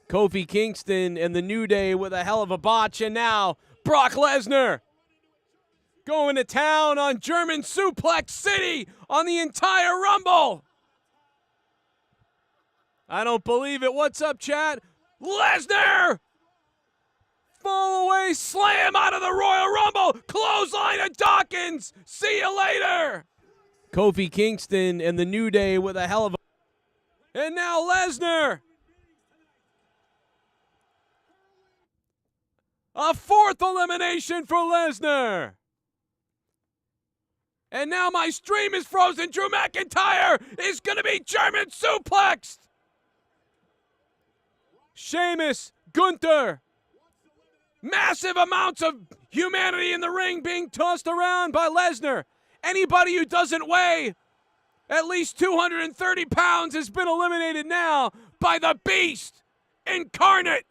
Kofi Kingston and the New Day with a hell of a botch, and now Brock Lesnar going to town on German Suplex City on the entire Rumble. I don't believe it. What's up, chat? Lesnar! Fall away, slam out of the Royal Rumble, clothesline of Dawkins. See you later. Kofi Kingston and the New Day with a hell of a... And now Lesnar. A fourth elimination for Lesnar. And now my stream is frozen. Drew McIntyre is going to be German suplexed. Sheamus, Gunther. Massive amounts of humanity in the ring being tossed around by Lesnar. Anybody who doesn't weigh at least 230 pounds has been eliminated now by the Beast incarnate.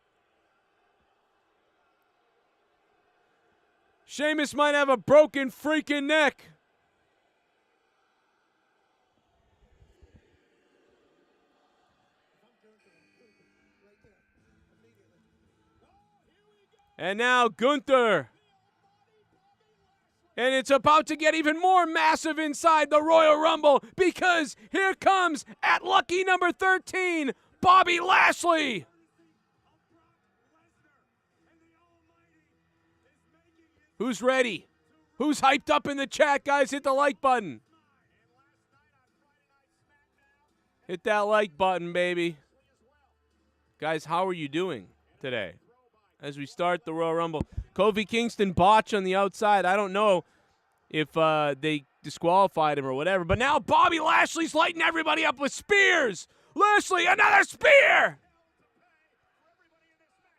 Sheamus might have a broken freaking neck. And now Gunther. And it's about to get even more massive inside the Royal Rumble because here comes, at lucky number 13, Bobby Lashley. Who's ready? Who's hyped up in the chat, guys? Hit the like button. Hit that like button, baby. Guys, how are you doing today? As we start the Royal Rumble. Kofi Kingston botch on the outside. I don't know if they disqualified him or whatever. But now Bobby Lashley's lighting everybody up with spears. Lashley, another spear!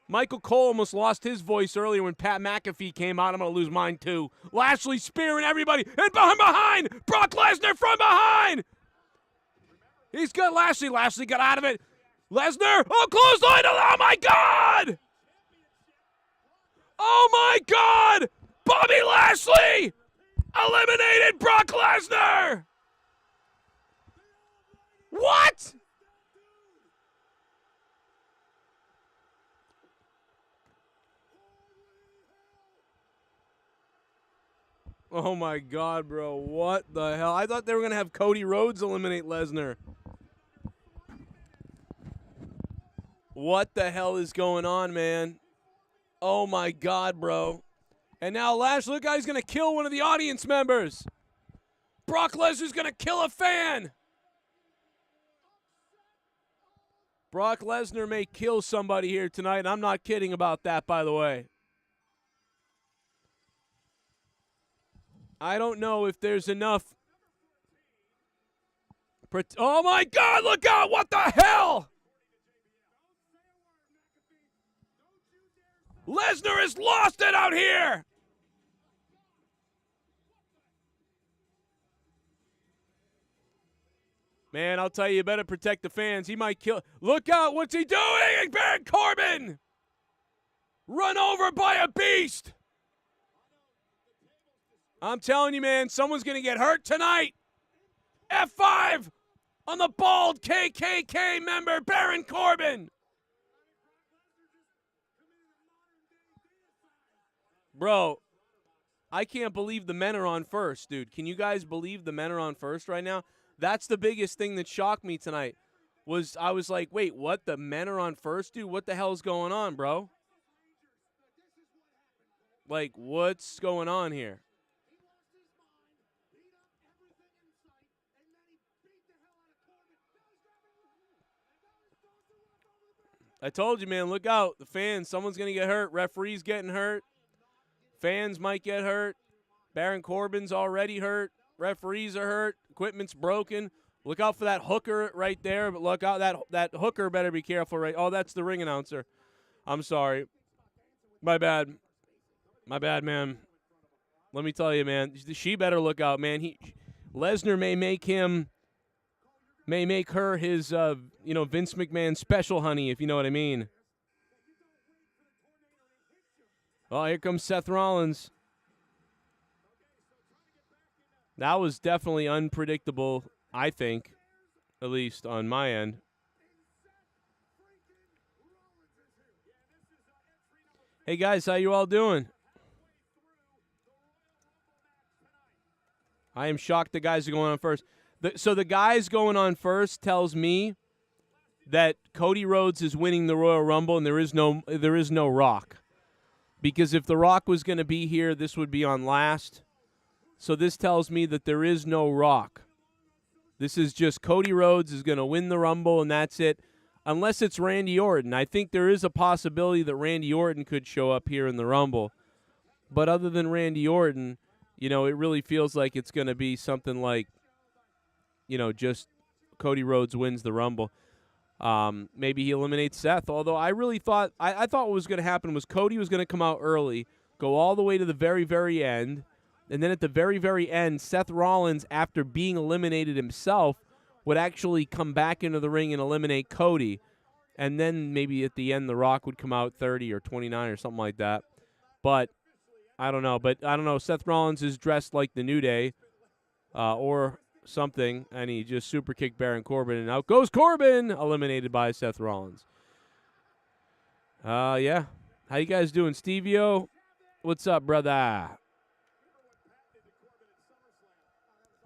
Michael Cole almost lost his voice earlier when Pat McAfee came out. I'm going to lose mine too. Lashley spearing everybody. And behind! Brock Lesnar from behind! He's got Lashley. Lashley got out of it. Lesnar! Oh, clothesline! Oh, my God! Oh, my God! Bobby Lashley eliminated Brock Lesnar! What? Oh, my God, bro. What the hell? I thought they were going to have Cody Rhodes eliminate Lesnar. What the hell is going on, man? Oh, my God, bro. And now Lashley, look how he's going to kill one of the audience members. Brock Lesnar's going to kill a fan. Brock Lesnar may kill somebody here tonight. I'm not kidding about that, by the way. I don't know if there's enough. Oh, my God, look out. What the hell? Lesnar has lost it out here. Man, I'll tell you better protect the fans. He might kill. Look out, what's he doing? Baron Corbin! Run over by a beast! I'm telling you, man, someone's going to get hurt tonight. F5 on the bald KKK member, Baron Corbin. Bro, I can't believe the men are on first, dude. Can you guys believe the men are on first right now? That's the biggest thing that shocked me tonight. I was like, wait, what? The men are on first, dude? What the hell's going on, bro? Like, what's going on here? I told you, man, look out. The fans, someone's going to get hurt. Referee's getting hurt. Fans might get hurt. Baron Corbin's already hurt. Referees are hurt. Equipment's broken. Look out for that hooker right there. But look out, that hooker better be careful. Right? Oh, that's the ring announcer. I'm sorry. My bad. My bad, man. Let me tell you, man. She better look out, man. Lesnar may make her his, Vince McMahon special honey, if you know what I mean. Oh, here comes Seth Rollins. That was definitely unpredictable, I think, at least on my end. Hey, guys, how you all doing? I am shocked the guys are going on first. So the guys going on first tells me that Cody Rhodes is winning the Royal Rumble and there is no Rock. Because if The Rock was going to be here, this would be on last. So this tells me that there is no Rock. This is just Cody Rhodes is going to win the Rumble, and that's it. Unless it's Randy Orton. I think there is a possibility that Randy Orton could show up here in the Rumble. But other than Randy Orton, it really feels like it's going to be something like, just Cody Rhodes wins the Rumble. Maybe he eliminates Seth. Although I really thought I thought what was going to happen was Cody was going to come out early, go all the way to the very, very end, and then at the very, very end, Seth Rollins, after being eliminated himself, would actually come back into the ring and eliminate Cody. And then maybe at the end, The Rock would come out 30 or 29 or something like that. But I don't know. Seth Rollins is dressed like the New Day or something, and he just super kicked Baron Corbin, and out goes Corbin, eliminated by Seth Rollins. Yeah. How you guys doing? Stevie-O, what's up, brother?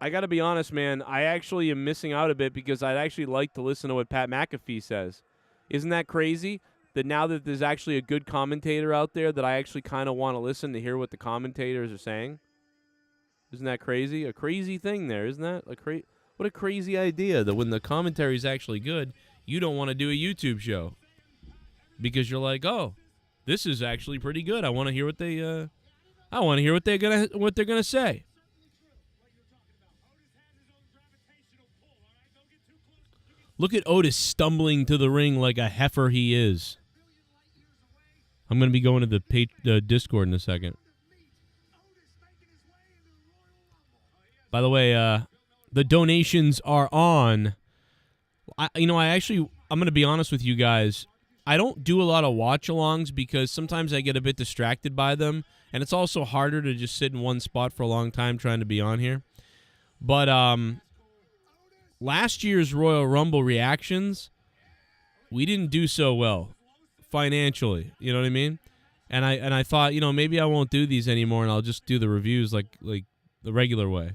I got to be honest, man. I actually am missing out a bit because I'd actually like to listen to what Pat McAfee says. Isn't that crazy? That now that there's actually a good commentator out there that I actually kind of want to listen to hear what the commentators are saying. Isn't that crazy? A crazy thing there, isn't that? What a crazy idea that when the commentary is actually good, you don't want to do a YouTube show. Because you're like, oh, this is actually pretty good. I want to hear what they're gonna say. Look at Otis stumbling to the ring like a heifer he is. I'm going to be going to the Discord in a second. By the way, the donations are on. I'm going to be honest with you guys. I don't do a lot of watch-alongs because sometimes I get a bit distracted by them, and it's also harder to just sit in one spot for a long time trying to be on here. But last year's Royal Rumble reactions, we didn't do so well financially. You know what I mean? And I thought, maybe I won't do these anymore, and I'll just do the reviews like the regular way.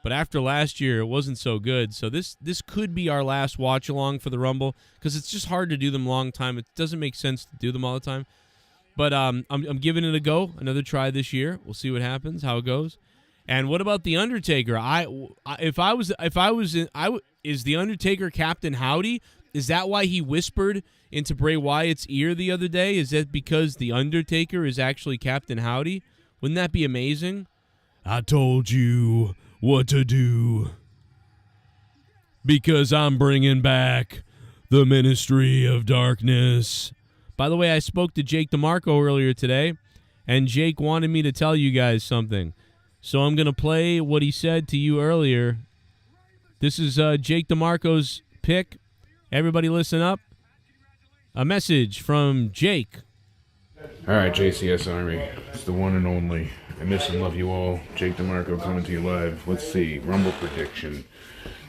But after last year, it wasn't so good. So this could be our last watch along for the Rumble because it's just hard to do them long time. It doesn't make sense to do them all the time. But I'm giving it a go, another try this year. We'll see what happens, how it goes. And what about the Undertaker? Is the Undertaker Captain Howdy? Is that why he whispered into Bray Wyatt's ear the other day? Is that because the Undertaker is actually Captain Howdy? Wouldn't that be amazing? I told you what to do because I'm bringing back the Ministry of Darkness. By the way, I spoke to Jake DeMarco earlier today, and Jake wanted me to tell you guys something. So I'm going to play what he said to you earlier. This is Jake DeMarco's pick. Everybody listen up. A message from Jake. All right, JCS Army. It's the one and only. I miss and love you all. Jake DeMarco coming to you live. Let's see. Rumble prediction.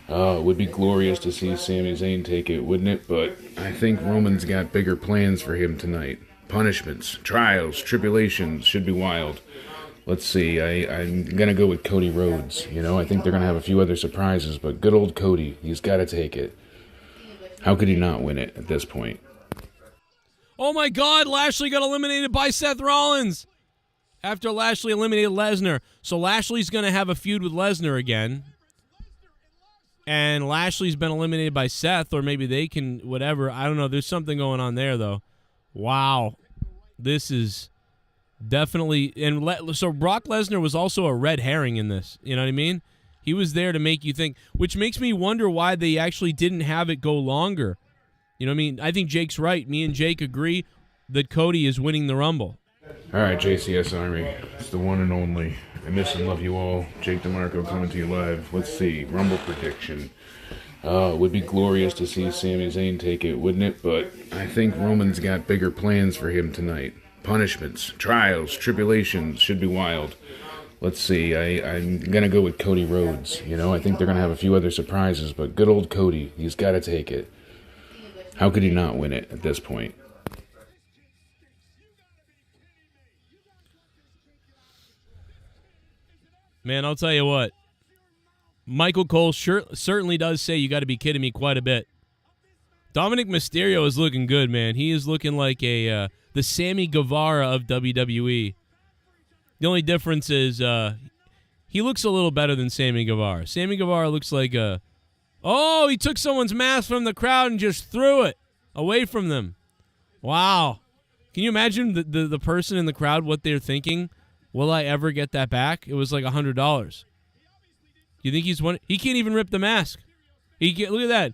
It would be glorious to see Sami Zayn take it, wouldn't it? But I think Roman's got bigger plans for him tonight. Punishments, trials, tribulations should be wild. Let's see. I'm going to go with Cody Rhodes. I think they're going to have a few other surprises, but good old Cody, he's got to take it. How could he not win it at this point? Oh, my God. Lashley got eliminated by Seth Rollins after Lashley eliminated Lesnar. So Lashley's going to have a feud with Lesnar again. And Lashley's been eliminated by Seth, or maybe they can, whatever. I don't know. There's something going on there, though. Wow. This is definitely. So Brock Lesnar was also a red herring in this. You know what I mean? He was there to make you think, which makes me wonder why they actually didn't have it go longer. You know what I mean? I think Jake's right. Me and Jake agree that Cody is winning the Rumble. All right, JCS Army. It's the one and only. I miss and love you all. Jake DeMarco coming to you live. Let's see. Rumble prediction. It would be glorious to see Sami Zayn take it, wouldn't it? But I think Roman's got bigger plans for him tonight. Punishments, trials, tribulations should be wild. Let's see. I'm going to go with Cody Rhodes. I think they're going to have a few other surprises, but good old Cody, he's got to take it. How could he not win it at this point? Man, I'll tell you what. Michael Cole certainly does say you got to be kidding me quite a bit. Dominic Mysterio is looking good, man. He is looking like the Sammy Guevara of WWE. The only difference is he looks a little better than Sammy Guevara. Sammy Guevara looks like he took someone's mask from the crowd and just threw it away from them. Wow. Can you imagine the person in the crowd, what they're thinking? Will I ever get that back? It was like $100. You think he's one? He can't even rip the mask. Look at that.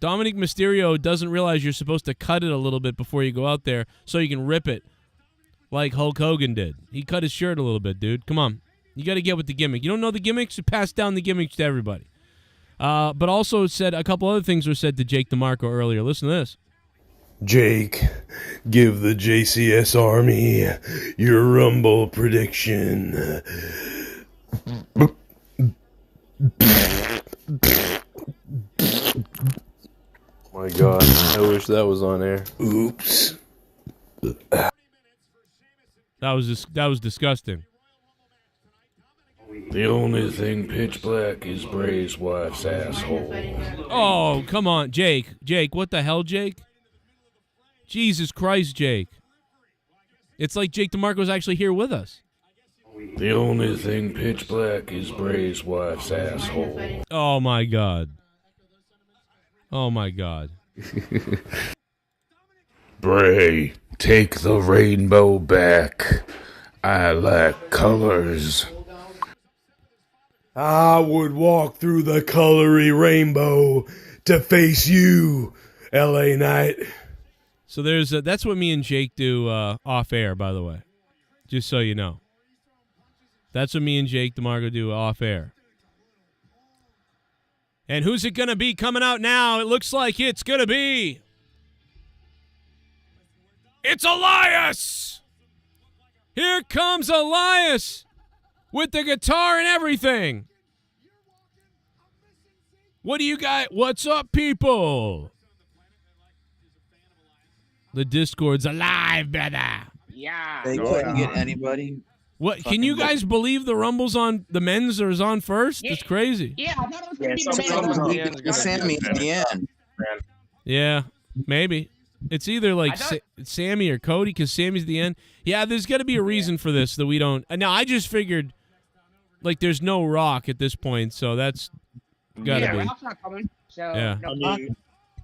Dominic Mysterio doesn't realize you're supposed to cut it a little bit before you go out there so you can rip it like Hulk Hogan did. He cut his shirt a little bit, dude. Come on. You got to get with the gimmick. You don't know the gimmicks? You pass down the gimmicks to everybody. But also said a couple other things were said to Jake DeMarco earlier. Listen to this. Jake, give the JCS Army your Rumble prediction. My God, I wish that was on air. Oops. That was disgusting. The only thing pitch black is Bray's wife's asshole. Oh, come on, Jake. Jake, what the hell, Jake? Jesus Christ, Jake. It's like Jake DeMarco's actually here with us. The only thing pitch black is Bray's wife's asshole. Oh, my God. Oh, my God. Bray, take the rainbow back. I like colors. I would walk through the colory rainbow to face you, LA Knight. So that's what me and Jake do off air, by the way. Just so you know. That's what me and Jake DeMarco do off air. And who's it going to be coming out now? It looks like it's going to be... It's Elias! Here comes Elias with the guitar and everything. What do you got? What's up, people? The Discord's alive, brother. Yeah. They couldn't get anybody. What? Can you guys believe the Rumble's on the men's is on first? It's crazy. Yeah, I thought it was going to be the Sammy at the end. Yeah, maybe. It's either like Sammy or Cody because Sammy's the end. Yeah, there's got to be a reason for this that we don't. Now, I just figured, like, there's no Rock at this point, so that's got to be. Rock's not coming, so Yeah.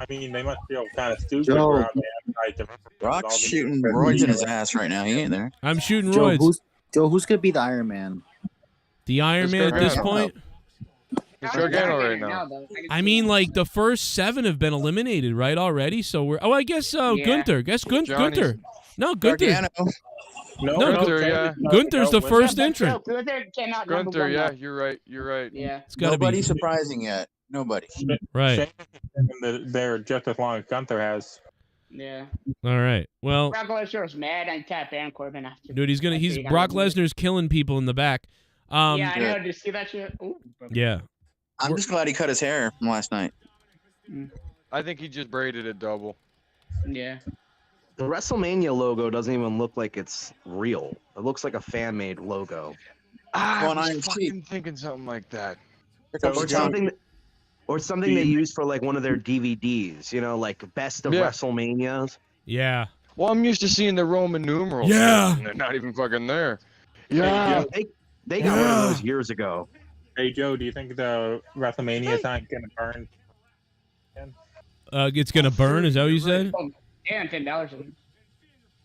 I mean, they must feel kind of stupid around there. Rock's shooting roids in his ass right now. He ain't there. I'm shooting roids. Who's going to be the Iron Man? The Iron Man at this point? It's Gargano right now. I mean, like, the first 7 have been eliminated, right, already? So we're... Oh, I guess Gunther. Gunther. No, Gunther. Gargano. No, Gunther, yeah. Gunther's the first entrant. Gunther, yeah, you're right. Yeah. It's gotta Nobody be. surprising yet. Nobody. Right. They're just as long as Gunther has. Yeah. All right. Well, Brock Lesnar's mad and tap Baron Corbin after. dude, Brock Lesnar's killing people in the back. Yeah, I know. Did you see that shit? Ooh. Yeah. I'm just glad he cut his hair from last night. I think he just braided it double. Yeah. The WrestleMania logo doesn't even look like it's real. It looks like a fan-made logo. I Well, was I'm fucking thinking something like that. Or something they use for like one of their DVDs, you know, like Best of WrestleManias. Yeah. Well, I'm used to seeing the Roman numerals. Yeah. And they're not even fucking there. Yeah. They got one of those years ago. Hey, Joe, do you think the WrestleMania sign's going to burn? It's going to burn? Is that what you said? Oh, yeah, $10.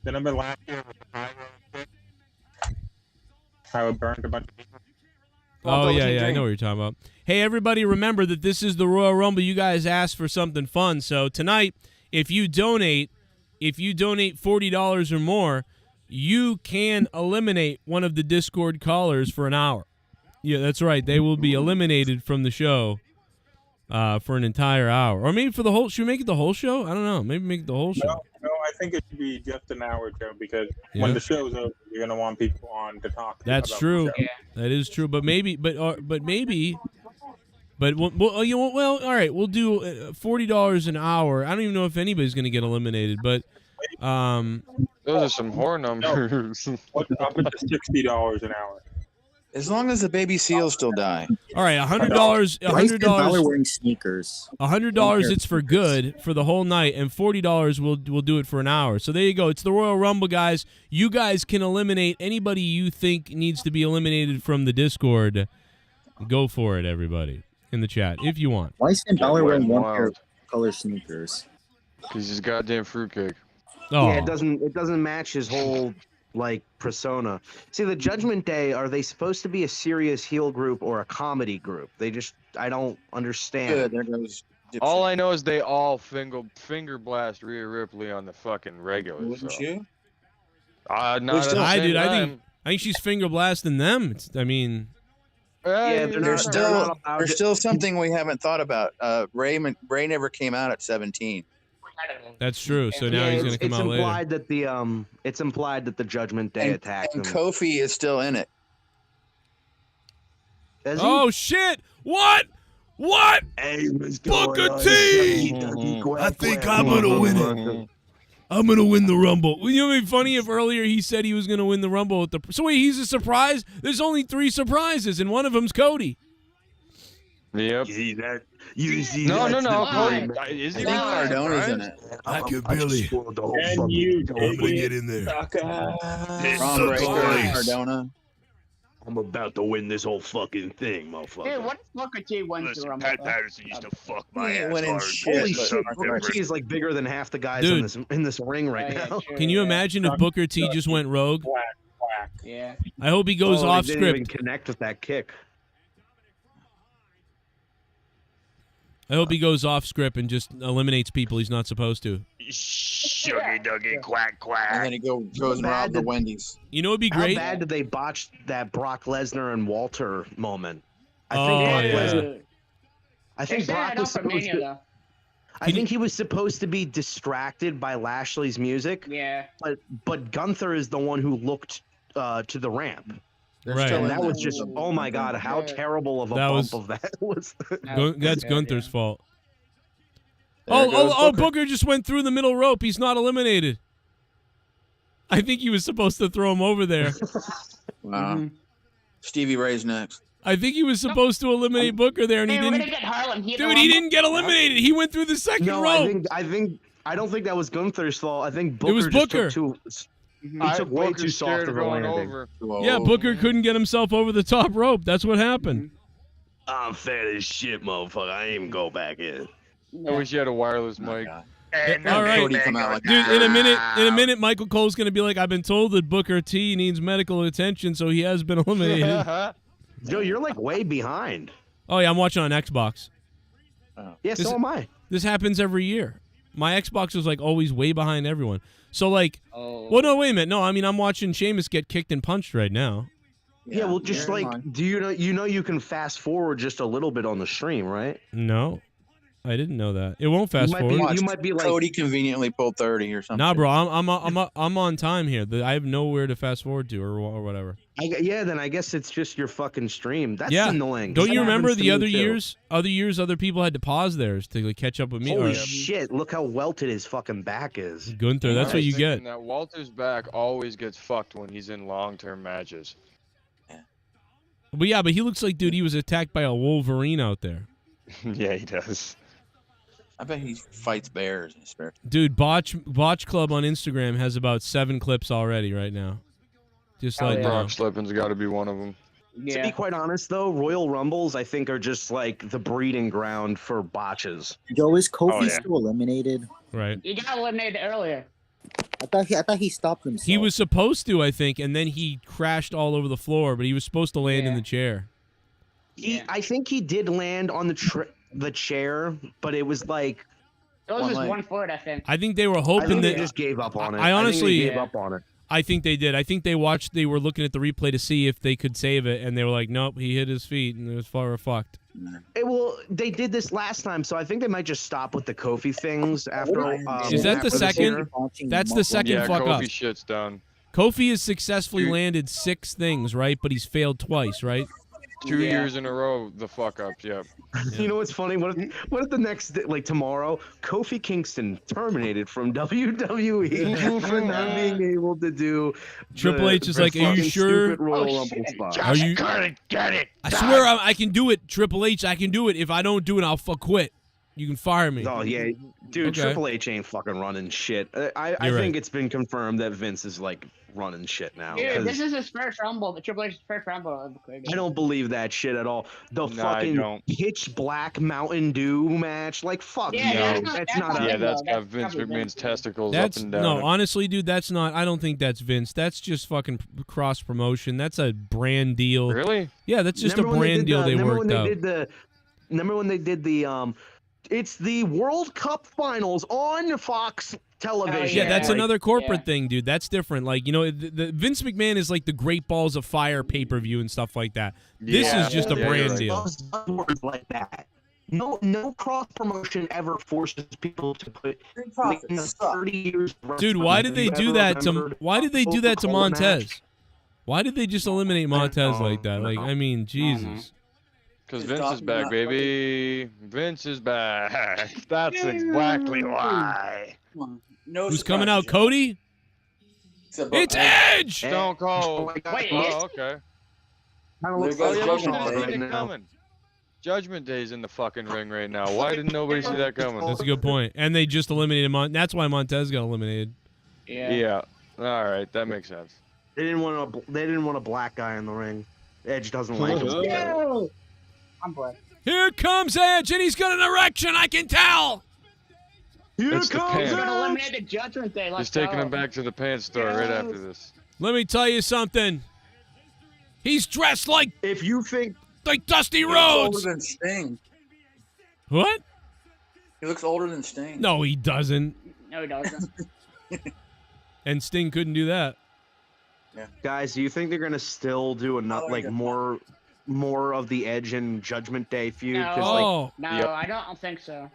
The number last year was how it burned a bunch of people. Oh, yeah, I know what you're talking about. Hey, everybody, remember that this is the Royal Rumble. You guys asked for something fun. So tonight, if you donate $40 or more, you can eliminate one of the Discord callers for an hour. Yeah, that's right. They will be eliminated from the show for an entire hour. Or maybe for the whole... Should we make it the whole show? I don't know. Maybe make it the whole show. No, I think it should be just an hour, Joe, because when the show's over, you're going to want people on to talk. That's about true. the show. Yeah. That is true. But maybe... But well, all right. We'll do $40 an hour. I don't even know if anybody's going to get eliminated, but... Those are some whore numbers. I'll put the $60 an hour. As long as the baby seals still die. All right, $100. Why is Finn Balor $100. wearing sneakers? $100. It's for good for the whole night, and $40 will do it for an hour. So there you go. It's the Royal Rumble, guys. You guys can eliminate anybody you think needs to be eliminated from the Discord. Go for it, everybody, in the chat if you want. Why is Finn Balor wearing one pair of color sneakers? Because he's goddamn fruitcake. Oh. Yeah, it doesn't match his whole like persona. See, the Judgment Day, are they supposed to be a serious heel group or a comedy group? I don't understand. Good, there goes Gypsy. All I know is they all finger blast Rhea Ripley on the fucking regular. Wouldn't so. you? Not at the same I time. think she's finger blasting them. Yeah, There's still something we haven't thought about. Ray never came out at 17. That's true. So now he's going to come out later. It's implied that the Judgment Day attacked him. And Kofi is still in it. Is he? Oh shit! What? Hey, Booker T! I think I'm gonna win it. I'm gonna win the Rumble. You know, what'd be funny if earlier he said he was gonna win the Rumble with the. So wait, he's a surprise. There's only 3 surprises, and one of them's Cody. Yep. You see No. Why? Cody, is I he think really Cardona's in surprised? it. I can barely. And you, I'm gonna get in there. Ron Breaker, Cardona. I'm about to win this whole fucking thing, motherfucker. Hey, what if Booker T wins the Rumble? Patterson used to fuck He ain't winning shit. Holy but shit, Mark Booker Henry. T is like bigger than half the guys Dude. in this ring right now. Can you imagine if Booker T just went rogue? Quack. Yeah. I hope he goes off They didn't even script. connect with that kick. I hope he goes off script and just eliminates people he's not supposed to. Shuggy duggy quack And quack. then he goes and robs the Wendy's. You know, it'd be How great. bad did they botch that Brock Lesnar and Walter moment? I Oh, think Brock yeah. Lesnar. I They think set Brock it was up for supposed Mania, to. though. I think he was supposed to be distracted by Lashley's music, Yeah. but Gunther is the one who looked to the ramp. They're Right. still And in that there. was just, oh my god, how terrible of a That bump was- of that was. That's Gunther's fault. There goes Booker just went through the middle rope. He's not eliminated. I think he was supposed to throw him over there. Wow. Stevie Ray's next. I think he was supposed to eliminate Booker there, and he Hey, we're didn't. gonna get Harlem. Dude, he didn't get eliminated. He went through the second No, rope. I don't think that was Gunther's fault. I think Booker was just Booker. took he took way too soft of a landing. Yeah, Booker couldn't get himself over the top rope. That's what happened. I'm fat as shit, motherfucker. I ain't even go back in. I wish you had a wireless mic. All right, Cody come out like dude. In a minute, Michael Cole's gonna be like, "I've been told that Booker T needs medical attention, so he has been eliminated." Joe, you're like way behind. Oh yeah, I'm watching on Xbox. Yeah, so am I. This happens every year. My Xbox is like always way behind everyone. So like, Oh. well, no, wait a minute. No, I mean I'm watching Sheamus get kicked and punched right now. Yeah, well, just you're like, in line. do you know you can fast forward just a little bit on the stream, right? No, I didn't know that. It won't fast forward. You might be like, Cody conveniently pulled 30 or something. Nah, bro, I'm on time here. I have nowhere to fast forward to or whatever. yeah, then I guess it's just your fucking stream. That's Yeah. annoying. Don't That you remember happens to the me other too. years? Other people had to pause theirs to like, catch up with me. Holy Or shit! Look how welted his fucking back is. Gunther, that's what you get. That Walter's back always gets fucked when he's in long-term matches. But yeah, but he looks like, dude, he was attacked by a Wolverine out there. Yeah, he does. I bet he fights bears in his spare. Dude, Botch Club on Instagram has about 7 clips already right now. Just like Brock Slippin's got to be one of them. To be quite honest, though, Royal Rumbles I think are just like the breeding ground for botches. Joe, is Kofi still eliminated? Right. You got eliminated earlier. I thought he stopped himself. He was supposed to, I think, and then he crashed all over the floor, but he was supposed to land in the chair. I think he did land on the chair, but it was like It was just 1 foot, I think. I think they were I hoping think that they just gave up on it. I honestly think they gave up on it. I think they did. I think they were looking at the replay to see if they could save it, and they were like, nope, he hit his feet, and it was far fucked. Well, they did this last time, so I think they might just stop with the Kofi things after. Is that the after second? That's the second Yeah, fuck up. Kofi shit's done. Kofi has successfully landed 6 things, right? But he's failed twice, right? 2 years in a row, the fuck ups. Yep. You know what's funny? What if the next day, like tomorrow, Kofi Kingston terminated from WWE for not being able to do Triple H is like, "Are you sure? Royal Rumble spot. Are you? Get it. I swear I can do it, Triple H. I can do it. If I don't do it, I'll quit. You can fire me." Oh yeah, dude. Okay. Triple H ain't fucking running shit. I You're think right. it's been confirmed that Vince is like running shit now. Dude, 'cause this is his first Rumble. The Triple H's first Rumble of the career. I don't believe that shit at all. The No, I fucking don't. pitch black Mountain Dew match, like fuck Yeah, no, that's not Yeah, a. that's That's got Vince probably McMahon's Vince. testicles That's up and down. no, honestly, dude. That's not. I don't think that's Vince. That's just fucking cross promotion. That's a brand deal. Really? Yeah, that's just Remember a when brand deal they remember worked when out. they did the? Remember when they did the It's the World Cup Finals on Fox television. Yeah, that's Yeah. another corporate Yeah. thing, dude. That's different. Like, you know, the Vince McMahon is like the Great Balls of Fire pay-per-view and stuff like that. This Yeah, is just a yeah, brand you're right. deal. Those buzzwords like that. No cross promotion ever forces people to put like, in the 30 years. of Dude, wrestling, why did they you do ever that to remembered why did they do that to Coca-Cola match? Montez? Why did they just eliminate Montez like that? Like, I mean, Mm-hmm. Jesus. Because He's Vince is talking back, about baby. Vince is back. That's exactly why. No Who's surprise, coming out? Joe. Cody? Except It's Edge. Edge! Stone Cold. Wait, Oh, okay. Kind of looks There Oh, goes yeah, like we should Judgment have Day. seen it right now. coming. Judgment Day's in the fucking ring right now. Why didn't nobody see that coming? That's a good point. And they just eliminated That's why Montez got eliminated. Yeah. Yeah. All right, that makes sense. They didn't want a black guy in the ring. Edge doesn't like him. Yo! I'm bored. Here comes Edge, and he's got an erection, I can tell! Here It's the comes pants. We're gonna Edge! eliminate the Judgment Day. Let's He's taking go. him back to the pants store right after this. Let me tell you something. He's dressed like If you think Dusty He looks older Rhodes. than Sting. What? He looks older than Sting. No, he doesn't. No, he doesn't. And Sting couldn't do that. guys, do you think they're gonna still do enough Oh, like yeah. more of the Edge and Judgment Day feud? No. 'Cause, like, Oh, No, Yep. I don't think so.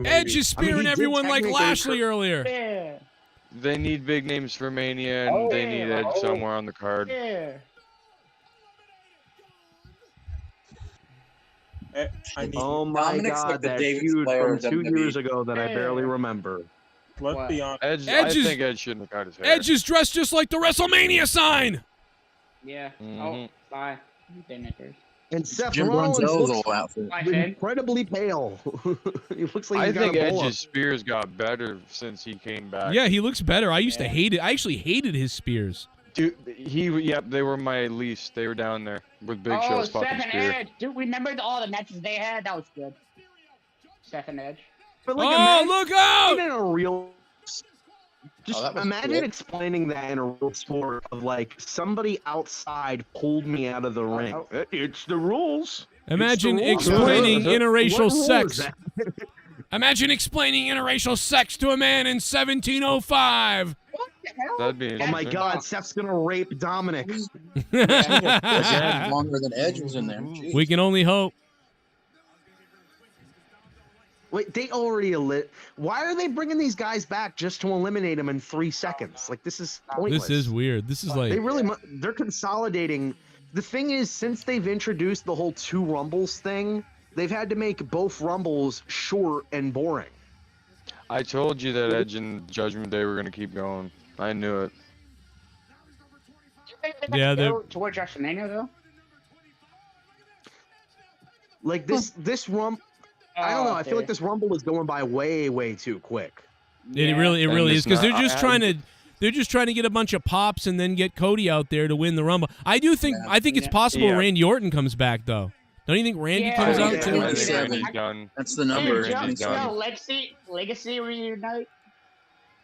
Edge is I mean, spearing he did everyone like technically Lashley earlier. Yeah. They need big names for Mania, and they need Edge somewhere on the card. Yeah. I need, oh my Dominic's god, like the that David feud Slayer from of 2 WWE. years ago that I barely remember. let's be honest. Edge, Edge I is- think Edge shouldn't have cut his hair. Edge is dressed just like the WrestleMania sign. Yeah. Mhm. Oh, bye. Daymakers. And Seth Jim Rollins Brunzell's looks old outfit. Bye, Finn. incredibly pale. He looks like I he's got think a bullet. Edge's spears got better since he came back. Yeah, he looks better. I used to Yeah. hate it. I actually hated his spears. Dude, yep, they were my least. They were down there with Big Oh, Show's Seth fucking and spear. Edge. Dude, remember all the matches they had? That was good. Seth and Edge. But like, Oh, imagine look out! in a real. Just that was imagine cool. explaining that in a real sport of like somebody outside pulled me out of the ring. It's the rules. Imagine It's the rules. explaining What interracial rule is sex. that? Imagine explaining interracial sex to a man in 1705. That'd be Oh my interesting. God, Seth's gonna rape Dominic. Yeah, longer than Edge was in there. Jeez. We can only hope. Wait, they already Why are they bringing these guys back just to eliminate them in 3 seconds? Like this is pointless. This is weird. This is like They really they're consolidating. The thing is, since they've introduced the whole 2 Rumbles thing, they've had to make both Rumbles short and boring. I told you that Edge and Judgment Day were gonna keep going. I knew it. Yeah, they're- go towards WrestleMania though. Like this I don't know. I feel like this Rumble is going by way too quick. It really And is it's because not- they're just trying to get a bunch of pops and then get Cody out there to win the Rumble. I think it's possible Yeah. Randy Orton comes back though. Don't you think Randy Yeah, comes yeah, out yeah. too? I think Yeah. Randy's done. That's the number. Dude, Randy's done. Legacy reunite.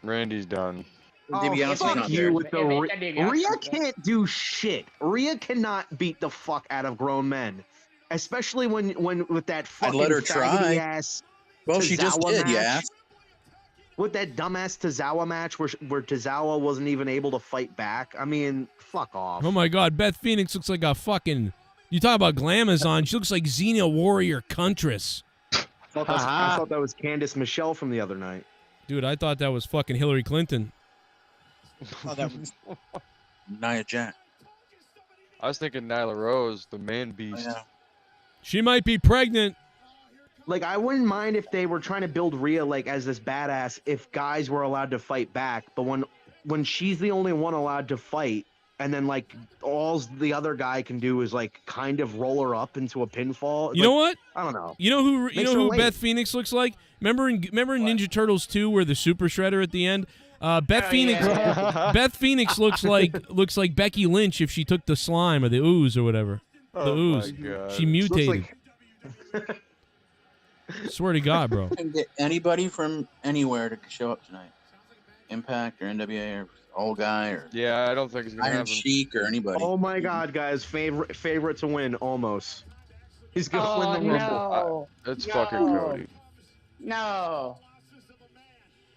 Randy's done. DiBiase's fuck not you there. with the Yeah, Rhea. they said DiBiase Rhea was there. can't do shit. Rhea cannot beat the fuck out of grown men, especially when with that fucking let her try. faggoty ass. Well, she just Tozawa did, match. yeah. With that dumbass Tozawa match where Tozawa wasn't even able to fight back. I mean, fuck off. Oh my God, Beth Phoenix looks like a fucking. You talk about glamazon. She looks like Xena Warrior Huntress. I thought that was Candice Michelle from the other night. Dude, I thought that was fucking Hillary Clinton. Nia Jax. I was thinking Nyla Rose, the man beast. Yeah. She might be pregnant. Like, I wouldn't mind if they were trying to build Rhea like as this badass if guys were allowed to fight back, but when she's the only one allowed to fight, and then like all the other guy can do is like kind of roll her up into a pinfall. You know what? I don't know. You know who? You know who lame. Beth Phoenix looks like? Remember in Ninja Turtles 2 where the Super Shredder at the end? Beth Phoenix. yeah. Beth Phoenix looks like Becky Lynch if she took the slime or the ooze or whatever. The ooze. My God. She mutated. Like, Swear to God, bro. Can get anybody from anywhere to show up tonight. Impact or NWA or Old Guy or Yeah, I don't think it's gonna Iron happen. Sheik or anybody. oh my God, guys! Favorite to win, almost. He's gonna win the Rumble. no. It's No. fucking Cody. No.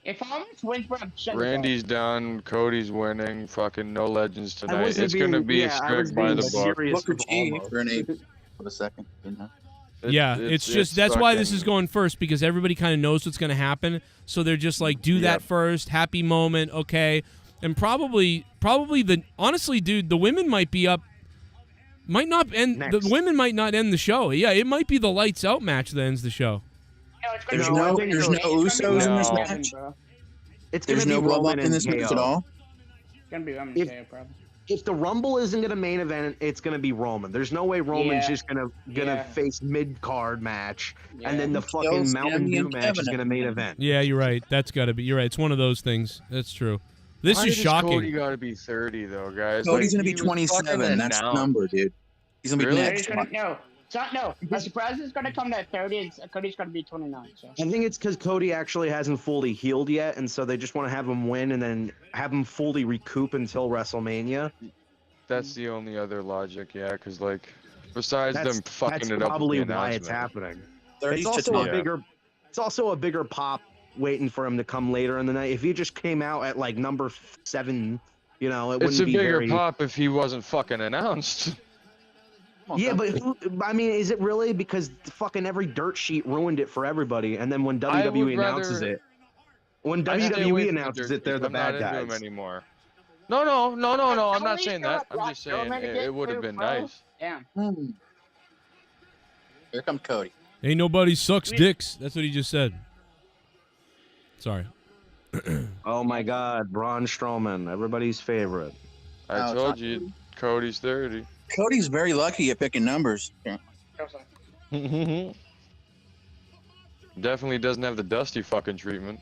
If Almost wins, bro, I'm shutting Randy's done. Cody's winning. Fucking no legends I tonight. wasn't It's gonna being- be yeah, I was strict by being the book. serious Booker with T almost. for an 8 for a second. Didn't I? Yeah, it's just that's why this is fucking- going first because everybody kind of knows what's going to happen. So they're just like, do that Yep. first, happy moment, okay. And probably honestly, dude, the women might be up, might not end. Next. The women might not end the show. Yeah, it might be the lights out match that ends the show. There's No, I no think there's so. no Usos in this No. match. It's gonna There's be no rub Roman up in this and match KO. at all. It's gonna be Roman If- KO, probably. If the Rumble isn't gonna main event, it's gonna be Roman. There's no way Roman's Yeah. just gonna Yeah. face mid card match, Yeah. and then the Kills fucking Mountain Sammy Dew and match Kevin is at gonna the main end. event. Yeah, you're right. That's got to be. You're right. It's one of those things. That's true. This Why is does shocking. Cody gotta be 30 though, guys. Cody's Like, gonna be he was 27. fucking That's the announced. number, dude. He's gonna be Really? next. Cody's gonna, no. A surprise is gonna come to 30, and Cody's gonna be 29. So. I think it's because Cody actually hasn't fully healed yet, and so they just want to have him win and then have him fully recoup until WrestleMania. That's the only other logic, yeah, because like, besides That's, them fucking that's it up. probably with the why it's announcement. happening. 30 It's to also 20. a bigger. It's also a bigger pop waiting for him to come later in the night. If he just came out at like number 7, it wouldn't It's a be bigger very. pop if he wasn't fucking announced. Yeah, but I mean, is it really? Because fucking every dirt sheet ruined it for everybody, and then when I would WWE announces rather- it, when I stay away WWE from the announces dirt it, they're sheets. the I'm not bad into 'em guys. anymore. No, I'm not Cody's saying gonna that. I'm block just saying Roman to it get would have through, been bro. nice. Damn. Here comes Cody. Ain't nobody sucks dicks. That's what he just said. Sorry. Oh my God, Braun Strowman, everybody's favorite. I Oh, it's told not you, Cody's 30. Cody's very lucky at picking numbers. Definitely doesn't have the Dusty fucking treatment.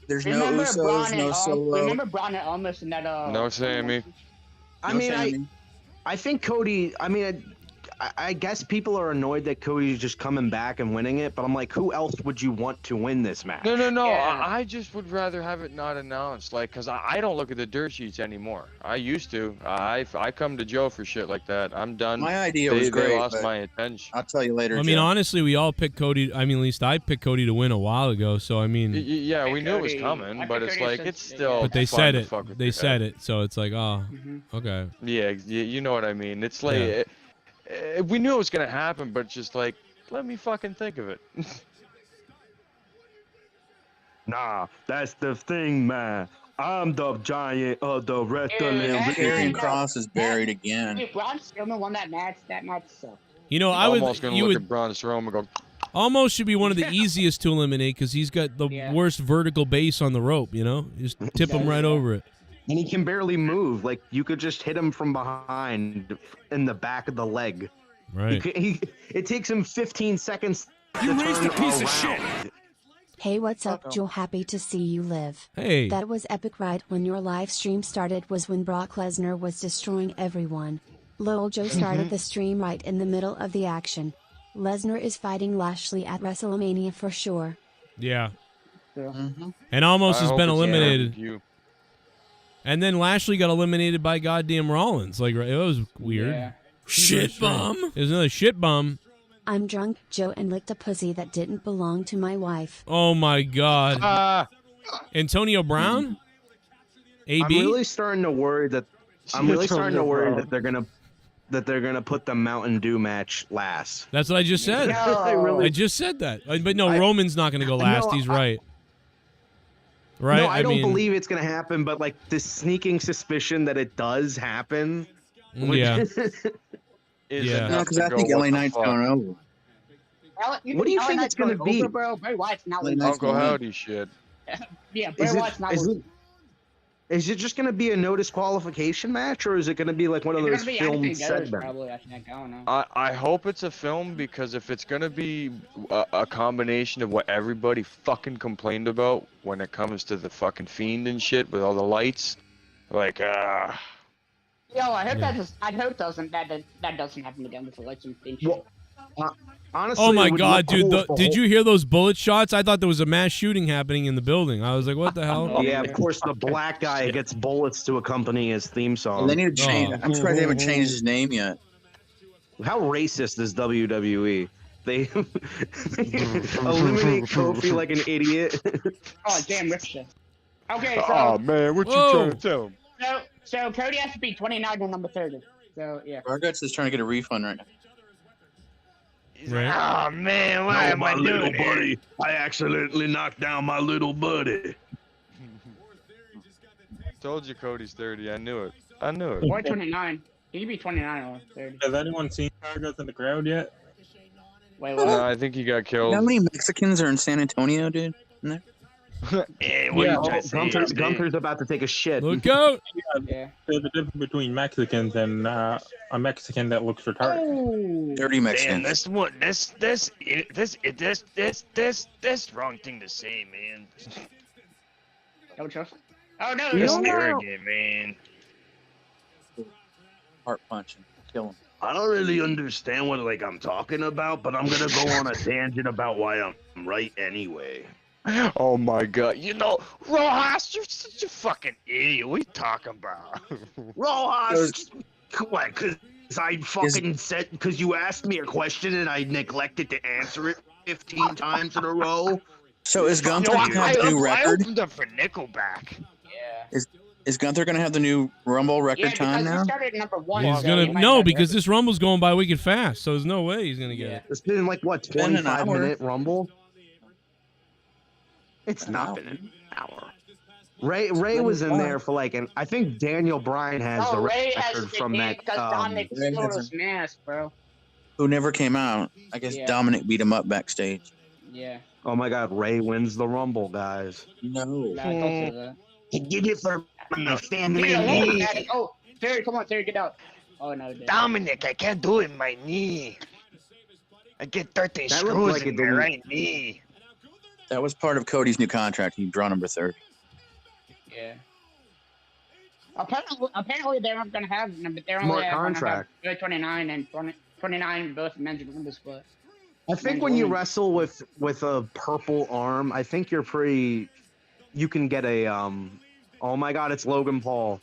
There's no Remember Usos, Braun no and Solo. remember Braun and Almas in that No Sammy. I no mean, Sammy. I think Cody. I mean, I guess people are annoyed that Cody's just coming back and winning it, but I'm like, who else would you want to win this match? No. Yeah. I just would rather have it not announced, like, cause I don't look at the dirt sheets anymore. I used to. I come to Joe for shit like that. I'm done. My idea They was great, lost but my attention. I'll tell you later. I mean, Joe. honestly, we all picked Cody. I mean, at least I picked Cody to win a while ago. So I mean, Yeah, we knew it was Cody- coming, I but think it's Cody like said- it's still. but they fun said to it. fuck with They your said head. it. So it's like, oh, okay. Yeah, you know what I mean. It's like Yeah. we knew it was gonna happen, but just like let me fucking think of it. Nah, that's the thing, man. I'm the giant of the wrestling. Yeah, Karrion no. Cross is buried again. If Braun Strowman won that match sucked. You know, I would. Almost gonna You look would at Braun Strowman and go. almost should be one of the easiest to eliminate because he's got the Yeah. worst vertical base on the rope. You know, just tip him right over it. And he can barely move. Like, you could just hit him from behind in the back of the leg. Right. It takes him 15 seconds. You raised a piece of shit. Hey, what's up, Joe? Happy to see you live. Hey. That was epic, right? When your live stream started was when Brock Lesnar was destroying everyone. Lol, Joe started the stream right in the middle of the action. Lesnar is fighting Lashley at WrestleMania for sure. Yeah. Mm-hmm. And almost I has hope been it's eliminated. you. And then Lashley got eliminated by goddamn Rollins. Like, it was weird. Yeah. Shit bum. It was another shit bum. I'm drunk, Joe, and licked a pussy that didn't belong to my wife. Oh my god. Ah, Antonio Brown? AB? I'm really starting to worry that they're gonna put the Mountain Dew match last. That's what I just said. No. I just said that. But no, Roman's not going to go last. He's right. No, I don't mean, believe it's gonna happen, but like this sneaking suspicion that it does happen Yeah. Yeah. No, because I think LA Knight's going over. What do you think it's going to be? Bro, Bray Wyatt's not Uncle Howdy shit. Yeah, Bray Wyatt's not losing. Is it just going to be a no disqualification match, or is it going to be like one of those filmed segments? Probably, I think. I don't know. I hope it's a film, because if it's gonna be a combination of what everybody fucking complained about when it comes to the fucking Fiend and shit with all the lights, like Yo, I hope that doesn't happen again with the lights and things. Well, honestly, Oh my God, dude! Did you hear those bullet shots? I thought there was a mass shooting happening in the building. I was like, "What the hell?" Yeah, of course, the black guy gets bullets to accompany his theme song. Well, they need to change. I'm surprised they haven't changed his name yet. How racist is WWE? They eliminate Kofi like an idiot. Oh, damn, rich shit. Okay, so. Oh man, what you trying to tell him? So Cody has to be 29 and number 30. So yeah. Vargas is trying to get a refund right now. Right. Oh man, why am I doing it? Buddy? I accidentally knocked down my little buddy. Told you Cody's 30. I knew it. I knew it. Or 29. He could be 29 or 30. Has anyone seen Vargas in the crowd yet? Wait, what? No, I think he got killed. How many Mexicans are in San Antonio, dude? In there? Hey, what Yeah, are you trying to say? Gunther's about to take a shit. Look out! Yeah. There's a difference between Mexicans and a Mexican that looks retarded. Dirty Damn, Mexicans. that's what that's wrong thing to say, man. No trust. Oh no! That's No, no. arrogant, man. Heart punching. Kill him. I don't really understand what I'm talking about, but I'm gonna go on a tangent about why I'm right anyway. Oh my God! You know, Rojas, you're such a fucking idiot. What are you talking about? Rojas, what? Because I fucking said, because you asked me a question and I neglected to answer it 15 times in a row. So is Gunther going to have the new I record? opened up for Nickelback. Yeah. Is Gunther going to have the new Rumble record time now? He started at number 1. He's so gonna he might no have because record. this Rumble's going by wicked fast, so there's no way he's gonna get it. It's been like what, been an 25-minute Rumble? It's not been an hour. Ray was in there for like, and I think Daniel Bryan has the Ray has record from that. because Dominic stole his mask, bro. Who never came out. I guess Yeah. Dominic beat him up backstage. Yeah. Oh my God, Ray wins the Rumble, guys. No. Nah, don't say that. He did it for my family. Leave me alone, Daddy. Oh, Terry, come on, Terry, get out. Oh no, Daddy. Dominic, I can't do it in my knee. I get 13 That looked screws like in it my didn't- right knee. That was part of Cody's new contract. He draw number 30. Yeah. Apparently they aren't gonna have number. They're More only gonna contract. have 29 and 29 both men's and women's split. I think when you wrestle with a purple arm, I think you're pretty. You can get a Oh my God, it's Logan Paul.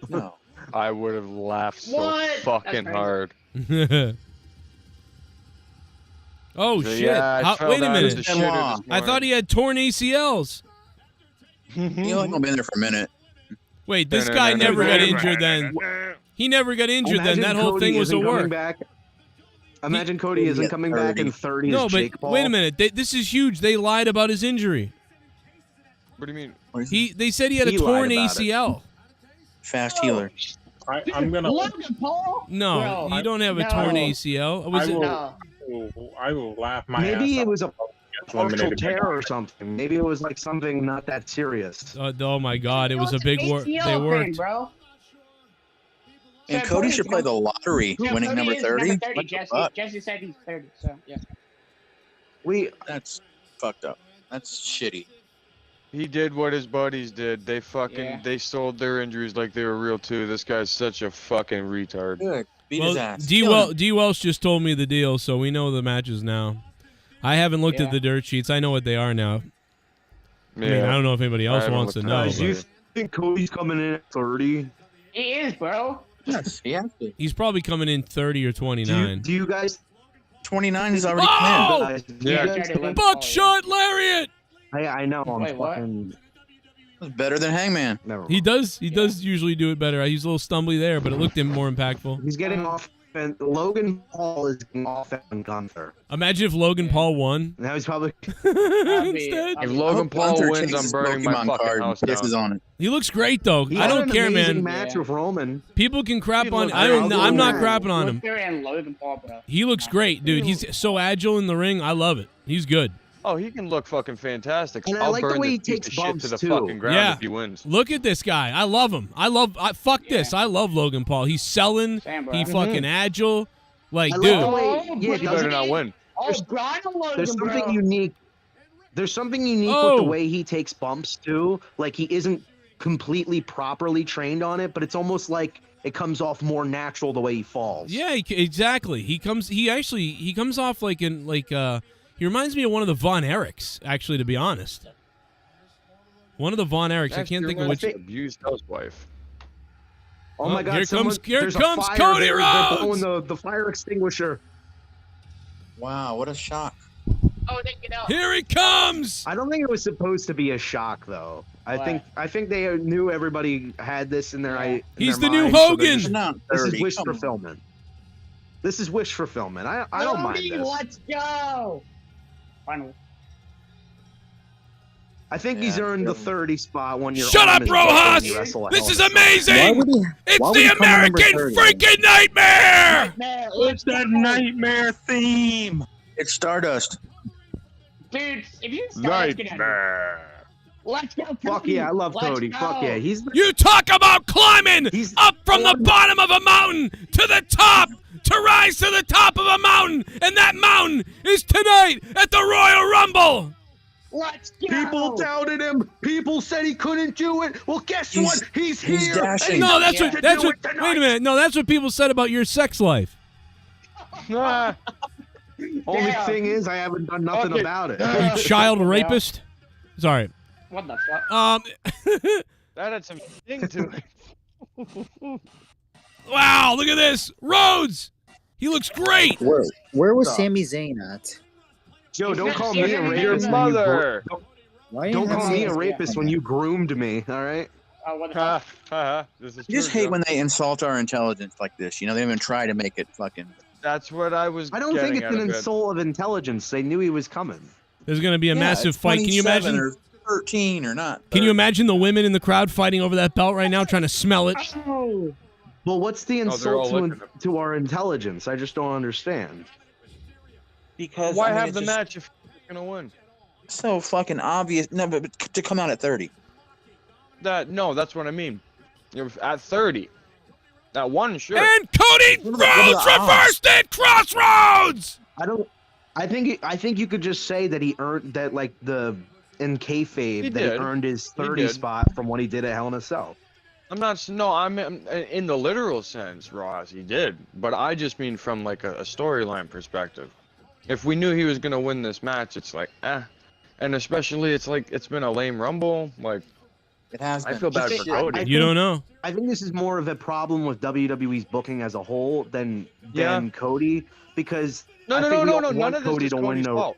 No. I would have laughed so What? fucking That's hard. Oh So, shit! yeah, I Wait a fell down minute. as a shitter this I thought he had torn ACLs. He only gonna be there for a minute. Wait, this guy never got injured then. He never got injured then. Imagine That whole Cody thing was a isn't coming work. back. Imagine Cody isn't coming back in 30 No, as but Jake Paul. wait a minute. This is huge. They lied about his injury. What do you mean? They said he had a torn ACL. Fast healer. I'm gonna. Logan Paul? No, Bro, you don't have a no. torn ACL. Was it? I will laugh my Maybe ass it was a off. partial Eliminated. tear or something. Maybe it was like something not that serious. Oh my God! It was a big work. They ACL worked. thing, bro. And So Cody Cody's should play the lottery, No, winning Cody number is 30. Number 30. What the Jesse, fuck? Jesse said he's 30. So yeah. That's fucked up. That's shitty. He did what his buddies did. They fucking they sold their injuries like they were real too. This guy's such a fucking retard. Good. Beat his ass. D. Welsh just told me the deal, so we know the matches now. I haven't looked at the dirt sheets. I know what they are now. I mean, I don't know if anybody else wants to know. Guys, do you but think Cody's coming in at 30? He is, bro. Yes, he has to. He's probably coming in 30 or 29. Do you guys? 29 is already Oh! planned. Buckshot lariat! I know. I'm Wait, what? fucking. It's better than Hangman. Never He does usually do it better. He's a little stumbly there, but it looked more impactful. He's getting off. And Logan Paul is off on Gunther. Imagine if Logan Paul won. Now he's probably. Instead. If Logan Paul Gunther wins, I'm changes burning my Pokemon fucking card house and pisses down. on it. He looks great though. He I had don't an care, amazing man. match with Roman. People can crap He on. looks I'm great. not Yeah. crapping on him. Gunther and Logan Paul, bro. He looks great, dude. He's so agile in the ring. I love it. He's good. Oh, he can look fucking fantastic. And I I'll like the burn way he this piece takes of shit bumps, to the too. fucking ground Yeah. if he wins. Look at this guy. I love him. Fuck this. I love Logan Paul. He's selling. Same, bro. He fucking agile. Like, I like dude. the way- Oh, yeah, He better not win. Oh, Brian Logan, There's something bro. unique. There's something unique Oh. with the way he takes bumps too. Like he isn't completely properly trained on it, but it's almost like it comes off more natural the way he falls. Yeah, exactly. He comes off like he reminds me of one of the Von Erichs, actually, to be honest. One of the Von Erichs. I can't think of which. Abused housewife. Oh my God! Here someone- comes there's a fire Cody there. Rhodes! They're blowing the fire extinguisher. Wow, what a shock. Oh, they get out. Here he comes. I don't think it was supposed to be a shock, though. I think they knew everybody had this in their eye. He's the new Hogan. This is wish fulfillment. This is wish fulfillment. I don't mind this. Let's go. Finally. I think he's earned the 30 spot when you're. Shut up, Rojas! This is amazing! It's the American freaking nightmare! It's that nightmare theme. It's Stardust. Dude, if you start let's go. Fuck yeah, I love Cody. Fuck yeah, he's. You talk about climbing up from the bottom of a mountain to the top to rise to the top of a mountain, and that mountain is tonight at the Royal Rumble. Let's go. People doubted him. People said he couldn't do it. Well, guess what? He's here. dashing. No, that's what. Wait a minute. No, that's what people said about your sex life. Only thing is, I haven't done nothing about it. You child rapist. Sorry. What the fuck? That had some sting to it. Wow, look at this. Rhodes. He looks great. Where was Sami Zayn at? Joe, don't call me a Your rapist. mother. Don't call me a rapist when you groomed me. All right. Oh, what the fuck? This is You just true, hate Joe. when they insult our intelligence like this. You know, they even try to make it fucking. That's what I was. I don't think getting it's an out of it. insult of intelligence. They knew he was coming. There's going to be a massive it's fight. Can you 27 imagine? Or 13 or not? Can you imagine the women in the crowd fighting over that belt right now, trying to smell it? Oh. Well, what's the they're all insult licking to our intelligence? I just don't understand. Because Why I mean, have it's the just match if you're gonna win? So fucking obvious. No, but to come out at 30. That's what I mean. You're at 30. That one, sure. And Cody Rhodes reversed it. Crossroads. I think you could just say that he earned that, like in kayfabe, He that he did. earned his He 30 did. spot from what he did at Hell in a Cell. I'm in the literal sense, Ross. He did, but I just mean from like a storyline perspective. If we knew he was gonna win this match, it's like, and especially it's like it's been a lame Rumble. Like, It has been. I feel bad for Cody. You don't know. I think this is more of a problem with WWE's booking as a whole than Cody, because No, I no, think no, we no, all no. None want of this Cody is to win Cody's the. fault.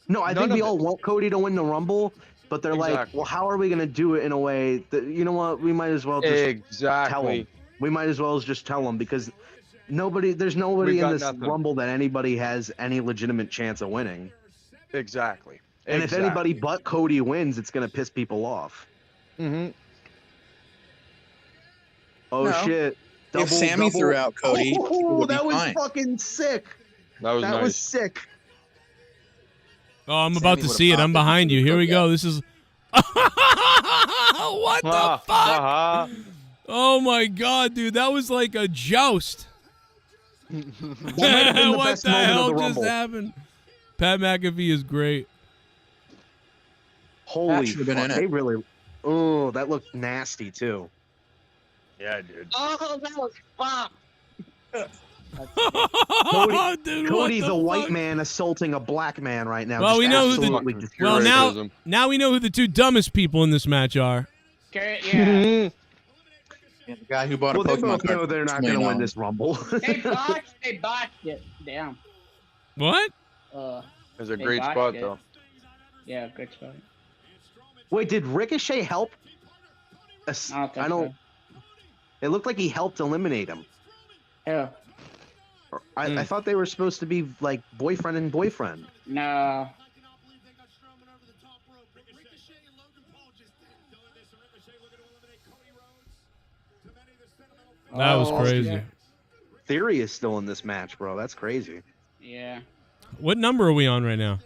No, I None think we of all it. want Cody to win the Rumble, but they're like, Exactly. well, how are we gonna do it in a way that, you know what? We might as well just tell Exactly. him. We might as well just tell him, because there's nobody We in got this nothing. Rumble that anybody has any legitimate chance of winning. Exactly. And if anybody but Cody wins, it's gonna piss people off. Mm-hmm. Oh No. shit! If Sammy threw out Cody, it would be that was fine. fucking sick. That was That nice. was sick. Oh, I'm about to would've see it. popped I'm it. behind you. Here we go. This is. What the fuck? Oh my god, dude, that was like a joust. That might have been the What best the moment hell of the just Rumble. happened? Pat McAfee is great. Holy should've been fuck! in it. They really. Oh, that looked nasty too. Yeah, dude. Oh, that was fun. Dude, Cody, what the white fuck? man, assaulting a black man right now. Well, just we know who the- absolutely Well, destroyed. now Racism. we know who the two dumbest people in this match are. Okay, yeah. Yeah, the guy who bought Well, a they Pokemon both card. know they're for not $2 going to million. win this Rumble. They botched it. Damn. What? It's a They great botched spot it. though. Yeah, good spot. Wait, did Ricochet help? I don't think so. It looked like he helped eliminate him. Yeah. I thought they were supposed to be like boyfriend and boyfriend. No. That was crazy. Shit. Theory is still in this match, bro. That's crazy. Yeah. What number are we on right now?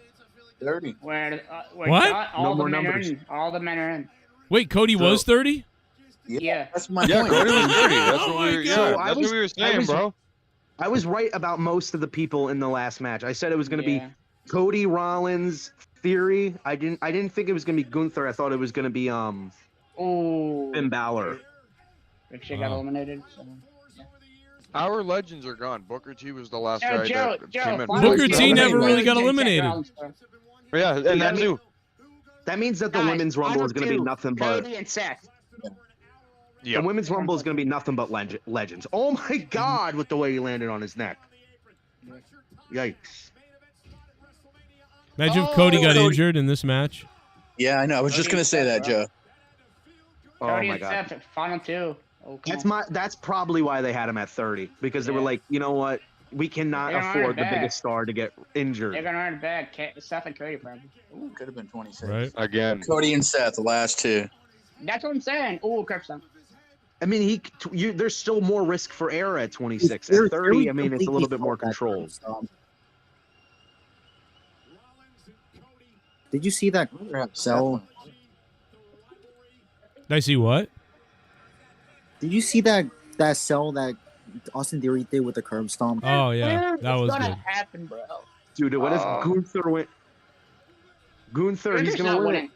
30. Where What? all No the more men numbers. are in. All the men are in. Wait, Cody was 30? Yeah. That's my Yeah, point. Cody was 30. That's Oh what my we were, God. yeah, So that's what we were saying, bro. I was right about most of the people in the last match. I said it was going to be Cody, Rollins, Theory. I didn't think it was going to be Gunther. I thought it was going to be Ooh. Finn Balor. Ricochet got eliminated. So. Our legends are gone. Booker T was the last Yo, guy Joe, that Joe, came in. finally, Booker Joe, T never Joe, really got Joe, eliminated. Rollins, bro. Yeah, and that too. That means that the Guys, women's rumble is going to be final two, nothing but Cody and Seth. the women's rumble is going to be nothing but legends. Oh my God! With the way he landed on his neck. Yikes! Imagine if Cody got injured in this match. Yeah, I know. I was just going to say that, Joe. Oh Cody my and God! Seth, final two. Oh, come on. That's probably why they had him at 30, because they were like, you know what? We cannot They're gonna afford earn the it back. biggest star to get injured. They're gonna earn it back. Seth and Cody probably. Ooh, could have been 26. Right. Again. Cody and Seth, the last two. That's what I'm saying. Ooh, Kirkstone. I mean, there's still more risk for error at 26. At 30, I mean, it's a little bit more controlled. Did you see that cell? Did I see what? Did you see that cell that Austin Theory did with the curb stomp? Oh yeah, that was What's good. gonna happen, bro? Dude, what if Gunther went? Gunther, he's Gunther's gonna not win. winning.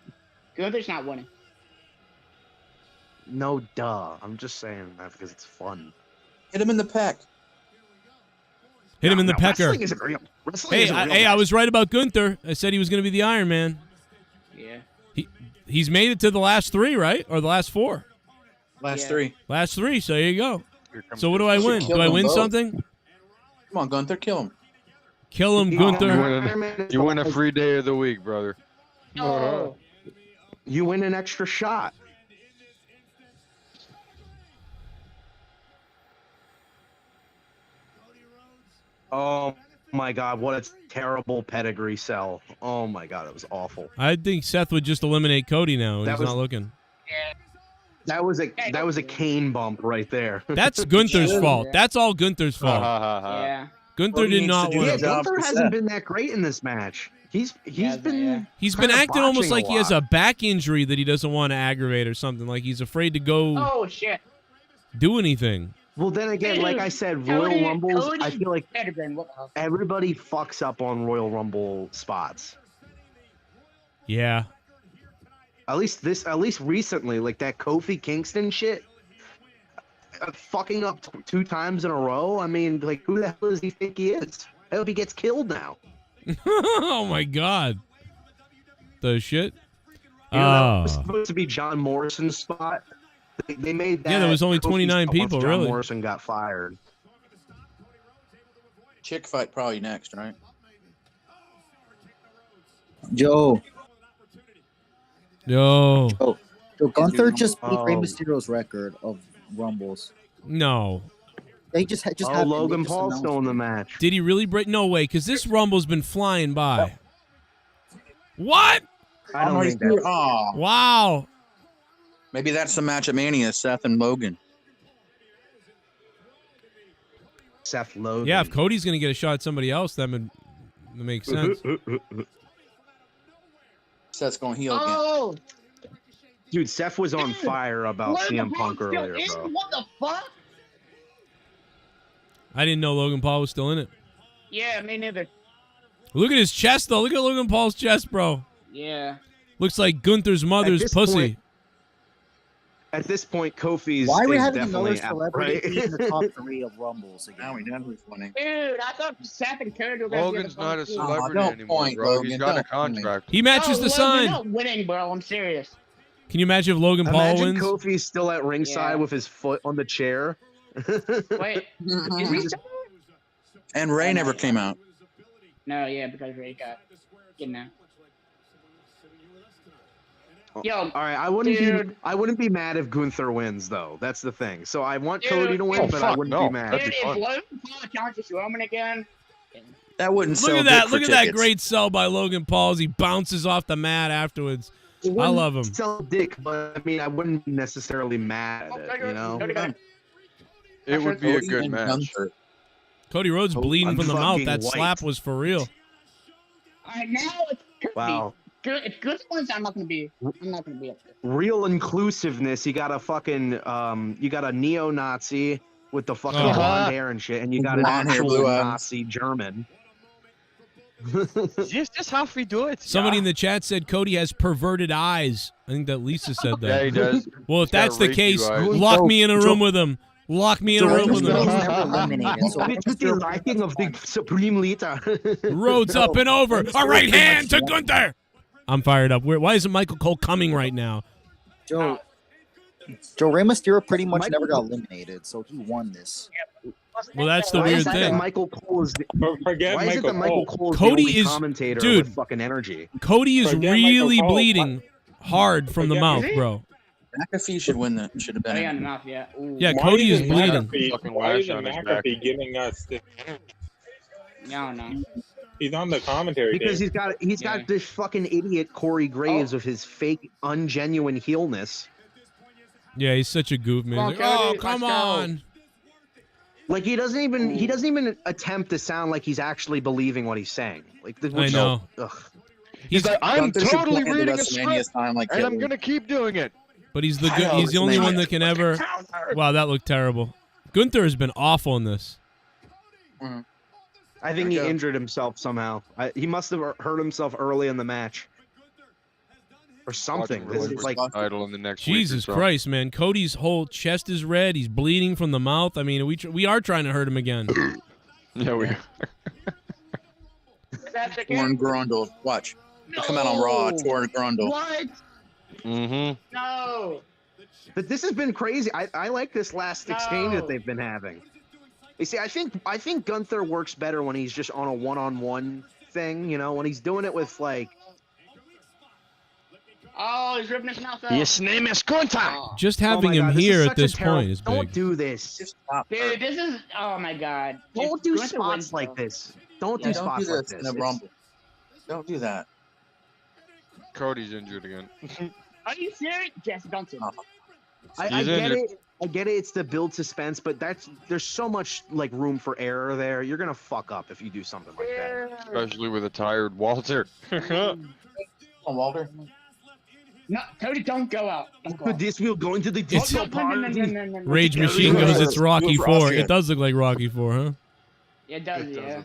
Gunther's not winning. No, duh. I'm just saying that because it's fun. Hit him in the peck. Hit him in the pecker. Wrestling isn't real. Wrestling Hey, isn't real, I guys. was right about Gunther. I said he was going to be the Iron Man. Yeah. He's made it to the last three, right? Or the last four? Last three. Last three, so there you go. So what do I win? kill Do I them win both. something? Come on, Gunther, kill him. Kill him, Gunther. You win a free day of the week, brother. Oh. You win an extra shot. Oh my God, what a terrible pedigree sell. Oh my God, it was awful. I think Seth would just eliminate Cody now. That He's was- not looking. That was a cane bump right there. That's Gunther's fault. That's all Gunther's fault. Yeah. Gunther did not Yeah, win. Gunther hasn't been that great in this match. He's been He's been kinda acting almost botching like he has a back injury that he doesn't want to aggravate or something. Like he's afraid to go Oh shit. do anything. Well, then again, like I said, Cody- Royal Rumbles, I Cody feel like Pettigrew, what the hell? everybody fucks up on Royal Rumble spots. Yeah. At least recently, like that Kofi Kingston shit, fucking up 2 times in a row. I mean, like, who the hell does he think he is? I hope he gets killed now. Oh my God. The shit. You know, that was supposed to be John Morrison's spot. They made that. Yeah, there was only Kofi's 29 spot once people, John really. Morrison got fired. Chick fight probably next, right? Joe. Yo. So Gunther just beat Rey Oh. Mysterio's record of Rumbles. No. They just Oh, happened. They Logan just Paul's still in announced the it. match. Did he really break? No way, because this Rumble's been flying by. What? I don't think that. Oh, Wow. maybe that's the match at Mania, Seth and Logan. Seth Logan. Yeah, if Cody's going to get a shot at somebody else, that would make sense. Seth's going heel again. Oh. Dude, Seth was on Dude, fire about Logan CM Paul's Punk still earlier, in? bro. What the fuck? I didn't know Logan Paul was still in it. Yeah, me neither. Look at his chest, though. Look at Logan Paul's chest, bro. Yeah. Looks like Gunther's mother's this pussy. point- At this point, Kofi's Why are we is having another definitely out, celebrity right? in the top 3 of Rumbles again? Now we know who's winning. Dude, I thought Seth and Cody were gonna Logan's be not a the celebrity don't anymore, point, bro. He's Logan, got a don't point. contract. He matches the sign. Not winning, bro. I'm serious. Can you imagine if Logan Paul Imagine wins? Kofi's still at ringside Yeah. with his foot on the chair. Wait, is he still? And Ray Oh, never no. came out. No, yeah, because Ray got getting out. Yo, All right, I wouldn't be mad if Gunther wins though. That's the thing. So I want Dude, Cody to win, oh, but I fuck, wouldn't no. be mad. That'd dude, be if fun. Logan Paul challenges Roman again, That wouldn't Look sell at that! good for Look at that tickets. great sell by Logan Paul as he bounces off the mat afterwards. It I wouldn't love him. Sell dick, but I mean, I wouldn't be necessarily mad at it. You know. It would be a Cody good and match. Gunther. Cody Rhodes bleeding I'm from the mouth. fucking That white. slap was for real. alright, now it's Kirby. Wow. Good. If good wins, I'm not gonna be up there. Real inclusiveness. You got a fucking you got a neo-Nazi with the fucking Oh. blonde hair and shit, and you got an Blonde hair, actual blue eyes. Nazi German. Just how we do it. Somebody in the chat said Cody has perverted eyes. I think that Lisa said Yeah, that. he does. Well, if He's got that's the rapey case, eyes. lock me in a room with him. Lock me in a room with Rey him. Mysterio was never eliminated, so Rey With the Mysterio liking of the Supreme Leader. Rhodes up and over. A right hand to Gunther. I'm fired up. Why isn't Michael Cole coming right now? Joe, Rey Mysterio pretty much Michael- never got eliminated, so he won this. Well, that's the Why weird is it that thing. Michael Cole is Forget Why is it that Michael Cole is Cody the only is- commentator dude. with fucking energy? Cody is Forget really Michael Cole. bleeding hard from the Forget- mouth, Is he? bro. McAfee should win that. Should have Oh, been. yeah, in the it. mouth, yeah. Ooh. Yeah, Cody is bleeding. Why is on his back. McAfee giving us this? Yeah, I don't know. He's on the commentary Because team. he's Yeah. got this fucking idiot Corey Graves with his fake ungenuine heelness. Yeah, he's such a goof, man. Come on, He's like, oh, Cody, come let's go." on. Like he doesn't even attempt to sound like he's actually believing what he's saying. Like I know. Ugh. He's like, I'm Gunther should totally plan the reading a WrestleMania script, time like and I'm Hitler. gonna keep doing it. But he's the I good. know, He's the only it's one amazing. that can ever. Wow, that looked terrible. Gunther has been awful in this. I think he There you go. injured himself somehow. He must have hurt himself early in the match. Or something. This is like Title in the next week or Jesus so. Christ, man. Cody's whole chest is red. He's bleeding from the mouth. I mean, we are trying to hurt him again. Yeah, we. Is that the Torn case? Grundle. Watch. It'll come out on Raw. No. Torn Grundle. What? Mm-hmm. No. But this has been crazy. I like this last exchange No. that they've been having. You see, I think Gunther works better when he's just on a one-on-one thing. You know, when he's doing it with like. Oh, he's ripping his mouth out. His name is Gunther. Oh. Just Oh having my him God, here is at such a this terrible- point is Don't big. do this. Just stop. Dude, this is. Oh my god. Don't If do Gunther spots wins, like though- this. Don't Yeah, do don't spots do like this in this. a It's- Rumble. Don't do that. Cody's injured again. Are you serious? Jesse Gunther. Oh. I He's get injured. it. I get it. It's to build suspense, but there's so much like room for error there. You're gonna fuck up if you do something like that. Especially with a tired Walter. Come on, Walter. No, Cody, don't go out. Don't go out. This will go into the It's- disco party. No. Rage Machine goes, it's Rocky Move 4. Ross, yeah. It does look like Rocky 4, huh? It does, yeah.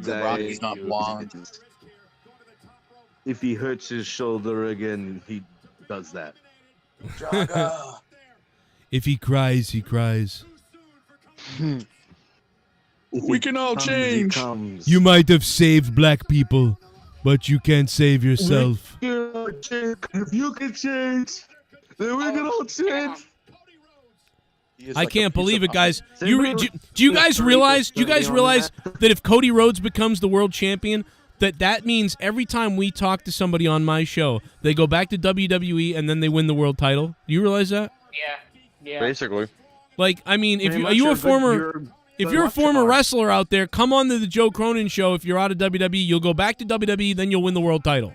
Rocky's not blonde. If he hurts his shoulder again, he does that. Jaga. If he cries, he cries. We can all change. You might have saved black people, but you can't save yourself. If you can change, then we can all change. I can't believe it, guys. Do you guys realize? Do you guys realize that if Cody Rhodes becomes the world champion, that means every time we talk to somebody on my show, they go back to WWE and then they win the world title? Do you realize that? Yeah. Basically. Like, I mean, if Pretty you, are much you a you're former? If you're a luck former charm. wrestler out there, come on to the Joe Cronin show. If you're out of WWE, you'll go back to WWE, then you'll win the world title.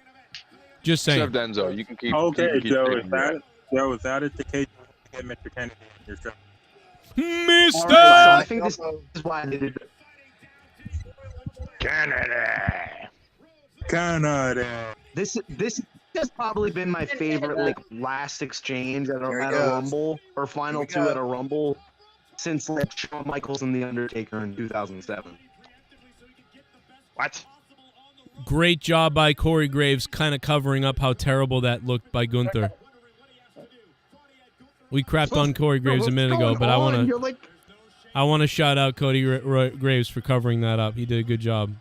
Just saying. Except Enzo, you can keep. Okay, you can keep Joe, taking that. is that it? The case, Mr. Kennedy, yourself. Mister! I think this is why they did it. Canada. This has probably been my favorite like last exchange at Here he a goes. Rumble or final Here we two go. at a Rumble since like Shawn Michaels and The Undertaker in 2007. What? Great job by Corey Graves kind of covering up how terrible that looked by Gunther. We crapped on Corey Graves a minute ago, but I want to shout out Cody Graves for covering that up. He did a good job.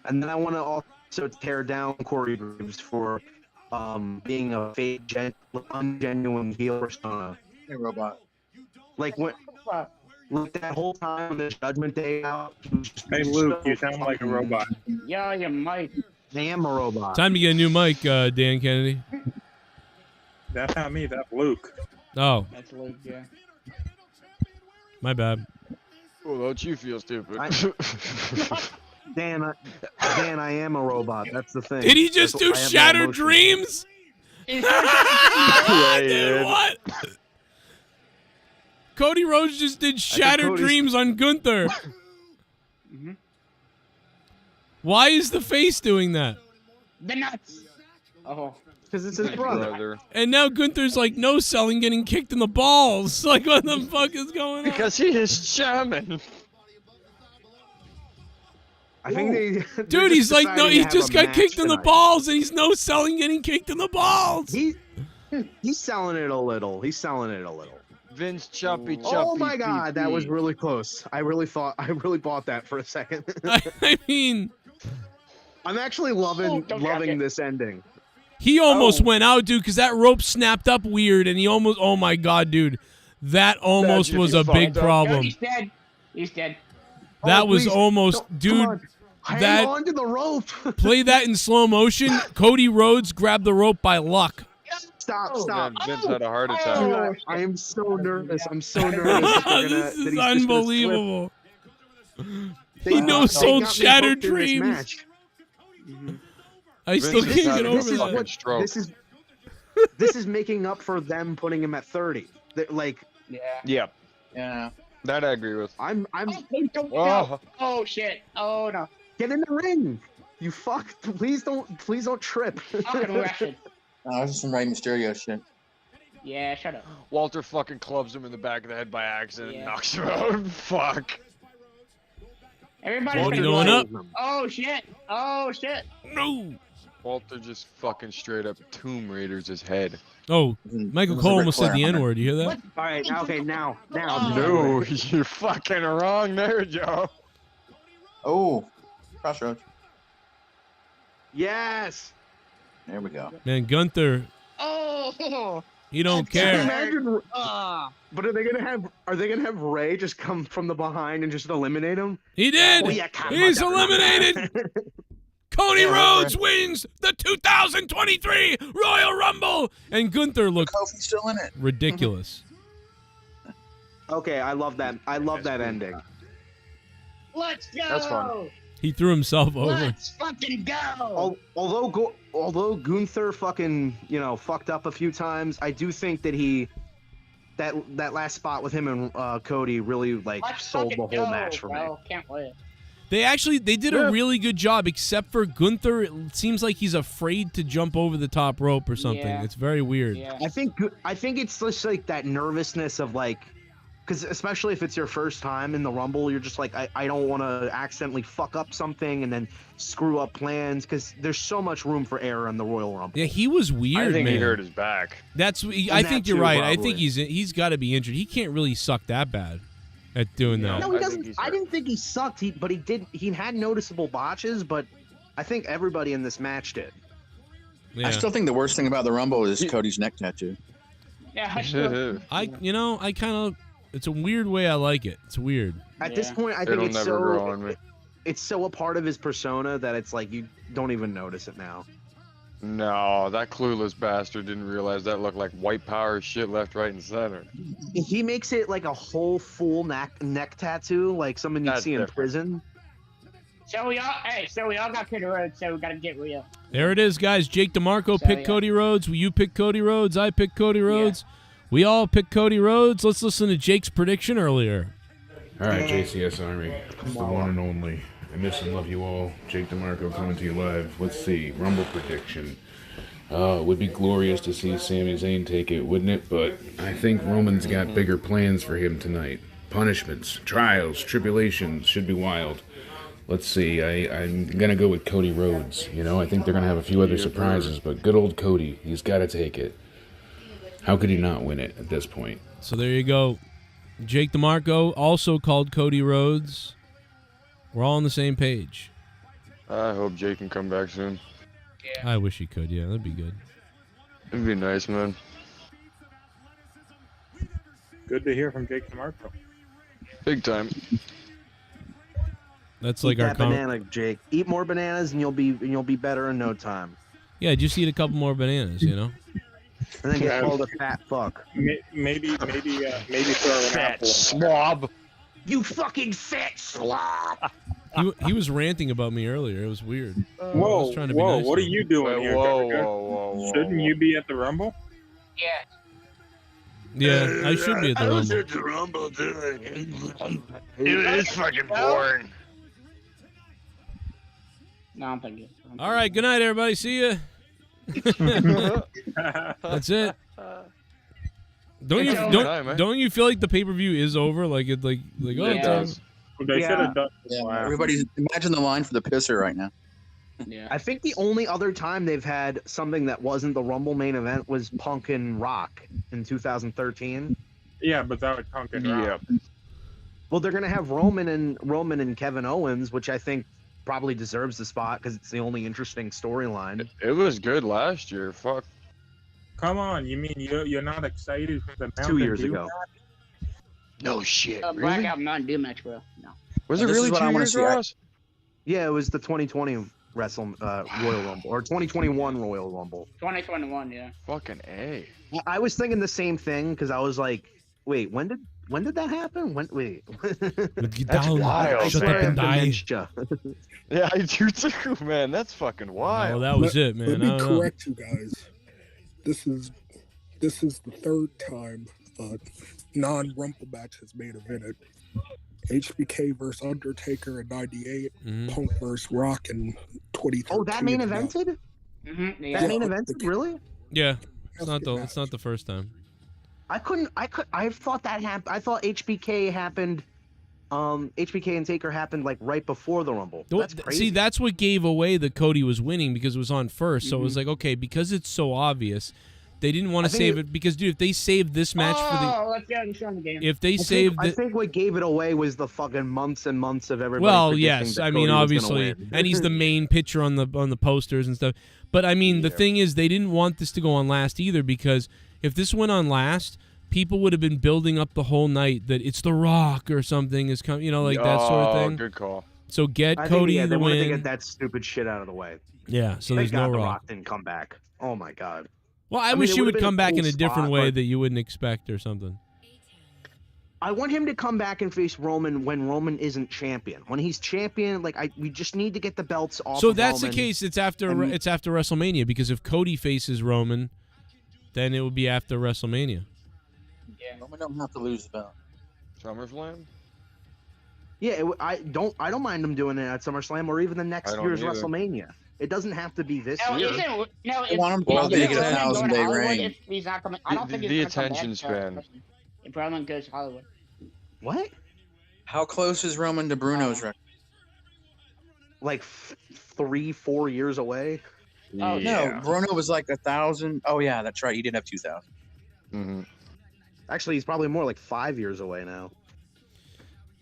And then I want to also tear down Corey Graves for being a fake, ungenuine heel persona. Hey, robot. Like like that whole time on the Judgment Day out. He was just Hey, so Luke, you sound like a fucking- robot. Yeah, you might. I am a robot. Time to get a new mic, Dan Kennedy. That's not me. That's Luke. Oh, That's Luke, yeah. my bad. Oh, don't you feel stupid? Dan, I am a robot. That's the thing. Did he just do I have no Shattered emotions. Dreams? Dude, what? Cody Rhodes just did Shattered Cody's- Dreams on Gunther. Why is the face doing that? The nuts. Oh. Because it's his brother. And now Gunther's like no selling, getting kicked in the balls. Like, what the fuck is going on? Because he is shaman. I think they. Dude, he's like, no, he just got kicked in the balls, and he's no selling, getting kicked in the balls. He's selling it a little. He's selling it a little. Vince Choppy. Oh my God, that was really close. I really bought that for a second. I mean, I'm actually loving this ending. he almost went out, dude, because that rope snapped up weird, and he almost, oh my God, dude, that almost Imagine was he a big fucked up. problem. He's dead. He's dead. That was please, almost, come dude. on. Hang That on to the rope. play that in slow motion. Cody Rhodes grabbed the rope by luck. Stop. Man, Vince had a heart attack. Dude, I am so nervous. I'm so nervous. That This he's is just gonna slip. unbelievable. They He got- no-sold they got me Shattered hooked in this Dreams. match. I still Vince can't has get had a over fucking that. stroke. This is making up for them putting him at 30. Like, Yeah, Yeah. that I agree with. I'm Oh. Oh shit. Oh no. get in the ring. You fuck. Please don't trip. Fucking Russian. No, I was just some Rey Mysterio shit. Yeah, shut up. Walter fucking clubs him in the back of the head by accident and Yeah. knocks him out. Fuck. Everybody's Walter gonna going go, up. Oh shit. Oh shit. No. Walter just fucking straight up Tomb Raiders his head. Oh, It was Michael a Cole Ric almost said Flair the on it. N-word. You hear that? All right, okay, now. No, you're fucking wrong there, Joe. Oh, Crossroads. Yes. There we go. Man, Gunther, Oh. he don't Can you care. imagine? Ah. But are they gonna have Ray just come from the behind and just eliminate him? He did. Oh, yeah, come He's on. eliminated. Cody Yeah, Rhodes wins the 2023 Royal Rumble, and Gunther looked Kofi's still in it. ridiculous. Okay, I love that. I love that ending. Let's go. That's fun. He threw himself over. Let's fucking go. Although Gunther fucking fucked up a few times, I do think that that last spot with him and Cody really Let's sold the fucking whole go, match for me. bro. Can't wait. They did a really good job, except for Gunther. It seems like he's afraid to jump over the top rope or something. Yeah. It's very weird. Yeah. I think it's just like that nervousness of because especially if it's your first time in the Rumble, you're just like, I don't want to accidentally fuck up something and then screw up plans because there's so much room for error in the Royal Rumble. Yeah, he was weird, I think man. he hurt his back. I that think you're too, right. I probably. think he's got to be injured. He can't really suck that bad at doing that. No, I he think doesn't. he's I hurt. didn't think he sucked. But he did. He had noticeable botches. But I think everybody in this match did. Yeah. I still think the worst thing about the Rumble is Cody's neck tattoo. Yeah. Sure. I kind of. It's a weird way I like it. It's weird. At this Yeah. point, I think It'll it's never grow on me. it's so a part of his persona that it's like you don't even notice it now. No, that clueless bastard didn't realize that looked like white power shit left, right, and center. He makes it like a whole full neck tattoo, like someone you'd That's see in different. prison. So we all got Cody Rhodes, so we gotta get real. There it is, guys. Jake DeMarco So, picked yeah. Cody Rhodes. You picked Cody Rhodes. I picked Cody Rhodes. We all picked Cody Rhodes. Let's listen to Jake's prediction earlier. All right, JCS Army. It's the one and only. I miss and love you all. Jake DeMarco coming to you live. Let's see. Rumble prediction. It would be glorious to see Sami Zayn take it, wouldn't it? But I think Roman's got bigger plans for him tonight. Punishments, trials, tribulations. Should be wild. Let's see. I'm going to go with Cody Rhodes. I think they're going to have a few other surprises, but good old Cody, he's got to take it. How could he not win it at this point? So there you go. Jake DeMarco, also called Cody Rhodes. We're all on the same page. I hope Jake can come back soon. I wish he could. Yeah, that'd be good. It'd be nice, man. Good to hear from Jake DeMarco. Big time. That's Eat like our that banana, Jake. Eat more bananas, and you'll be better in no time. Yeah, just eat a couple more bananas, you know. And then get called a fat fuck. Maybe throw an Fat apple. slob. You fucking fat slob. He was ranting about me earlier. It was weird. I Whoa, was trying to be nice what to are him. you doing here, Whoa, Jessica? whoa. Shouldn't you be at the Rumble? Yeah. Yeah, I should be at the Rumble. the Rumble doing. Dude, it's fucking boring. No, I'm thinking. All right, good night, everybody. See ya. That's it. Don't you feel like the pay-per-view is over? Like it like oh Yeah. it's They should have done. Yeah, everybody's imagine the line for the pisser right now. Yeah. I think the only other time they've had something that wasn't the Rumble main event was Punk and Rock in 2013. Yeah, but that was Punk and Rock. Well, they're gonna have Roman and Kevin Owens, which I think probably deserves the spot because it's the only interesting storyline. It was good last year. Fuck. Come on, you mean you're not excited for the 2 years Mountain Dew ago. match? No shit. Black Really? Album Mountain Dew match, bro. No. Was it This is really what I 2 wanna years, see. Ross? Yeah, it was the 2020 Royal Rumble or 2021 Royal Rumble. 2021, yeah. Fucking A. I was thinking the same thing because I was like, wait, when did that happen? Wait. Get That's down, wild, shut man. up and die. Dementia. Yeah, I do too, man. That's fucking Oh, wild. that was it, man. Let I me don't know. correct you guys. This is the third time a non-Rumble match has made evented. HBK versus Undertaker in '98, Punk versus Rock in 2013. Oh, that main evented? Mm-hmm. That main evented, really? Yeah, it's not the first time. I thought that happened. I thought HBK happened. HBK and Taker happened like right before the Rumble. That's crazy. See, that's what gave away that Cody was winning because it was on first. So it was like, okay, because it's so obvious, they didn't want to save it because, dude, if they saved this match let's get in the game. if they I saved think what gave it away was the fucking months and months of everybody. well, predicting yes, that I mean, Cody was gonna obviously, win. and he's the main pitcher on the posters and stuff. But I mean, the thing is, they didn't want this to go on last either because if this went on last, people would have been building up the whole night that it's The Rock or something is coming, like that sort of thing. Good call. So get I Cody think, the they wanted to win. get that stupid shit out of the way. Yeah, so Thank there's no God The Rock. Rock didn't come back. Oh my God. Well, I mean, wish it he would've would been come back cool in a different spot, way but that you wouldn't expect or something. I want him to come back and face Roman when Roman isn't champion. When he's champion, we just need to get the belts off. So of that's Roman. the case. It's after WrestleMania because if Cody faces Roman, then it would be after WrestleMania. Yeah. Roman don't have to lose the belt. SummerSlam? Yeah, I don't mind him doing it at SummerSlam or even the next I don't year's either. WrestleMania. It doesn't have to be this No, year. I want him to get a 1,000-day reign. If he's not coming, I don't think The he's gonna attention come back, span. If Roman goes to Hollywood. What? How close is Roman to Bruno's record? Like 3-4 years away? Oh, No, Bruno was like 1,000. Oh yeah, that's right. He did have 2,000. Mm-hmm. Actually, he's probably more like 5 years away now.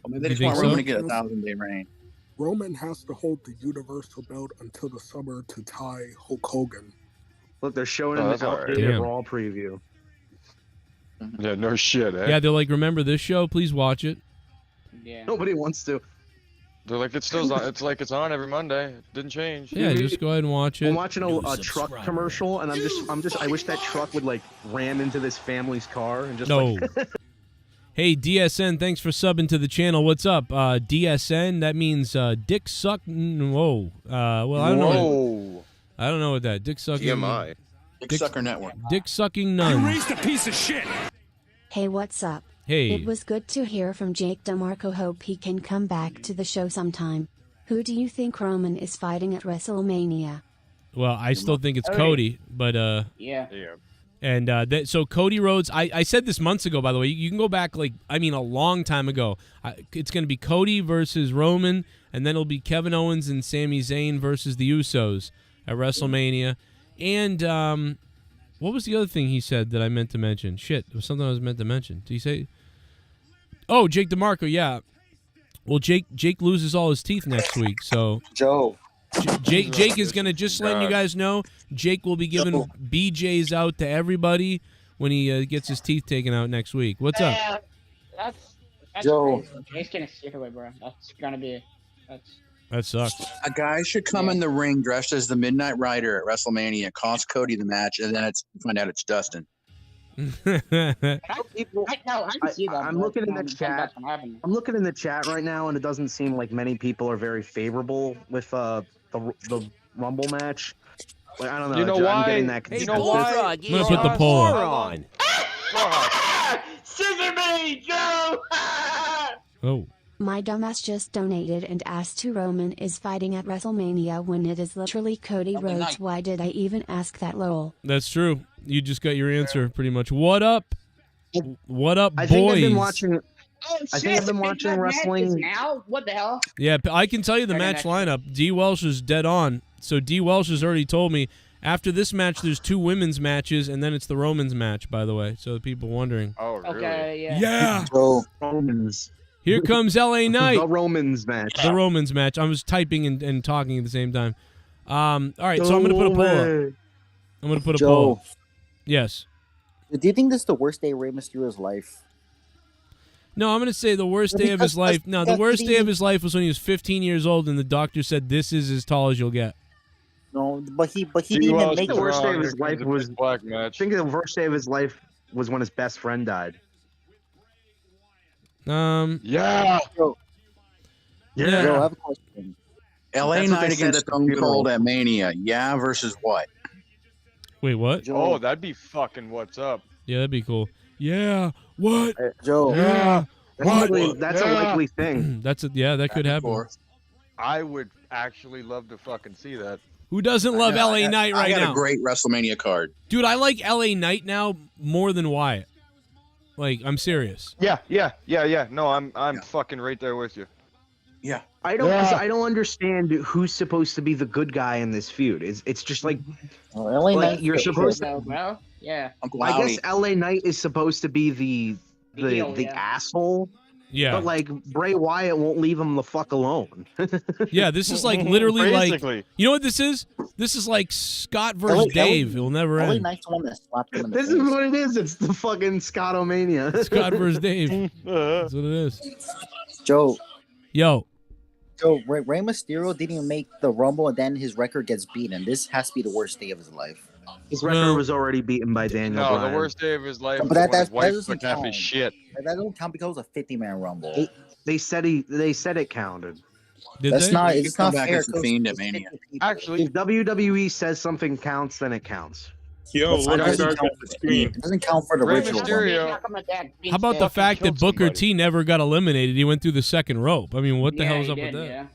I mean, You they just think want so? Roman to get a 1,000-day reign. Roman has to hold the Universal belt until the summer to tie Hulk Hogan. Look, they're showing Oh, an that's all right. outdated Damn. Raw preview. Yeah, no shit, eh? Yeah, they're like, remember this show? Please watch it. Yeah. Nobody wants to. They're like, it's still on. It's like it's on every Monday. It didn't change. Yeah, just go ahead and watch it. I'm watching a truck commercial, and I wish that truck would like ram into this family's car and just No. like. Hey, DSN, thanks for subbing to the channel. What's up? DSN, that means Dick Suck. Whoa. Well, I don't know. Whoa. I don't know what that. Dick Sucking. TMI. Dick Sucker Network. Dick Sucking Nuns. a piece of shit. Hey, what's up? Hey. It was good to hear from Jake DeMarco. Hope he can come back to the show sometime. Who do you think Roman is fighting at WrestleMania? Well, I still think it's Cody, but Yeah. and so Cody Rhodes. I said this months ago, by the way. You can go back a long time ago. It's going to be Cody versus Roman, and then it'll be Kevin Owens and Sami Zayn versus the Usos at WrestleMania. And what was the other thing he said that I meant to mention? Shit, it was something I was meant to mention. Did he say? Oh, Jake DeMarco. Yeah. Well, Jake loses all his teeth next week, so Joe. Jake is going to, just letting you guys know, Jake will be giving BJs out to everybody when he gets his teeth taken out next week. What's up? That's Joe. crazy. Jake's getting sick away, bro. That's gonna be That sucks. A guy should come in the ring dressed as the Midnight Rider at WrestleMania, cost Cody the match, and then find out it's Dustin. I'm looking in the chat. I'm looking in the chat right now, and it doesn't seem like many people are very favorable with the Rumble match. Like, I don't know. You know I'm why? getting that. You know why? I'm gonna put the poll on. Scissor me, Joe! Oh. My dumbass just donated and asked who Roman is fighting at WrestleMania when it is literally Cody Rhodes. Why did I even ask that, lol? That's true. You just got your answer pretty much. What up? What up, boys? I think I've been watching. I think I've been watching wrestling now. What the hell? Yeah, I can tell you the match lineup. D. Welsh is dead on. So D. Welsh has already told me after this match, there's 2 women's matches, and then it's the Romans match. By the way, so the people wondering. Oh, really? Okay, yeah. Yeah. Romans. Here comes LA Knight. The Romans match. The Romans match. I was typing and talking at the same time. All right, so I'm gonna put a poll up. I'm gonna put a poll up. Yes. Do you think this is the worst day of Rey Mysterio's life? No, I'm gonna say the worst day of his life. No, the worst day of his life was when he was 15 years old, and the doctor said, "This is as tall as you'll get." No, but he didn't even make the worst day of his life was. Black match. I think the worst day of his life was when his best friend died. Yeah. Bro, Yeah. Bro, I have a question. LA Knight against Stone Cold at Mania. Yeah versus what? Wait, what? Oh, that'd be fucking what's up. Yeah, that'd be cool. Yeah. What? Joe. Yeah. That's a likely thing. That could happen. I would actually love to fucking see that. Who doesn't love LA Knight right now? I got now? a great WrestleMania card. Dude, I like LA Knight now more than Wyatt. Like, I'm serious. Yeah. No, I'm fucking right there with you. Yeah. I don't understand who's supposed to be the good guy in this feud. It's just like, you're supposed to. Bro. Yeah. I guess LA Knight is supposed to be the asshole. Yeah. But like Bray Wyatt won't leave him the fuck alone. Yeah, this is like literally Basically. like, you know what this is? This is like Scott versus Dave. It'll never LA end. Knight's the one that slapped him in the This face. is what it is. It's the fucking Scott-O-Mania. Scott versus Dave. That's what it is. Joe, Rey Mysterio didn't even make the Rumble, and then his record gets beaten. This has to be the worst day of his life. His record was already beaten by Daniel Bryan. No, the worst day of his life But was when his wife took half his shit. That don't count because it was a 50-man Rumble. They said it counted. It's not fair. As the Fiend at Mania. Actually, if WWE says something counts, then it counts. Yo, look at It the screen. It doesn't count for the Rey original Mysterio. one. How about the fact that Booker T never got eliminated? He went through the second rope. I mean, what the hell's up with that? Yeah.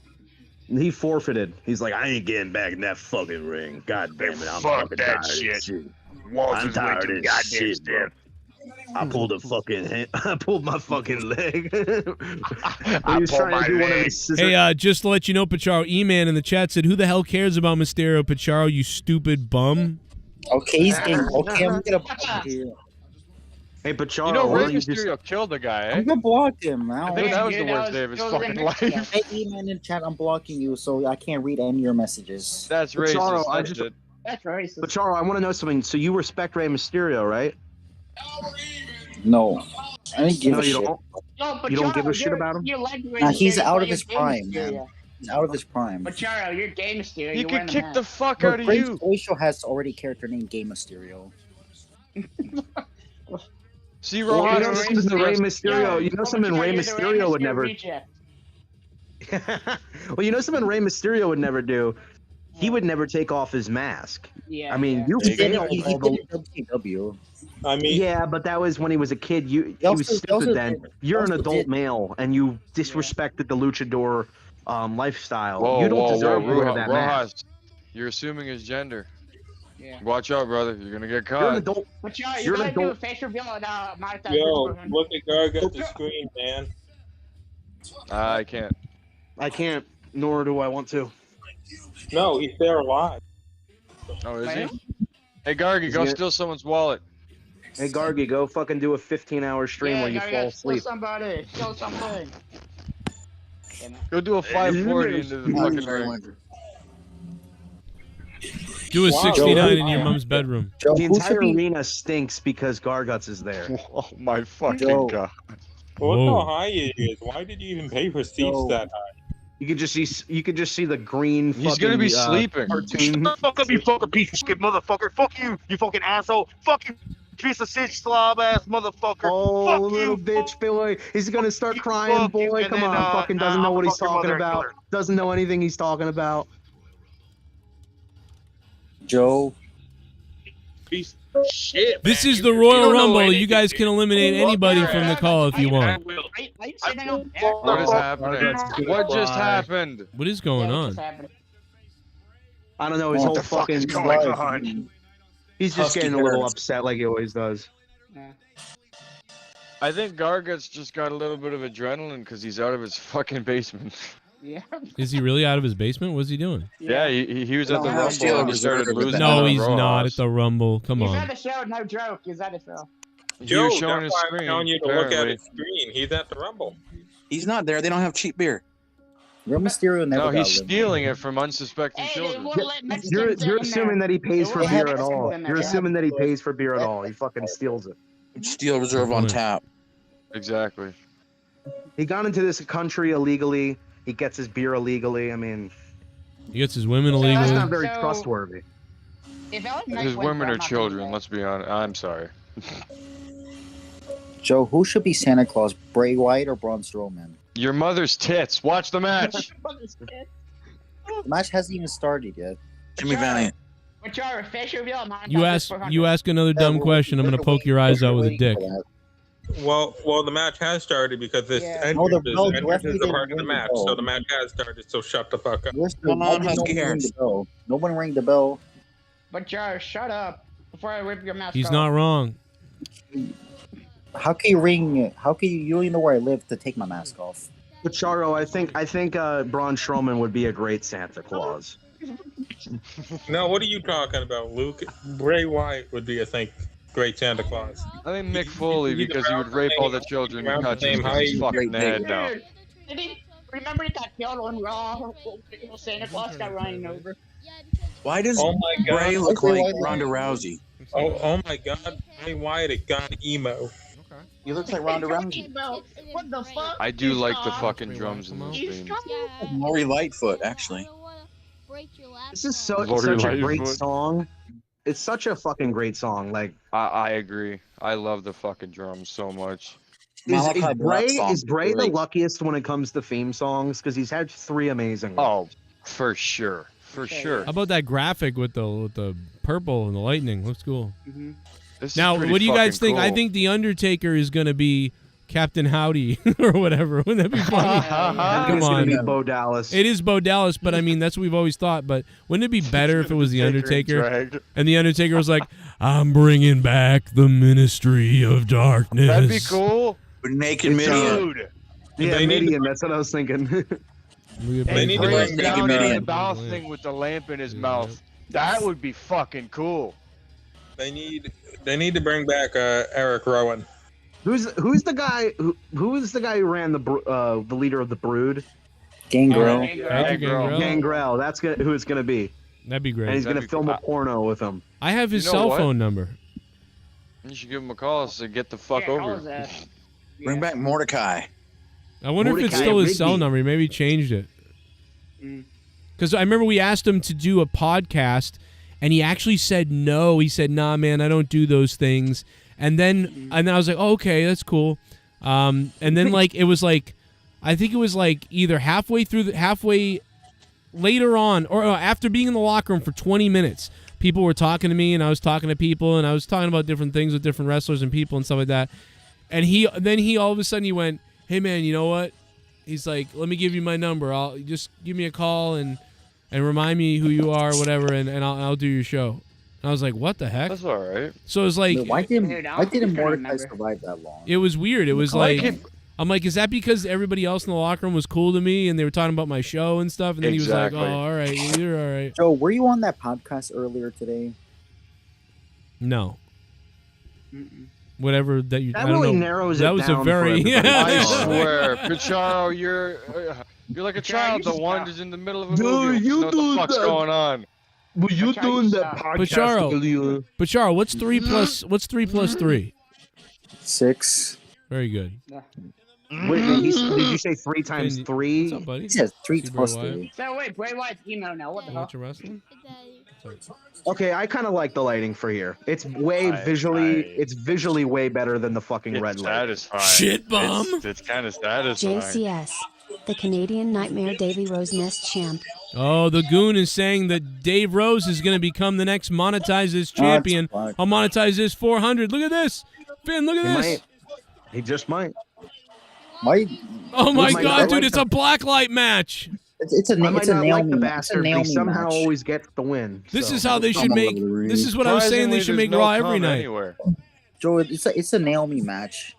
He forfeited. He's like, I ain't getting back in that fucking ring. God damn it, I'm Fuck fucking that tired shit. of shit. Walls I'm is way tired too of this goddamn shit, bro. I pulled a fucking I pulled my fucking leg. I pulled my leg. Hey, just to let you know, Pacharo, E-Man in the chat said, "Who the hell cares about Mysterio, Pacharo, you stupid bum?" Okay, he's getting okay. I'm gonna Hey, Pacharo, you know, why Rey don't you just Mysterio killed the guy, eh? I'm gonna block him now. I think that was the worst day of his fucking life. Hey, E-Man in chat, I'm blocking you, so I can't read any of your messages. That's Pacharo, racist. That's racist. Pacharo, I want to know something. So you respect Rey Mysterio, right? No, I didn't give No, a you shit. don't. No, You don't give a shit about him? You're like Nah, he's out of his prime, man. He's out of his prime. Pacharo, you're Gay Mysterio. He you're could wearing kick a the hat. fuck out of you. Glacial has already character named Gay Mysterio. See, Well, Rohan, you know something Rey Mysterio. You know something Rey You're the Mysterio would never. reject. Well, you know something Rey Mysterio would never do. He would never take off his mask. Yeah. I mean, you He did failed it all the. in WCW. I mean, Yeah, but that was when he was a kid. He also- was he stupid also then. did- You're an also adult did- male, and you disrespected the luchador lifestyle. Whoa, you don't whoa, deserve whoa, to wear that mask. Rojas, you're assuming his gender. Yeah. Watch out, brother. You're gonna get You're an caught. adult. Pacharo, You're you're an gonna do a adult. face reveal and Martha. yo, look at Garg at the screen, man. I can't. I can't, nor do I want to. No, he's there alive. Oh, is Wait. he? Hey, Gargi, go Yeah. steal someone's wallet. Hey, Gargi, go fucking do a 15-hour stream where you fall asleep. Somebody, kill somebody. Go do a 540 into the fucking ring. Do a Wow. 69 in your mom's bedroom. Joe, The who entire should be? arena stinks because Garguts is there. Oh my fucking Yo. god. Well, look Whoa. how high it is. Why did you even pay for seats Yo. that high? You could just see the green. He's gonna be sleeping. Cartoon. Shut the fuck up, you fucking piece of shit, motherfucker. Fuck you, you fucking asshole. Fuck you, piece of shit, slob ass motherfucker. Oh, fuck little you, bitch, boy. He's gonna start crying, fuck you, boy. and Come then, on, fucking doesn't know I'll what he's fuck your talking mother and about. kill her. Doesn't know anything he's talking about. Joe. Piece of shit. This man. is the You Royal don't know Rumble. anything. You guys can eliminate anybody from the call if you want. What is happening? What just happened? What is going on? I don't know. His What whole the fuck is fucking. going on? He's just Husky getting a little parents. upset, like he always does. I think Gargant's just got a little bit of adrenaline because he's out of his fucking basement. Yeah. Is he really out of his basement? What's he doing? Yeah, he was They at the don't have Rumble Steel and he started Reserve at losing. the No, on he's Raw. not at the Rumble. Come He's on. at the show, no joke. He's at the show. He Joe, was that's showing his why I'm screen. telling you to look at apparently. his screen. He's at the Rumble. He's not there. They don't have cheap beer. Real Mysterio never No, got he's eliminated. stealing it from unsuspecting Hey, they children. won't let Mexicans You're in assuming there. that he pays They for won't beer let at all. Mexicans in there. You're assuming that he pays for beer at all. He fucking steals it. Steel Reserve on tap. Exactly. He got into this country illegally. He gets his beer illegally. I mean, He gets his women he's illegally. not very So- trustworthy. If LA Knight His wins, women I'm are not gonna children. do Let's be honest. I'm sorry. Joe, who should be Santa Claus? Bray Wyatt or Braun Strowman? Your mother's tits. Watch the match. it. The match hasn't even started yet. Jimmy Valiant. But your fish reveal, man. You ask another dumb question. I'm gonna poke your eyes out with a dick. Well, the match has started because this Yeah. entrance, No, the entrance is referee a part of the didn't match. ring the So bell. the match has started. So shut the fuck up. Come on, Husky rang Harris. the bell. No one rang the bell. But Jar, shut up before I rip your mask He's off. not wrong. How can you ring? How can you? You don't even know where I live to take my mask off. But Charo, I think Braun Strowman would be a great Santa Claus. No, what are you talking about, Luke? Bray Wyatt would be, I think, great Santa Claus. I think Mick Foley He's because he would around the rape all same- the children around he the touches same with height. his fucking Great head down. Dude, did he remember he got killed on Raw? Santa Claus got running over. Why does Oh my God! Bray look like Ronda Rousey? Oh my God! Bray Wyatt it got emo. He looks like Ronda Rousey. What the fuck? I do He's like the gone. fucking drums in this He's theme. gone. Lori Lightfoot, actually. This is Lord such a great Lightfoot. song. It's such a fucking great song. Like, I agree. I love the fucking drums so much. Malachi Black song is Bray the great. luckiest when it comes to theme songs? Because he's had 3 amazing ones. Oh, for sure. For sure. How about that graphic with the purple and the lightning? Looks cool. This is Now, pretty what do you guys fucking think? I cool. think the Undertaker is gonna be Captain Howdy or whatever. Wouldn't that be funny? Come It's gonna on. be Bo Dallas. It is Bo Dallas, but I mean that's what we've always thought. But wouldn't it be better if it was the Undertaker? Dragged. And the Undertaker was like, "I'm bringing back the Ministry of Darkness." That'd be cool. With naked Midian. Dude. Yeah, They need Midian. That's what I was thinking. They need to Brings bring down Naked the Midian. mouth thing with the lamp in his mouth. That would be fucking cool. They need to bring back Eric Rowan. who's the guy? Who is the guy who ran the leader of the Brood? Gangrel. Patrick Gangrel. Gangrel. That's who it's gonna be. That'd be And great. he's gonna That'd be film cool. a porno with him. I have his You know cell what? phone number. You should give him a call so get the fuck Yeah, how was over. that? Bring back Mordecai. I wonder if it's Mordecai still his cell Rigby. number. He maybe changed it. Mm. Because I remember we asked him to do a podcast, and he actually said no. He said, "Nah, man, I don't do those things." And then I was like, oh, "Okay, that's cool." And then it was like, I think it was like either halfway later on, or after being in the locker room for 20 minutes, people were talking to me, and I was talking to people, and I was talking about different things with different wrestlers and people and stuff like that. And he all of a sudden he went, "Hey man, you know what?" He's like, "Let me give you my number. I'll just give me a call and remind me who you are, whatever, and I'll do your show." And I was like, "What the heck?" That's all right. So it was like, Why didn't Dude, I Mordecai remember. survive that long? it was weird. It was Like like, it- I'm like, is that because everybody else in the locker room was cool to me and they were talking about my show and stuff? And then Exactly. he was like, "Oh, all right, well, you're all right." Joe, were you on that podcast earlier today? No. Whatever that you. That I don't really know. narrows That it was down a very. for everybody. I Oh. swear, Pacharo, you're like a child that you wanders in the middle of a Dude, movie. you What the do fuck's that. going on? Were you That's how doing you that stop. podcast Pacharo. earlier? But Charo, what's 3 plus 3? 6. Very good. Wait, did you say 3 times 3? What's up, buddy? He says 3 See plus Bray Wyatt? 3. So wait, Bray Wyatt's emo now. What the hell? Watching wrestling? Okay, I kind of like the lighting for here. It's way it's visually way better than the fucking red light. Satisfying. Shit bomb. It's kind of satisfying. JCS, the Canadian Nightmare Davey Rose Nest champ. Oh, the Goon is saying that Dave Rose is going to become the next Monetize This champion. I'll monetize this 400. Look at this. Finn, look at this. He just might. Might. Oh, my God, dude. It's a blacklight match. It's a Naomi. Like the bastard. He somehow match. always gets the win. This so. is how they should make. This is what I was saying. They should make Raw every night. Anywhere. Joe, it's a Naomi match.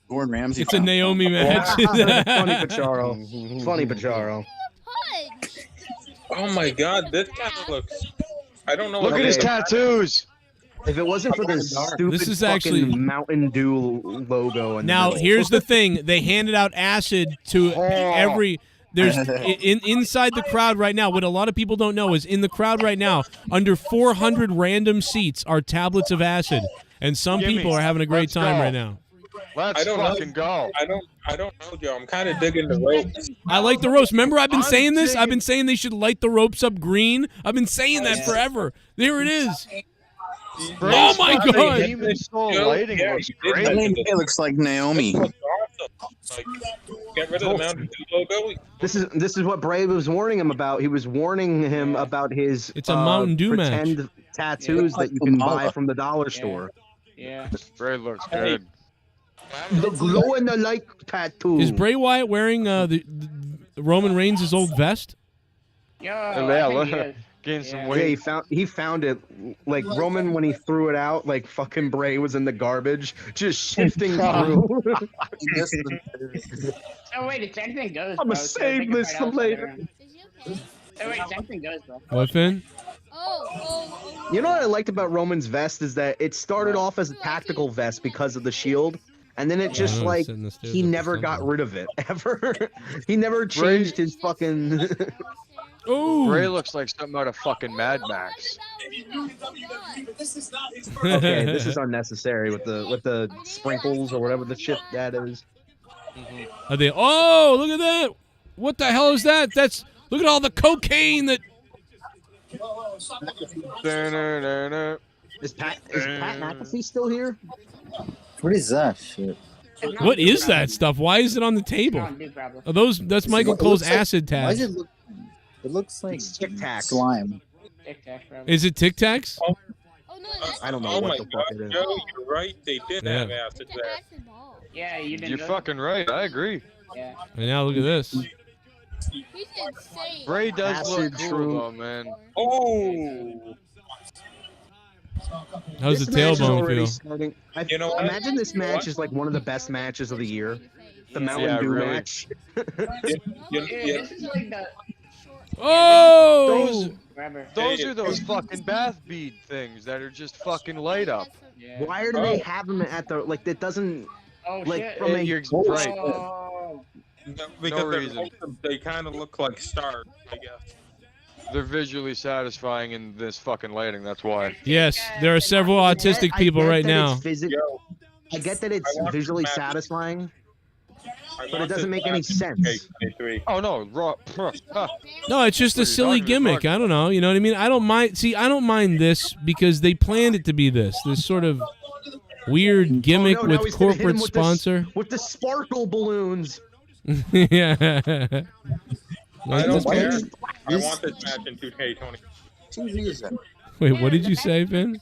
Gordon Ramsay. It's a Naomi match. Funny Pacharo. Funny Pacharo. Oh my God, this kind of looks. I don't know. Look at his tattoos. If it wasn't for this stupid This is fucking actually- Mountain Dew logo, in the Now, middle. here's the thing. They handed out acid to every... There's inside the crowd right now. What a lot of people don't know is in the crowd right now, under 400 random seats are tablets of acid, and some people are having a great time right now. Let's fucking go. I don't know, Joe. I'm kind of digging the ropes. I like the ropes. Remember, I've been saying this. I've been saying they should light the ropes up green. I've been saying that forever. There it is. Oh my God! I think it looks like Naomi. Like, get rid of the Mountain Dew logo. This is what Bray was warning him about. He was warning him about his It's a Mountain Dew pretend match. tattoos that you can buy from the dollar store. Yeah. Bray looks good. The glow in the light tattoo. Is Bray Wyatt wearing the Roman Reigns' old vest? Yeah, look. Gain some Yeah, weight. he found it. Like Roman when he threw it out, like fucking Bray was in the garbage, just shifting through. Oh wait, it's anything goes. I'ma bro, so save they can this fight for out later. Oh wait, it's anything goes, bro. What, Finn? You know what I liked about Roman's vest is that it started off as a tactical vest because of the shield, and then it just know, like sitting the stairs he up or never got something. rid of it ever. He never changed his fucking. Ooh. Bray looks like something out of fucking Mad Max. Okay, this is unnecessary with the sprinkles or whatever the shit that is. Are they? Oh, look at that! What the hell is that? That's look at all the cocaine that. Is Pat McAfee still here? What is that shit? What is that stuff? Why is it on the table? Are those? That's Michael Cole's acid Why tag. does it look? It looks like Tic Tac slime. Is it Tic Tacs? I don't know Oh what my the God, fuck it is. Joe, you're right. They did Yeah. have acid there. Yeah, you didn't. You're go? fucking right. I agree. Yeah. And now look at this. He's insane. Bray does Acid look cool true. though, man. Oh. How's the This match is tailbone already feel? starting. You know what? Imagine this match is like one of the best matches of the year. The Mountain Yeah, Dew really. match. Dude, this is like the. Oh! Those are those fucking bath bead things that are just fucking light up. Yeah. Why do they have them at the like? That doesn't Oh like shit. from a You're right. Oh. No, because reason. they kind of look like stars, I guess. They're visually satisfying in this fucking lighting. That's why. Yes, there are several autistic I people get right that now. Yo, I get that it's I want visually the match. satisfying, I but it want doesn't this make any match in sense. 2K23. Oh no, raw. No, it's just a What are you silly talking gimmick. about? I don't know. You know what I mean? I don't mind. See, I don't mind this because they planned it to be this sort of weird gimmick Oh, no, now with he's gonna hit him corporate with this- sponsor. With the sparkle balloons. Yeah. I don't care. This- I want this match in 2K20. Wait, what did you say, Finn?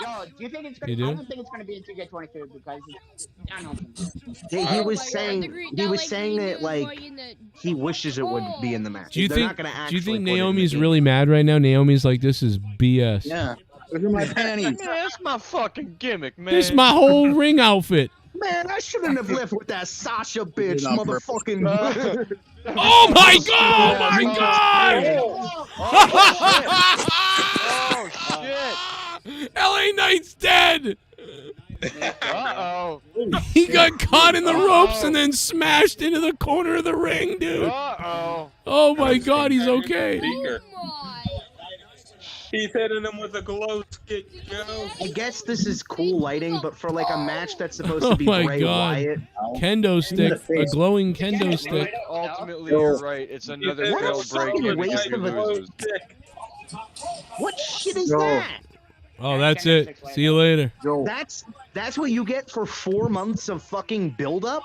Yo, do you think it's gonna? You do? I don't think it's gonna be in 2K22 because I don't think. He was saying that like he wishes it would be in the match. Do you They're think? not gonna Do actually you think put it in the Naomi's game. really mad right now? Naomi's like, this is BS. Yeah. Look at my panties. Man, that's my fucking gimmick, man. This is my whole ring outfit. Man, I shouldn't have left with that Sasha bitch, Did it on purpose. motherfucking. Oh my god! Oh my god! Oh shit! LA Knight's dead. Uh-oh. He got caught in the ropes and then smashed into the corner of the ring, dude. Uh-oh. Oh my god, he's okay. Speaker. He's hitting him with a glow stick, Joe. I guess this is cool lighting, but for like a match that's supposed Oh to be my Bray God. Wyatt, Kendo stick, a glowing kendo stick. Ultimately, you're right. It's another What a failed break. fucking and waste of a- loses. what shit is Yo. that? Oh, that's it. See you later. Yo, That's what you get for 4 months of fucking build-up?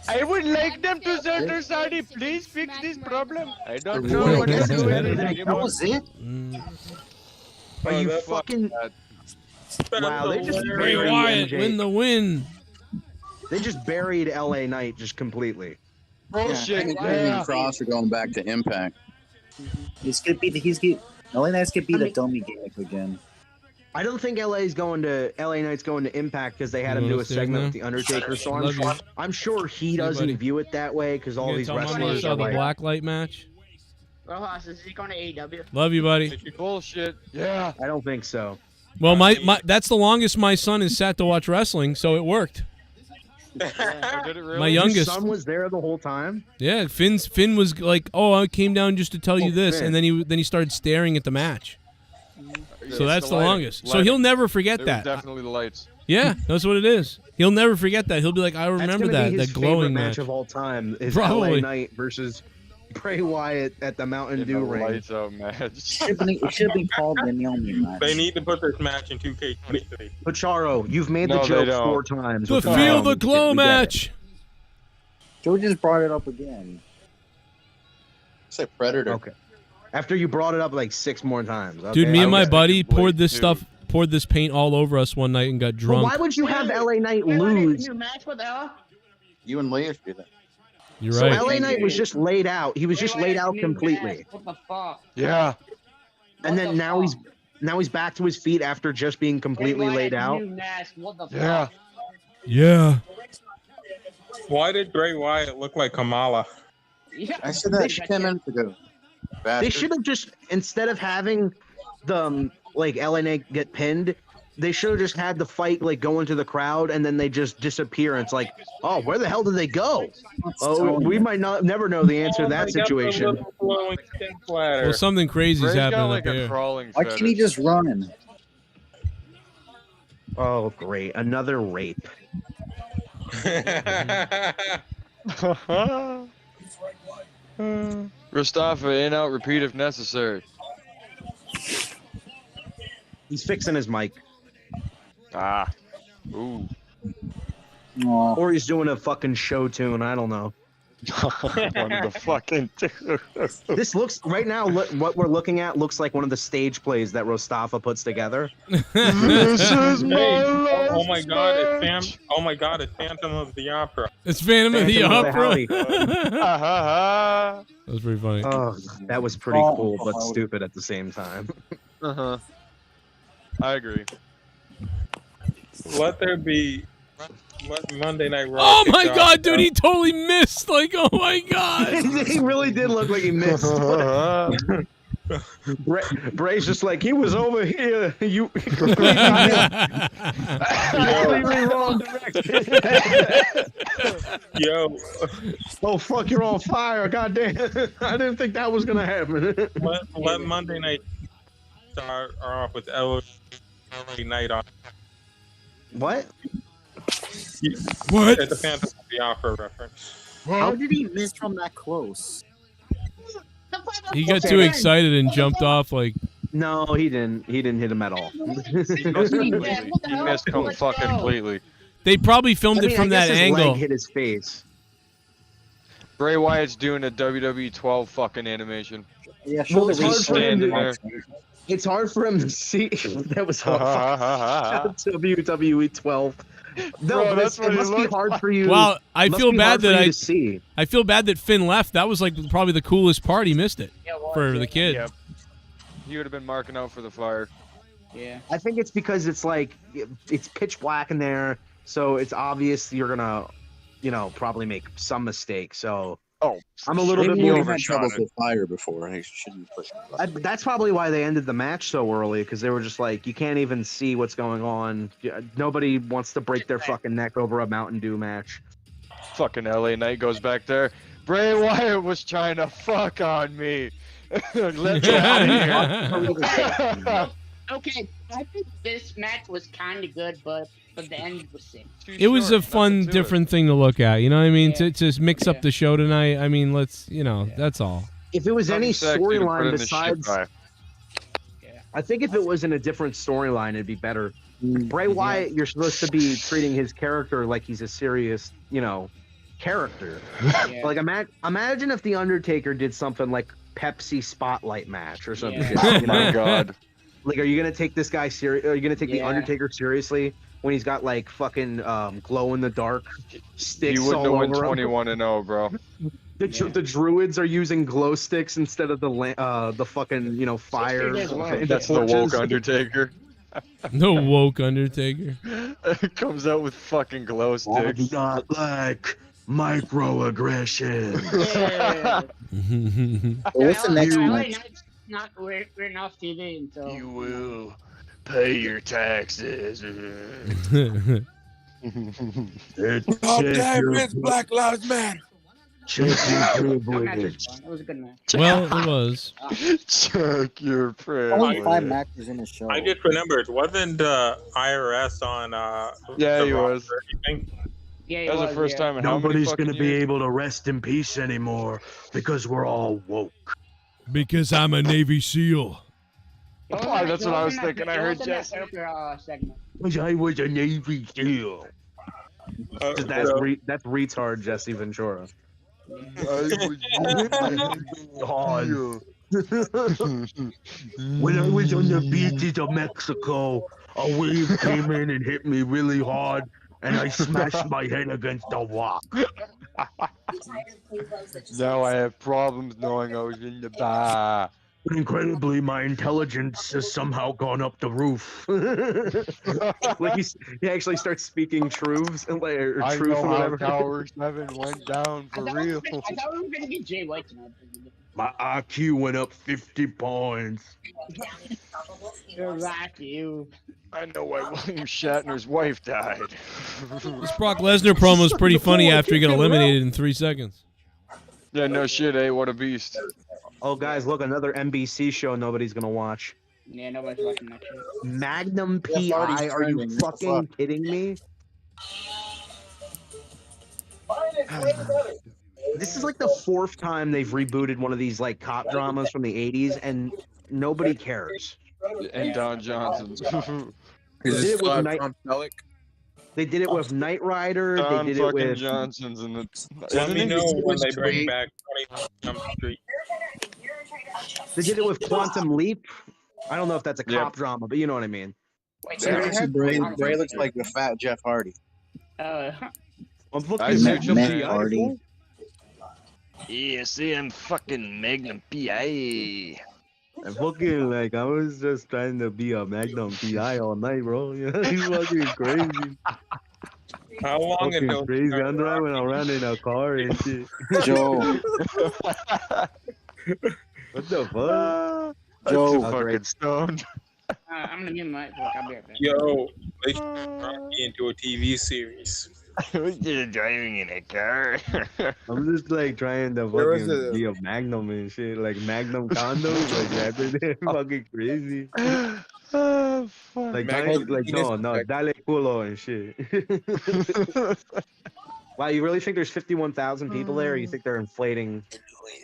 I would like them to center Saudi. Please fix this problem. I don't know Royal what to do with it That anymore. was it? Are you that's fucking... Wow, they just Bray buried Wyatt, MJ. win the win. They just buried LA Knight just completely. Bullshit. Him and Cross are going back to Impact. LA Knight's gonna be the dummy gimmick again. I don't think LA Knight's going to Impact because they had him You do a wanna stay segment now? with the Undertaker. So Love you. I'm sure he doesn't buddy. view it that way because all You these gonna tell Mama you wrestlers saw are the like. blacklight match. Rojas, is he going to AEW? Love you, buddy. Bullshit. Yeah. I don't think so. Well, my that's the longest my son has sat to watch wrestling, so it worked. Did it really? My Your youngest. son was there the whole time. Yeah, Finn was like, "Oh, I came down just to tell you this," Finn. and then he started staring at the match. So that's the lighting. longest. So Lighting. he'll never forget It was that. definitely the lights. Yeah, that's what it is. He'll never forget that. He'll be like, "I That's remember gonna that be his glowing favorite match." of all time is Probably. LA Knight versus Bray Wyatt at the Mountain In Dew the ring. lights out match. It should have been called the Naomi match. They need to put this match in 2K23. Pacharo, you've made No, the they joke don't. 4 times. The with Feel the Naomi. Glow We get it. match. Joe just brought it up again. Say Predator. Okay. After you brought it up like 6 more times. Dude, okay? me and my Okay. buddy Blade poured this paint all over us one night and got But drunk. why would you have LA Knight Wait, lose? new match with Ella? You and Lee should do that. You're So right. LA Knight was just laid out. He was just laid out completely. What the fuck? Yeah. And then now he's back to his feet after just being completely Bray laid Wyatt's out. new mask, what the Yeah. fuck? Yeah. Why did Bray Wyatt look like Kamala? Yeah. I said that 10 minutes ago. They Bastard. should have just, instead of having the like LA Knight get pinned, they should have just had the fight like go into the crowd and then they just disappear. And it's like, oh, where the hell did they go? Oh, we might not never know the answer to that They got the situation. little glowing stick ladder. Well, something crazy's Bray's got happening like up a here. crawling Why can't he just run? Oh, great. Another rape. Mustafa, in, out, repeat if necessary. He's fixing his mic. Ah. Ooh. Aw. Or he's doing a fucking show tune. I don't know. One of the fucking two. This looks, right now, what we're looking at looks like one of the stage plays that Rostafa puts together. This is my Hey, last oh my God! match. It's Phantom of the Opera. It's Phantom of the Phantom of the Opera. Alley. Uh-huh. That was pretty funny. Oh, that was pretty cool, but stupid at the same time. Uh-huh. I agree. Let Monday Night Raw. Oh kick my off. God, dude, he totally missed. Like, oh my God. He really did look like he missed. Bray's just like, he was over here. You completely wrong direction. Yo, Oh fuck, you're on fire! Goddamn, I didn't think that was gonna happen. let Monday Night start off with LA Night on. What? What? It's the Phantom of the Opera reference. How did he miss from that close? He got too excited and jumped off like. No, he didn't. He didn't hit him at all. He missed completely. He missed fucking completely. They probably filmed it from I guess that his angle. leg hit his face. Bray Wyatt's doing a WWE 12 fucking animation. Yeah, Well, show it's the hard He's for him standing to- there. It's hard for him to see. That was hard. WWE 12. No, Bro, but that's it what he must be looks hard like. for you. Well, I must feel be bad hard for that you I to see. I feel bad that Finn left. That was like probably the coolest part. He missed it for the kid. Yep. He would have been marking out for the fire. Yeah. I think it's because it's like it's pitch black in there, so it's obvious you're gonna, probably make some mistake. So I'm a little bit Maybe more he had troubles with fire before, and he shouldn't push it. That's probably why they ended the match so early, because they were just like, you can't even see what's going on. Nobody wants to break their fucking neck over a Mountain Dew match. Fucking LA Knight goes back there. Bray Wyatt was trying to fuck on me. Let's go out of here. Okay, I think this match was kind of good, but the end was sick. It was a fun, different thing to look at. You know what I mean? To just mix up the show tonight. I mean, that's all. If it was any storyline besides, Yeah. I think if it was in a different storyline, it'd be better. Bray Wyatt, you're supposed to be treating his character like he's a serious, character. Yeah. Like imagine if the Undertaker did something like Pepsi Spotlight match or something. Yeah. Oh my god. Like, are you gonna take this guy serious? Are you gonna take the Yeah. Undertaker seriously when he's got like fucking glow in the dark sticks You wouldn't all have won over him? 21-0, bro. The druids are using glow sticks instead of the fucking fire. That's the woke Undertaker. No woke Undertaker. Comes out with fucking glow I sticks. do not like microaggression. What's the next match? We're off TV until. You will pay your taxes. Black Lives Matter. That match was fun. It was a good match. Well, it was. Check your Only 5 privilege. matches in the show. I just remembered, wasn't IRS on Yeah, the he Raw was. or anything? Yeah, That was the first time in how many Nobody's fucking gonna be years? able to rest in peace anymore because we're all woke. Because I'm a Navy SEAL. Oh, that's what I was thinking. I heard Jess. Jess. Segment. I was a Navy SEAL. That's retard Jesse Ventura. Hard. When I was on the beaches of Mexico, a wave came in and hit me really hard, and I smashed my head against a rock. Now I have problems knowing I was in the bar. But incredibly, my intelligence has somehow gone up the roof. Like he actually starts speaking truths and like or I truth know or how whatever. Tower 7 went down for real. I thought we were gonna get Jay White tonight. My IQ went up 50 points. You're right, you. I know why William Shatner's wife died. This Brock Lesnar promo was pretty funny after he got eliminated in 3 seconds. Yeah, no shit, eh? What a beast. Oh, guys, look, another NBC show nobody's gonna watch. Yeah, nobody's watching that shit. Magnum That's already PI? Are you trending. What the fucking fuck? kidding me? This is like the 4th time they've rebooted one of these like cop dramas from the 80s, and nobody cares. And Don Johnson. They did it with They did it with Knight Rider. Don They did it fucking with. Johnson's in the. Let me know when they bring Wait. back 20 Jump Street. They did it with Quantum Leap. I don't know if that's a cop Yep. drama, but you know what I mean. Bray looks like the fat Jeff Hardy. I'm I looking see at what you're Matt saying. Hardy. Yeah, see, I'm fucking Magnum PI. I'm fucking like I was just trying to be a Magnum PI all night, bro. You fucking crazy. How long Fucking ago? crazy. I'm driving around in a car and shit. Joe, What the fuck? Joe, Too fucking stoned. I'm gonna mute my mic. I'll be right back. Yo, they should turn Rocky into a TV series. I was just driving in a car. I'm just like trying to There was fucking a- be a Magnum and shit, like Magnum condoms, like that's fucking crazy. Oh, fuck. Like, Magnum like penis no, effect. dale culo and shit. Wow, you really think there's 51,000 people there, or you think they're inflating?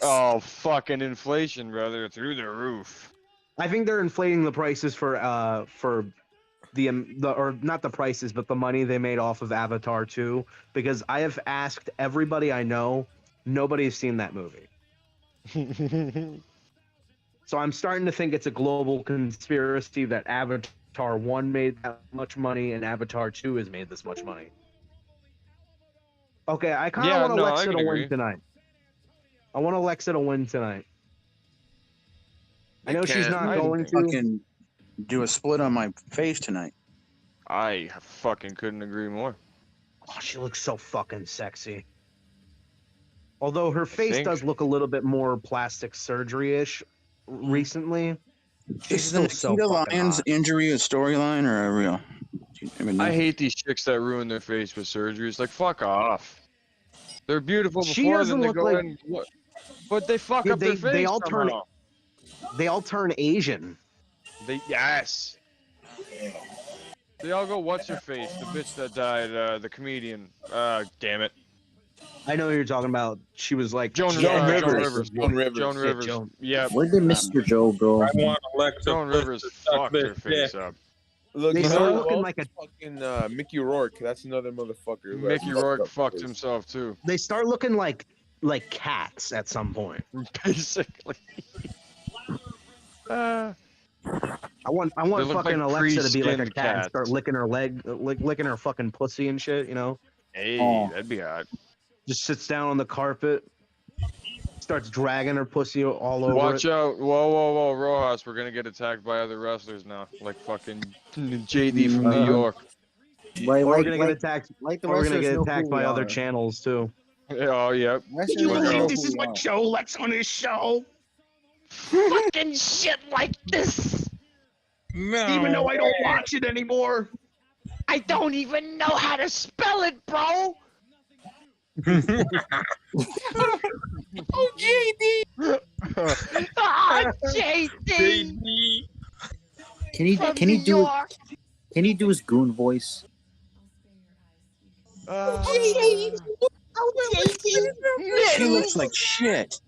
Oh, fucking inflation, brother, through the roof. I think they're inflating the prices for the or not the prices, but the money they made off of Avatar 2, because I have asked everybody I know, nobody's seen that movie. So I'm starting to think it's a global conspiracy that Avatar 1 made that much money and Avatar 2 has made this much money. Okay, I kind of Yeah, want no, I Alexa can to agree. win tonight. I want Alexa to win tonight. I know she's not going to. fucking do a split on my face tonight. I fucking couldn't agree more. Oh, she looks so fucking sexy. Although her face think- does look a little bit more plastic surgery-ish recently. Is still the so Nikita fucking Lyons hot. injury a storyline or a real? I hate these chicks that ruin their face with surgeries. Like, fuck off. They're beautiful She before, doesn't then they look go like- in. But they fuck Yeah, up their face. they all turn. somehow. They all turn Asian. Yes. They all go, what's her face? The bitch that died, the comedian. Damn it. I know who you're talking about. She was like Joan Rivers. Yeah. Where did Mr. Joe go? I want Alexa. Joan Rivers fucked her face up. Look, They you start know looking who like else? Fucking Mickey Rourke. That's another motherfucker. who Mickey has Rourke fucked up fucked face. himself too. They start looking like cats at some point. Basically. I want They look fucking like Alexa to be like a pre-skinned cat and cats. start licking her leg, licking her fucking pussy and shit. You know, Hey, Oh. that'd be odd. just sits down on the carpet, starts dragging her pussy all over Watch it. out. Whoa, Rojas. We're gonna get attacked by other wrestlers now. Like fucking JD from New York. Like, Or we're like, gonna like, get attacked. like the Or we're gonna wrestlers get know attacked who by we other are. channels too. Oh, yep. Wrestlers You know believe who this is we what are. Joe likes on his show? Fucking shit like this. No. Even though I don't watch it anymore. I don't even know how to spell it, bro. Oh, JD! Ah, JD. Can he from can he New do York. can he do his goon voice? She looks like shit.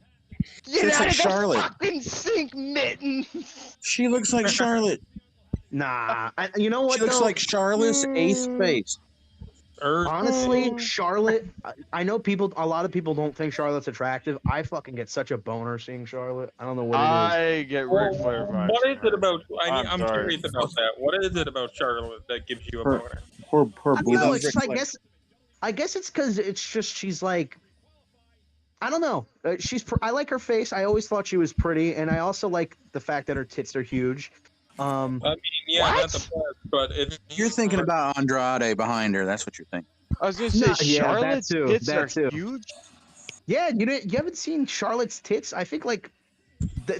Get looks out like of the Charlotte. fucking sink, Mittens. She looks like Charlotte. Nah, you know what? She looks though? like Charlotte's eighth face. Honestly, Charlotte. I know a lot of people don't think Charlotte's attractive. I fucking get such a boner seeing Charlotte. I don't know what it is. I get Ric Flair vibes. What is it about? I'm sorry. curious about that. What is it about Charlotte that gives you a Her- boner? Her I don't know. boobies. It's just, I guess it's because it's just she's like. I don't know. I like her face. I always thought she was pretty, and I also like the fact that her tits are huge. I mean, yeah, not the best, but it's. You're thinking about Andrade behind her. That's what you're thinking. I was gonna say, No, yeah, that Charlotte's too, tits that are too. huge. Yeah, you haven't seen Charlotte's tits? I think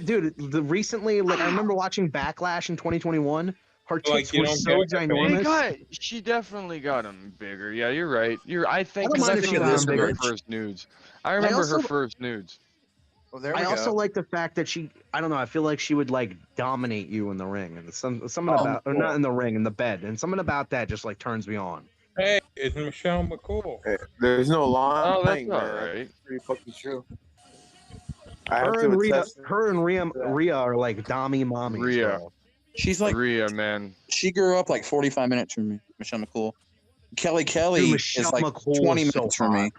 dude, recently, I remember watching Backlash in 2021. Her tits you were don't so get it, ginormous. She definitely got them bigger. Yeah, you're right. I think I don't mind if she definitely got 'em remember her bigger. first nudes. I remember her also- first nudes. Well, there I also like the fact that I don't know, I feel like she would dominate you in the ring, and something about, or not in the ring, in the bed, and something about that just turns me on. Hey, it's Michelle McCool. There's no line. Oh, that's man. all right. That's pretty fucking true. I have Her to and attest. Rhea are like Dommy mommies. Rhea. bro. She's like Rhea, man. she grew up like 45 minutes from me, Michelle McCool. Kelly Dude, is Michelle like McCool 20 is so minutes from me. hot.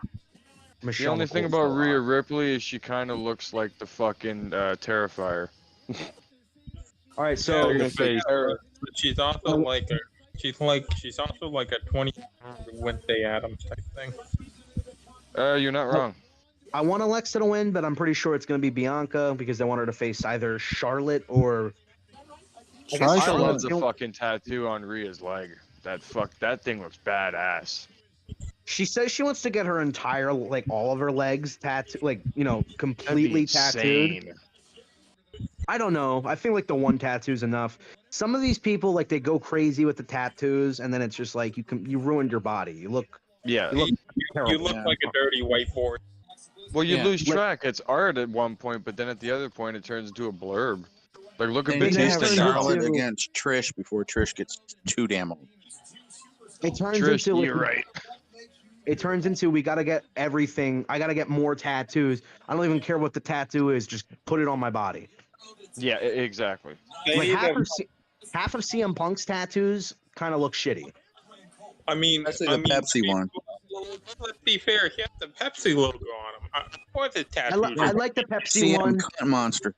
The Michelle only thing McCool's about so Rhea hot. Ripley is she kind of looks like the fucking Terrifier. All right, so Yeah, face. but she's also like she's also like a 20 Wednesday Addams type thing. You're not wrong. I want Alexa to win, but I'm pretty sure it's going to be Bianca because they want her to face either Charlotte or. I guess I love Charlotte's the fucking tattoo on Rhea's leg. That thing looks badass. She says she wants to get her entire, all of her legs tattooed, completely tattooed. Insane. I don't know. I feel like the one tattoo's enough. Some of these people, they go crazy with the tattoos, and then it's just you ruined your body. You look Yeah. You look You look like a dirty whiteboard. Well, you Yeah. lose track. It's art at one point, but then at the other point, it turns into a blurb. Look at They need to have Batista now. Charlotte against Trish before Trish gets too damn old. It turns Trish, into you're right. It turns into we gotta get everything. I gotta get more tattoos. I don't even care what the tattoo is. Just put it on my body. Yeah, exactly. Half of CM Punk's tattoos kind of look shitty. I mean, Especially the Pepsi one. Let's be fair. He has the Pepsi logo on him. What's his tattoo? I like the Pepsi CM one. Cunt Monster.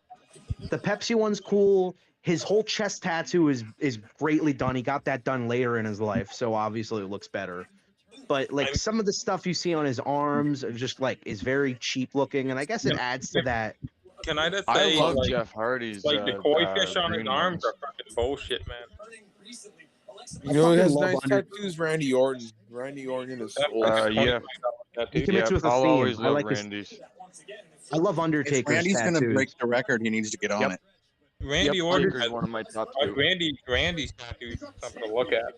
The Pepsi one's cool. His whole chest tattoo is greatly done. He got that done later in his life, so obviously it looks better. But some of the stuff you see on his arms are just is very cheap looking, and I guess it adds to that. Can I just I say, love Jeff Hardy's. the koi fish on his green arms ones. are fucking bullshit, man. You know, he has fucking nice love Under- tattoos. Randy Orton. Randy Orton is. Yeah. He commits with a I'll theme. always I love like his- Randy's. I love If Undertaker's Randy's tattoos. gonna break the record, he needs to get on it. Randy Yep, Orton Undertaker's has one of my top two. Randy's tattoos is something to look at.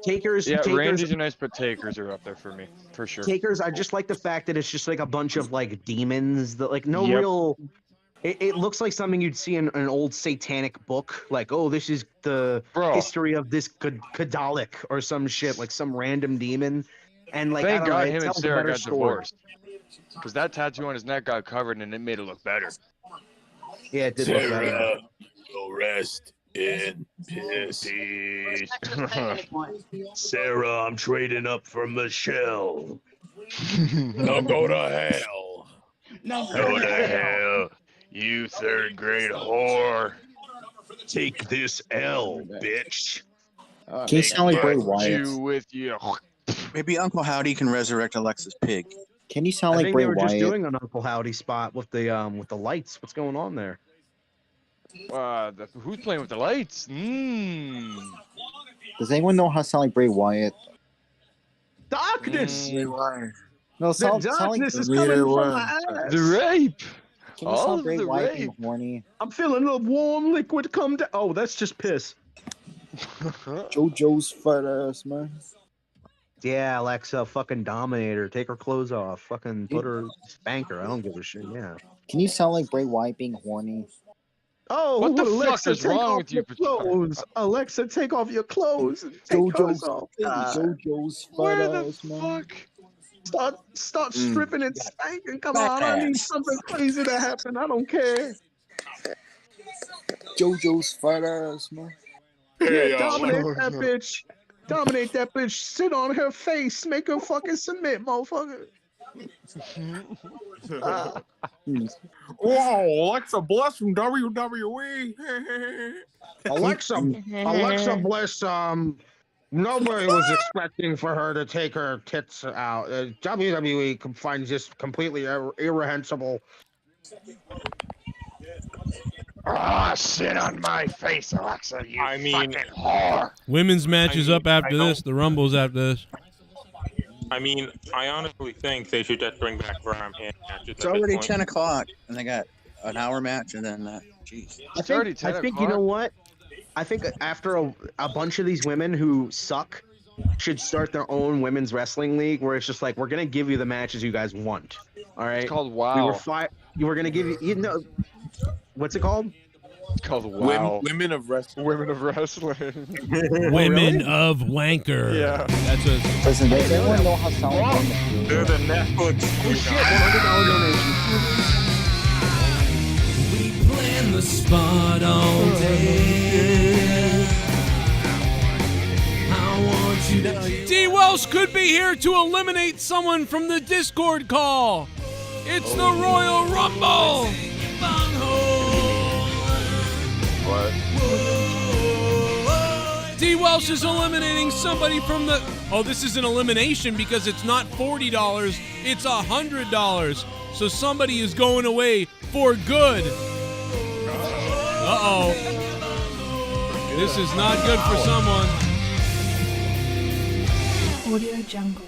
Takers, Randy's are nice, but Takers are up there for me, for sure. Takers. I just like the fact that it's just a bunch of demons that no Yep. real. It looks like something you'd see in an old satanic book, like, oh, this is the history of this Kadalik or some shit, like some random demon. And like, Thank I don't God know, it him and tells a Sarah better got story. divorced. Because that tattoo on his neck got covered and it made it look better. Yeah, it did look better. Sarah will rest in peace. Sarah, I'm trading up for Michelle. Now go to hell. Go to hell, you third grade whore. Take this L, bitch. Can you sound like Bray Wyatt? With you. Maybe Uncle Howdy can resurrect Alexa's pig. Can you sound I like think Bray they were just Wyatt? doing an Uncle Howdy spot with the lights. What's going on there? Who's playing with the lights? Does anyone know how to sound like Bray Wyatt? Darkness. No, The sound like darkness is coming from my ass. The rape. Can you sound Bray Wyatt being horny? I'm feeling a warm liquid come down. Oh, that's just piss. JoJo's fat ass, man. Yeah, Alexa, fucking dominator. Take her clothes off. Fucking put her, spank her. I don't give a shit. Yeah. Can you sound like Bray Wyatt being horny? Oh, What the Alexa, fuck is take wrong off with you, your clothes. Alexa, take off your clothes. And take hers off. JoJo's fat Where the ass, man. fuck? Start stripping and spanking. Come on, I need something crazy to happen. I don't care. JoJo's fat ass, man. Yeah, dominate that bitch. Dominate that bitch. Sit on her face. Make her fucking submit, motherfucker. Whoa, Alexa Bliss from WWE. Alexa Bliss, nobody was expecting for her to take her tits out. WWE finds this completely irrehensible. Sit on my face, Alexa, you fucking whore. Women's match is up after this. The Rumble's after this. I mean, I honestly think they should just bring back Bram hand matches. It's already 10 o'clock, and they got an hour match, and then jeez. I think you know what? I think after a bunch of these women who suck should start their own women's wrestling league where it's just like, we're going to give you the matches you guys want. All right? It's called WoW. You were going to give you know, what's it called? It's called WoW. Women of wrestling. Women of wrestling. Women of Wanker. Yeah. That's what. Listen, does anyone know how to sound like Bray? They're the Netflix. Oh shit, $100 donation. We plan the spot all day. I want you to. D. Welsh could be here to eliminate someone from the Discord call. It's the Royal Rumble. What? D. Welsh is eliminating somebody from the. Oh, this is an elimination because it's not $40, it's $100. So somebody is going away for good. Uh-oh. This is not good for someone. Audio Jungle.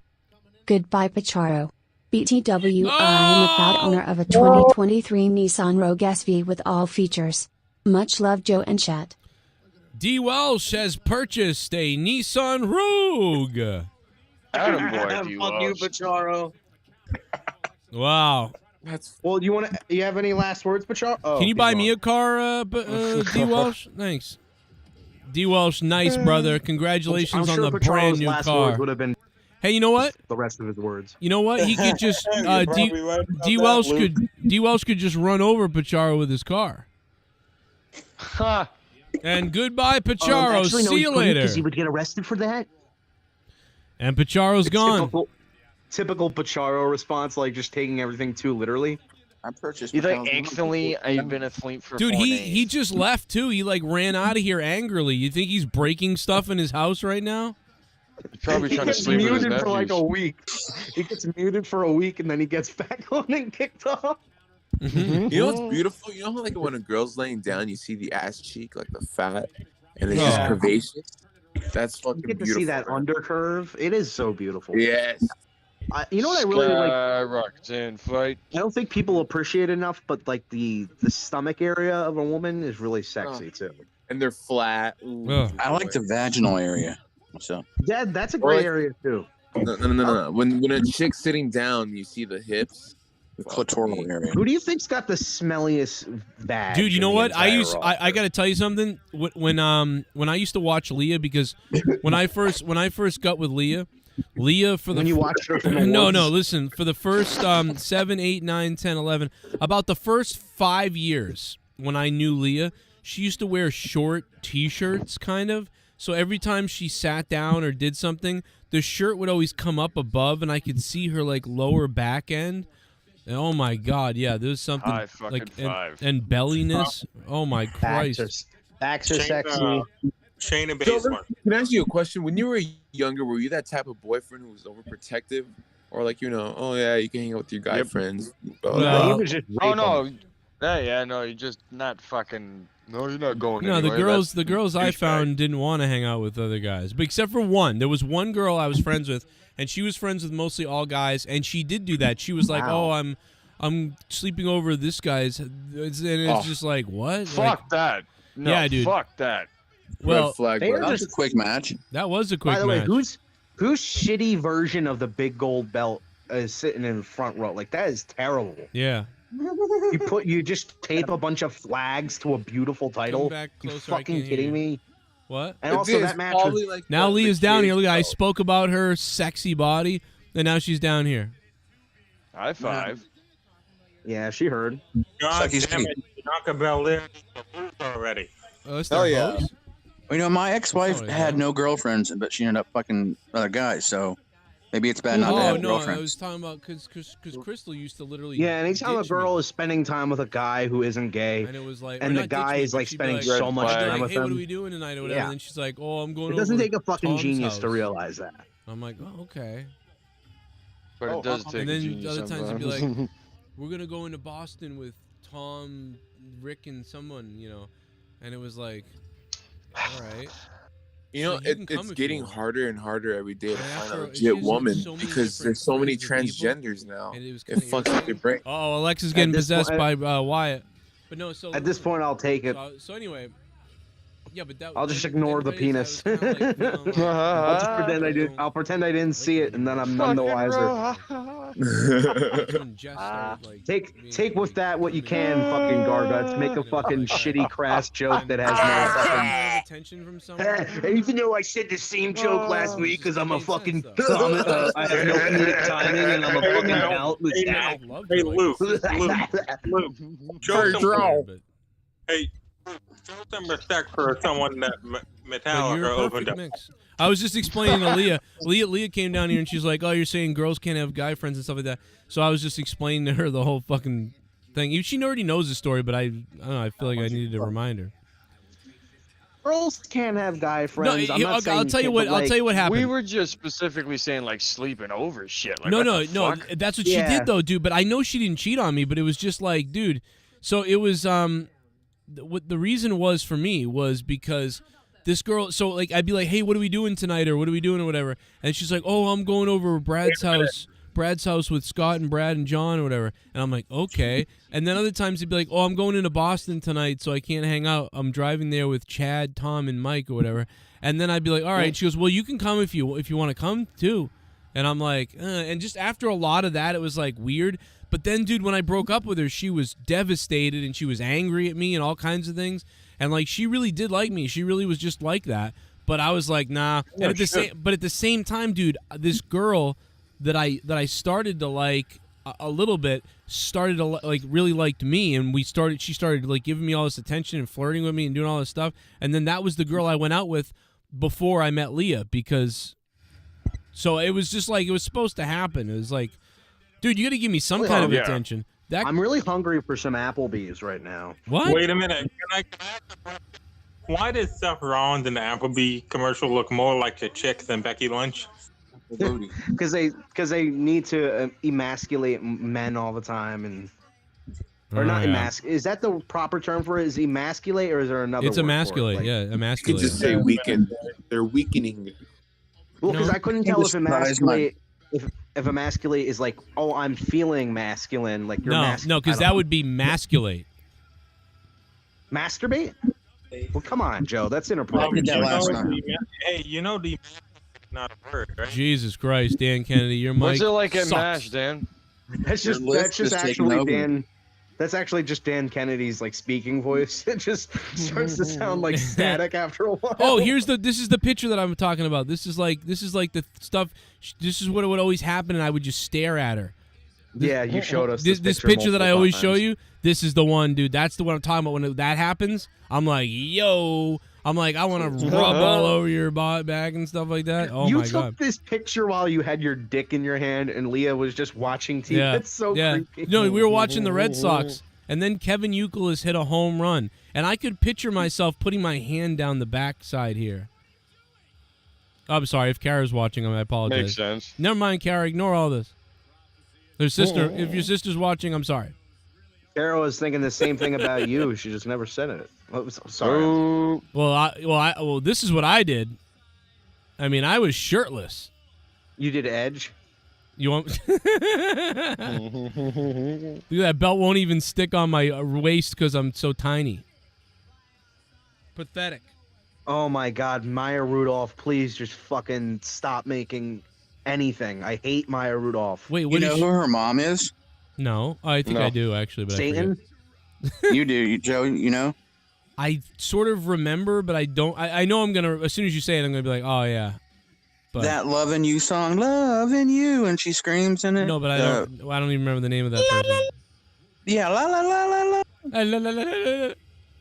Goodbye, Pacharo. BTW, I am a proud owner of a 2023 Nissan Rogue SV with all features. Much love, Joe and chat. D. Welsh has purchased a Nissan Rogue. Attaboy, D. Fuck you, Welsh. Pacharo. Wow. Well, you have any last words, Pacharo? Oh, Can you buy me a car, D. Welsh? Thanks. D. Welsh, nice, brother. Congratulations I'm sure on the Pacharo's brand new last car. words would have been Hey, you know what? the rest of his words. You know what? He could just D. Welsh could just run over Pacharo with his car. Ha! And goodbye, Pacharo. Actually, no, See he you couldn't, later. 'cause he would get arrested for that. And Pacharo's gone. Typical Pacharo response, like just taking everything too literally. I purchased. You think instantly I've been asleep for Dude, 4 he days. just left too. He like ran out of here angrily. You think he's breaking stuff in his house right now? He's probably He trying to gets sleep with his muted for like nephews. a week. He gets muted for a week and then he gets back on and kicked off. You know what's beautiful? You know how like when a girl's laying down, you see the ass cheek, like the fat, and it's just Yeah. curvaceous. That's fucking You get to beautiful. see that undercurve. It is so beautiful. Yes. You know what I really like? Skyrockets in flight. I don't think people appreciate it enough, but like the stomach area of a woman is really sexy too. And they're flat. Ooh, Ugh. I like the vaginal area. So Yeah, that's a Or great like- area too. No. When a chick's sitting down, you see the hips, The clitoral area. Who do you think's got the smelliest bag? Dude, you know what? I got to tell you something. When I used to watch Leah, because when I first got with Leah for the when you watched her from the no, woods? listen, for the first 7, 8, 9, 10, 11, about the first 5 years when I knew Leah, she used to wear short T-shirts, kind of. So every time she sat down or did something, the shirt would always come up above, and I could see her like lower back end. And, oh my God, yeah, there's something High fucking like five. and belliness. Oh my Christ. Backs are sexy. Shayna So, Baszler. can I ask you a question? When you were younger, were you that type of boyfriend who was overprotective, or like oh yeah, you can hang out with your guy friends? No. No. No, you're just not fucking. No, you're not going. No, anywhere. the girls I found didn't want to hang out with other guys, but except for one. There was one girl I was friends with, and she was friends with mostly all guys, and she did do that. She was like, Wow. "Oh, I'm sleeping over at this guy's," and it's just like, what? Fuck that. No, yeah, dude. Fuck that. Well, Red flag. They are That was just a quick match. that was a quick By the way, match. whose shitty version of the big gold belt is sitting in the front row? Like that is terrible. Yeah. You just tape a bunch of flags to a beautiful title. back You closer, I fucking can't hear kidding you. me? What? And also that match was, like Now the Leah's down kid here. Look, I show. spoke about her sexy body, and now she's down here. High five. yeah, she heard. God Sucky damn it, Bianca Belair already. Oh, that's Hell their yeah. host? My ex-wife Oh, had yeah. no girlfriends, but she ended up fucking other guys. So maybe it's bad not to Oh have no, I girlfriends. was talking about because Crystal used to literally. Yeah, anytime a ditch me. girl is spending time with a guy who isn't gay, And it was like, and or the not ditch guy me, is but like she'd be spending like- so much she'd be time like, with hey, what are him, we doing tonight or whatever? Yeah. And then she's like, oh, I'm going it doesn't over take a fucking Tom's genius to house. realize that. I'm like, oh, okay. But it does take And a then genius other times it'd be sometimes. like, we're gonna go into Boston with Tom, Rick, and someone, and it was like, all right. You know, So you can come it's if you getting want. harder and harder every day to And find after- a it's legit just woman so many because different there's so many kinds of people, transgenders now. And it was It kinda fucks with your brain. Oh, Alexa's getting this possessed point- by Wyatt. But no, so At this point, I'll take it. So anyway, yeah, but that. I'll just then ignore the everybody's- penis. I was kinda like, feeling like, I'll just pretend I did. I'll pretend I didn't see it, and then I'm none the wiser. when Jess started, like, Take with that what you can, fucking Garguts. Make a fucking shitty, crass joke that has no fucking. attention from someone. Even though I said the same joke last week because I'm a fucking I have no comedic timing, and I'm a fucking out. Hey, Luke, show some, hey, show some respect for someone that But Metallica you're a opened perfect up. mix. I was just explaining to Leah. Leah came down here and she's like, "Oh, you're saying girls can't have guy friends and stuff like that." So I was just explaining to her the whole fucking thing. She already knows the story, but I don't know. I feel like I needed to remind her. Girls can't have guy friends. I'm not I'll saying tell you can't, what. but, I'll like, tell you what happened. We were just specifically saying like sleeping over shit. Like, no, what no, the no. fuck? That's what she Yeah. did though, dude. But I know she didn't cheat on me. But it was just like, dude. So it was what the reason was for me was because this girl. So like I'd be like, hey, what are we doing tonight, or what are we doing, or whatever. And she's like, oh, I'm going over to Brad's house. Brad's house with Scott and Brad and John or whatever. And I'm like, okay. And then other times he'd be like, oh, I'm going into Boston tonight, so I can't hang out. I'm driving there with Chad, Tom, and Mike or whatever. And then I'd be like, all right. She goes, well, you can come if you want to come too. And I'm like, and just after a lot of that, it was like weird. But then, dude, when I broke up with her, she was devastated and she was angry at me and all kinds of things. And like, she really did like me. She really was just like that. But I was like, nah. And at the same time, dude, this girl that I started to like a little bit started to like really liked me, and she started like giving me all this attention and flirting with me and doing all this stuff. And then that was the girl I went out with before I met Leah, because so it was just like it was supposed to happen. It was like, dude, you got to give me some kind of attention. I'm really hungry for some Applebee's right now. What? Wait a minute. Can I why did Seth Rollins in the Applebee commercial look more like a chick than Becky Lynch? Because they need to emasculate men all the time, and or not emasculate. Is that the proper term for it? Is emasculate, or is there another? It's word emasculate, for it? yeah, You emasculate. could just say weaken. They're weakening. Well, because I couldn't tell if Surprise, emasculate if emasculate is like, oh, I'm feeling masculine, like you're No, because that would be masculate. masturbate. Well, come on, Joe, that's I did inappropriate. that last night. Hey, you know the not a word, right? Jesus Christ, Dan Kennedy, your mic What's it like at sucks. MASH, Dan? That's Your just list is taking actually over. Dan. That's actually just Dan Kennedy's like speaking voice. It just starts to sound like static after a while. Oh, this is the picture that I'm talking about. This is like the stuff. This is what would always happen, and I would just stare at her. Yeah, you showed us this picture that I always multiple show you. This is the one, dude. That's the one I'm talking about. When that happens, I'm like, yo. I'm like, I want to rub all over your back and stuff like that. Oh you my took god. this picture while you had your dick in your hand, and Leah was just watching TV. Yeah, It's so yeah. creepy. No, we were watching the Red Sox, and then Kevin Youkilis hit a home run, and I could picture myself putting my hand down the backside here. I'm sorry if Kara's watching. I apologize. Makes sense. Never mind, Kara. Ignore all this. Their sister. If your sister's watching, I'm sorry. Kara was thinking the same thing about you. She just never said it. Oh, sorry. Well, this is what I did. I mean, I was shirtless. You did Edge? You want? Look at that belt won't even stick on my waist because I'm so tiny. Pathetic. Oh my God, Maya Rudolph! Please just fucking stop making anything. I hate Maya Rudolph. Wait, You know who her mom is? No, I think I do actually, but Satan? I forget. You do, Joe. You know? I sort of remember, but I don't. I know I'm gonna. As soon as you say it, I'm gonna be like, oh yeah. But That "Loving You" song, "Loving You," and she screams in it. no, but I don't even remember the name of that person. Yeah, la la la la la.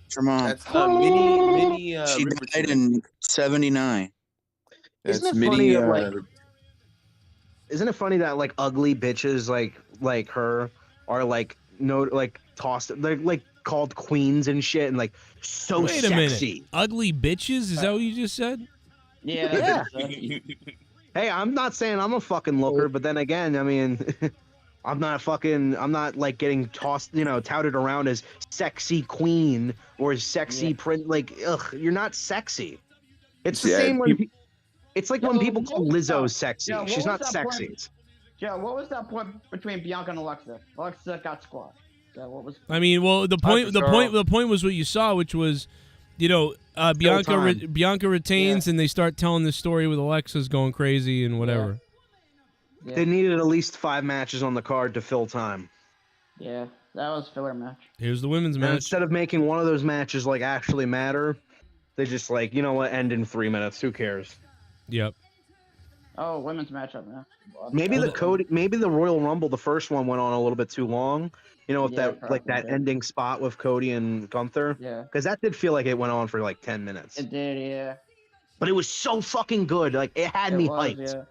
It's her mom. That's Minnie. She died in '79. That's Isn't it Minnie. funny that, isn't it funny that like ugly bitches like her are like tossed, they're like called queens and shit, and like so Wait a sexy. minute. Ugly bitches? Is that what you just said? Yeah. Hey, I'm not saying I'm a fucking looker, but then again, I mean, I'm not like getting tossed, touted around as sexy queen or sexy print. Like, ugh, you're not sexy. It's the same when it's like when people call Lizzo sexy. Yeah, She's not that sexy. Point, Joe, what was that point between Bianca and Alexa? Alexa got squashed. So what was? I mean, well, the point was what you saw, which was, Bianca retains, and they start telling this story with Alexa's going crazy and whatever. Yeah. They needed at least 5 matches on the card to fill time. Yeah, that was filler match. Here's the women's And match. instead of making one of those matches like actually matter, they just like, you know what, end in 3 minutes. Who cares? Yep. Oh, women's matchup now. Maybe the Royal Rumble, the first one went on a little bit too long. With that ending spot with Cody and Gunther. Yeah. Because that did feel like it went on for like 10 minutes. It did, yeah. But it was so fucking good. Like it had me hyped.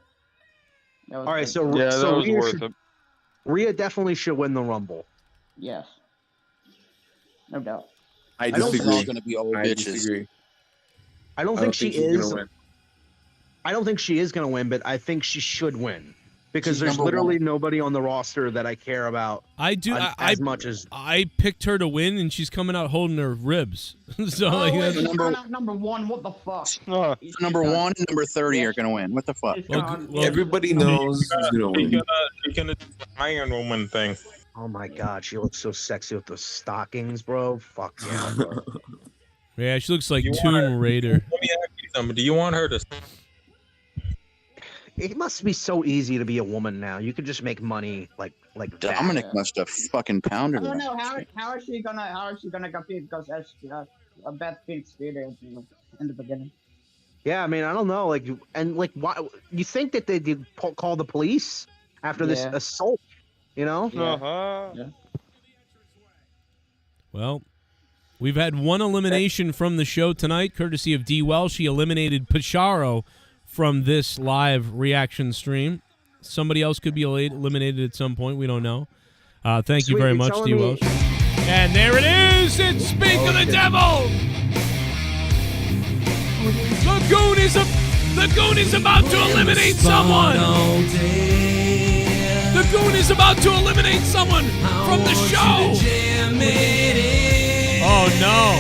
Yeah. All right, so that was worth it. Rhea definitely should win the Rumble. Yes. No doubt. I don't think disagree. she's gonna be old I bitches. disagree. I don't think she she's is. gonna win. I don't think she is going to win, but I think she should win. Because She's there's number literally one. nobody on the roster that I care about. I do as much as I picked her to win, and she's coming out holding her ribs. So like, wait, that's- number one. What the fuck? Number 1 and number 30 are gonna win. What the fuck? Everybody knows who's gonna win. You're gonna do the Iron Woman thing. Oh my God, she looks so sexy with those stockings, bro. Fuck yeah, bro. yeah, she looks like You Tomb wanna- Raider. Let me ask you something. Do you want her to? It must be so easy to be a woman now. You could just make money like Dominic that. must have fucking pounded I her. don't know how is she gonna compete because she has a bad feet speed in the beginning. Yeah, I mean, I don't know. Why you think that they did call the police after this assault? Yeah. Well, we've had one elimination from the show tonight, courtesy of D. Welsh. He eliminated Pacharo from this live reaction stream. Somebody else could be eliminated at some point. We don't know. Thank you very much, D. Welsh. And there it is. It's Speak of the Devil. The Goon is about to eliminate someone. The Goon is about to eliminate someone from the show. Oh no!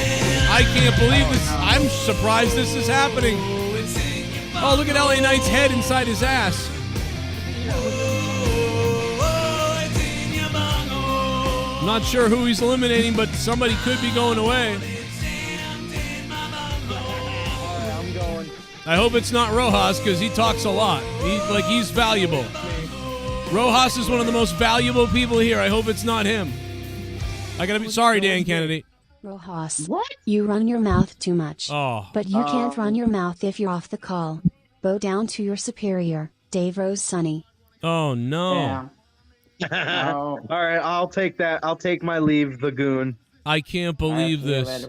I can't believe this. I'm surprised this is happening. Oh, look at LA Knight's head inside his ass. I'm not sure who he's eliminating, but somebody could be going away. I'm going. I hope it's not Rojas because he talks a lot. He's valuable. Rojas is one of the most valuable people here. I hope it's not him. I gotta be sorry, Dan Kennedy. Rojas, you run your mouth too much. Oh. But you can't run your mouth if you're off the call. Bow down to your superior, Dave Rose Sonny. Oh, no. All right, I'll take that. I'll take my leave, the goon. I can't believe this.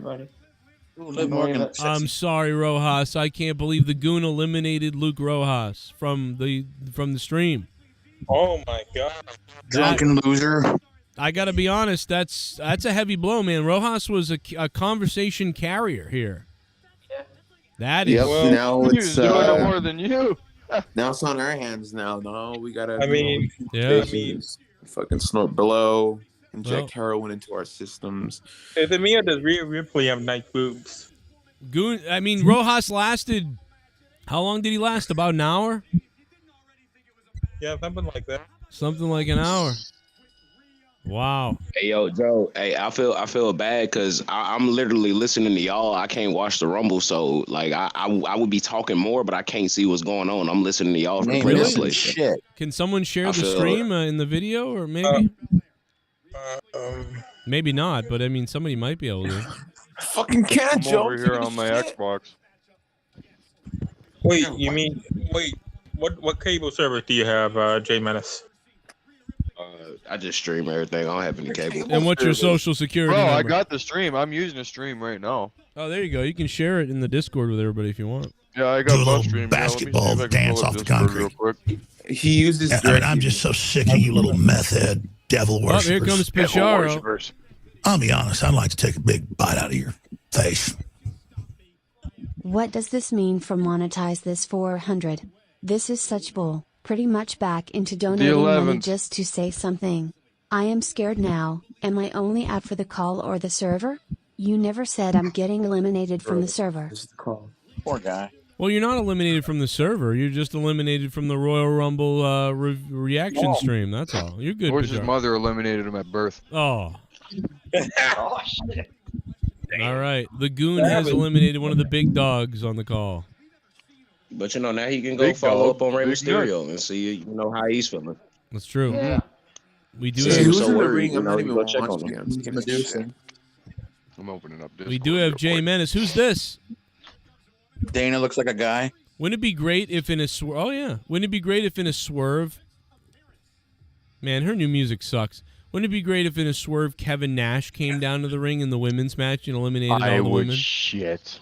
I'm sorry, Rojas. I can't believe the goon eliminated Luke Rojas from the stream. Oh my god. Drunken loser. I got to be honest, that's a heavy blow, man. Rojas was a conversation carrier here. That is. Yep, now it's He's doing no more than you. now it's on our hands now. No, we gotta. I mean, yeah. Fucking snort blow, inject heroin into our systems. to me, does Rhea Ripley have nice boobs? Goon. I mean, Rojas lasted. How long did he last? About an hour? Yeah, something like that. Something like an hour. Wow. Hey yo, Joe. Hey, I feel bad because I'm literally listening to y'all. I can't watch the Rumble, so like I would be talking more, but I can't see what's going on. I'm listening to y'all from Really? shit. Can someone share the stream in the video, or maybe? Maybe not, but I mean, somebody might be able to. Fucking can't, I'm Joe. over here on my Xbox. Wait, what cable service do you have, J Menace? I just stream everything. I don't have any cable. And what's your social security Bro, number? I got the stream. I'm using the stream right now. Oh, there you go. You can share it in the Discord with everybody if you want. Yeah, I got little bus stream. basketball dance off the concrete. He uses. I mean, I'm just so sick of you little meth head devil Oh, worshippers. here comes Pacharo. I'll be honest. I'd like to take a big bite out of your face. What does this mean for monetize this 400? This is such bull. Pretty much back into donating money just to say something. I am scared now. Am I only out for the call or the server? You never said I'm getting eliminated from the server. Poor guy. Well, you're not eliminated from the server. You're just eliminated from the Royal Rumble reaction stream. That's all. You're good. George's Pacharo. mother eliminated him at birth. Oh. Oh shit. All right. The goon has eliminated one of the big dogs on the call. But now he can go Big follow dog. up on Rey Big Mysterio and see how he's feeling. That's true. Yeah. We do. See, Have, who's Who's so in the worried, ring? I'm not even go check on watching. him. I'm just giving a shit. I'm opening up this. we do have Jay Menace. Who's this? Dana looks like a guy. Wouldn't it be great if in a swerve? Oh yeah. Wouldn't it be great if in a swerve? Man, her new music sucks. Wouldn't it be great if in a swerve Kevin Nash came down to the ring in the women's match and eliminated all the women? Shit.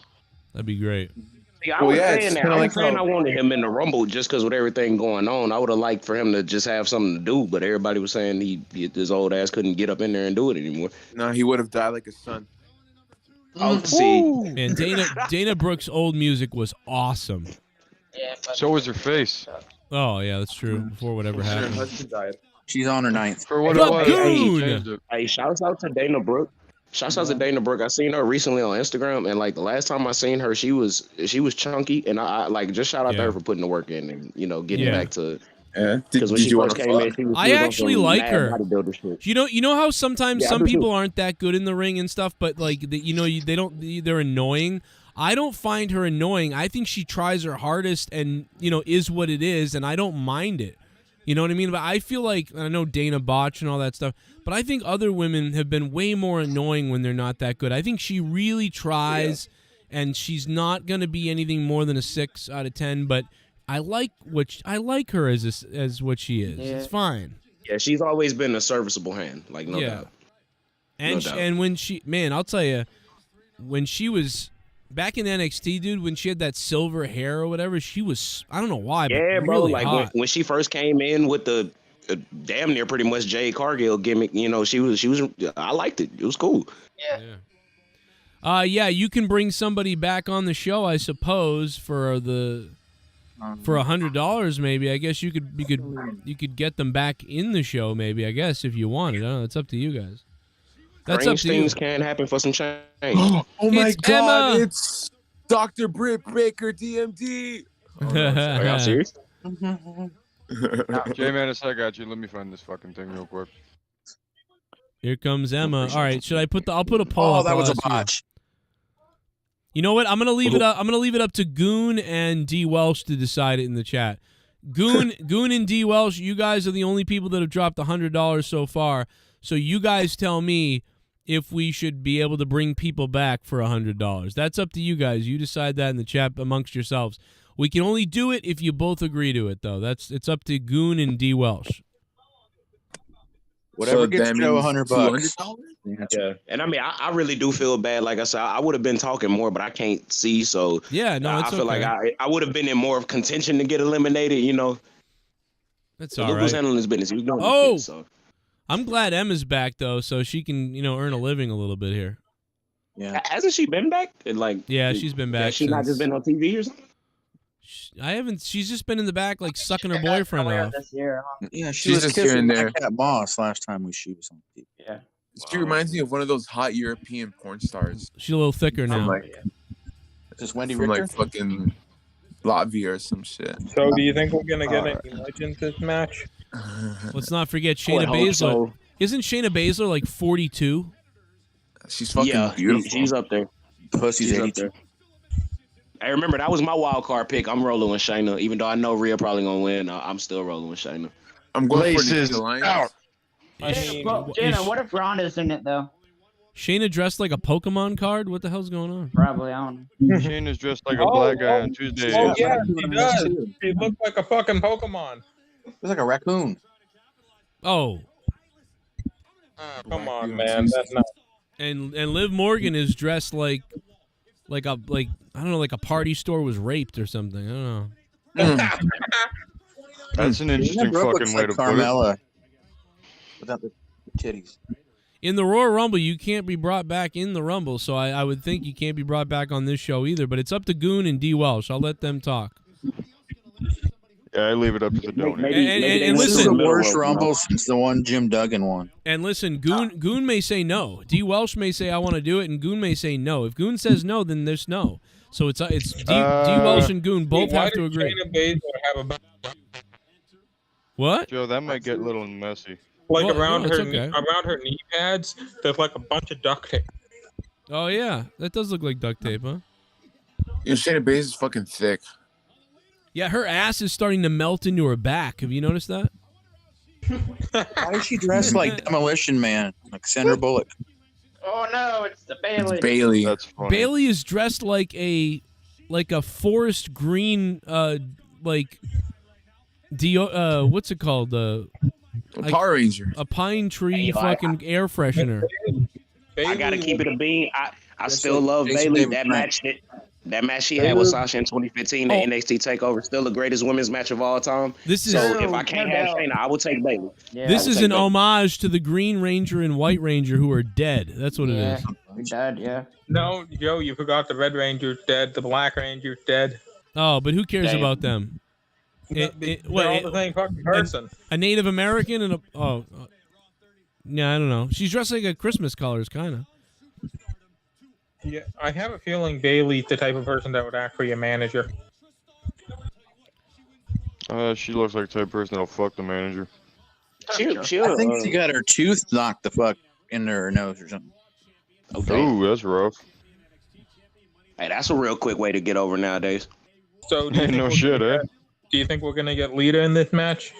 That'd be great. See, I was saying that. I was saying I wanted him in the Rumble just because with everything going on. I would have liked for him to just have something to do, but everybody was saying his old ass couldn't get up in there and do it anymore. No, he would have died like a son. Oh, see. Man, Dana Brooks' old music was awesome. Yeah, So was her face. Oh yeah, that's true. Before whatever Her happened. husband died. She's on her 9th. For what The it was. goon! He changed it. Hey, shouts out to Dana Brooke. Shouts out to Dana Brooke. I seen her recently on Instagram, and like the last time I seen her, she was chunky, and I like just shout out to her for putting the work in and getting back to. Yeah. Because when she first came in, she was I on actually some like mad her. bodybuilder shit. You know how sometimes Yeah, I some do people too. aren't that good in the ring and stuff, but like they don't, they're annoying. I don't find her annoying. I think she tries her hardest and is what it is, and I don't mind it. You know what I mean? But I feel like, and I know Dana botch and all that stuff, but I think other women have been way more annoying when they're not that good. I think she really tries, and she's not going to be anything more than a 6 out of 10. But I like her as what she is. Yeah. It's fine. Yeah, she's always been a serviceable hand, like no doubt. And No doubt. and when I'll tell you, when she was back in NXT, dude, when she had that silver hair or whatever, she was, I don't know why, but Yeah, bro. really Like hot. when she first came in with the damn near pretty much Jade Cargill gimmick, she was. I liked it. It was cool. Yeah, you can bring somebody back on the show, I suppose, for $100 maybe. I guess you could get them back in the show maybe, I guess, if you wanted. I don't know, it's up to you guys. That's up Strange to you. things can happen for some change. Oh my It's God! Emma. It's Dr. Britt Baker, DMD. Are y'all serious? Jay Menace, I got you. Let me find this fucking thing real quick. Here comes Emma. All right, I'll put a poll Oh, up. that I'll was a ask you. botch. You know what? I'm gonna leave it up to Goon and D Welsh to decide it in the chat. Goon and D Welsh, you guys are the only people that have dropped $100 so far. So you guys tell me if we should be able to bring people back for $100. That's up to you guys. You decide that in the chat amongst yourselves. We can only do it if you both agree to it, though. It's up to Goon and D Welsh. Whatever gets Joe $100. Yeah, and I mean, I really do feel bad. Like I said, I would have been talking more, but I can't see. So yeah, no, I feel like I would have been in more of contention to get eliminated. You know, that's so all Luke right. was handling his business. He was doing Oh, his shit, so. I'm glad Emma's back though, so she can earn a living a little bit here. Yeah, hasn't she been back? Yeah, she's been back. Has she not just been on TV or something? I haven't. She's just been in the back, like sucking her boyfriend off. Yeah, she was just here kissing and there. that boss last time she was on TV. Yeah. She reminds me of one of those hot European porn stars. She's a little thicker now. Just Wendy from Richter? like fucking Latvia or some shit. So, do you think we're gonna get any legends this match? Let's not forget Shayna hope Baszler. so. Isn't Shayna Baszler like 42? She's fucking beautiful. She's up there. Pussy's She's up 82. there. Hey, remember that was my wild card pick. I'm rolling with Shayna, even though I know Rhea probably gonna win. I'm still rolling with Shayna. I'm going Laces for the Alliance. out. Well, Jenna, what if Ronda's in it though? Shayna dressed like a Pokemon card? What the hell's going on? Probably, I don't know. Shayna's dressed like a black guy on Tuesdays. Oh yeah, she does. She looked like a fucking Pokemon. It's like a raccoon. Oh. Come on, man. That's not. And Liv Morgan is dressed like I don't know, like a party store was raped or something. I don't know. That's an interesting Brooke fucking looks way like to put Carmella without the titties. In the Royal Rumble, you can't be brought back in the Rumble, so I would think you can't be brought back on this show either. But it's up to Goon and D Welsh. I'll let them talk. Yeah, I leave it up to the donor. And This is listen, the worst Rumble since the one Jim Duggan won. And listen, Goon may say no. D Welsh may say I want to do it, and Goon may say no. If Goon says no, then there's no. So it's D Welsh and Goon both have to agree. Shayna Baszler have a What? Joe, that might get a little messy. like Well, around no, it's her okay. around her knee pads? There's like a bunch of duct tape. Oh yeah, that does look like duct tape, huh? You know, Shayna Baszler is fucking thick. Yeah, her ass is starting to melt into her back. Have you noticed that? Why is she dressed like Demolition Man, like Sandra Bullock? Oh no, it's the Bailey. It's Bailey. That's funny. Bailey is dressed like a forest green what's it called? Power Ranger. A pine tree Hey, fucking air freshener. I gotta keep it a bean. I still love Jason Bailey. David That match she had with Sasha in 2015, the NXT Takeover, still the greatest women's match of all time. This is so if I can't have Shayna, I will take Bailey. Yeah, this is an Bailey. homage to the Green Ranger and White Ranger who are dead. That's what it is. You're dead, yeah. No, Joe, you forgot the Red Ranger's dead. The Black Ranger's dead. Oh, but who cares Damn. about them? They're all the same fucking person. A Native American and yeah, I don't know. She's dressed like a Christmas colors, kind of. Yeah, I have a feeling Bailey's the type of person that would actually be a manager. She looks like the type of person that'll fuck the manager. I think she got her tooth knocked the fuck in her nose or something. Okay. Ooh, that's rough. Hey, that's a real quick way to get over nowadays. So, do you think No we're shit, gonna eh? get- Do you think we're gonna get Lita in this match?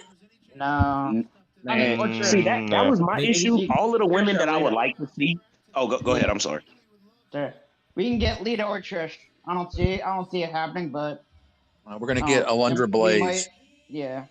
No. Man, see that was my issue. All of the women that I would like to see. Oh, go ahead. I'm sorry. Sure. We can get Lita or Trish. I don't see it happening, but We're gonna get Alundra Blaze. Yeah.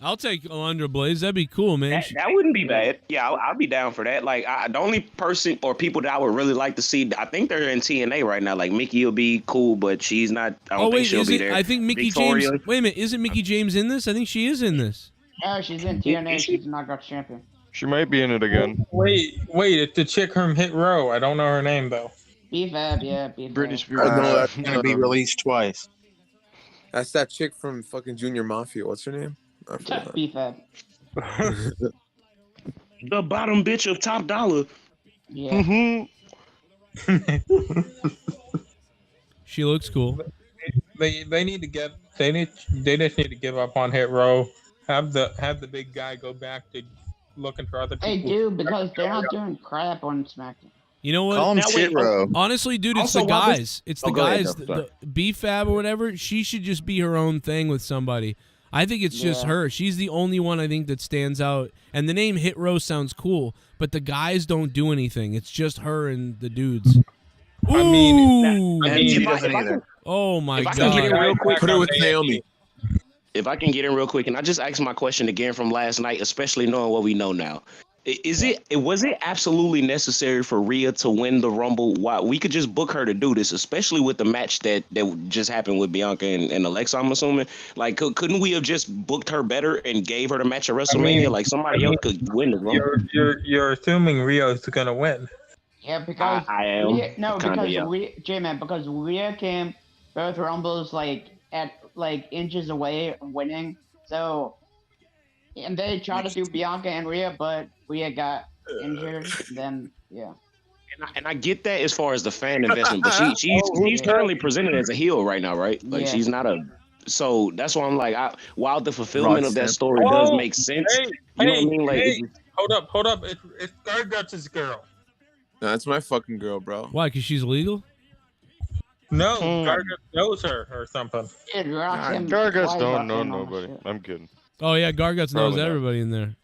I'll take Alundra Blaze. That'd be cool, man. That wouldn't be bad. Yeah, I'll be down for that. Like, the only person or people that I would really like to see, I think they're in TNA right now. Like, Mickey will be cool, but she's not. I don't think she'll be there. I think Mickey Victoria. James. Wait a minute, isn't Mickey James in this? I think she is in this. Yeah, she's in TNA. She's not got champion. She might be in it again. Wait, it's the chick from Hit Row. I don't know her name though. B-Fab, yeah, B-Fab. Britney I Spears. know that's gonna be released twice. That's that chick from fucking Junior Mafia. What's her name? I forgot. B-Fab. The bottom bitch of Top Dollar. Yeah. She looks cool. They need to get they just need to give up on Hit Row. Have the big guy go back to looking for other They people. do, because they're not doing crap on SmackDown. You know what? Call him shit row. Honestly, dude, it's Also, the while this- guys. It's Oh, the go ahead, guys. Joe, The B-Fab or whatever. She should just be her own thing with somebody. I think it's just her. She's the only one I think that stands out. And the name Hit Row sounds cool, but the guys don't do anything. It's just her and the dudes. I mean, Oh my if I God! can get in real quick, Put it with Naomi. If I can get in real quick, and I just asked my question again from last night, especially knowing what we know now. Was it absolutely necessary for Rhea to win the Rumble? Why we could just book her to do this, especially with the match that just happened with Bianca and Alexa, I'm assuming. Like, couldn't we have just booked her better and gave her the match at WrestleMania? Like somebody else could win the Rumble. You're assuming Rio's gonna win. Yeah, because I am. J-Man, because Rhea came both Rumbles at inches away from winning. So, and they tried to do Bianca and Rhea, but Rhea got injured. Then And I get that as far as the fan investment, but she's currently presented as a heel right now, right? Like she's not a. So that's why I'm like, while the fulfillment of that story does make sense, you know what I mean? Like, hold up, it's Garguts' girl. No, that's my fucking girl, bro. Why? Because she's legal? No, Garguts knows her or something. Garguts don't know nobody. I'm kidding. Oh yeah, Garguts knows everybody in there.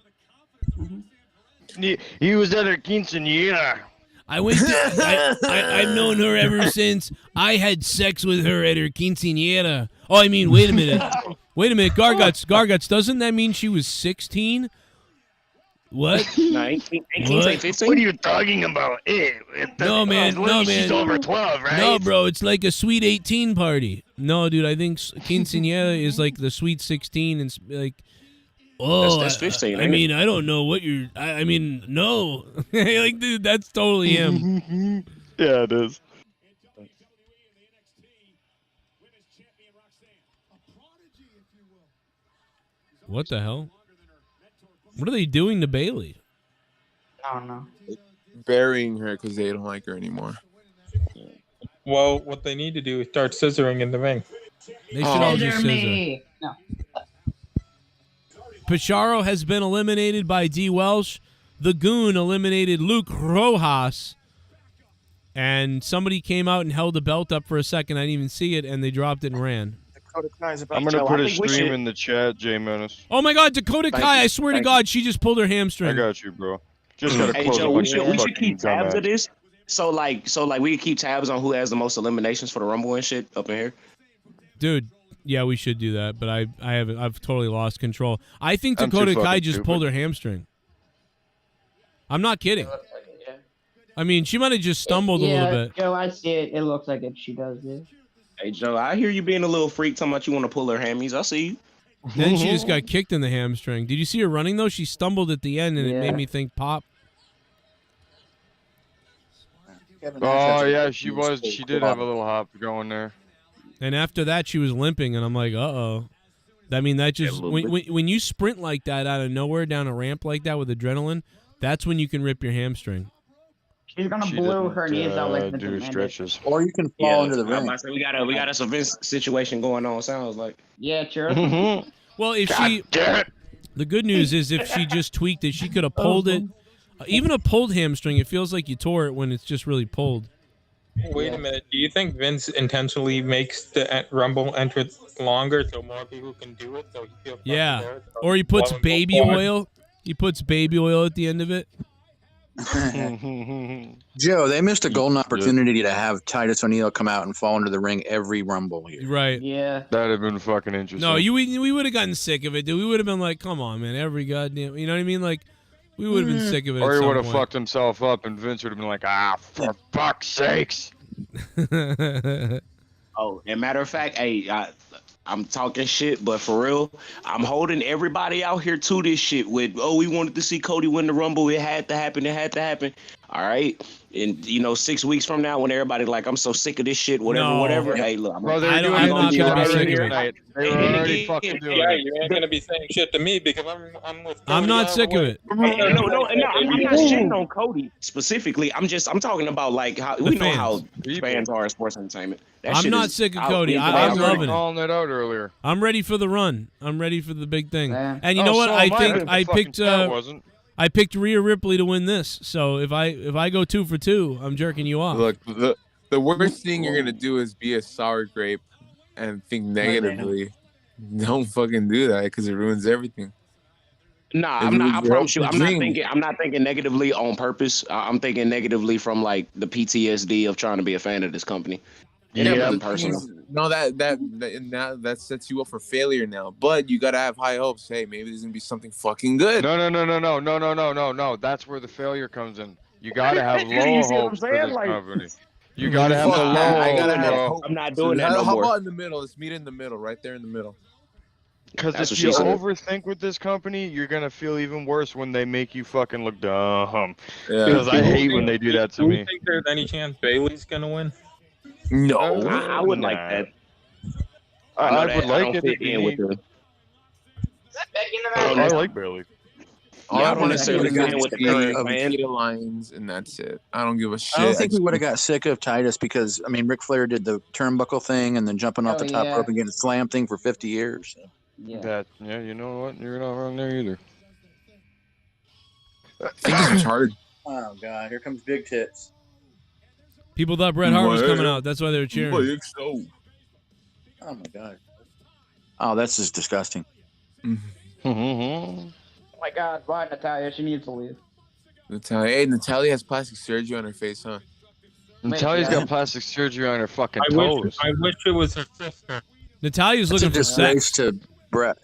He was at her quinceañera. I went. I've known her ever since I had sex with her at her quinceañera. Oh, I mean, wait a minute, Garguts. Doesn't that mean she was 16? What? No, ain't say 15. What are you talking about? No, man. She's over 12, right? No, bro, it's like a sweet 18 party. No, dude, I think quinceañera is like the sweet 16 and like. Oh, that's 15. I mean, I don't know what you're. I mean, no, like, dude, that's totally him. Yeah, it is. What the hell? What are they doing to Bailey? I don't know. Burying her because they don't like her anymore. Well, what they need to do is start scissoring in the ring. They should all just scissor. No. Pizarro has been eliminated by D. Welsh. The Goon eliminated Luke Rojas. And somebody came out and held the belt up for a second. I didn't even see it, and they dropped it and ran. I'm going to put a stream in the chat, J Menace. Oh, my God, Dakota Kai, I swear to God, she just pulled her hamstring. I got you, bro. Just got to close Joe, a we bunch of should keep tabs dumbass. of this. So we could keep tabs on who has the most eliminations for the Rumble and shit up in here. Dude, yeah, we should do that, but I've totally lost control. I think Dakota Kai just pulled her hamstring. I'm not kidding. I mean, she might have just stumbled a little bit. Joe, I see it. It looks like it. She does this. Hey, Joe, I hear you being a little freak talking about you want to pull her hammies. I see you. Then she just got kicked in the hamstring. Did you see her running, though? She stumbled at the end, and it made me think pop. Oh, yeah, she was. She did have a little hop going there. And after that, she was limping, and I'm like, uh-oh. I mean, that just when you sprint like that out of nowhere down a ramp like that with adrenaline, that's when you can rip your hamstring. She's gonna blow her knees out like do stretches. Or you can fall into the I'm ring. about to say, we got a severe situation going on. Sounds like. Yeah, sure. Well, if the good news is if she just tweaked it, she could have pulled it. Even a pulled hamstring, it feels like you tore it when it's just really pulled. Wait a minute. Do you think Vince intentionally makes the Rumble entrance longer so more people can do it? So he feels Yeah. Or he puts baby oil. He puts baby oil at the end of it. Joe, they missed a golden opportunity to have Titus O'Neil come out and fall into the ring every Rumble here. Right. Yeah. That'd have been fucking interesting. No, we would have gotten sick of it, dude. We would have been like, come on, man, every goddamn, you know what I mean? Like, we would have been sick of it. Or at he some would have point. fucked himself up, and Vince would have been like, for fuck's sakes. Oh, and matter of fact, hey, I'm talking shit, but for real, I'm holding everybody out here to this shit with, we wanted to see Cody win the Rumble. It had to happen. All right. And, 6 weeks from now, when everybody like, I'm so sick of this shit, whatever. Hey, look. I'm not gonna be sick of it. They were already fucking doing it. You ain't gonna be saying shit to me because I'm with Cody. I'm not sick of it. No, I'm not shitting on Cody specifically. I'm talking about like how we know how fans are in sports entertainment. I'm not sick of Cody. I'm loving it. Calling it out earlier. I'm ready for the run. I'm ready for the big thing. And you Oh, know what? so I am I, think but I the fucking picked. chat wasn't. I picked Rhea Ripley to win this. So if I go 2 for 2, I'm jerking you off. Look, the worst thing you're gonna do is be a sour grape and think negatively Don't fucking do that because it ruins everything. Nah, It I'm not. I ruins promise you, the I'm not dream. thinking. I'm not thinking negatively on purpose. I'm thinking negatively from like the PTSD of trying to be a fan of this company. It Yeah, ain't but nothing the thing personal. is, no, that sets you up for failure now. But you gotta have high hopes. Hey, maybe there's gonna be something fucking good. No. That's where the failure comes in. You gotta have You low see what I'm hopes for saying? this Like, company. You gotta have the Fuck low that. I hopes, gotta have bro. hope. I'm not So doing that no how more. about in the middle? Let's meet in the middle, right there in the middle. Because That's if what you she said. overthink with this company, you're gonna feel even worse when they make you fucking look dumb. Yeah. Because I hate when they do that to Do you me. think there's any chance Bailey's gonna win? No. I would like that. I know would that like don't it fit to be. in with the. I like Bailey. All Yeah, I I don't want to see necessarily is fit in with the current fan. Nikita Lyons, and that's it. I don't give a shit. I don't think we would have got sick of Titus because I mean Ric Flair did the turnbuckle thing and then jumping off the top rope and getting a slam thing for 50 years. So. Yeah. Yeah, you know what? You're not wrong there either. I think it's retarded. Oh god, here comes Big Tits. People thought Bret Hart was coming Well, out. That's why they were cheering. Oh my god. Oh, that's just disgusting. Oh my God, why Natalia? She needs to leave. Natalia, hey, Natalia has plastic surgery on her face, huh? Natalia's yeah. got plastic surgery on her fucking I toes. wish it was her sister. Natalia's It's a looking for disgrace sex. to Brett.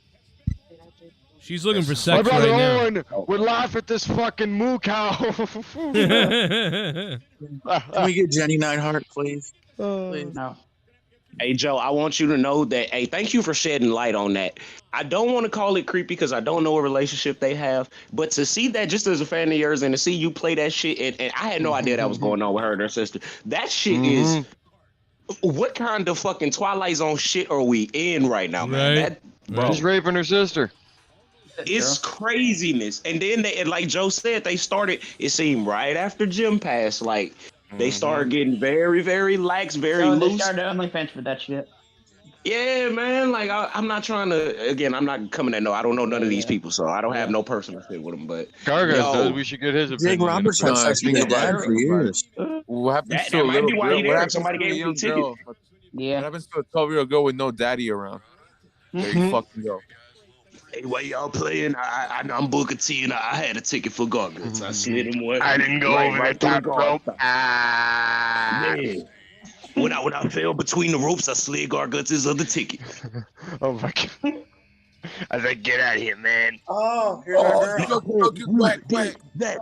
She's looking for My sex brother right now. Owen would laugh at this fucking moo cow. Can we get Jenny Neidhart, please? Please. No. Hey Joe, I want you to know that. Hey, thank you for shedding light on that. I don't want to call it creepy because I don't know what relationship they have, but to see that just as a fan of yours and to see you play that shit, and I had no idea that was going on with her and her sister. That shit is. What kind of fucking Twilight Zone shit are we in right now, man? Right. Bro, She's raping her sister. it's craziness. And then they, like Joe said, they started. It seemed right after Gym Pass, like they started getting very, very lax, very No, they loose. started OnlyFans for that shit. Yeah, man. Like I'm not trying to. Again, I'm not coming at no. I don't know none of these people, so I don't have no personal shit with them. But Gargas yo, does. We should get his opinion. Jake Roberts had sex with his dad for years. What happens that to a might little be why girl? he What there. happens Somebody to a gave him young a ticket. girl? Yeah. What happens to a 12-year-old girl with no daddy around? There you fucking go. Hey, why y'all playing? I'm Booker T, and I had a ticket for Gargants. I slid him one. I didn't go over the top rope. Yeah. When I fell between the ropes, I slid Gargants' other ticket. Oh my god. I was like, get out of here, man. Oh, here's our girl. That.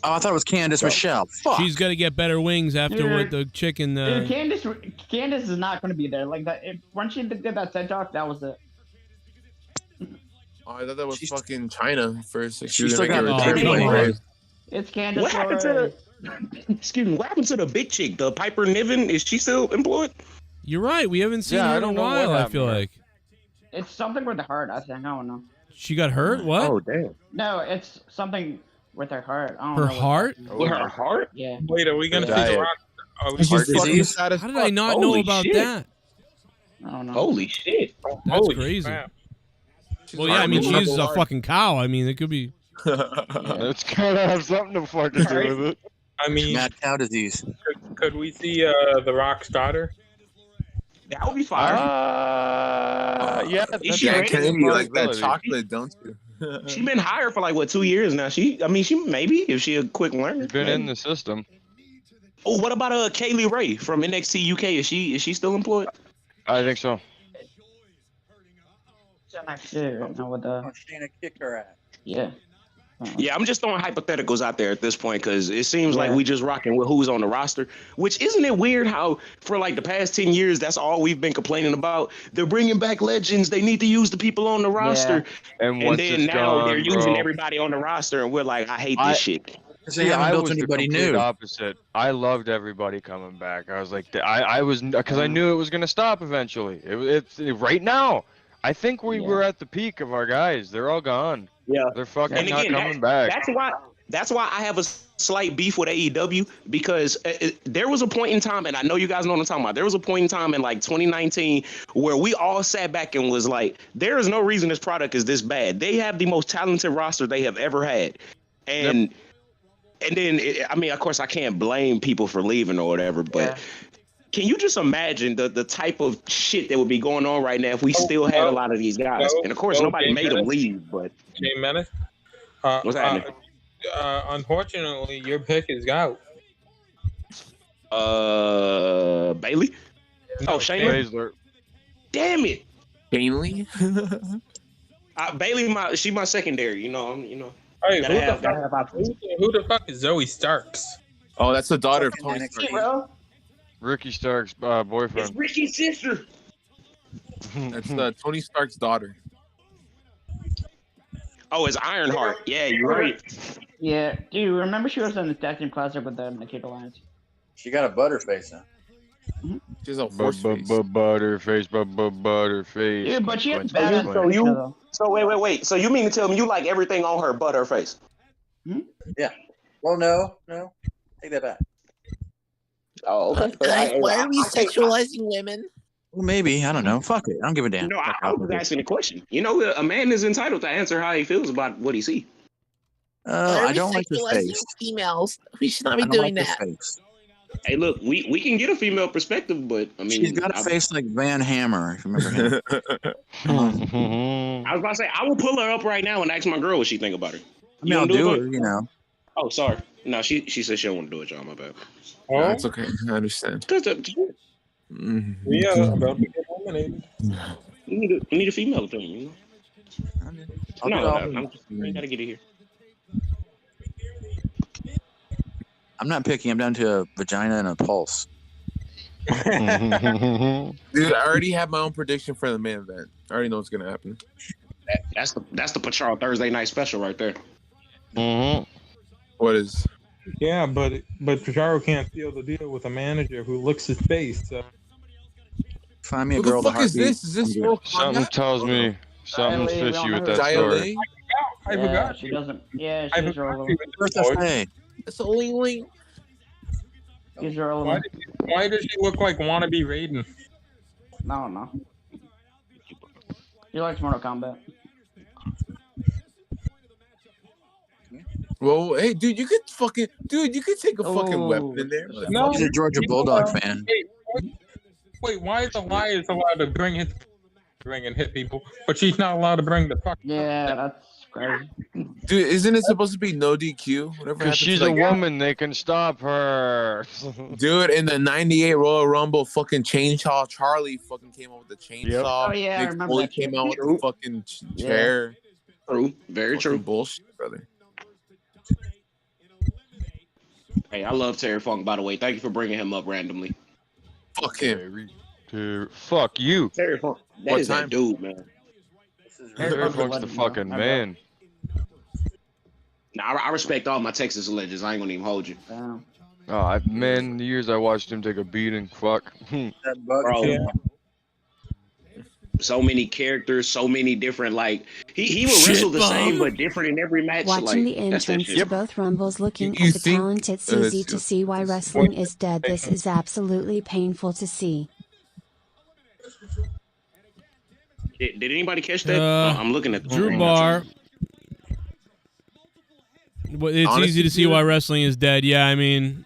Oh, I thought it was Candice Michelle. Fuck. She's got to get better wings after what the chicken. Dude, Candice is not going to be there. Like that. Once she did that TED talk, that was it. Oh, I thought that was fucking China first. Like, She's she was still gonna got get her her tape. It's Candice. What happened to? Excuse me. What happened to the big chick, the Piper Niven? Is she still employed? You're right. We haven't seen Yeah, her I in a don't know what while. I happened feel to her. like It's something with the heart. I think. I don't know. she got hurt. What? Oh damn. No, it's something with her heart. I don't Her know what- heart? With her heart? Yeah. Wait, are we gonna see Diet. the Rock? Are we Heart gonna see disease? How did I not know Holy about shit. that? I don't know. Holy shit. That's Holy crazy. crap. Well, yeah. I mean, she Number uses a one. fucking cow. I mean, it could be. It's gotta have something to fucking do with it. I mean, Mad cow disease. could we see the Rock's daughter? That would be fire. Yeah, Is she Yeah, ready? Kennedy, you like that possibility. chocolate, don't you? She been hired for like what 2 years now. She maybe if she a quick learner. She's been maybe. in the system. Oh, what about Kaylee Ray from NXT UK? Is she still employed? I think so. Shit, no, with the Shayna kicked her ass. yeah. Yeah, I'm just throwing hypotheticals out there at this point because it seems like Yeah. we just rocking with who's on the roster. Which isn't it weird how for like the past 10 years that's all we've been complaining about. They're bringing back legends. They need to use the people on the roster, And and once then it's now gone, they're using bro. everybody on the roster, and we're like, I hate I- this shit. Because they See, haven't I built was anybody the complete new. opposite. I loved everybody coming back. I was like, I was because I knew it was gonna stop eventually. It's right now. I think we were at the peak of our guys. They're all gone. Yeah, They're fucking and not again, coming back. That's why I have a slight beef with AEW because there was a point in time, and I know you guys know what I'm talking about. There was a point in time in like 2019 where we all sat back and was like, there is no reason this product is this bad. They have the most talented roster they have ever had, and then I mean, of course, I can't blame people for leaving or whatever, but Can you just imagine the type of shit that would be going on right now if we still had a lot of these guys? And of course, nobody made them leave, but Jay Menace. what's happening? Unfortunately, your pick is out. Bailey? Oh, Shayna? Damn it. Bailey? Bailey, she my secondary. You know. Hey, Gotta have options. who the fuck is Zoe Starks? Oh, that's the daughter of Tony Stark. Bro. Ricky Stark's boyfriend. It's Ricky's sister. That's Tony Stark's daughter. Oh, it's Ironheart. Yeah, you're right. Yeah, dude. Remember she was in the tag team classic with the Nikita Lyons. She got a butterface now. She's a horse face. Butterface. Dude, but she has badass. So wait. So you mean to tell me you like everything on her but her face? Yeah. Well, no. Take that back. Oh, okay. Why are we sexualizing women? Well, maybe. I don't know. Fuck it. I don't give a damn. No, I was asking a question. You know, a man is entitled to answer how he feels about what he see. I don't like this face. Females. We should not be doing that. Hey, look, we can get a female perspective, but I mean, she's got a face like Van Hammer. If you remember him. I was about to say I will pull her up right now and ask my girl what she think about her. I mean, I'll do it. You know. Oh, sorry. No, she said she don't want to do it, y'all. My bad. Oh, it's okay. I understand. Yeah, about to get eliminated. We need a female opinion, you know. I gotta get it here. I'm not picky. I'm down to a vagina and a pulse. Dude, I already have my own prediction for the main event. I already know what's gonna happen. That's the Patrol Thursday night special right there. What is? Yeah, but Pajaro can't seal the deal with a manager who licks his face. So. Find me a Who girl. the fuck is this? Is this Something tells me something's fishy with that story. I forgot. She doesn't. Yeah, I she's rolling. It's only She's rolling. Why does she look like wannabe Raiden? No. She likes Mortal Kombat. Well, hey, dude, you could take a fucking weapon in there. No, she's a Georgia Bulldog fan. Wait, why is Elias allowed to bring his ring and hit people, but she's not allowed to bring the fuck? Yeah, that's crazy. Dude, isn't it supposed to be no DQ? Because she's a woman, they can stop her. Dude, in the '98 Royal Rumble, fucking Chainsaw Charlie fucking came out with the chainsaw. Yep. Oh yeah, I Nick remember Foley that. came out with the fucking chair. True, very fucking true. Bullshit, brother. Hey, I love Terry Funk, by the way. Thank you for bringing him up randomly. Fuck him. Fuck you. Terry Funk. That is that dude, man. Terry Funk's the fucking man. Nah, I respect all my Texas legends. I ain't gonna even hold you. Oh, the years I watched him take a beating. Fuck. Bro. So many characters, so many different, like he will wrestle the same but different in every match. Watching the entrance to both Rumbles, looking at the talent, it's easy to see why wrestling is dead. This is absolutely painful to see. Did anybody catch that? I'm looking at the Drew Bar. It's Honestly, easy to see why wrestling is dead. Yeah, I mean,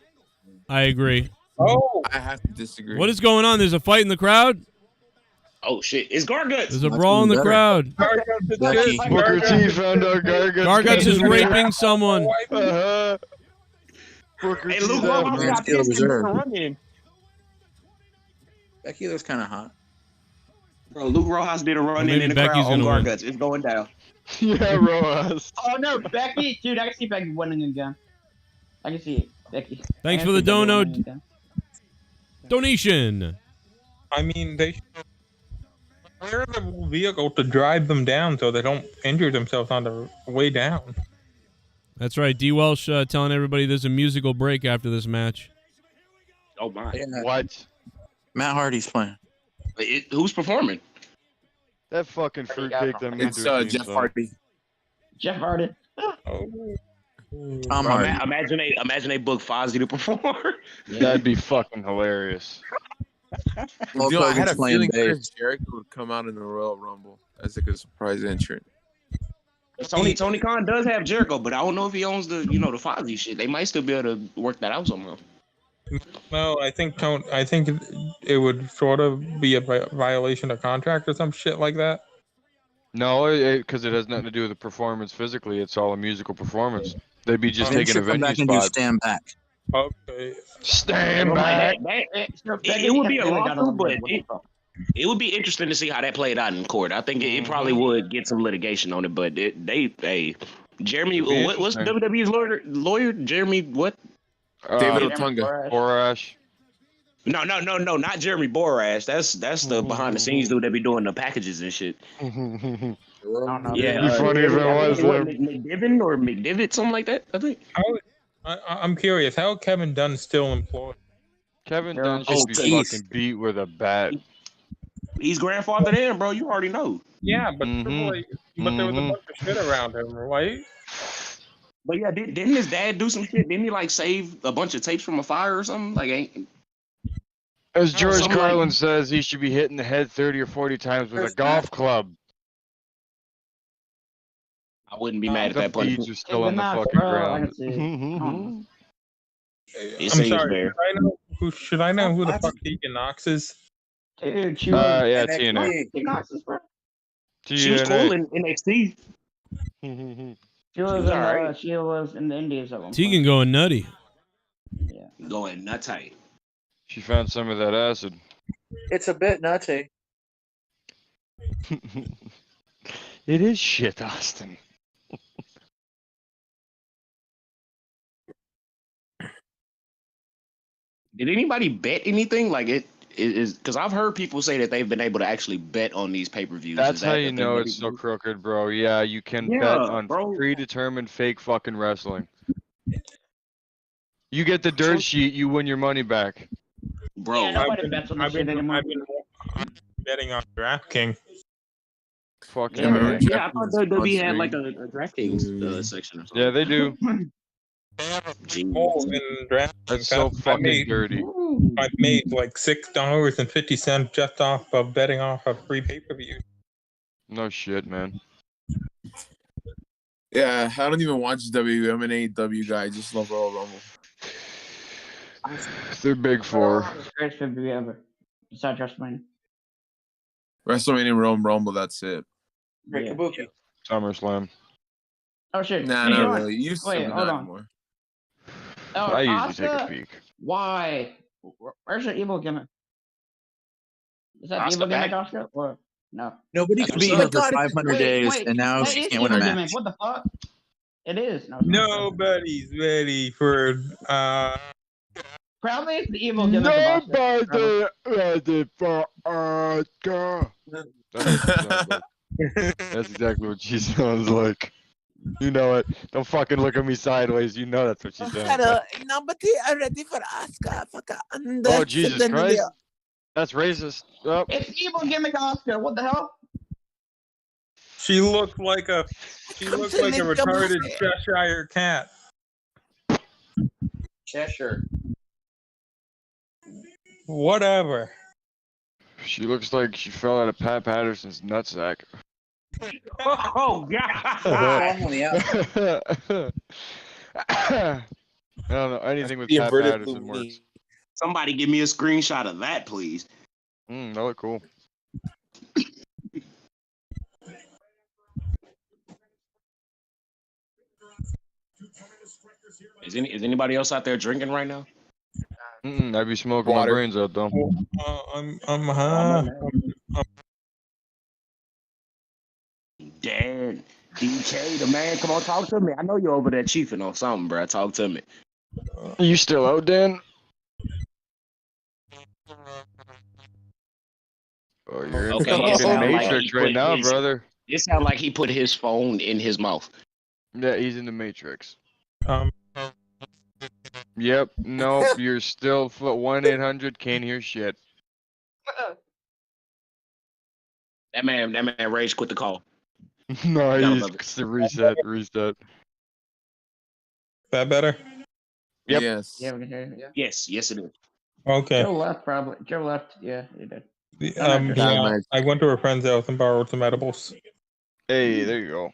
I agree. Oh, I have to disagree. What is going on? There's a fight in the crowd? Oh shit! It's Garguts. There's a brawl in the crowd. Booker T found out Garguts. Garguts is raping someone. Booker Hey, T Luke found Ross out. got pissed in the run-in. Becky looks kind of hot. Bro, Luke Rojas did a run-in Maybe in the Becky's crowd on gonna win. Garguts. It's going down. Yeah, Rojas. Oh no, Becky, dude, I can see Becky winning again. I can see it, Becky. Thanks for the donation. I mean, they should clear the vehicle to drive them down so they don't injure themselves on the way down. That's right. D. Welsh telling everybody there's a musical break after this match. Oh my! What? Matt Hardy's playing. Who's performing? That fucking fruitcake that made It's Jeff Hardy. Jeff Hardy. Tom Hardy. Imagine they book Fozzy to perform. That'd be fucking hilarious. Dude, I had a feeling Chris Jericho would come out in the Royal Rumble as like a surprise entrant. Tony Khan does have Jericho, but I don't know if he owns the the Fozzy shit. They might still be able to work that out somehow. No, I think it would sort of be a violation of contract or some shit like that. No, because it has nothing to do with the performance physically. It's all a musical performance. They'd be just Vince taking a should come venue back and do spot. stand back. Okay. Stand back. It would be a lawsuit, but it would be interesting to see how that played out in court. I think it probably would get some litigation on it, but Jeremy, what's WWE's lawyer? Jeremy, what? David Otunga. Borash. No, not Jeremy Borash. That's the behind the scenes dude that be doing the packages and shit. Yeah, It'd be funny if it was McDivitt or McDivitt, something like that. I think. I'm curious. How Kevin Dunn still employed? Kevin Dunn should be fucking beat with a bat. He's grandfathered in, bro. You already know. Yeah, but there was a bunch of shit around him, right? But yeah, didn't his dad do some shit? Didn't he like save a bunch of tapes from a fire or something? Like, as George Carlin says, he should be hitting the head 30 or 40 times with a golf club. I wouldn't be mad at that point. The beads are still on the fucking ground. I'm sorry. Should I know who the fuck Tegan Knox is? Dude, she yeah, TNA. She was cool in NXT. She was in the Indies at one Tegan going nutty. Yeah. Going nutty. She found some of that acid. It's a bit nutty. It is shit, Austin. Did anybody bet anything? Like it is because I've heard people say that they've been able to actually bet on these pay-per-views. That's how you know it's so crooked, bro. Yeah, you can bet on predetermined fake fucking wrestling. You get the dirt sheet, you win your money back. Bro, nobody bets on this shit anymore. I've been betting on DraftKings. Fuck yeah. I thought WWE had like a DraftKings section or something. Yeah, they do. That's so fucking dirty. I've made like $6.50 just off of betting off of free pay-per-view. No shit, man. Yeah, I don't even watch WWE. I'm an AEW guy. I just love Royal Rumble. They're big for. Greatest pay-per-view ever. Besides WrestleMania. WrestleMania, Royal Rumble. That's it. Great Kabuki. SummerSlam. Oh shit. Nah, not really. You used to Wait, be hold not on. anymore. Oh, I usually take a peek. Why? Where's your evil gimmick? Is that Asuka evil gimmick, back? Oscar? Or no? Nobody can beat her for 500 days, and now she can't win a match. What the fuck? It is. No, Nobody's ready for. Probably it's the evil gimmick. Nobody ready for Oscar. That's exactly what she sounds like. You know it. Don't fucking look at me sideways. You know that's what she sounds like. Nobody are ready for Oscar. Oh, Jesus Christ. That's racist. Oh. It's evil gimmick, Oscar. What the hell? She looked like a retarded Cheshire cat. Cheshire. Whatever. She looks like she fell out of Pat Patterson's nutsack. Oh God! I don't know. Anything with Pat Patterson works. Somebody give me a screenshot of that, please. That look cool. Is anybody else out there drinking right now? I'd be smoking my brains out though. Dan, DJ, the man, come on, talk to me. I know you're over there chiefing on something, bro. Talk to me. You still out, Dan? Oh, you're in the fucking Matrix right now, brother. It sounds like he put his phone in his mouth. Yeah, he's in the Matrix. Yep. Nope. You're still 1-800 can't hear shit. That man, Rage quit the call. No, he's reset. That better? Yep. Yes. Yeah, we can hear you. Yeah. Yes, it is. Okay. Joe left, probably. Joe left. Yeah, he did. Yeah, I went to a friend's house and borrowed some edibles. Hey, there you go.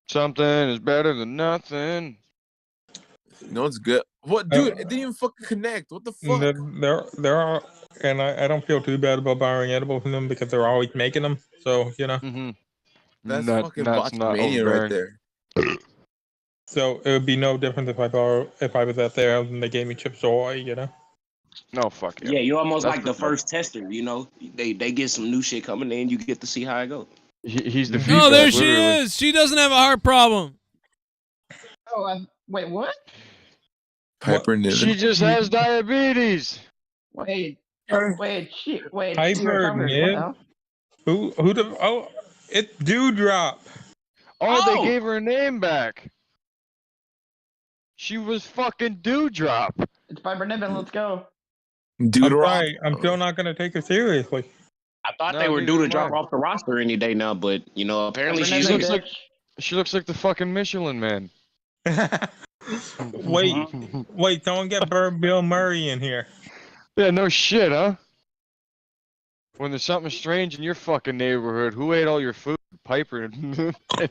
Something is better than nothing. You know what's good? What, dude? It didn't even fucking connect. What the fuck? There are, and I don't feel too bad about borrowing edibles from them because they're always making them. So you know. That's fucking botchamania right there. So it would be no different if I was at their house and they gave me Chips Ahoy, you know. No, fuck Yeah, you're almost like the first tester. You know, they get some new shit coming in, you get to see how it goes. He's the Oh, there she is. She doesn't have a heart problem. Oh, wait, what? Piper Niven. She just has diabetes. Wait, she Piper recovered. Niven. Who the? Oh, it's Dewdrop. Oh, they gave her name back. She was fucking Dewdrop. It's Piper Niven. Let's go. I'm still not gonna take her seriously. I thought they were due to drop off the roster any day now, but you know, apparently she looks like the fucking Michelin Man. Wait, don't get Bill Murray in here. Yeah, no shit, huh? When there's something strange in your fucking neighborhood, who ate all your food? Piper. I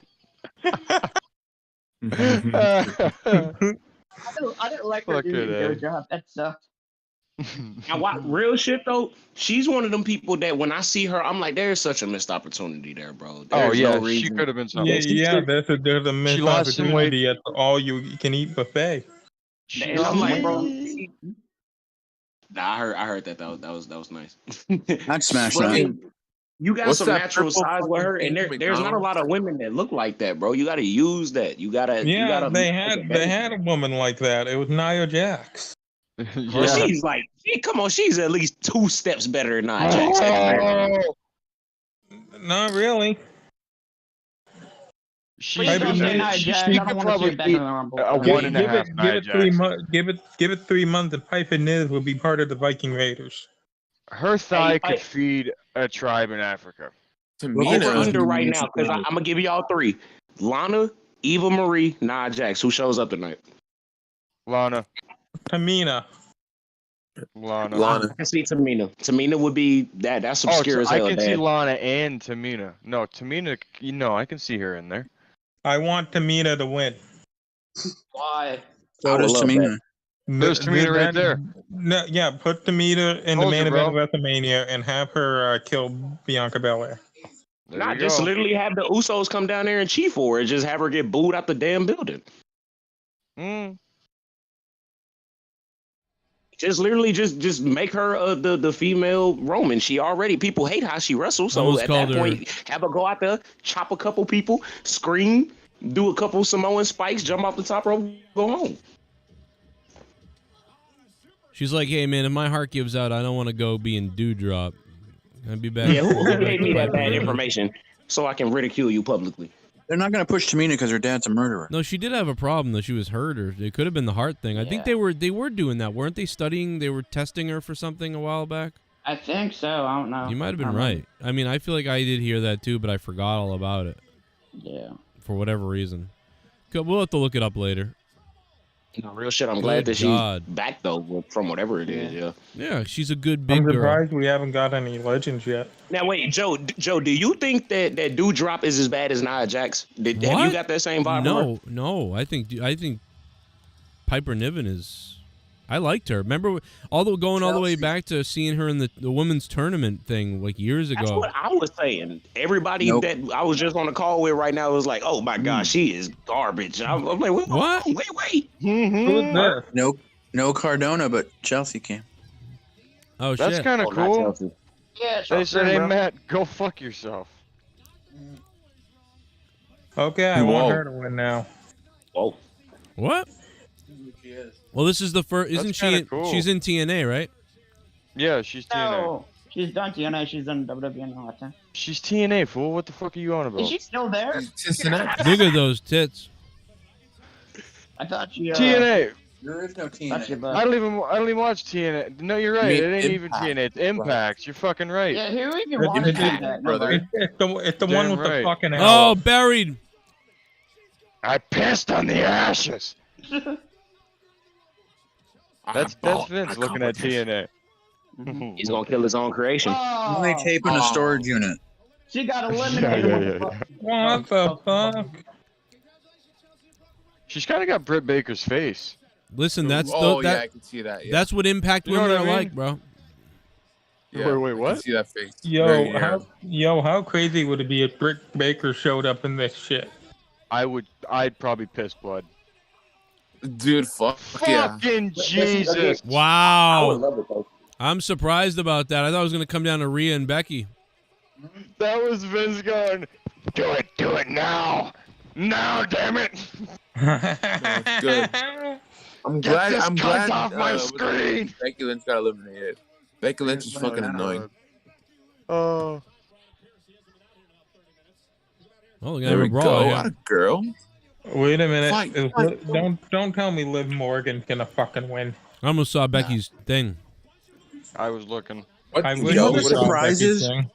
didn't like her doing her job. That sucked. Now, what real shit though? She's one of them people that when I see her, I'm like, there's such a missed opportunity there, bro. There's no reason. She could have been something. Yeah, there's a missed opportunity at the all-you-can-eat buffet. And I'm like, bro. Nah, I heard that. That was nice. I'd smash that. You got some natural size with her, and there's not a lot of women that look like that, bro. You got to use that. You gotta. They had a woman like that. It was Nia Jax. Well, she's like, come on, she's at least 2 steps better than Nia Jax. Not really. She could probably beat a 1.5 Nia Jax. Give it 3 months, and Piper Niven will be part of the Viking Raiders. Her thigh could feed a tribe in Africa. Over under right now, because I'm gonna give y'all 3: Lana, Eva Marie, Nia Jax. Who shows up tonight? Lana. Tamina. Lana. I can see Tamina. Tamina would be that. That's obscure as hell. I can see Lana and Tamina. No, Tamina. I can see her in there. I want Tamina to win. Why? So does Tamina. There's Tamina right there. No, yeah, put Tamina in the main event of WrestleMania and have her kill Bianca Belair. Not just literally have the Usos come down there and cheat for her. Just have her get booed out the damn building. Just literally just make her the female Roman. People hate how she wrestles. So at that point, have her go out there, chop a couple people, scream, do a couple Samoan spikes, jump off the top rope, go home. She's like, hey man, if my heart gives out, I don't want to go be in Dewdrop. I'd be bad. Yeah, who gave me that bad information so I can ridicule you publicly? They're not going to push Tamina because her dad's a murderer. No, she did have a problem though. She was hurt, or it could have been the heart thing. I think they were doing that, weren't they? Studying, they were testing her for something a while back. I think so. I don't know. You might have been right. I mean, I feel like I did hear that too, but I forgot all about it. Yeah. For whatever reason, we'll have to look it up later. No, real shit. I'm glad that she's back though, from whatever it is. Yeah. Yeah, she's a good big girl. I'm surprised we haven't got any legends yet. Now wait, Joe, do you think that Dewdrop is as bad as Nia Jax? Have you got that same vibe? No. I think Piper Niven is. I liked her. Remember, going all the way back to seeing her in the women's tournament thing like years ago. That's what I was saying. Everybody that I was just on a call with right now was like, "Oh my gosh, she is garbage." I'm like, "What? Wait." Who is that? No Cardona, but Chelsea came. Oh, that's kind of cool. Yeah, they said, "Hey Matt, go fuck yourself." Okay, I want her to win now. Oh, what? Well, this is the first. Isn't she? Cool. She's in TNA, right? Yeah, she's TNA. No, she's done TNA. She's done WWE now. I think. She's TNA, fool. What the fuck are you on about? Is she still there? Look at those tits. I thought she. TNA. There is no TNA. I don't even watch TNA. No, you're right. It ain't even TNA. It's Impact. You're fucking right. Yeah, who even watches that, brother? It's the one with the fucking. Oh, buried. I pissed on the ashes. That's Vince looking at TNA. He's gonna kill his own creation. Only tape in a storage unit. She got eliminated. What the fuck? She's kind of got Britt Baker's face. Listen, that's I can see that. Yeah. That's what Impact You know women what are I mean? like, bro. Yeah, Wait, I what? can see that face. Very narrow. How crazy would it be if Britt Baker showed up in this shit? I'd probably piss blood. Dude, fuck yeah. Fucking Jesus. Wow. I would love it though. I'm surprised about that. I thought it was going to come down to Rhea and Becky. That was Vince going, do it now. Now, damn it. That's good. I'm Get glad. this I'm cunt glad. off my screen. Becky Lynch got eliminated. Becky Lynch is fucking annoying. Oh. Oh, There we go. What a girl. Wait a minute. Fight. Don't tell me Liv Morgan's gonna fucking win. I almost saw Becky's thing. I was looking. I You know the wish I saw surprise Becky's is? thing.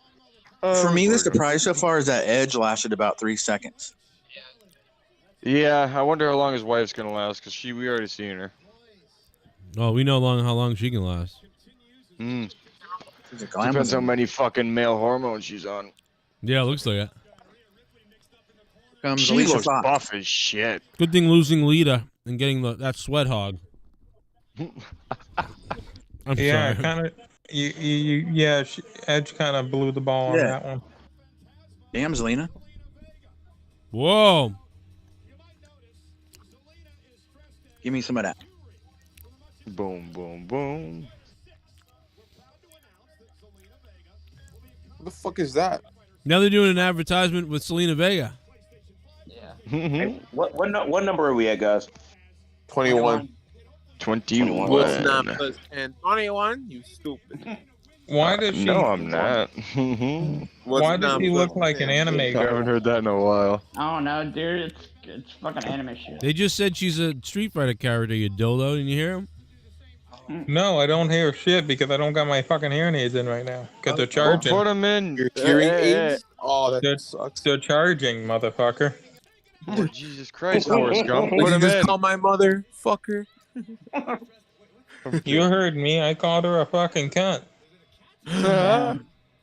For me, the surprise so far is that Edge lasted about 3 seconds. Yeah, I wonder how long his wife's gonna last, because we already seen her. Oh, we know how long she can last. Depends how many fucking male hormones she's on. Yeah, it looks like it. She looks buff as shit. Good thing losing Lita and getting that sweat hog. I'm Yeah, sorry. kind of. Edge kind of blew the ball on that one. Damn, Zelina. Whoa. Give me some of that. Boom, boom, boom. What the fuck is that? Now they're doing an advertisement with Selena Vega. Hey, what number are we at, guys? 21. 21. What's not plus 10? 21? You stupid. Why does she? No, I'm not. Why does he look like an anime I girl? haven't heard that in a while. I don't know, dude. It's fucking anime shit. They just said she's a Street Fighter character, you dildo. Didn't you hear him? No, I don't hear shit because I don't got my fucking hearing aids in right now. Because they're charging. Put them in. Your hearing aids? Oh, that sucks. They're charging, motherfucker. Oh, Jesus Christ, Forrest Gump. Would Put you him just in. call my mother, fucker? You heard me. I called her a fucking cunt.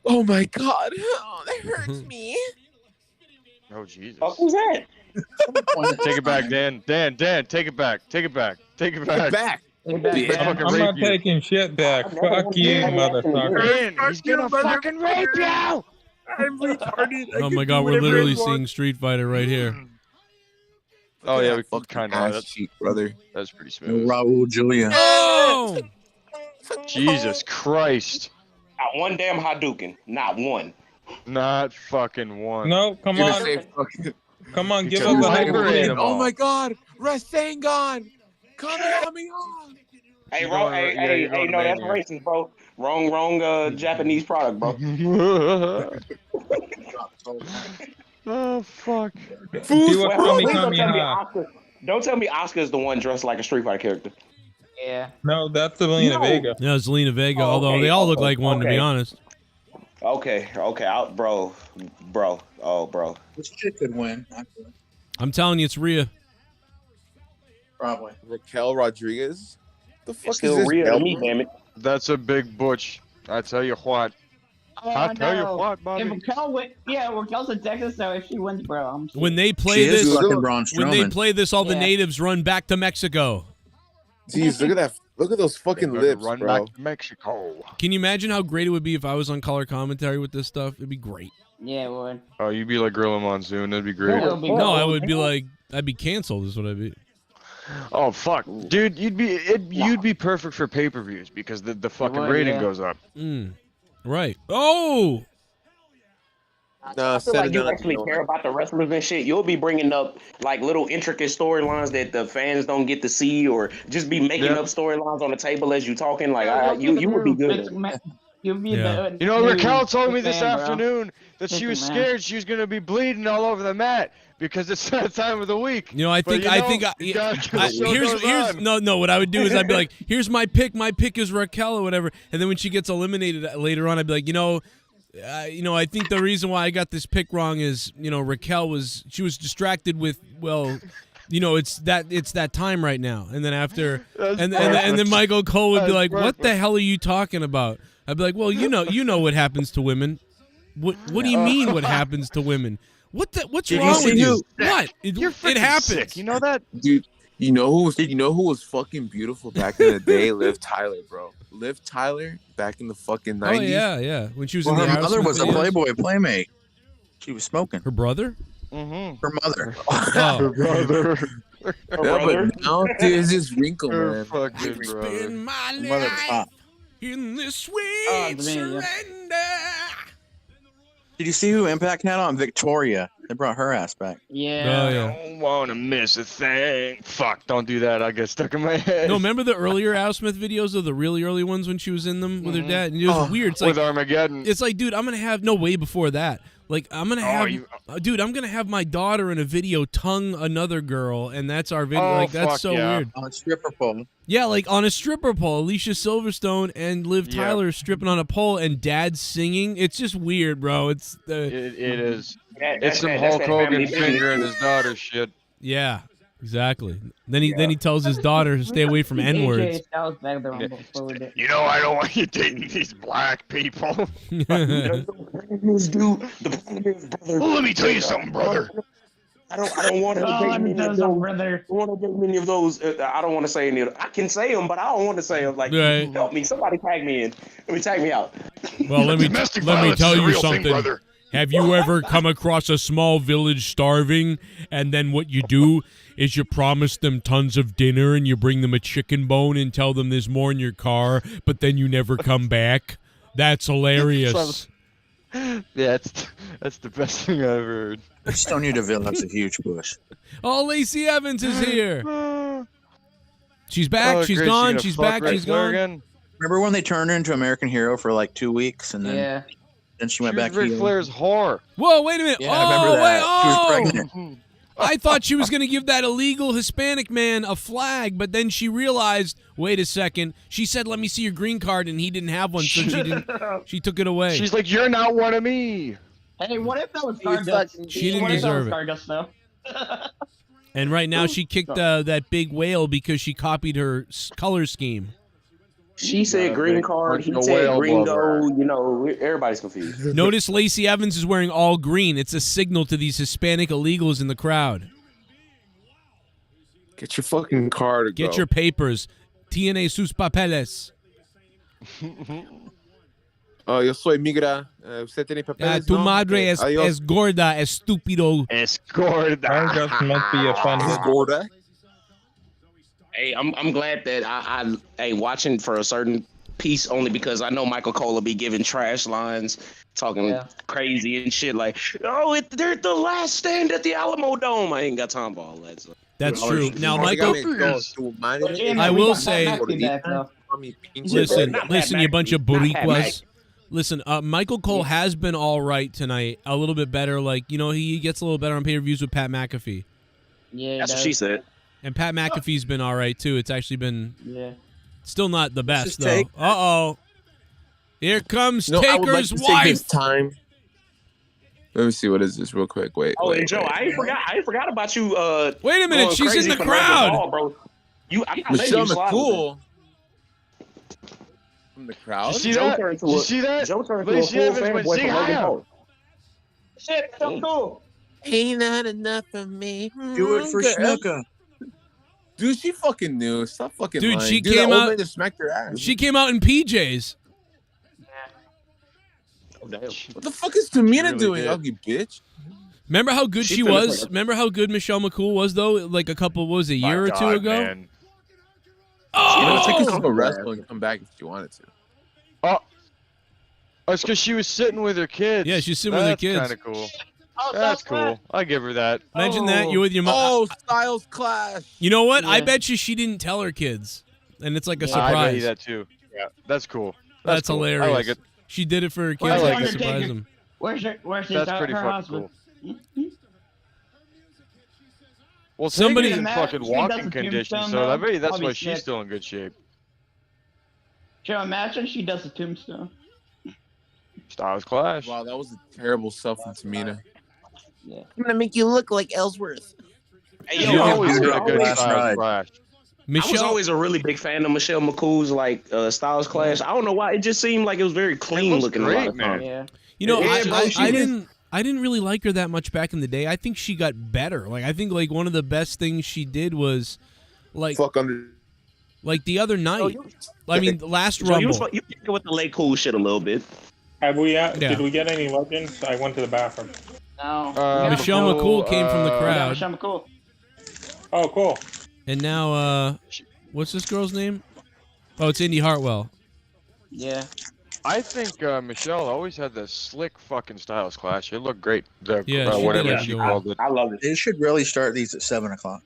Oh my god. Oh, that hurts me. Oh, Jesus. Oh, who's that? Take it back, Dan. Dan, take it back. Take it back. Take it back. Get back. I'm not taking shit back. Fuck you, motherfucker. Dan, he's gonna fucking rape you! I'm retarded. Oh my god, we're literally seeing Street Fighter right here. Oh, yeah, we fucking kind ass of. cheek, brother. That's pretty smooth. Raul Julia. Oh! Jesus Christ. Not one damn Hadouken. Not one. Not fucking one. No, come You're on. gonna say fucking- Come on, give Because us a Viper hyper. ate 'em Oh all. my god. Rasengan. Kamehameha. Hey, You're wrong. going- Hey, you're going no, that's Mania. racist, bro. Wrong. Japanese product, bro. Oh, fuck. Do a Wait, hold on, please Kamehameha. don't tell me Oscar's the one dressed like a Street Fighter character. Yeah. No, that's Zelina No. Vega. Yeah, Zelina Vega, Oh, although okay. they all look like one, to be Okay. honest. Okay, bro. Oh, bro. This chick could win. I'm telling you, it's Rhea. Probably. Raquel Rodriguez. The fuck It's is still this? real to Bell? me, damn it. That's a big butch. I tell you what. Oh, I tell you no. what, If Bobby. Raquel Raquel's in Texas, so if she wins, bro, I'm When they She play is this, fucking Braun when they Strowman. play this, all the Yeah. natives run back to Mexico. Jeez, look at that. Look at those fucking They're gonna lips, run bro. back to Mexico. Can you imagine how great it would be if I was on color commentary with this stuff? It'd be great. Yeah, it would. Oh, you'd be like Gorilla Monsoon. That'd be great. That would be No, I cool. would be like, I'd be canceled. Is what I'd be. Oh fuck, dude, you'd be perfect for pay-per-views because the fucking would, rating yeah. goes up. Right. Oh. Nah, I feel like you actually care about the wrestlers and shit. You'll be bringing up like little intricate storylines that the fans don't get to see, or just be making up storylines on the table as you talking. Like you would be good. You'd be Yeah. the You know, dude, Raquel told me big this fan, bro. afternoon that she was Listen, scared she was gonna be bleeding all over the mat because it's that time of the week. You know, I think no. What I would do is I'd be like, here's my pick. My pick is Raquel or whatever. And then when she gets eliminated later on, I'd be like, I think the reason why I got this pick wrong is, Raquel was distracted with, it's that time right now. And then after, and then Michael Cole would be like, what the hell are you talking about? I'd be like, well, you know what happens to women. What do you mean what happens to women? What's Did wrong you see with you? who- What? You're It freaking happens. sick. You know that? Dude, You know who was fucking beautiful back in the day? Liv Tyler, bro. Liv Tyler back in the fucking 90s. Oh yeah. When she was Well, in the her mother Aerosmith was a videos. Playboy playmate. She was smoking. Her brother? Mm-hmm. Her mother. Oh. Her brother. Yeah, but now there's this wrinkle, Her man. fucking brother. My Her mother was hot. in this sweet surrender. Did you see who Impact had on Victoria? They brought her ass back. Yeah. Oh, yeah. Don't want to miss a thing. Fuck, don't do that. I'll get stuck in my head. No, remember the earlier Aerosmith videos of the really early ones when she was in them with her dad? And it was weird. It's like, with Armageddon. It's like, dude, I'm going to have, no, way before that. Like, I'm going to have, dude, I'm going to have my daughter in a video tongue another girl, and that's our video. Like, that's so weird. On a stripper pole. Yeah, like on a stripper pole. Alicia Silverstone and Liv Tyler stripping on a pole and dad singing. It's just weird, bro. It's It is. It's some Hulk Hogan finger and his daughter shit. Yeah, exactly. Then he tells his daughter to stay away from N words. You know, I don't want you dating these black people. Well, let me tell you something, brother. I don't want to date many of those. Brother. I want to date many of those. I don't want to say any of them. I can say them, but I don't want to say them. Like, Right. help me. Somebody tag me in. Tag me out. Well, let me tell you something. Brother. Have you ever come across a small village starving, and then what you do is you promise them tons of dinner, and you bring them a chicken bone and tell them there's more in your car, but then you never come back? That's hilarious. Yeah, that's the best thing I've ever heard. Stone Deville has a huge push. Oh, Lacey Evans is here. She's back. Oh, she's great, gone. gonna She's fuck back. Ric She's Flair gone. again? Remember when they turned her into American Hero for like 2 weeks, and then then she went back Ric heel? Flair's whore. Whoa, wait a minute. Yeah, I remember that. She was pregnant. I thought she was going to give that illegal Hispanic man a flag, but then she realized, wait a second. She said, "Let me see your green card," and he didn't have one, so she didn't. She took it away. She's like, "You're not one of me." Hey, what if that was Stardust? She didn't deserve it. Stardust, though. And right now she kicked that big whale because she copied her color scheme. She said green card. He said gringo. You know, everybody's confused. Notice Lacey Evans is wearing all green. It's a signal to these Hispanic illegals in the crowd. Get your fucking car to Get go. your papers. Tiene sus papeles. Yo soy migra. Usted tiene papeles, Tu no? madre Okay, adios. es gorda, estúpido. Es gorda. I just must be offended. Gorda. Hey, I'm glad that I watching for a certain piece only because I know Michael Cole will be giving trash lines, talking crazy and shit like, oh, they're the last stand at the Alamo Dome. I ain't got time for all that. So. That's true. Now, Michael, I will say, listen, you bunch of boricuas. Listen, Michael Cole has been all right tonight, a little bit better. Like, you know, he gets a little better on pay-per-views with Pat McAfee. Yeah, that's what she said. And Pat McAfee's been all right, too. It's actually been still not the This best, is though. Take. Uh-oh. Here comes No, I would like Taker's to take wife. this time. Let me see what is this real quick. Wait. Oh, wait, and Joe, wait. I ain't forgot about you. Wait a minute, going she's crazy in the for Rebel crowd. Ball, bro. I Michelle McCool from the crowd. You see that? You see that? Joe turned to a Lacey full Evans went, fanboy "Sing for Logan higher." Paul. Shit, so cool. Ain't that enough for me? Do it for Girl. Snuka. Dude, she fucking knew. Stop fucking Dude, lying. she Dude, came that old out- man just smacked her ass. She came out in PJs. What the fuck is Tamina really doing, did. ugly bitch? Remember how good she was? Remember how good Michelle McCool was, though? Like a year or two ago? Man. You know, take Oh! her to wrestle and come back if she wanted to. Oh, it's because she was sitting with her kids. Yeah, she's sitting with her kids. That's kind of cool. That's cool. I give her that. Imagine that. You're with your mom. Oh, Styles Clash. You know what? I Yeah. bet you she didn't tell her kids. And it's like a I bet you surprise. that too. Yeah, that's cool. That's cool. hilarious. I like it. She did it for her Where's kids like to it. surprise them. Where's his, That's her pretty fucking husband? cool. Well, Somebody- somebody's in fucking She does walking the condition, tombstone, so I though. bet you that's Probably why she's sick. still in good shape. Joe, imagine she does the tombstone. Styles Clash. Wow, that was a terrible stuff from Tamina. Yeah. I'm gonna make you look like Ellsworth. Hey, You yo, I always was, get a good Last Styles ride. Clash. I was Michelle, always a really big fan of Michelle McCool's like Styles Clash. I don't know why. It just seemed like it was very clean looks looking. great, a lot of man. times. Yeah. you know, Yeah, bro, she I didn't really like her that much back in the day. I think she got better. Like I think like one of the best things she did was Like Fuck under. like the other night. I mean, the last So you Rumble. you with the late cool shit a little bit. Have we? Yeah. Did we get any legends? I went to the bathroom. No. Michelle McCool came from the Yeah, crowd. Michelle McCool. Oh, cool. And now, what's this girl's name? Oh, it's Indy Hartwell. Yeah. I think Michelle always had the slick fucking Styles Clash. It looked great. Yeah, she did whatever have she a good called it. I love it. They should really start these at 7 o'clock.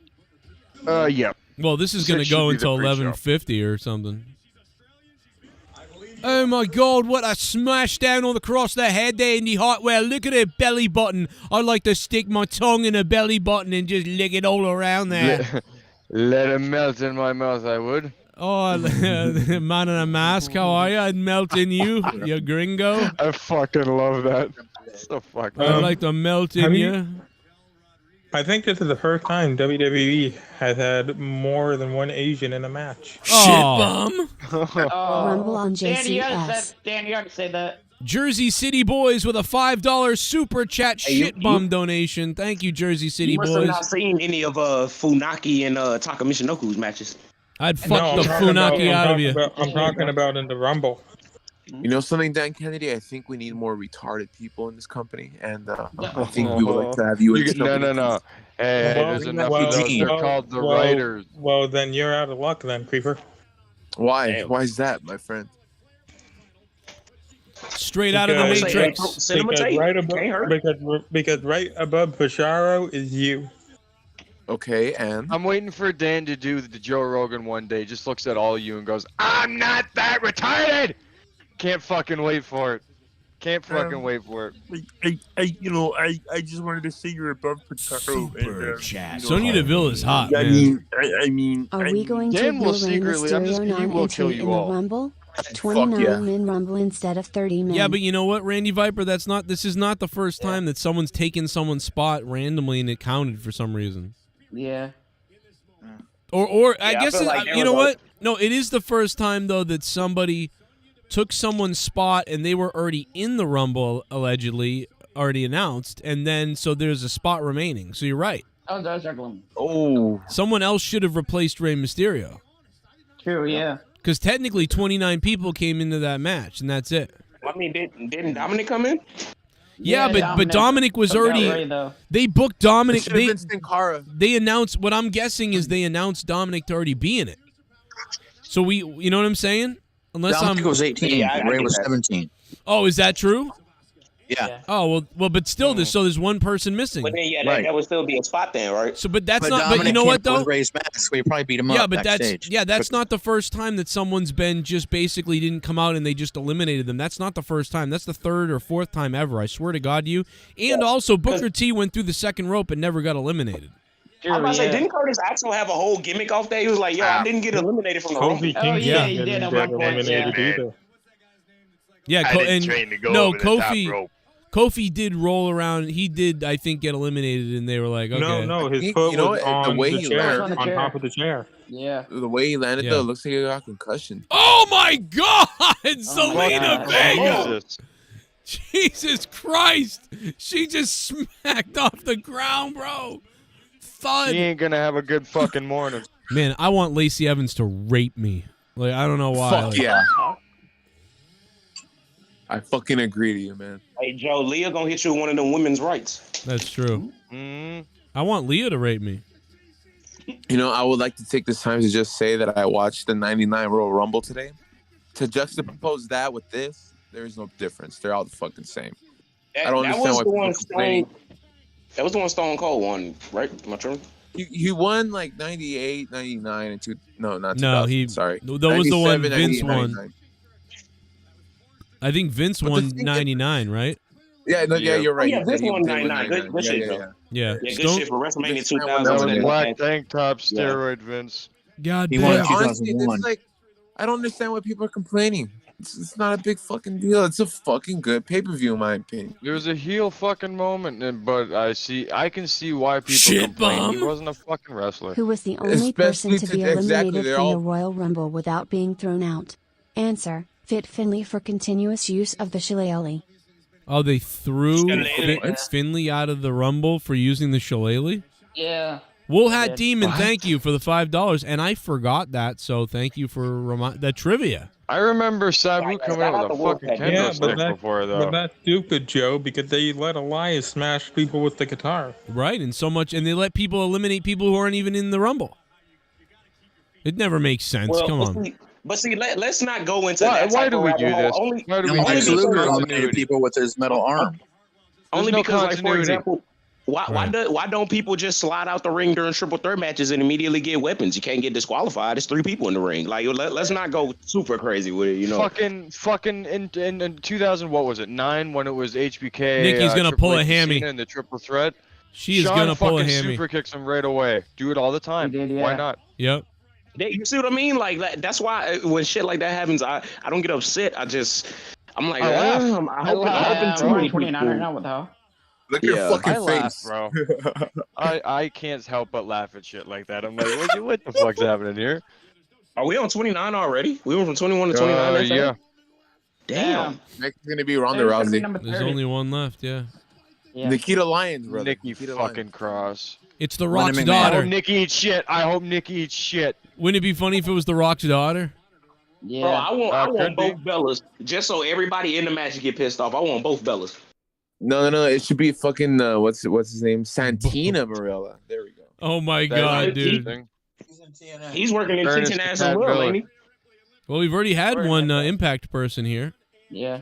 Yeah. Well, this is going to Six go should be the until pre-show. 11:50 or something. Oh my God! What a smash down on the cross the head there, Indy Hartwell. Look at her belly button. I'd like to stick my tongue in her belly button and just lick it all around there. Let it melt in my mouth, I would. Oh, man in a mask, how are you? I'd melt in you, you gringo. I fucking love that. So fucking. I'd like to melt in you. I think this is the first time WWE has had more than one Asian in a match. Shit bum. Rumble on Dan, you gotta JCS. say, Dan, you gotta say that. Jersey City Boys with a $5 super chat shit bum donation. Thank you, Jersey City You must have Boys. not seen any of Funaki and Taka Michinoku's matches. I'd fuck No, the I'm talking about- Funaki out of you. I'm talking about in the Rumble. You know something, Dan Kennedy? I think we need more retarded people in this company, and I think we would like to have you. No. Hey, there's enough of those. They're called the writers. Well, then you're out of luck, then, Creeper. Why? Why is that, my friend? Straight out of the Matrix. Because right above Pasharo is you. Okay, and I'm waiting for Dan to do the Joe Rogan one day. Just looks at all of you and goes, "I'm not that retarded." Can't fucking wait for it. Can't fucking wait for it. I just wanted to say you're above Pacharo. Super chat. Sonya Deville is hot, I man. mean, Are we going to Dan will ignore Rey secretly- I'm just Mysterio kidding, he will kill non-entry you in the all. Rumble? 29-man Rumble instead of 30 men. Yeah, but you know what, Randy Viper? This is not the first time that someone's taken someone's spot randomly and it counted for some reason. Yeah. Or I Yeah, I guess feel like there you know was what? No, it is the first time though that somebody took someone's spot and they were already in the Rumble, allegedly already announced, and then so there's a spot remaining. So you're right. Oh, those are gloom. Oh, someone else should have replaced Rey Mysterio. True, yeah. Because technically 29 people came into that match, and that's it. I mean, didn't Dominic come in? Yeah, but Dominic was already. They booked Dominic. They announced. What I'm guessing is they announced Dominic to already be in it. So you know what I'm saying? Unless Dominic was 18. Yeah, Ray was 17. Oh, is that true? Yeah. Oh well, but still, there's one person missing. But then, that would still be a spot then, right? So, but that's not. Dominic But you know what can't though? Ray's mask. We probably beat him Yeah, up but backstage. that's not the first time that someone's been just basically didn't come out and they just eliminated them. That's not the first time. That's the third or fourth time ever. I swear to God, you. And also, Booker T went through the second rope and never got eliminated. I'm about to say, didn't Curtis Axel have a whole gimmick off there? He was like, "Yo, I didn't get eliminated from the Rumble." Oh yeah, he did at one point. Yeah. Yeah, I didn't train to go over the top rope. Kofi did roll around. He did, I think, get eliminated, and they were like, "Okay." No, his foot was on the way the he chair, landed, on top of the chair. Yeah. The way he landed, though, looks like he got concussion. Oh my God, Zelina Vega! Jesus Christ, she just smacked off the ground, bro. Thud. She ain't gonna have a good fucking morning. Man, I want Lacey Evans to rape me. Like, I don't know why. Fuck yeah. I fucking agree to you, man. Hey, Joe, Leah gonna hit you with one of them women's rights. That's true. I want Leah to rape me. You know, I would like to take this time to just say that I watched the 99 Royal Rumble today. To juxtapose that with this, there is no difference. They're all the fucking same. I don't understand why people complain. That was the one Stone Cold won, right? Am I true? He won like 98, 99, and not 2000. No, sorry. That was the one 97, Vince 98, won. 99. I think Vince But the won thing 99, right? Yeah, you're right. Oh, yeah, Vince won 99. Good shit, though. Yeah. Yeah, good shit for WrestleMania 2000. That was black tank top steroid Vince. God He won damn. in Honestly, 2001. it's like, I don't understand why people are complaining. It's not a big fucking deal. It's a fucking good pay-per-view, in my opinion. There was a heel fucking moment, but I can see why people Shit complain. bomb. He wasn't a fucking wrestler. Who was the only person to be Exactly, eliminated they're from all- the Royal Rumble without being thrown out? Answer: Fit Finlay for continuous use of the shillelagh. Oh, they threw Shillelagh. Finley out of the Rumble for using the shillelagh? Yeah. Wool Hat Demon, thank you for the $5, and I forgot that, so thank you for that trivia. I remember Sabu coming out with a fucking kendo stick before, though. But that's stupid, Joe, because they let Elias smash people with the guitar. Right, and they let people eliminate people who aren't even in the Rumble. It never makes sense. Well, Come on. But see, let's not go into Why- that. why type do of we rabbit do hole. this? Only, Why do we No, do Lex this? Luger Continuity. eliminated people with his metal arm. only no because, like, for continuity. example, why don't people just slide out the ring during triple threat matches and immediately get weapons? You can't get disqualified. It's 3 people in the ring. Like, let's not go super crazy with it. You know, Fucking in 2000, what was it, 9, when it was HBK. Nikki's gonna Triple pull a H and hammy. Cena in the triple threat. She is Shawn gonna pull a fucking hammy. super kicks him right away. Do it all the time. Why not? Yep. you see what I mean? Like, that's why when shit like that happens, I don't get upset. I'm like, I laugh. I hope I'm too many 29 people. right now. What the hell? Look at your fucking I laugh, face. bro. I can't help but laugh at shit like that. I'm like, what the fuck's happening here? Are we on 29 already? We went from 21 to 29. That's Yeah. it? Damn. Next is gonna be Ronda There's gonna be Rousey. number There's 30. only one left, yeah. Yeah. Nikita Lyons, brother. Nikki Nikita fucking Lyons. Cross. It's The Linda Rock's McMahon. I daughter. hope Nikki eats shit. I hope Nikki eats shit. Wouldn't it be funny if it was The Rock's daughter? Bro, Yeah. I want could both be. Bellas, just so everybody in the match get pissed off. I want both Bellas. No. It should be fucking what's his name? Santina Marella. There we go. Oh my That's God, dude. interesting. He's working in Ernest Cincinnati Cat as well, Miller. ain't he? Well, we've already had one Impact person here. Yeah.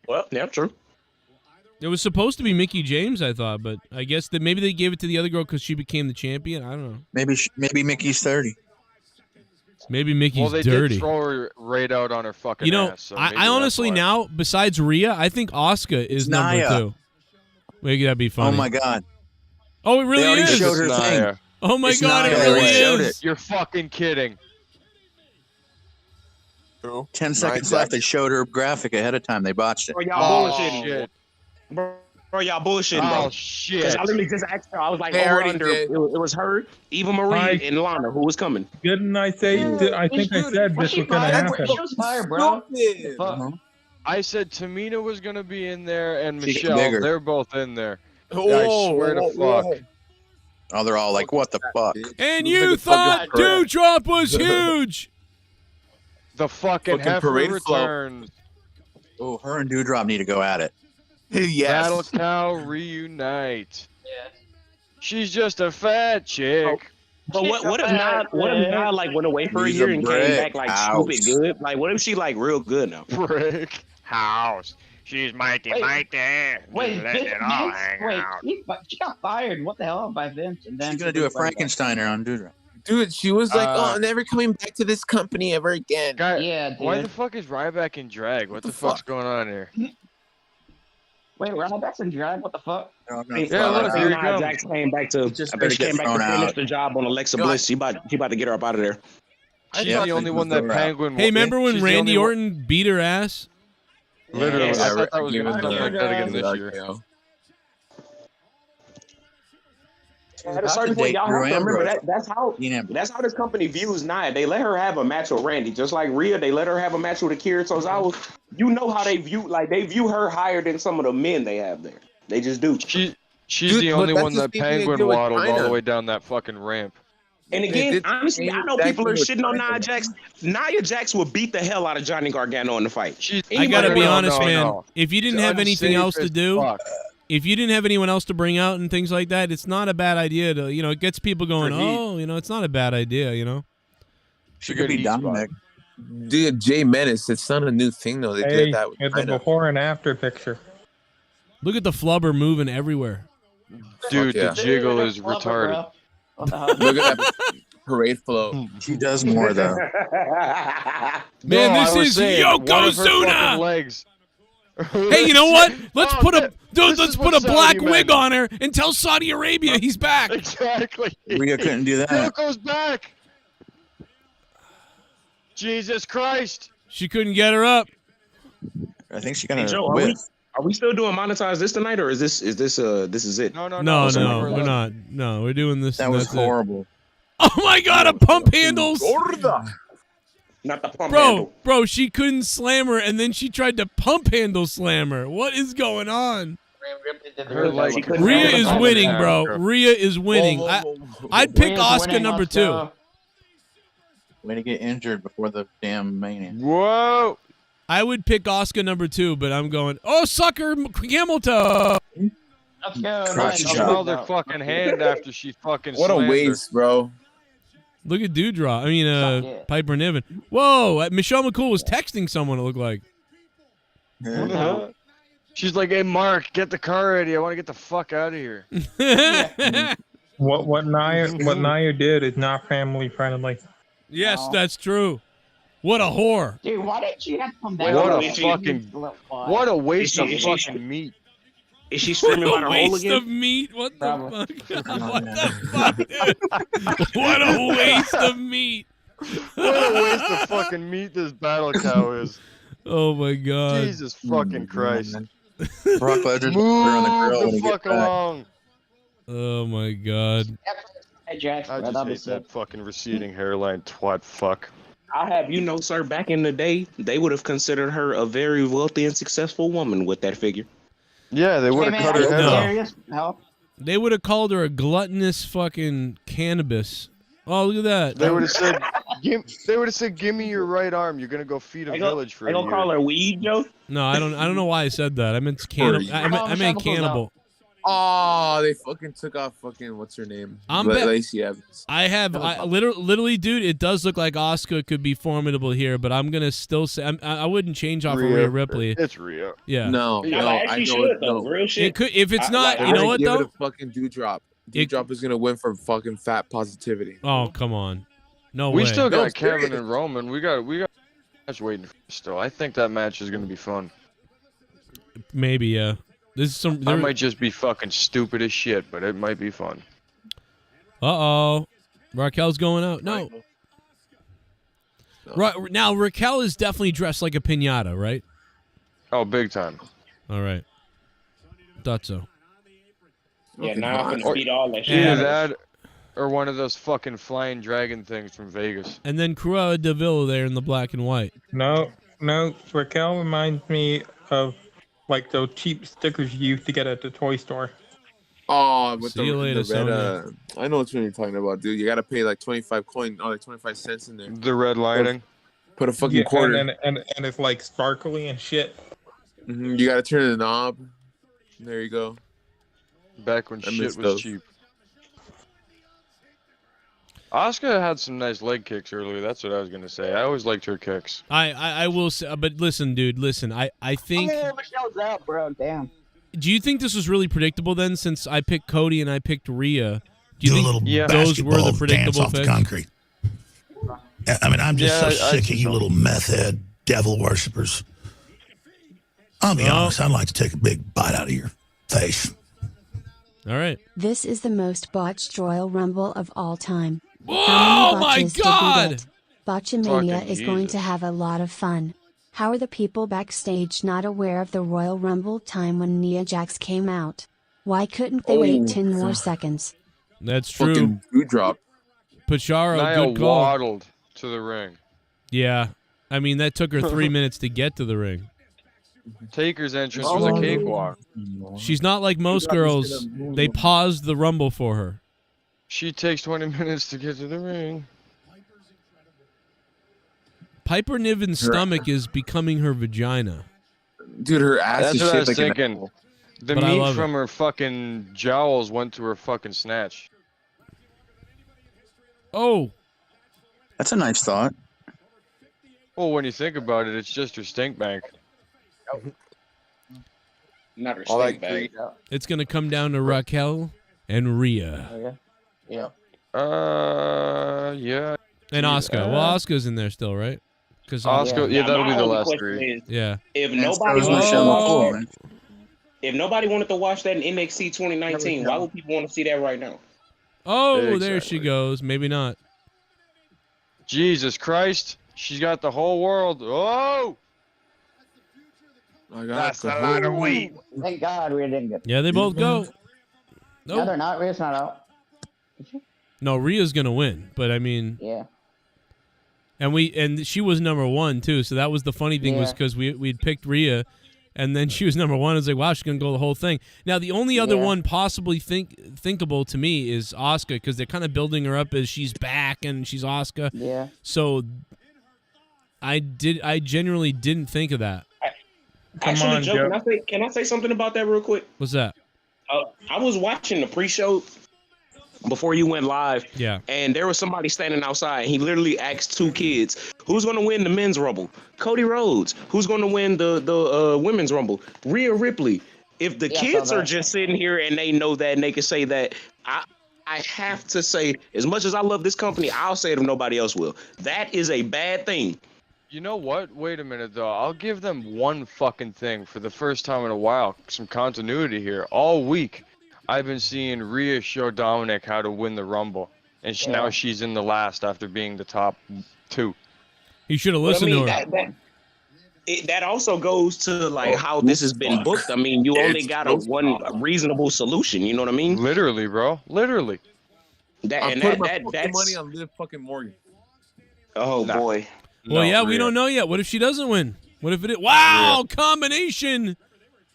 Well, yeah, true. It was supposed to be Mickey James, I thought, but I guess that maybe they gave it to the other girl because she became the champion. I don't know. Maybe Mickey's 30. Maybe Mickey's Well, they dirty. did throw her right out on her fucking You know, ass. So maybe I honestly that's why. now, besides Rhea, I think Asuka is It's number Nia. 2. Maybe that'd be funny. Oh my God. Oh, it really They already is. showed her It's thing. Nia. Oh my It's God, Nia. it They really already showed is. You're fucking kidding. 10 seconds left. They showed her graphic ahead of time. They botched it. Bro, y'all Oh, bullshitting. shit. Bro, y'all bullshitting, bro. Oh, Because shit. I literally just asked her. I was like, They over already under. did. It was her, Eva Marie, Hi. and Lana who was coming. Didn't I say? I think I said Was this she was gonna fired? happen. She was fired, bro. Stupid. Fuck. I said Tamina was going to be in there and She gets Michelle. bigger. They're both in there. Oh, I swear to fuck. Oh, they're all like, what the fuck? And Who's you the thought fucking crap? Dewdrop was huge. The fucking Fucking heifer parade float. returns. Oh, her and Dewdrop need to go at it. Battle Yes. Cow reunite. Yeah. She's just a fat chick. But what if not? What if not? Like went away for a He's year a and brick came back like house. stupid good. Like what if she like real good now? Brick house. She's mighty, Wait. mighty. Wait, Let it all hang out. she got fired. What the hell by Vince? And then She's gonna do a Frankensteiner on Dewdrop. Dude, she was like, Uh, "Oh, never coming back to this company ever again." Guy, Yeah, dude. why the fuck is Ryback in drag? What the fuck's going on here? Wait, Ryback's in drag? What the fuck? Yeah, look, here he Nia comes. Jax came back to. Just I bet better she get came back to thrown finish out. the job on Alexa No, Bliss. She about to get her up out of there. She's Yeah, the only she's one that the Penguin. Hey, remember when she's the Randy only one- Orton beat her ass? Literally, Yes. I thought that was gonna something like that again this year. At a certain point, y'all have to remember that that's how Dean Ambrose. this company views Nia. They let her have a match with Randy, just like Rhea. They let her have a match with Akira Tozawa. You know how they view her higher than some of the men they have there. They just do. She's Dude, the but only that's one the that same thing they Penguin do with waddled all China. the way down that fucking ramp. And They again, did the honestly, same I know exact people are thing with shitting on China. Nia Jax. Nia Jax would beat the hell out of Johnny Gargano in the fight. I gotta be No, honest, no, man. no. If you didn't It's have anything unsafe else to as do, fuck. if you didn't have anyone else to bring out and things like that, it's not a bad idea to, it gets people going, For heat. oh, it's not a bad idea, She could be Dominic. Dude, Jay Menace, it's not a new thing though. They Hey, did that with it's a China. before and after picture. Look at the flubber moving everywhere. Dude, yeah. the jiggle is retarded. What the hell? Look at that parade flow. She does more though. Man, No, this I was is saying, one of her Yokozuna! fucking legs. Hey, you know what? Let's Oh, put a this let's is put what a black Saudi wig meant. on her and tell Saudi Arabia he's back. Exactly. Rhea couldn't do that. Yoko's back. Jesus Christ. She couldn't get her up. I think she Hey, got Joe, a are we, whip. are we still doing monetize this tonight, or is this it? No, no, No, no. no, we're not. No, we're doing this. That and was that's it. horrible. Oh my God, a pump handles. Not the pump handle. Bro, she couldn't slam her, and then she tried to pump handle slam her. What is going on? Rhea is winning, bro. Rhea is winning. I'd pick Rhea's Asuka winning, number let's 2. go. Way to get injured before the damn Mania. Whoa! I would pick Asuka number 2, but I'm going, oh, sucker, camel toe. Let's go. Crotch Nice. chop. Smelled her fucking hand after she fucking What a slammed her. waste, bro. Look at Dewdrop. I mean, Suck it. Piper Niven. Whoa, Michelle McCool was texting someone, it looked like. She's like, hey, Mark, get the car ready. I want to get the fuck out of here. What Nia did is not family friendly. Yes, No. that's true. What a whore. Dude, why didn't she have to come back? What to a the fucking, what a waste of Is she- fucking meat. Is she screaming about What her a hole waste again? of meat. What the Probably. fuck? What the fuck, dude? What a waste of meat. What a waste of fucking meat this battle cow is. Oh, my God. Jesus fucking Christ. Brock Lesnar's Move on the grill when the he gets fuck back. along. Oh, my God. Hey, Jax, I bro, just that'd be hate sick. that fucking receding hairline twat fuck. I have you know, sir. Back in the day, they would have considered her a very wealthy and successful woman with that figure. Yeah, they would Hey, have man, cut are her you head off. serious? No. They would have called her a gluttonous fucking cannabis. Oh, look at that. They would have said, "Give me your right arm. You're gonna go feed a village for They a gonna year." call her weed, Joe? No, I don't know why I said that. I meant cannibal. I meant cannibal. Oh, they fucking took off fucking what's her name? Lacey Evans. I literally, dude. It does look like Asuka could be formidable here, but I'm gonna still say I wouldn't change off of Rhea Ripley. It's Rhea. Yeah. No, No, I actually know should it. though. No. Real shit. It could if it's not. You know what Give though? it a fucking Dewdrop. Dewdrop is gonna win for fucking fat positivity. Oh, come on. No We way. still No, got Kevin serious. and Roman. We got match waiting for still. I think that match is gonna be fun. Maybe yeah. This is some. I might just be fucking stupid as shit, but it might be fun. Uh-oh. Raquel's going out. No. Now, Raquel is definitely dressed like a piñata, right? Oh, big time. All right. Thought so. Yeah, now I'm gonna beat all that shit. Either that or one of those fucking flying dragon things from Vegas. And then Cruella de Vil there in the black and white. No, Raquel reminds me of like those cheap stickers you used to get at the toy store. Oh, with See you later, the red, Sonya. I know what you're talking about, dude. You gotta pay like 25 cents in there. The red lining. Put a fucking Yeah, quarter. and it's like sparkly and shit. You gotta turn the knob. There you go. Back when I shit miss was those. cheap. Asuka had some nice leg kicks earlier. That's what I was gonna say. I always liked her kicks. I will say, but listen, dude, listen. I think. Oh, Michelle's out, bro. Damn. Do you think this was really predictable then? Since I picked Cody and I picked Rhea, do you Do a think little those were the basketball dance predictable off the picks? concrete. I mean, I'm just so I sick see of you so. little meth head devil worshippers. I'll be honest, I'd like to take a big bite out of your face. All right. This is the most botched Royal Rumble of all time. Whoa, How many my botches did we God! get? Botchamania Fucking is going Jesus. to have a lot of fun. How are the people backstage not aware of the Royal Rumble time when Nia Jax came out? Why couldn't they wait 10 more seconds? That's true. Fucking Dewdrop. Pacharo, Nia good call. waddled to the ring. Yeah. I mean, that took her 3 minutes to get to the ring. Taker's entrance was a cakewalk. She's not like most girls. They paused the Rumble for her. She takes 20 minutes to get to the ring. Piper Niven's stomach is becoming her vagina. Dude, her ass That's is what I shaped was like an thinking. apple. The But I meat love from her fucking jowls went to her fucking snatch. Oh. That's a nice thought. Well, when you think about it, it's just her stink bank. Not her All stink that bag. It's going to come down to Raquel and Rhea. Yeah. Yeah. And Asuka. Well, Asuka's in there still, right? Because Asuka, yeah, Now, that'll my be the only last question three. is, Yeah. If And nobody so is wanted Michelle to watch McCool, that, man. if nobody wanted to watch that in NXT 2019, why would people want to see that right now? Oh, there she Exactly. goes. Maybe not. Jesus Christ. She's got the whole world. Oh! I got That's a lot of weight. Thank God we didn't get. Yeah, they both go. No, Nope. they're not. Rhea's not out. No, Rhea's going to win. But, I mean, Yeah. and she was number one, too. So that was the funny thing was Yeah. because we'd picked Rhea. And then she was number one. I was like, wow, she's going to go the whole thing. Now, the only other one possibly thinkable to me is Asuka, because they're kind of building her up as she's back and she's Asuka. Yeah. So I genuinely didn't think of that. Actually, Joe, can I say something about that real quick? What's that? I was watching the pre-show before you went live. Yeah. And there was somebody standing outside. And he literally asked two kids, "Who's going to win the men's rumble? Cody Rhodes. Who's going to win the women's rumble? Rhea Ripley." If the kids are just sitting here and they know that and they can say that, I have to say, as much as I love this company, I'll say it if nobody else will. That is a bad thing. You know what? Wait a minute, though. I'll give them one fucking thing for the first time in a while. Some continuity here. All week, I've been seeing Rhea show Dominic how to win the Rumble. And now she's in the last after being the top 2. You should have listened to her. That also goes to like how this has been booked. I mean, you only got one reasonable solution. You know what I mean? Literally, bro. Literally. I'm putting my fucking money on Liv fucking Morgan. Oh, boy. Well, yeah, we don't know yet. What if she doesn't win? What if it is? Wow, combination.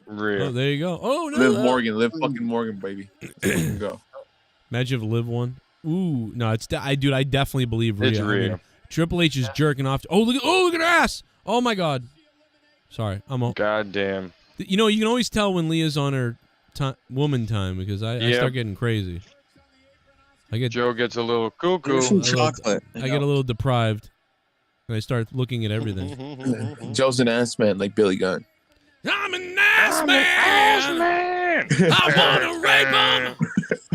Rhea. Oh, there you go. Oh, no. Liv Morgan. Liv fucking Morgan, baby. Go. Imagine if Liv won. Ooh, no, dude, I definitely believe Rhea. It's Rhea. I mean, Triple H is jerking off. Look at her ass. Oh, my God. Sorry, God damn. You know, you can always tell when Leah's on her woman time because I start getting crazy. Joe gets a little cuckoo. I get a little deprived. And I start looking at everything. Joe's an ass man like Billy Gunn. I'm an ass man. I want to rape him.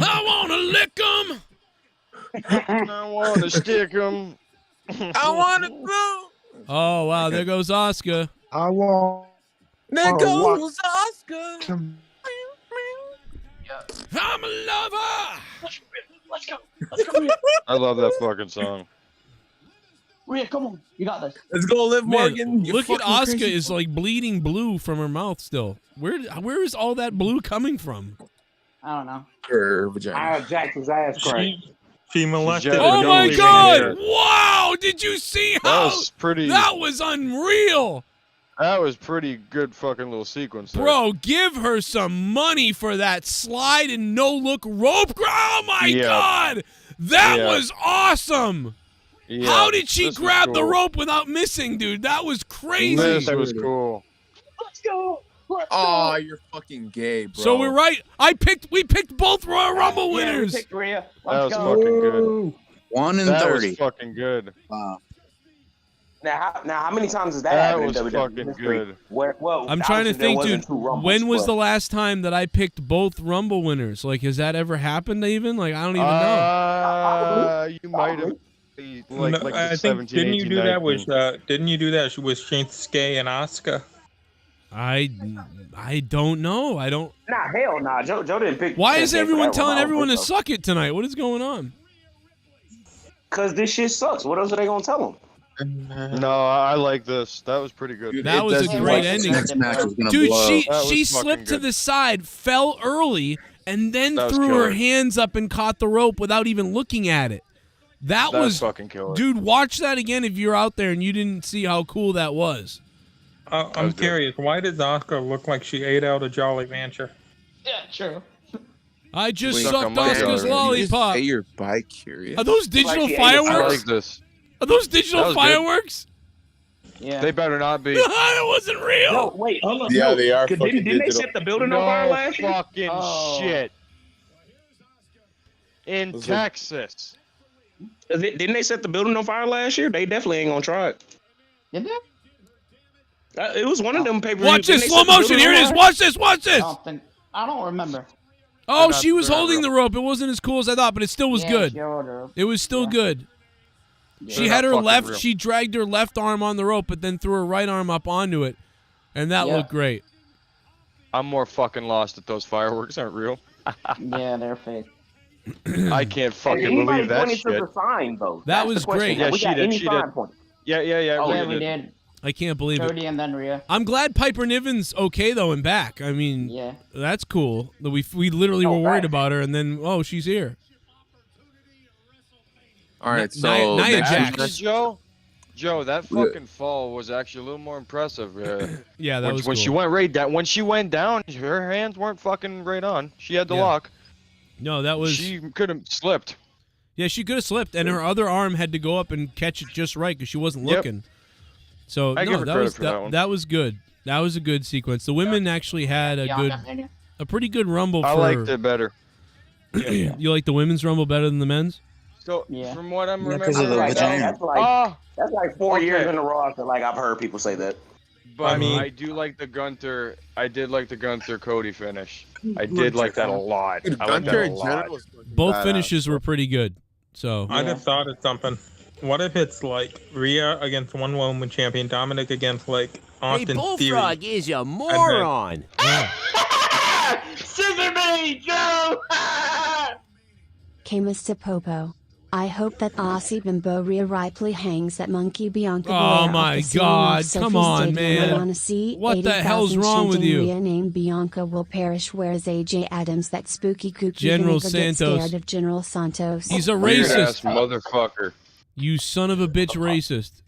I want to lick him. I want to stick him. I want to go. Oh, wow. There goes Asuka. I want. There goes Asuka. I'm a lover. Let's go. Let's go. I love that fucking song. Rhea, come on. You got this. Let's go, Liv Morgan. Look at Asuka is like bleeding blue from her mouth still. Where is all that blue coming from? I don't know. Her vagina. I jacked his ass crack. She molested. Oh my God! Wow! Did you see how? That was pretty. That was unreal. That was pretty good fucking little sequence there. Bro, give her some money for that slide and no look rope. Oh my God! That was awesome. Yeah, how did she grab the rope without missing, dude? That was crazy. This was cool. Let's go. Oh, you're fucking gay, bro. So we're right. We picked both Royal Rumble winners. We picked Rhea. That was fucking good. 1 in that 30. Was fucking good. Wow. Now, how many times has that happened in WWE? Fucking good. I'm trying to think, dude. When was the last time that I picked both Rumble winners? Like, has that ever happened? Even like, I don't even know. You might have. Like I think didn't you do that with Shinsuke and Asuka? I don't know. I don't. Nah, hell nah. Joe didn't pick. Why is everyone telling everyone to suck it tonight? What is going on? Cause this shit sucks. What else are they gonna tell them? No, I like this. That was pretty good. Dude, that was a great ending. Dude, she slipped to the side, fell early, and then threw her hands up and caught the rope without even looking at it. That was fucking killer. Dude, watch that again if you're out there and you didn't see how cool that was. I'm curious. Why does Asuka look like she ate out a Jolly Rancher? Yeah, true. I just sucked Asuka's lollipop. Hey, you're bi-curious. Are those digital fireworks? I like this. Are those digital fireworks? Yeah. They better not be. It wasn't real. No, wait. Hold on. Yeah, they are. Didn't they set the building on fire last year? Fucking shit. In Texas. Didn't they set the building on fire last year? They definitely ain't gonna try it. Did they? It was one of them papers. Watch this, slow motion. Here it is. Watch this. Watch this. I don't remember. Oh, she was holding the rope. It wasn't as cool as I thought, but it still was good. Sure. It was still good. She had her left. She dragged her left arm on the rope, but then threw her right arm up onto it, and that looked great. I'm more fucking lost that those fireworks aren't real. Yeah, they're fake. I can't fucking believe that shit. To the sign, though. That was great. Yeah, she did. She did. Yeah. Oh, yeah, we did. I can't believe Cody it. and then Rhea. I'm glad Piper Niven's okay though and back. I mean, that's cool. We literally were worried about her, and then she's here. All right, so Joe, Joe, that fucking fall was actually a little more impressive. Yeah, that was when cool. she went right down. When she went down, her hands weren't fucking right on. She had the lock. No, that was. She could have slipped. Yeah, she could have slipped, and her other arm had to go up and catch it just right because she wasn't looking. So I give her that credit was for that one. that was good. That was a good sequence. The women actually had a pretty good rumble. I for, liked it better. You like the women's rumble better than the men's? So from what I'm remembering, because of the vagina. That's like 4 years in a row. I feel like I've heard people say that. But I do like the Gunther. I did like the Gunther Cody finish. I did like that a lot. I like that a lot. Both finishes were pretty good. So I just thought of something. What if it's like Rhea against one woman champion, Dominic against like Austin Theory? Bullfrog is a moron. Scissor me, Joe! Camus to Popo. I hope that Aussie Bimbo Rhea Ripley hangs that monkey Bianca Oh Belair my off the God, ceiling come of Sophie's on, Stadium. man. I wanna see What the 80,000 hell's wrong with chanting you? Rhea named Bianca will perish. Where's AJ Adams, that spooky kooky General vinegar gets Santos. scared of General Santos? He's a Weird racist. ass motherfucker. You son of a bitch, racist.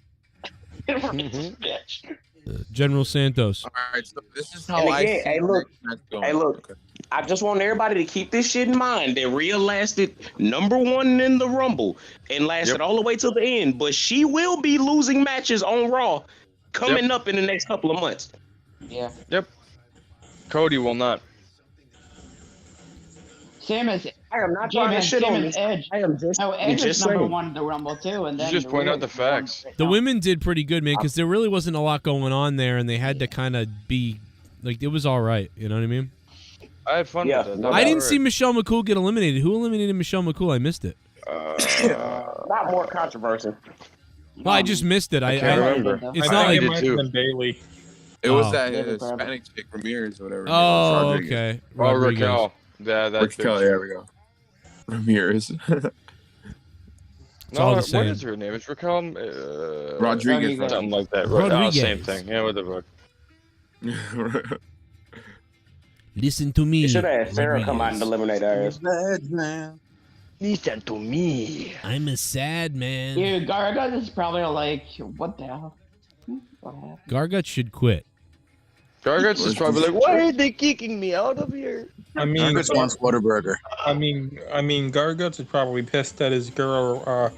General Santos. All right, so this is And how I again, see hey, the look. next match going. Hey, look. I just want everybody to keep this shit in mind that Rhea lasted #1 in the Rumble and lasted all the way to the end. But she will be losing matches on Raw coming up in the next couple of months. Yeah. Yep. Cody will not. Same as I am not trying to shit on this. Edge. I am just, Edge was saying. #1 in the Rumble too, and You then just point Rhea out the was facts. The women did pretty good, man, because there really wasn't a lot going on there, and they had to kind of be like it was all right. You know what I mean? I had fun with it. I didn't see Michelle McCool get eliminated. Who eliminated Michelle McCool? I missed it. Not more controversy. Well, I just missed it. I can't remember. It's I not like think it might have been Bailey. It was Oh. that Hispanic chick, Ramirez, or whatever. Oh, Rodriguez. okay. Oh, Rodriguez. Raquel. Yeah, that's Raquel, it. there we go. Ramirez. It's all the what same. is her name? It's Raquel Rodriguez. Something like that. Rodriguez. Same thing. Yeah, what the fuck? Listen to me. You should have had Sarah come out and Rodriguez. eliminate her ass. Listen to me. I'm a sad man. Dude, Gargant is probably like, what the hell? What happened? Gargant should quit. Gargant's is probably like, why are they kicking me out of here? I mean, wants Whataburger. I mean, Garguts is probably pissed that his girl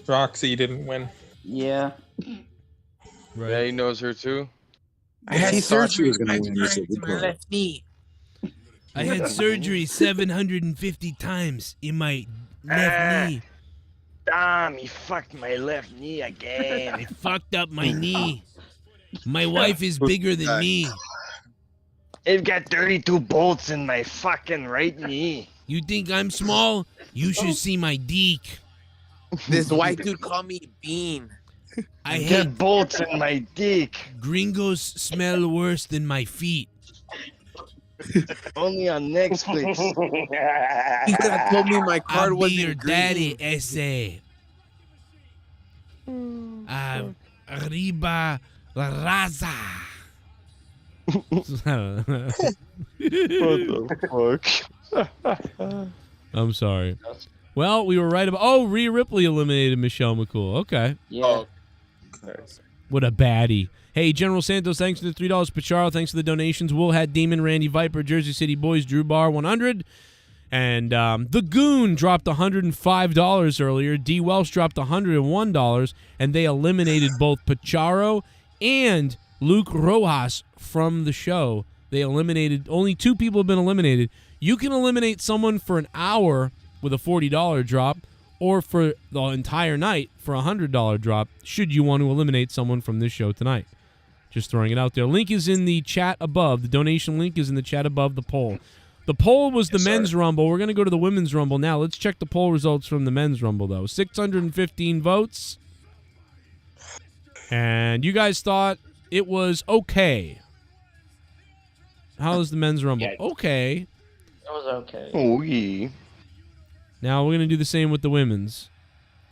Roxy didn't win. Yeah. Right. Yeah, he knows her too. I had thought she was going to win. You said good call. knee. I had surgery 750 times in my left knee. Damn, he fucked my left knee I again. fucked up my knee. My wife is bigger than me. It got 32 bolts in my fucking right knee. You think I'm small? You should see my deek. This white dude called me Bean. I Got hate bolts in my dick. gringos smell worse than my feet. Only on Netflix. He could have told me my card I'll be wasn't your green. daddy, ese. Arriba la raza. What the fuck? I'm sorry. Well, we were right about. Oh, Rhea Ripley eliminated Michelle McCool. Okay. Yeah. What a baddie. Hey, General Santos, thanks for the $3. Pacharo, thanks for the donations. Will had Demon, Randy Viper, Jersey City Boys, Drew Barr, 100. And the Goon dropped $105 earlier. D. Welsh dropped $101. And they eliminated both Pacharo and Luke Rojas from the show. They eliminated, only 2 people have been eliminated. You can eliminate someone for an hour with a $40 drop, or for the entire night for a $100 drop, should you want to eliminate someone from this show tonight. Just throwing it out there. Link is in the chat above. The donation link is in the chat above the poll. The poll was the men's rumble. We're going to go to the women's rumble now. Let's check the poll results from the men's rumble, though. 615 votes. And you guys thought it was okay. How is the men's rumble? Okay. It was okay. Oh, yeah. Now we're going to do the same with the women's.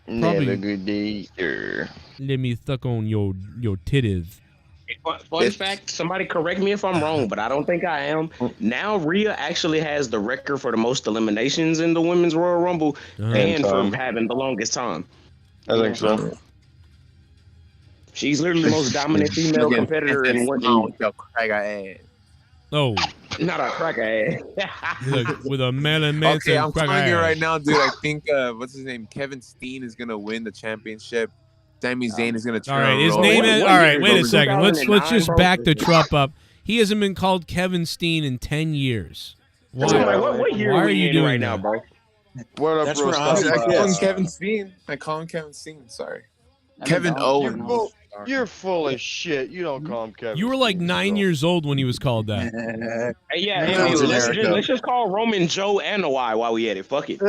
Probably. Never good day, sir. Let me suck on your titties. Fun fact, somebody correct me if I'm wrong, but I don't think I am. Now Rhea actually has the record for the most eliminations in the Women's Royal Rumble and for having the longest time. I think so. She's literally the most dominant female competitor in one. Crack ass. Oh. Not a cracker ass. With a Marilyn Manson. Okay, I'm crack telling you ass. right now, dude. I think what's his name? Kevin Steen is gonna win the championship. Sami Zayn is gonna turn. All right, his name is. All right, wait a second. Let's just back the Trump up. He hasn't been called Kevin Steen in 10 years. Why? What year are you doing right now, bro? What up, That's bro? where I call him Kevin Steen. I call him Kevin Steen. Sorry, Kevin Owens. You're full of shit. You don't call him Kevin. You were like 9 years old when he was called that. Let's just call Roman Joe and while we at it. Fuck it.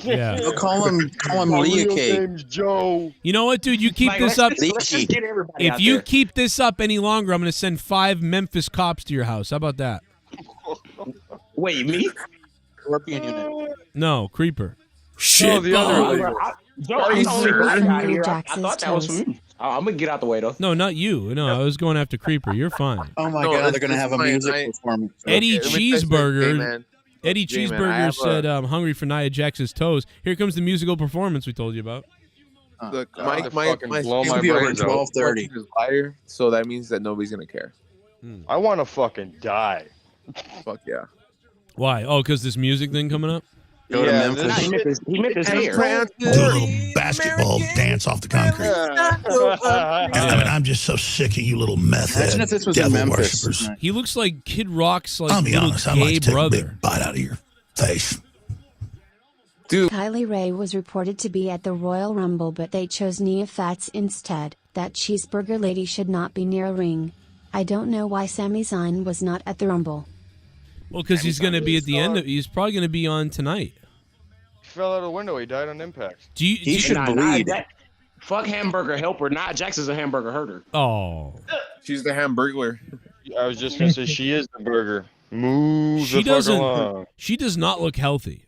Yeah. They'll call him Leah Cake. Name's Joe. You know what, dude? You keep this up. Let's just get everybody If out you there. keep this up any longer, I'm going to send 5 Memphis cops to your house. How about that? Wait, me? Scorpion unit. No, Creeper. Shit. Joe, I'm the only black guy here. I thought that was for me. I'm gonna get out the way though. No, not you. No, I was going after Creeper. You're fine. Oh my God, they're gonna have a music performance. Eddie Okay, let me say something, Cheeseburger. J-Man. Eddie J-Man, I Cheeseburger have said, "I'm hungry for Nia Jax's toes." Here comes the musical performance we told you about. Look, they're my fucking blow my Steve over brains out. 12:30. is liar, so that means that nobody's gonna care. I want to fucking die. Fuck yeah. Why? Oh, because this music thing coming up. Go to Memphis. He meant his hair. Do a little basketball dance off the concrete. I mean, I'm just so sick of you little meth Imagine head if this was in devil Memphis. worshippers. He looks like Kid Rock's like I'll be little honest, I'd like gay to take a brother. big bite out of your face. Kylie Ray was reported to be at the Royal Rumble, but they chose Nia Fats instead. That cheeseburger lady should not be near a ring. I don't know why Sami Zayn was not at the Rumble. Well, because he's going to be at the end. He's probably going to be on tonight. Fell out a window. He died on impact. He should bleed. Fuck hamburger helper. Not Jackson's a hamburger herder. Oh. She's the Hamburglar. I was just gonna say she is the burger. Move She the fuck doesn't. along. She does not look healthy.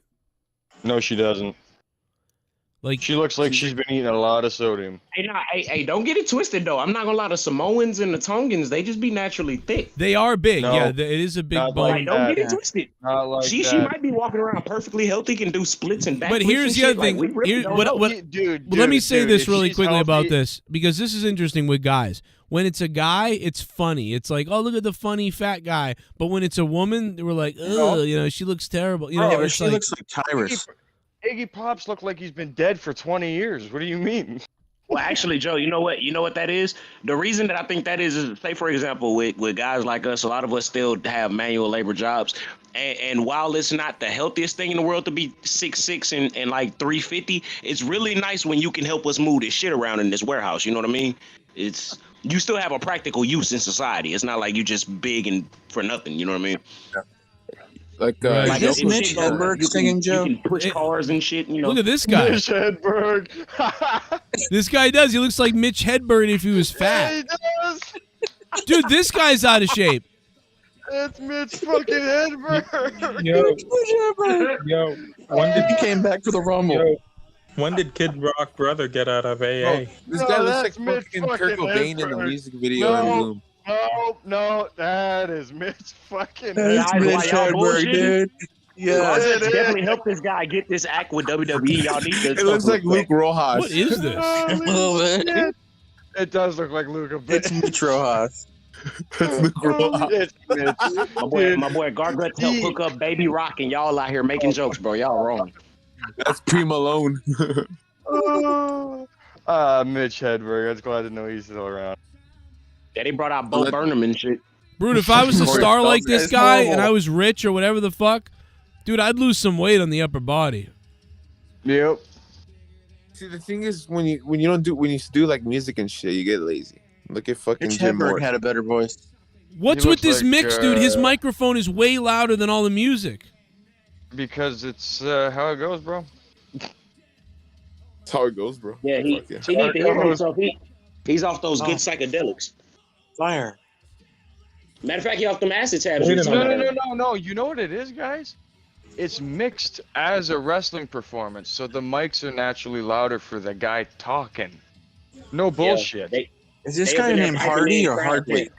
No, she doesn't. Like she looks like she's been eating a lot of sodium. Hey, don't get it twisted though. I'm not gonna lie. The Samoans and the Tongans, they just be naturally thick. They are big. No, yeah, it is a big not bone. like Don't that. get it twisted. Not like She that. might be walking around perfectly healthy, can do splits and backflips. But here's and the shit. other thing. Like, we really Here- don't what- know. what- Dude, Well, let me say this if really she's quickly about healthy- this, because this is interesting with guys. When it's a guy, it's funny. It's like, oh, look at the funny fat guy. But when it's a woman, we're like, oh, you know, she looks terrible. You know, Yeah, but it's she like, looks like Tyrus. Iggy Pop's look like he's been dead for 20 years. What do you mean? Well, actually, Joe, you know what that is? The reason that I think that is say, for example, with guys like us, a lot of us still have manual labor jobs. And while it's not the healthiest thing in the world to be 6'6" and like 350, it's really nice when you can help us move this shit around in this warehouse. You know what I mean? You still have a practical use in society. It's not like you just big and for nothing. You know what I mean? Like, Is this if Mitch shit goes, Hedberg you singing, Joe? You can push cars and shit. You know. look at this guy. Mitch Hedberg. This guy does. He looks like Mitch Hedberg if he was Yeah, fat. he does. Dude, this guy's out of shape. It's Mitch fucking Hedberg. Yo, when did He came back for the Rumble. Yo, when did Kid Rock brother get out of AA? This No, guy looks that's like Mitch fucking Kurt fucking Cobain in the Hedberg. music video in Bloom. No, that is Mitch fucking That's Guys, Mitch why y'all Hedberg, bullshitting? dude. Y'all Yeah. just definitely help this guy get this act with WWE. Y'all need to. It looks like Luke Rojas. What is this? A little bit. It does look like Luke a bit. It's Mitch Rojas. It's Luke Rojas. It's Mitch. My boy Gargut helped hook up Baby Rock, and y'all out here making jokes, bro. Y'all wrong. That's Pre Malone. Mitch Hedberg. I was glad to know he's still around. Yeah, they brought out Bo Burnham and shit. Dude, if I was a star like this It's guy normal. and I was rich or whatever the fuck, dude, I'd lose some weight on the upper body. Yep. See, the thing is, when you do like music and shit, you get lazy. Look at fucking Mitch Jim Hedberg Morrison. had a better voice. What's He with looks this like, mix, dude? His microphone is way louder than all the music. Because it's how it goes, bro. That's how it goes, bro. Yeah, he Fuck yeah. need to hear himself. He's off those good psychedelics. Fire. Matter of fact, he off them acid tabs. Wait a No. You know what it is, guys? It's mixed as a wrestling performance, so the mics are naturally louder for the guy talking. No bullshit. Is this guy named Hardy or Hardwick?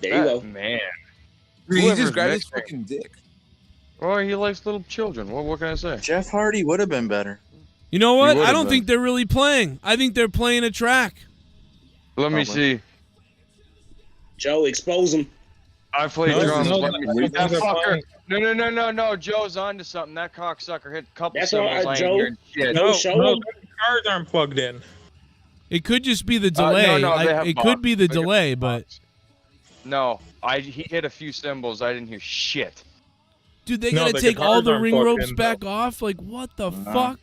There you go. Man. Dude, he Whoever's just grabbed his mixing. fucking dick. Well, he likes little children. What can I say? Jeff Hardy would have been better. You know what? would've I don't been. think they're really playing. I think they're playing a track. Let me see. Joe, expose him. I played drums. no, That fucker. No. Joe's onto something. That cocksucker hit a couple That's all cymbals. right, I ain't Joe. hearing shit. No, show No, him. the cars aren't plugged in. It could just be the delay. no, they have It could be the box. They got delay, but No, he hit a few cymbals. I didn't hear shit. dude, they No, gotta the take all guitars the aren't ring plugged ropes in, back off. Like, what the fuck?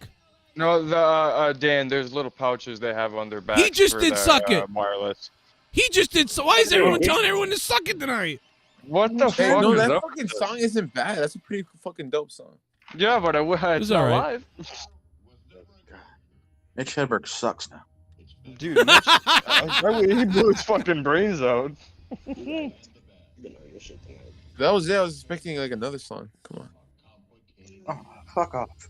No, the Dan, there's little pouches they have on their backs. just for did the, suck it. Wireless. He just did. So why is everyone telling everyone to suck it tonight? What the Hey, fuck? no, is that up fucking with song this? isn't bad. That's a pretty fucking dope song. Yeah, but it's all not right. live. Mitch Hedberg sucks now. Dude, Mitch, he blew his fucking brains out. That was it. I was expecting like another song. Come on. Oh, fuck off.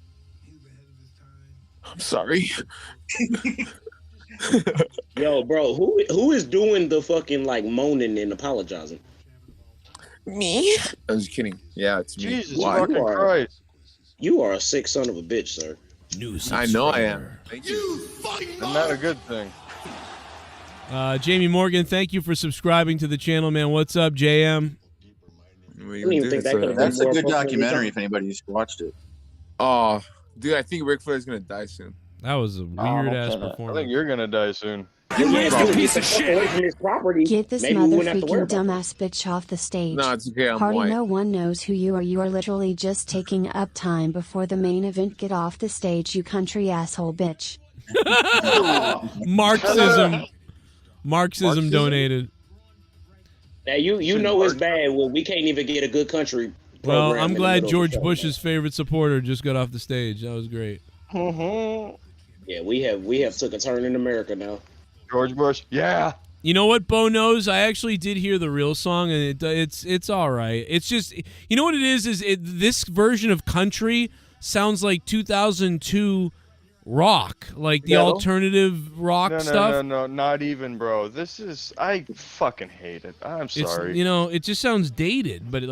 I'm sorry. Yo, bro, who is doing the fucking like moaning and apologizing? Me? I was kidding. Yeah, it's me. Jesus Why? fucking Christ. You are a sick son of a bitch, sir. I know I am. Thank you. Isn't that a good thing? Jamie Morgan, thank you for subscribing to the channel, man. What's up, JM? That's a good documentary if anybody's watched it. Oh, dude, I think Ric Flair's gonna die soon. That was a weird ass I performance. think you're gonna die soon. Piece of shit. Get this motherfucking dumbass bitch off the stage. No, it's okay. I'm Party, white. no one knows who you are. You are literally just taking up time before the main event. Get off the stage, you country asshole bitch. Marxism donated. Now you know it's bad when we can't even get a good country program. Well, I'm in the glad middle of George the show, Bush's favorite supporter just got off the stage. That was great. Yeah, we have took a turn in America now. George Bush, yeah. You know what, Bo knows? I actually did hear the real song, and it's all right. It's just, you know what it is? This version of country sounds like 2002 rock, like the alternative rock stuff. No, not even, bro. This is, I fucking hate it. I'm sorry. It just sounds dated, but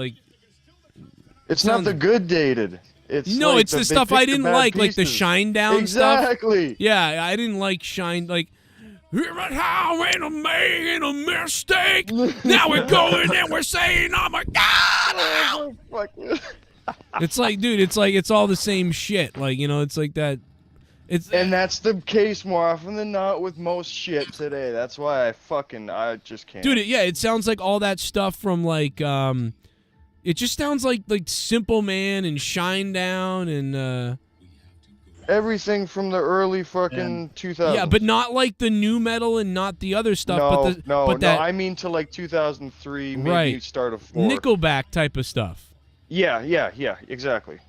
it's not the good dated. It's no, like it's the they stuff picked I didn't bad like the pieces. Shine Down stuff. Exactly. Yeah, I didn't like Shine, like, how ain't a made a mistake. Now we're going and we're saying, oh my God. It's like, dude, it's all the same shit. Like, it's like that. And that's the case more often than not with most shit today. That's why I just can't. Dude, it sounds like all that stuff from like, it just sounds like Simple Man and Shine Down and everything from the early fucking 2000s. Yeah, but not like the new metal and not the other stuff. No, that, I mean to like 2003, maybe right. start of 4. Nickelback type of stuff. Yeah, exactly.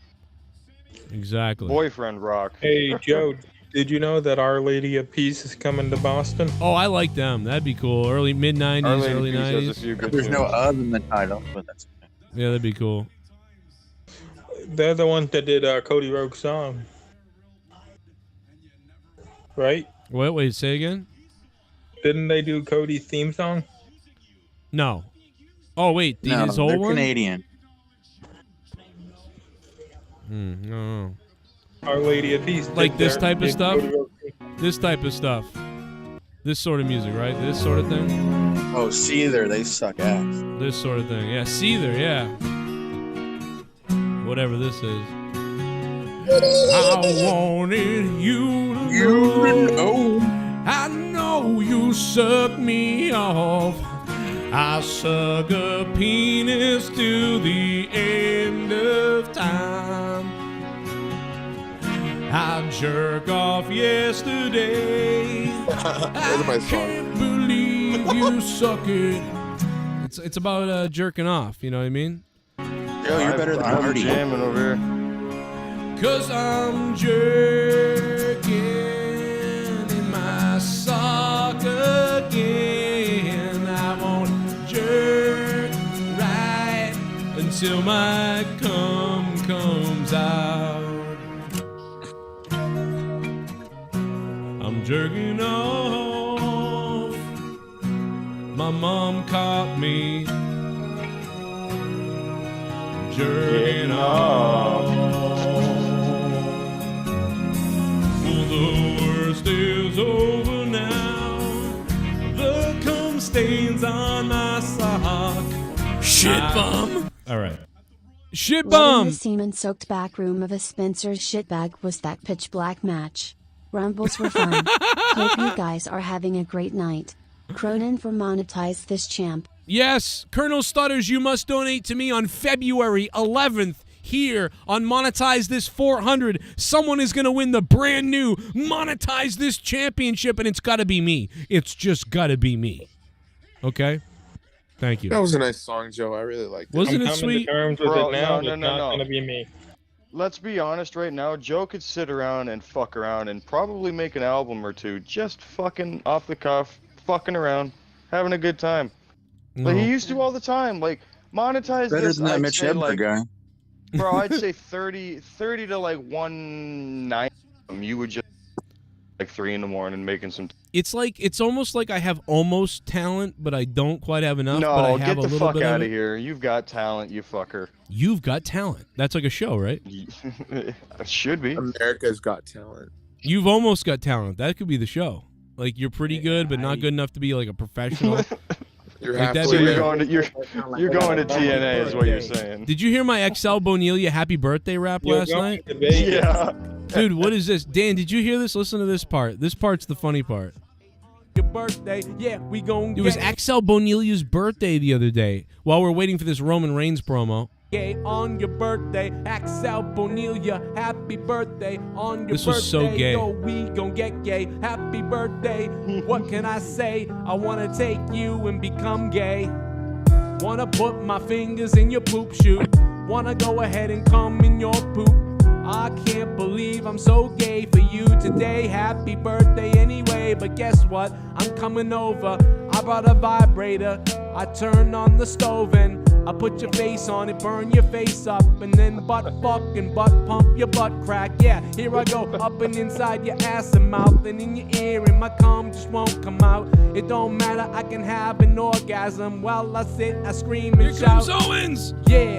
Exactly. Boyfriend rock. Hey, Joe, did you know that Our Lady of Peace is coming to Boston? Oh, I like them. That'd be cool. Early mid-90s, early 90s. There's no other in the title, but that's okay. Yeah, that'd be cool. They're the ones that did Cody Rhodes' song. Right? Wait, say again? Didn't they do Cody's theme song? No. Oh, wait, his whole they're one? Canadian. No. Our Lady of Peace. Like this type of stuff? This type of stuff. This sort of music, right? This sort of thing? Oh, Seether, they suck ass. This sort of thing. Yeah, Seether, yeah. Whatever this is. I wanted you to know. I know you suck me off. I suck a penis to the end of time. I jerk off yesterday. I can't believe you suck it. It's about jerking off, you know what I mean? Yo, you're better than Marty. Jamming over here. 'Cause I'm jerking in my sock again. I won't jerk right until my cum comes out. I'm jerking off. My mom caught me jerking off. The worst is over now. The Shit bum. All right. Shit What in bum. the semen-soaked back room of a Spencer's shitbag was that pitch black match? Rumbles were fun. Hope you guys are having a great night. Cronin for monetize this champ. Yes, Colonel Stutters, you must donate to me on February 11th here on Monetize This 400. Someone is going to win the brand new Monetize This championship, and it's got to be me. It's just got to be me. Okay? Thank you. That was a nice song, Joe. I really liked it. Wasn't I'm it coming sweet? to terms with Bro, it now. no, It's no, not no. going to be me. Let's be honest right now. Joe could sit around and fuck around and probably make an album or two just fucking off the cuff, fucking around, having a good time. Like he used to all the time. Like monetize Better this. than that I'd Mitch say, Hedberg like, guy. bro, I'd say 30 to like 190. You would just like 3 in the morning making some. It's almost like I have almost talent, but I don't quite have enough. but I No, have get a the little fuck bit out of of it. here. You've got talent, you fucker. You've got talent. That's like a show, right? It should be. America's Got Talent. You've almost got talent. That could be the show. Like you're pretty good, but not good enough to be like a professional. You're Like, that'd So be you're weird. going to TNA is what you're saying. Did you hear my XL Bonilla happy birthday rap You're last going night? to Vegas. Yeah. Dude, what is this? Dan, did you hear this? Listen to this part. This part's the funny part. Your birthday, yeah, we gon' It was XL Bonilla's birthday the other day while we're waiting for this Roman Reigns promo. Gay on your birthday, XL Bonilla, happy birthday on your This birthday. was so gay. Yo, we gon' get gay, happy birthday. What can I say? I wanna take you and become gay. Wanna put my fingers in your poop chute. Wanna go ahead and come in your poop. I can't believe I'm so gay for you today. Happy birthday anyway, but guess what? I'm coming over. I brought a vibrator. I turn on the stove and I put your face on it, burn your face up, and then butt fuck and butt pump your butt crack. Yeah, here I go, up and inside your ass and mouth, and in your ear, and my cum just won't come out. It don't matter, I can have an orgasm while I sit, I scream and Here shout. comes Owens! Yeah,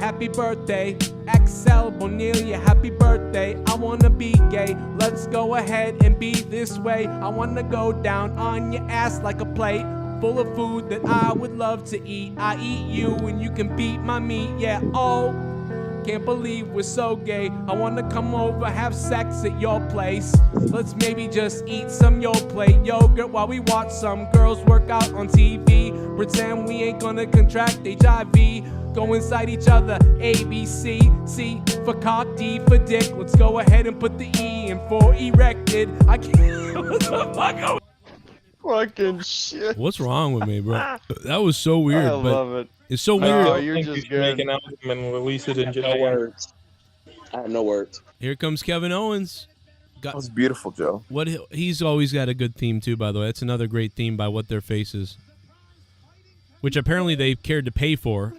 happy birthday, XL Bonilla, happy birthday. I wanna be gay, let's go ahead and be this way. I wanna go down on your ass like a plate full of food that I would love to eat. I eat you and you can beat my meat, yeah, oh. Can't believe we're so gay. I wanna come over, have sex at your place. Let's maybe just eat some Yo Plate yogurt while we watch some girls work out on TV. Pretend we ain't gonna contract HIV. Go inside each other, A, B, C. C for cock, D for dick. Let's go ahead and put the E in for erected. I can't, what the fuck? Fucking shit. What's wrong with me, bro? That was so weird. I but love it. It's so No, weird. I you're think just you should good. make an album and release it in No Japan. words. I have no words. Here comes Kevin Owens. That was beautiful, Joe. What he's always got a good theme too, by the way. That's another great theme by What Their Faces, which apparently they cared to pay for.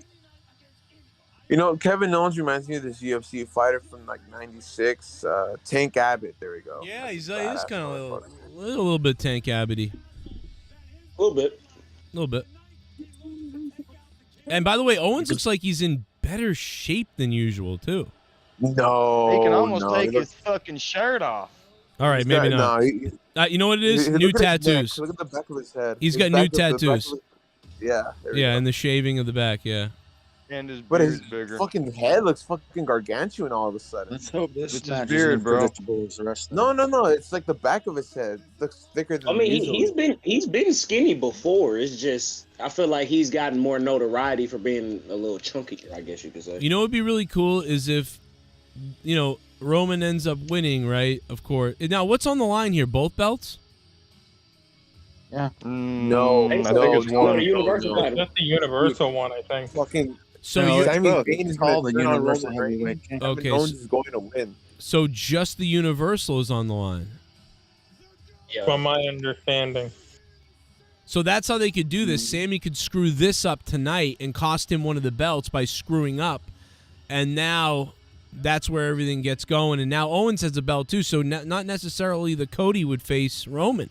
You know, Kevin Owens reminds me of this UFC fighter from like '96, Tank Abbott. There we go. Yeah, he's kind of a little bit Tank Abbott-y. A little bit. A little bit. And by the way, Owens looks like he's in better shape than usual too. No, He can almost no, take he his fucking shirt off. All right, He's maybe got- not. no, You know what it is? Look New at his neck. tattoos. Look at the back of his head. He's His got back new of- the back of tattoos. his- Yeah. there we Yeah, go. and the shaving of the back. Yeah. And his But beard his bigger. fucking head looks fucking gargantuan all of a sudden. Let's hope this It's his match beard, is bro. predictable as the rest of No. It's like the back of his head looks thicker than I mean, usual. he's been skinny before. It's just I feel like he's gotten more notoriety for being a little chunkier, I guess you could say. You know what would be really cool is if, Roman ends up winning, right? Of course. Now, what's on the line here? Both belts? Yeah. No, I think it's one. the Universal title. That's the Universal one, I think. Fucking. So No, you it's Sami both. Zayn It's is called gonna the turn on Universal Roman Reigns. Heavyweight Championship. Okay, Kevin Owens is going to win. So just the Universal is on the line. Yeah. From my understanding. So that's how they could do this. Sammy could screw this up tonight and cost him one of the belts by screwing up. And now that's where everything gets going. And now Owens has a belt too, so not necessarily the Cody would face Roman.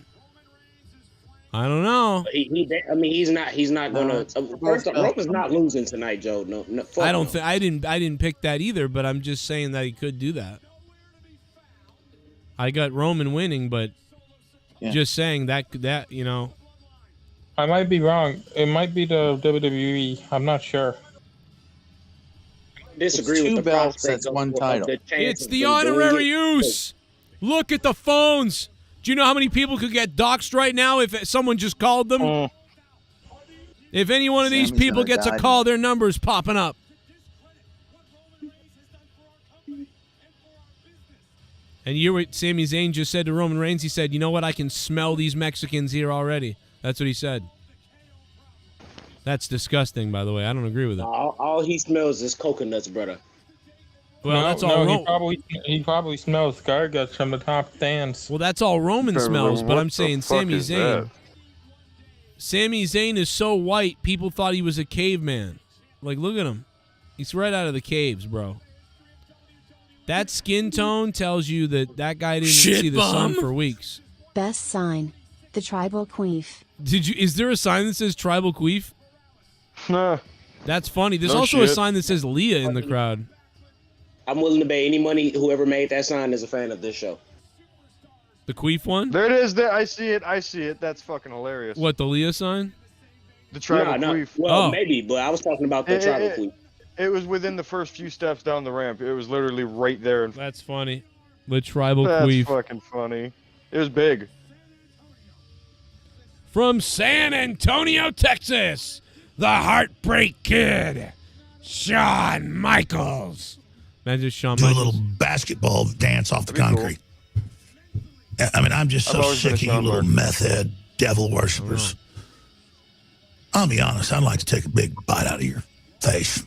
I don't know. He's not gonna. First off, Roman's not losing tonight, Joe. No, fuck I don't no. think I didn't pick that either, but I'm just saying that he could do that. I got Roman winning, but Yeah. just saying that I might be wrong. It might be the WWE. I'm not sure. Disagree It's with two the belts, prospect that's one of title. the chance It's of the them doing honorary it. use. Look at the phones. Do you know how many people could get doxxed right now if someone just called them? If any one of these Sammy's people gonna gets a die call, their number's popping up. And you hear what Sami Zayn just said to Roman Reigns? He said, you know what? I can smell these Mexicans here already. That's what he said. That's disgusting, by the way. I don't agree with it. All he smells is coconuts, brother. Well, that's all he probably smells Garguts from the top stands. Well, that's all Roman smells, but What I'm the saying fuck Sami is Zayn. that? Sami Zayn is so white, people thought he was a caveman. Like, look at him. He's right out of the caves, bro. That skin tone tells you that guy didn't see the sun for weeks. Best sign. The tribal queef. Is there a sign that says tribal queef? Nah. That's funny. There's No also a shit. sign that says Leah in the crowd. I'm willing to bet any money whoever made that sign is a fan of this show. The queef one? There it is. There, I see it. That's fucking hilarious. What, the Leah sign? The tribal No. queef. Well, maybe, but I was talking about the tribal queef. It was within the first few steps down the ramp. It was literally right there. That's funny. The tribal That's queef. fucking funny. It was big. From San Antonio, Texas, the Heartbreak Kid, Shawn Michaels. Imagine Shawn Do a Michaels. little basketball dance off the concrete. I mean, I'm just I've so always been sick a of you Shawn little meth head devil worshippers. I'll be honest, I'd like to take a big bite out of your face.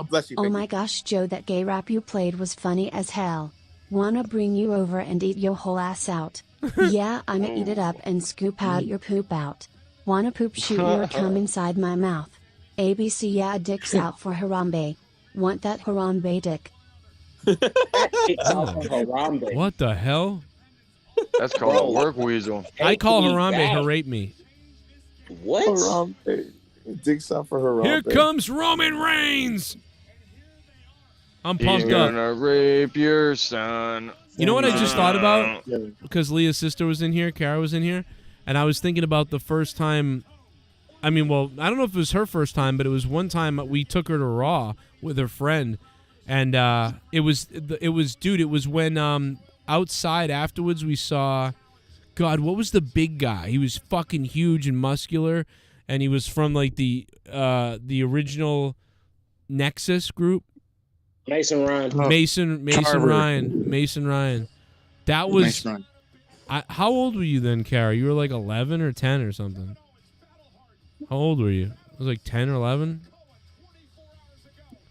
Bless you. Oh my gosh, Joe, that gay rap you played was funny as hell. Wanna bring you over and eat your whole ass out. Yeah, I'ma eat it up and scoop out your poop out. Wanna poop, shoot you, or come inside my mouth. ABC, yeah, dick's out for Harambe. Want that Harambe dick? What the hell? That's called a work weasel. I call Harambe Harate me. What? Harambe. Dick's out for Harambe. Here comes Roman Reigns. I'm He's pumped up. gonna rape your son. You know what I just thought about? Because Leah's sister was in here, Kara was in here, and I was thinking about the first time. I mean, well, I don't know if it was her first time, but it was one time we took her to Raw with her friend, and it was when outside afterwards we saw, God, what was the big guy? He was fucking huge and muscular, and he was from like the original Nexus group. Mason Ryan. Mason Ryan. That was. Mason Ryan. How old were you then, Kara? You were like 11 or 10 or something. How old were you? It was like 10 or 11.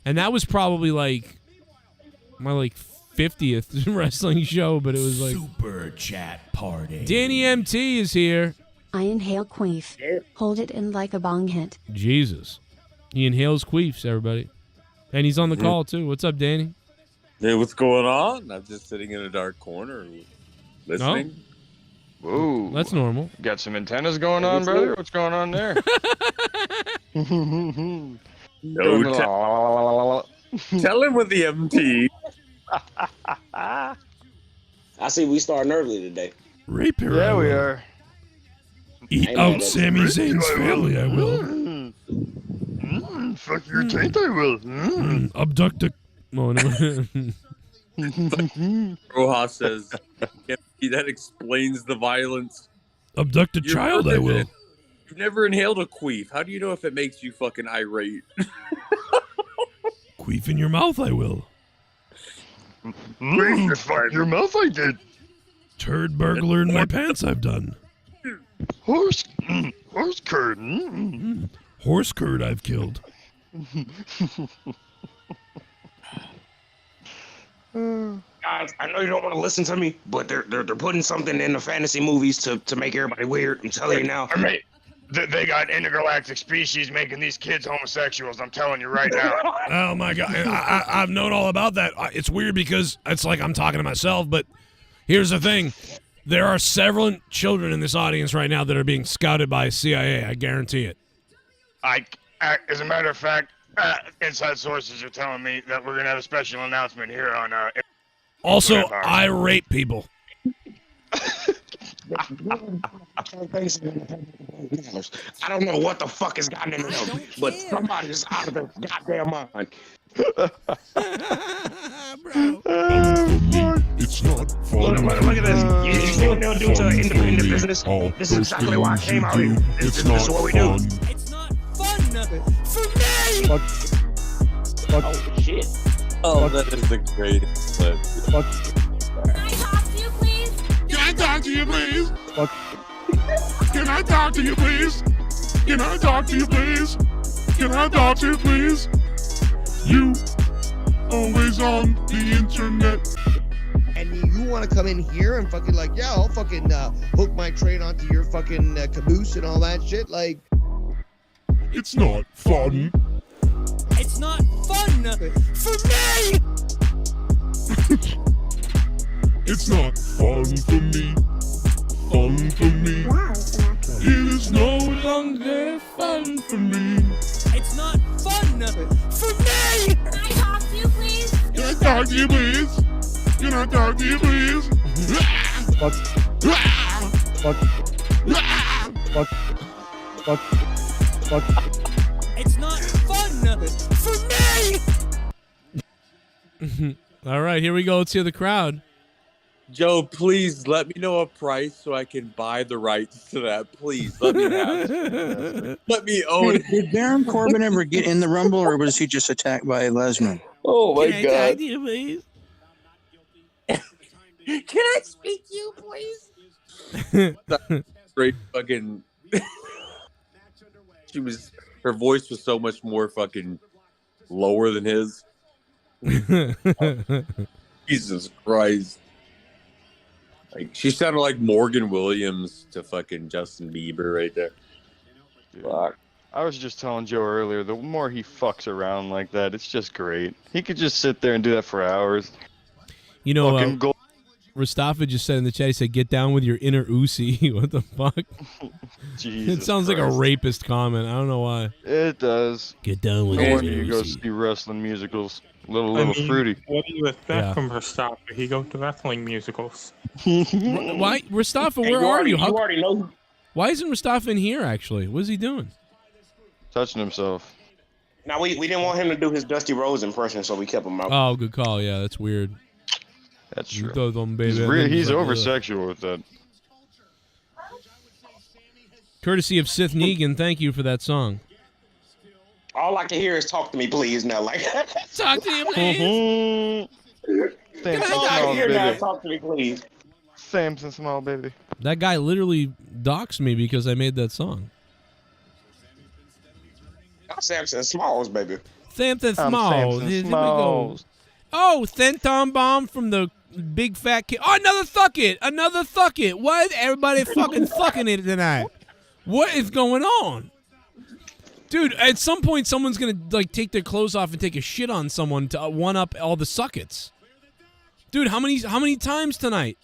And that was probably like my 50th wrestling show, but it was like Super Chat Party. Danny MT is here. I inhale queef. Hold it in like a bong hit. Jesus. He inhales queefs, everybody. And he's on the call, too. What's up, Danny? Hey, what's going on? I'm just sitting in a dark corner listening. Whoa. That's normal. Got some antennas going on, brother? What's going on there? Tell him with the MT. I see we starting early today. Rape her. Yeah, we are. Eat Ain't out no Sami difference. Zayn's family, I will. Fuck your taint, I will. Abduct a... Oh, no. Rojas says, that explains the violence. Abduct a You're child, I will. perfect. You've never inhaled a queef. How do you know if it makes you fucking irate? Queef in your mouth, I will. Fuck your mouth, I did. Turd burglar in my pants, I've done. Horse curd. Horse curd, I've killed. Guys, I know you don't want to listen to me, but they're putting something in the fantasy movies to make everybody weird. I'm telling you now. Mate, they got intergalactic species making these kids homosexuals. I'm telling you right now. Oh my god, I've known all about that. It's weird because it's like I'm talking to myself, but here's the thing. There are several children in this audience right now that are being scouted by CIA, I guarantee it. As a matter of fact, inside sources are telling me that we're going to have a special announcement here on... Also, I rape people. I don't know what the fuck has gotten into them, but somebody's out of their goddamn mind. It's not Look at this. You see what they'll do to an independent business? This is exactly why I came out here. This is what we do. It's not fun for me. Oh, shit. Oh, that is the greatest clip. Can I talk to you, please? Can I talk to you, please? Can I talk to you, please? Can I talk to you, please? You always on the internet. And you want to come in here and fucking like, yeah, I'll fucking hook my train onto your fucking caboose and all that shit. Like, it's not fun. It's not fun for me. It's not fun for me. Fun for me. It is no longer fun for me. It's not fun for me. Can I talk to you, please? Can I talk to you, please? Can I talk to you, please? It's not fun for me. All right, here we go. Let's hear the crowd. Joe, please let me know a price so I can buy the rights to that. Please let me have it. Let me own it. Did Baron Corbin ever get in the Rumble, or was he just attacked by Lesnar? Oh my Can I god! talk to you, please? Can I speak to you, please? Great fucking. Her voice was so much more fucking lower than his. Jesus Christ. Like, she sounded like Morgan Williams to fucking Justin Bieber right there. Fuck. I was just telling Joe earlier, the more he fucks around like that, it's just great. He could just sit there and do that for hours. You know, Fucking go- Mustafa just said in the chat, he said, "Get down with your inner Uzi." What the fuck? Jesus It sounds like a Christ. rapist comment. I don't know why. It does. Get down with No your wonder you go Uzi. see wrestling musicals. Little I mean, fruity. what do you expect Yeah. from Mustafa? He goes to wrestling musicals. Why, Mustafa? Hey, Where you are already- you? you already know. Why isn't Mustafa in here? Actually, what is he doing? Touching himself. Now, we didn't want him to do his Dusty Rhodes impression, so we kept him out. Oh, good call. Yeah, that's weird. That's true. He's He's over sexual with that. Courtesy of Sith Negan, thank you for that song. All I can hear is "Talk to me, please." Now, like, talk to you, please. Samson All I can Small, hear now baby. is "Talk to me, please." Samson Small, baby. That guy literally doxed me because I made that song. Not Samson Smalls, baby. Samson I'm Smalls. Samson Here we go. Smalls. Oh, Thenton Bomb from the big fat kid. Oh, another thuck it. Another thuck it. Why is everybody fucking thucking it tonight? What is going on? Dude, at some point someone's gonna like take their clothes off and take a shit on someone to one up all the suckets. Dude, how many times tonight?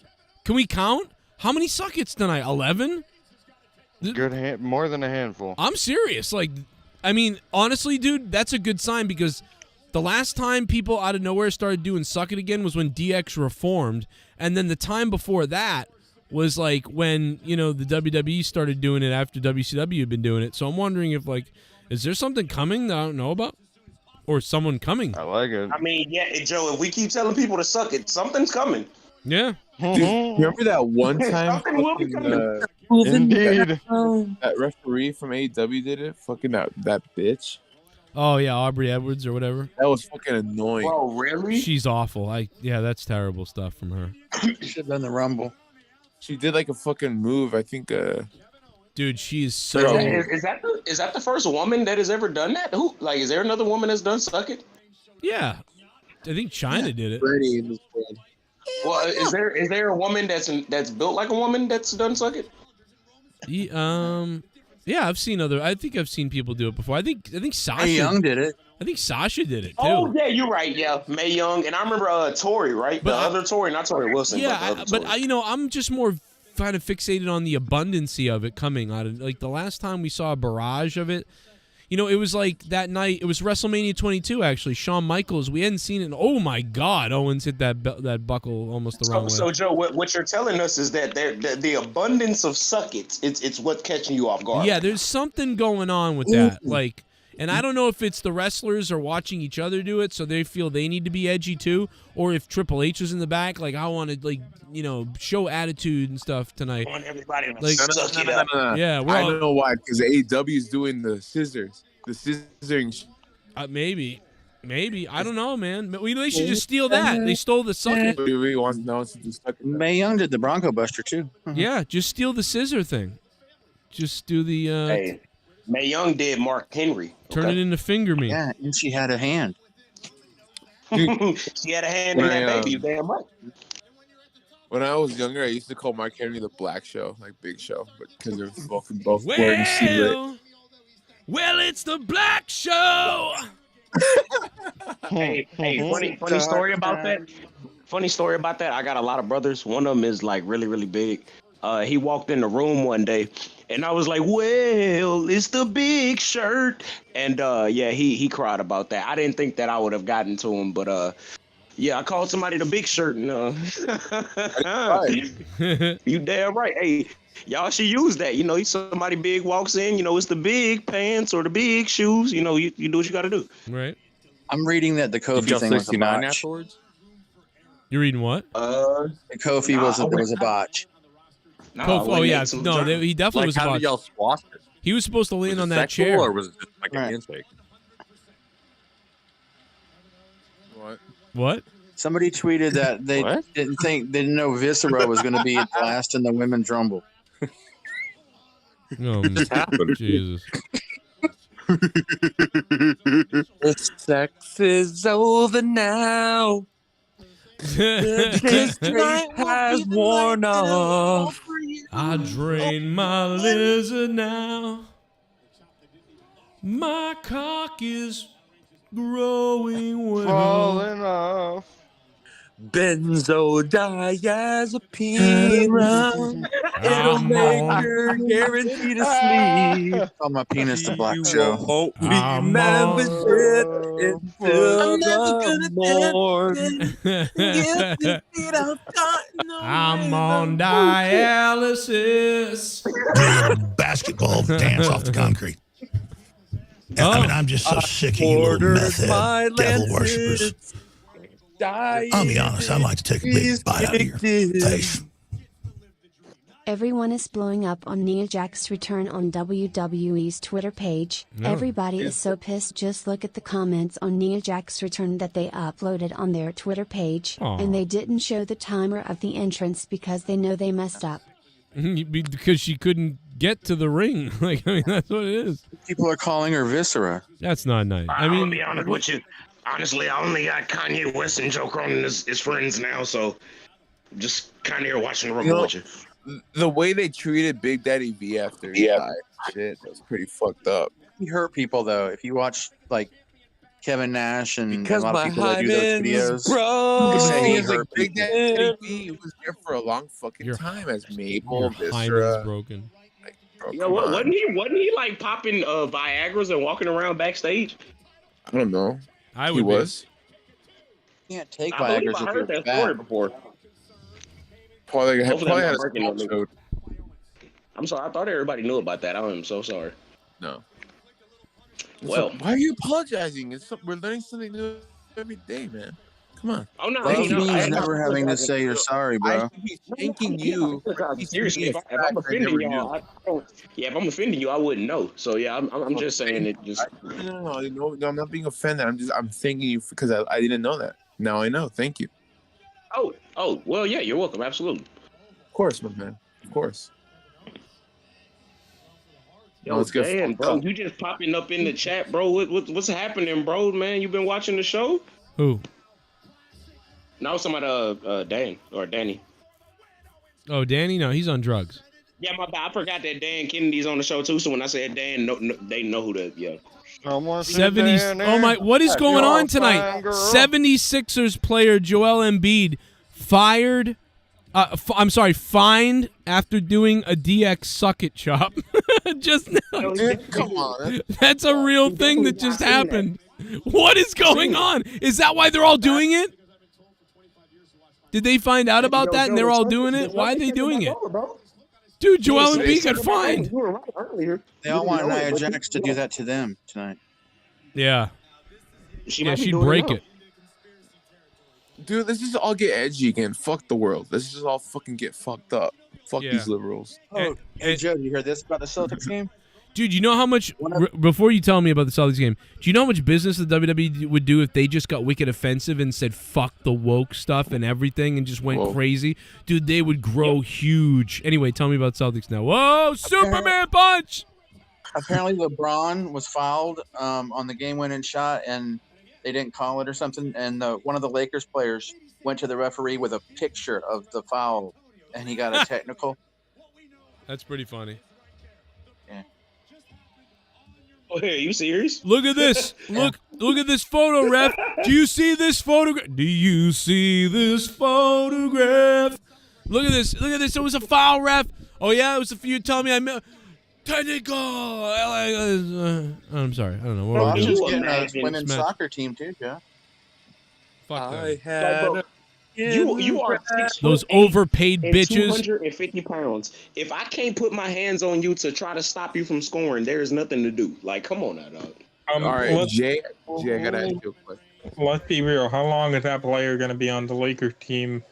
Can we count? How many suckets tonight? 11? Good more than a handful. I'm serious. Like, I mean, honestly, dude, that's a good sign because the last time people out of nowhere started doing suck it again was when DX reformed, and then the time before that was like when, you know, the WWE started doing it after WCW had been doing it. So I'm wondering if, like, is there something coming that I don't know about? Or someone coming? I like it. I mean, yeah, Joe, if we keep telling people to suck it, something's coming. Yeah. Dude, remember that one time Something will be coming. Indeed. that referee from AEW did it? Fucking that bitch. Oh, yeah, Aubrey Edwards or whatever. That was fucking annoying. Whoa, really? She's awful. Yeah, that's terrible stuff from her. Should have done the Rumble. She did like a fucking move. I think. Dude, she is Is so. that the first woman that has ever done that? Who? Like, is there another woman that's done suck it? Yeah, I think China did it. Well, is there a woman that's built like a woman that's done suck it? Yeah, I've seen I think I've seen people do it before. I think Sasha. Mae Young did it. I think Sasha did it too. Oh yeah, you're right. Yeah, Mae Young, and I remember Tori, right? The other Tori, not Tori Wilson. Yeah, but you know, I'm just more kind of fixated on the abundancy of it coming out of, like, the last time we saw a barrage of it. You know, it was like that night. It was WrestleMania 22, actually. Shawn Michaels. We hadn't seen it. Oh my God! Owens hit that buckle almost the wrong way. So Joe, what you're telling us is that the abundance of suckets, it's what's catching you off guard. Yeah, there's something going on with that. Like, and I don't know if it's the wrestlers are watching each other do it, so they feel they need to be edgy too, or if Triple H was in the back, like I want to, like, you know, show attitude and stuff tonight. I want everybody to like, suck it up. Yeah, I don't know why, because AEW is doing the scissors, the scissoring. Maybe. I don't know, man. They should just steal that. They stole the sucker. Mae Young did the Bronco Buster too. Yeah, just steal the scissor thing. Just do the. Hey, Mae Young did Mark Henry. Turn it into finger me. Yeah, and she had a hand. She had a hand in that baby. You damn right. When I was younger, I used to call Mark Henry the Black Show, like Big Show, but because they're both wearing secret. Well, it's the Black Show. Hey, funny story about that. Funny story about that. I got a lot of brothers. One of them is like really, really big. He walked in the room one day, and I was like, "Well, it's the Big Shirt," and yeah, he cried about that. I didn't think that I would have gotten to him, but yeah, I called somebody the Big Shirt, and you damn right. Hey, y'all should use that. You know, somebody big walks in, you know, it's the big pants or the big shoes. You know, you do what you got to do. Right. I'm reading that the Kofi thing was a botch. Afterwards? You're reading what? The Kofi was a botch. He definitely was a How botch. did y'all squash it? He was supposed to land Was on it that sexual, chair. or was it just like a handshake? What? Somebody tweeted that they didn't know Viscera was going to be last in the women's rumble. No, Jesus. The sex is over now. The night has worn off. I drain my lizard now. My cock is growing well. Falling off. Benzodiazepine. It'll make her guaranteed to sleep. Oh, my penis, the Black Show. Won't remember shit until the morning. I'm on dialysis. Basketball dance off the concrete. I mean, I'm just so sick of you little meth head devil worshippers. I'll be honest, I'd like to take a big bite out of your face. Everyone is blowing up on Nia Jax's return on WWE's Twitter page. No. Everybody is so pissed. Just look at the comments on Nia Jax's return that they uploaded on their Twitter page. Aw. And they didn't show the timer of the entrance because they know they messed up. Because she couldn't get to the ring. Like, I mean, that's what it is. People are calling her Viscera. That's not nice. I'm gonna be honest with you. Honestly, I only got Kanye West and Joe Cronin as friends now, so just kind of here watching the rumble with you. The way they treated Big Daddy V after he died, shit, that was pretty fucked up. He hurt people though. If you watch like Kevin Nash and Because a lot my of people that do those hymen's videos, they say he hurt Big people. Daddy V was there for a long fucking time as Mabel, Hymen's Viscera. broken. Bro, Yo, come on. wasn't he like popping Viagra's and walking around backstage? I don't know. I He would be. was. You can't take I believe Viagra's I if heard you're that story fat. before. Probably Hopefully had I'm not breaking no episode. I'm sorry, I thought everybody knew about that. I'm so sorry. No. Well, So, why are you apologizing? We're learning something new every day, man. Come on. Oh no, Love you know, means I never having to say you're sorry, I bro. should be thanking you. Seriously, if I'm offending y'all, if I'm offending you, I wouldn't know. So yeah, I'm just saying it. Just No, I'm not being offended. I'm thanking you because I didn't know that. Now I know. Thank you. oh, well, yeah, you're welcome. Absolutely. Of course, my man. Of course. Yo, let's get damn, fucked bro, up. you just popping up in the chat, bro. What's happening, bro? Man, you been watching the show? Who? No, somebody, Dan or Danny. Oh, Danny? No, he's on drugs. Yeah, my bad. I forgot that Dan Kennedy's on the show too. So when I said Dan, no, they know who the 70. Oh my! What is going on tonight? 76ers player Joel Embiid fired I'm sorry, fined after doing a DX suck it chop. Just now. Dude, come on. That's a real thing that just happened. What is going on? Is that why they're all doing it? Did they find out about that and they're all doing it? Why are they doing it? Dude, Joel Embiid got fined. They all want Nia Jax to do that to them tonight. Yeah. She'd break it. Dude, let's just all get edgy again. Fuck the world. Let's just all fucking get fucked up. Fuck these liberals. Oh, hey Joe, you heard this about the Celtics game? Dude, you know how much, before you tell me about the Celtics game, do you know how much business the WWE would do if they just got wicked offensive and said fuck the woke stuff and everything and just went crazy? Dude, they would grow huge. Anyway, tell me about Celtics now. Whoa, Superman punch! Apparently LeBron was fouled on the game-winning shot, and they didn't call it or something, and one of the Lakers players went to the referee with a picture of the foul, and he got a technical. That's pretty funny. Oh, hey, are you serious? Look at this. Look at this photo, ref. Do you see this photograph? Do you see this photograph? Look at this. Look at this. It was a foul, ref. Oh, yeah? It was you telling me I technical. I'm sorry. I don't know. What Well, we're doing. just getting a women's soccer team, too, Joe. Fuck I had... You are 6 Those foot overpaid and bitches. 250 pounds. If I can't put my hands on you to try to stop you from scoring, there is nothing to do. Like, come on now, dog. All right, Jay, I gotta ask you a question. Let's be real. How long is that player going to be on the Lakers team?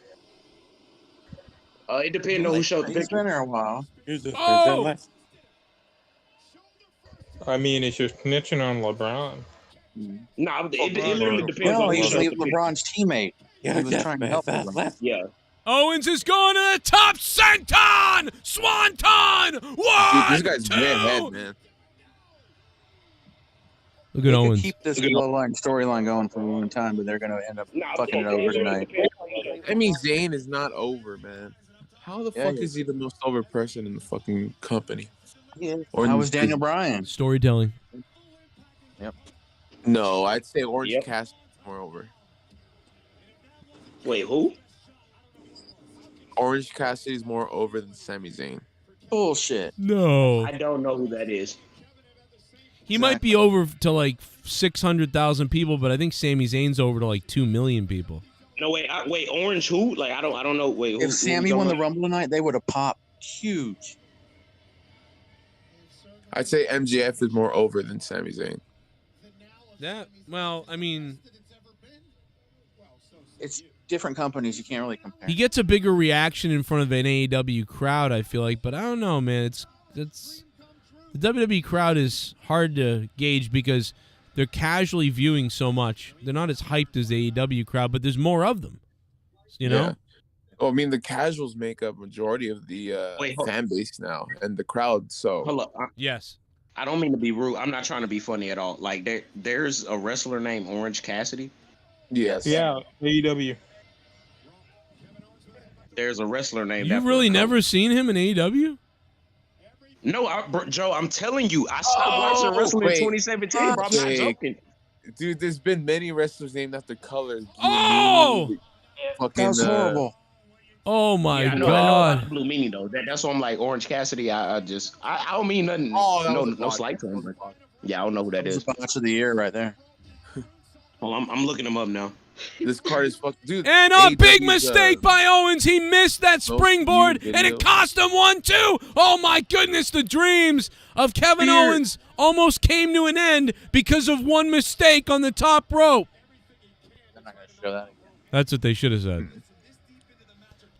It depends on who showed the He's picture. been there a while. Oh! I mean, it's just snitching on LeBron. No, it literally depends No, on who he's showed the picture. LeBron's teammate. He was trying to help him. Yeah. Owens is going to the top. Senton! Swanton! One, Dude, this guy's two. redhead, man. Look They at could Owens. keep this storyline going for a long time, but they're going to end up fucking it over tonight. Sami Zayn is not over, man. How the fuck is he the most over person in the fucking company? Or How was Daniel Bryan? Storytelling. Yep. No, I'd say Orange Cassidy is more over. Wait, who? Orange Cassidy is more over than Sami Zayn. Bullshit. No. I don't know who that is. He might be over to like 600,000 people, but I think Sami Zayn's over to like 2 million people. No, wait, Orange who? Like, I don't know. Wait, who? If Sammy won the Rumble tonight, they would have popped huge. I'd say MJF is more over than Sami Zayn. That, well, I mean, it's different companies. You can't really compare. he gets a bigger reaction in front of an AEW crowd, I feel like, but I don't know, man. It's the WWE crowd is hard to gauge because they're casually viewing so much. They're not as hyped as the AEW crowd, but there's more of them. You know? Yeah. Well, I mean, the casuals make up majority of the fan base now, and the crowd. So Hold up. Yes. I don't mean to be rude. I'm not trying to be funny at all. Like, there's a wrestler named Orange Cassidy. Yes. Yeah, AEW. There's a wrestler named. You've really never seen him in AEW? No, Joe. I'm telling you, I stopped watching wrestling in 2017. Bro, I'm not joking. Dude, there's been many wrestlers named after colors. Oh! Fucking, That was horrible. Oh my I know God! about Blue Meanie though. That's why I'm like Orange Cassidy. I don't mean nothing. No slight to him. But yeah, I don't know who that is. Botch of the year right there. Well, I'm looking him up now. This card is fucked, dude. And a big mistake by Owens. He missed that springboard, and it cost him 1-2. Oh my goodness, the dreams of Kevin Owens almost came to an end because of one mistake on the top rope. They're not going to show that again. That's what they should have said.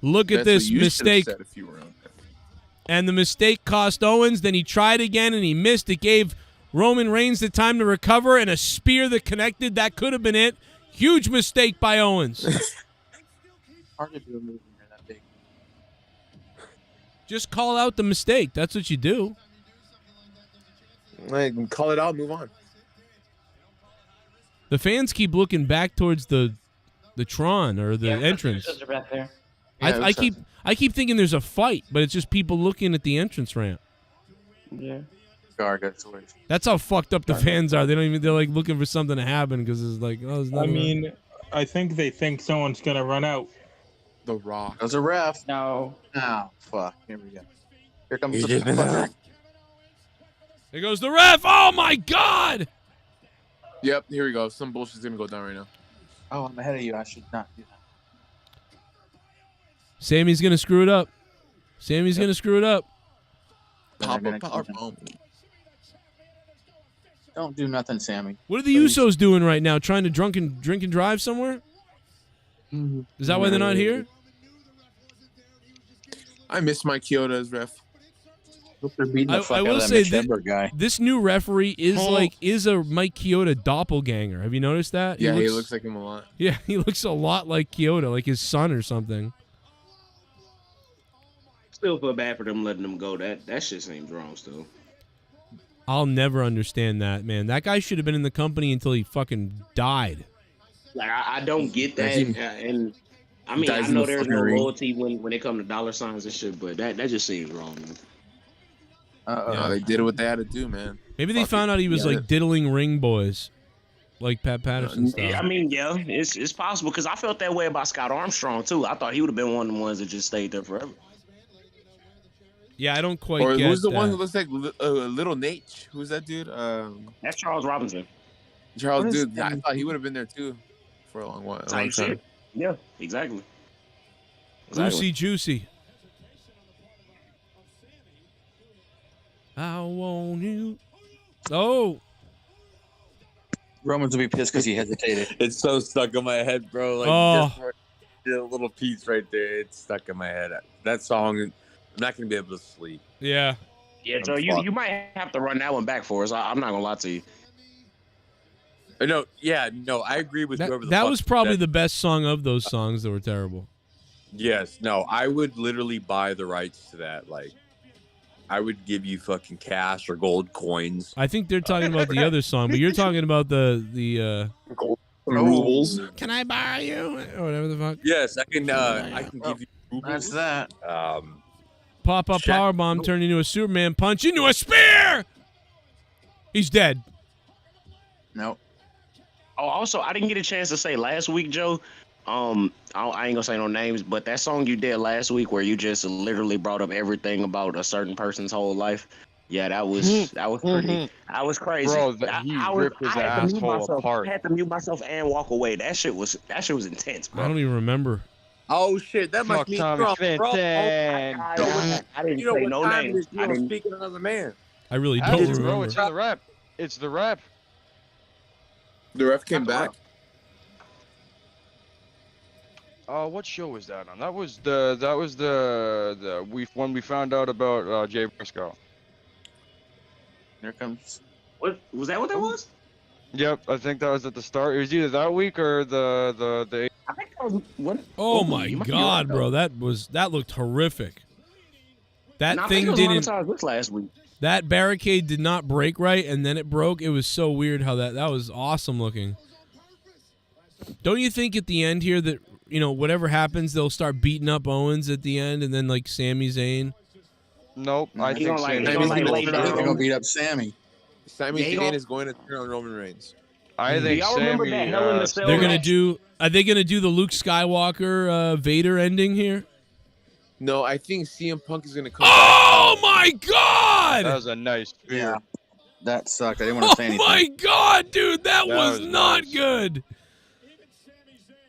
Look at That's this what you should have mistake. said if you were on there. And the mistake cost Owens. Then he tried again, and he missed. It gave Roman Reigns the time to recover, and a spear that connected. That could have been it. Huge mistake by Owens. Hard to do a movie that big. Just call out the mistake. That's what you do. Like, call it out, move on. The fans keep looking back towards the Tron or the entrance. I keep thinking there's a fight, but it's just people looking at the entrance ramp. Yeah. That's how fucked up the fans are. They're like looking for something to happen because it's like, oh, there's I nothing. mean, I think they think someone's gonna run out. The Rock. There's a ref. No. Oh, fuck. Here we go. Here comes He's the just been fucker. There goes the ref. Oh my God. Yep, here we go. Some bullshit's gonna go down right now. Oh, I'm ahead of you. I should not do that. Sammy's gonna screw it up. Sammy's gonna screw it up. Pop a power bomb. Don't do nothing, Sammy. What are the Usos doing right now? Trying to drink and drive somewhere? Is that why they're not here? I miss Mike Chioda as ref. I will say this new referee is a Mike Chioda doppelganger. Have you noticed that? Yeah, he looks like him a lot. Yeah, he looks a lot like Chioda, like his son or something. Still feel bad for them letting them go. That shit seems wrong still. I'll never understand that, man. That guy should have been in the company until he fucking died. Like I don't get that, and I mean I know there's no loyalty when it comes to dollar signs and shit, but that just seems wrong. Man. Yeah, they did what they had to do, man. Maybe they found out he was like diddling ring boys, like Pat Patterson style. I mean, yeah, it's possible because I felt that way about Scott Armstrong too. I thought he would have been one of the ones that just stayed there forever. Yeah, I don't quite Or get who's the one that. who looks like Little Nate? Who's that dude? That's Charles Robinson. Charles, dude, I thought he would have been there too for a long while. That's how you see it. Yeah, exactly. Juicy, juicy. I want you. Oh. Romans will be pissed because he hesitated. It's so stuck in my head, bro. Like, just a little piece right there. It's stuck in my head. That song, I'm not going to be able to sleep. Yeah. Yeah, Joe, you might have to run that one back for us. I'm not going to lie to you. No, I agree with whoever the That fuck was probably said. the best song of those songs that were terrible. Yes, no, I would literally buy the rights to that. Like, I would give you fucking cash or gold coins. I think they're talking about the other song, but you're talking about the rules. Can I buy you? Or whatever the fuck. Yes, I can give you rubles. That's that. Pop up powerbomb turned into a Superman punch into a spear. He's dead. Nope. Oh, also, I didn't get a chance to say last week, Joe. I ain't gonna say no names, but that song you did last week where you just literally brought up everything about a certain person's whole life. Yeah, that was pretty. I was crazy. Bro, he ripped his asshole apart. I had to mute myself and walk away. That shit was intense, bro. I don't even remember. Oh shit, that must be Tommy Trump, bro. Fenton. I didn't You know say what no time it names. is? You don't speak of another man. I really don't Bro, remember. it's in the rep. It's the rep. The ref came back. What show was that on? That was the when we found out about Jay Briscoe. Here comes. What was that? What that was? Yep, I think that was at the start. It was either that week or the. I think that was what? Oh my God, bro, that looked horrific. That No, I thing think it was didn't. Montage last week. That barricade did not break right, and then it broke. It was so weird how that was awesome looking. Don't you think at the end here that whatever happens, they'll start beating up Owens at the end, and then like Sami Zayn? Nope, I think Sami's gonna beat up Sammy. Sami Zayn is going to turn on Roman Reigns. I think y'all remember that Hell in the Cell They're gonna match? Are they gonna do the Luke Skywalker Vader ending here? No, I think CM Punk is gonna come Oh my God! That was a nice spear. Yeah, that sucked. I didn't want to say anything. Oh my God, dude, that was was not nice. good.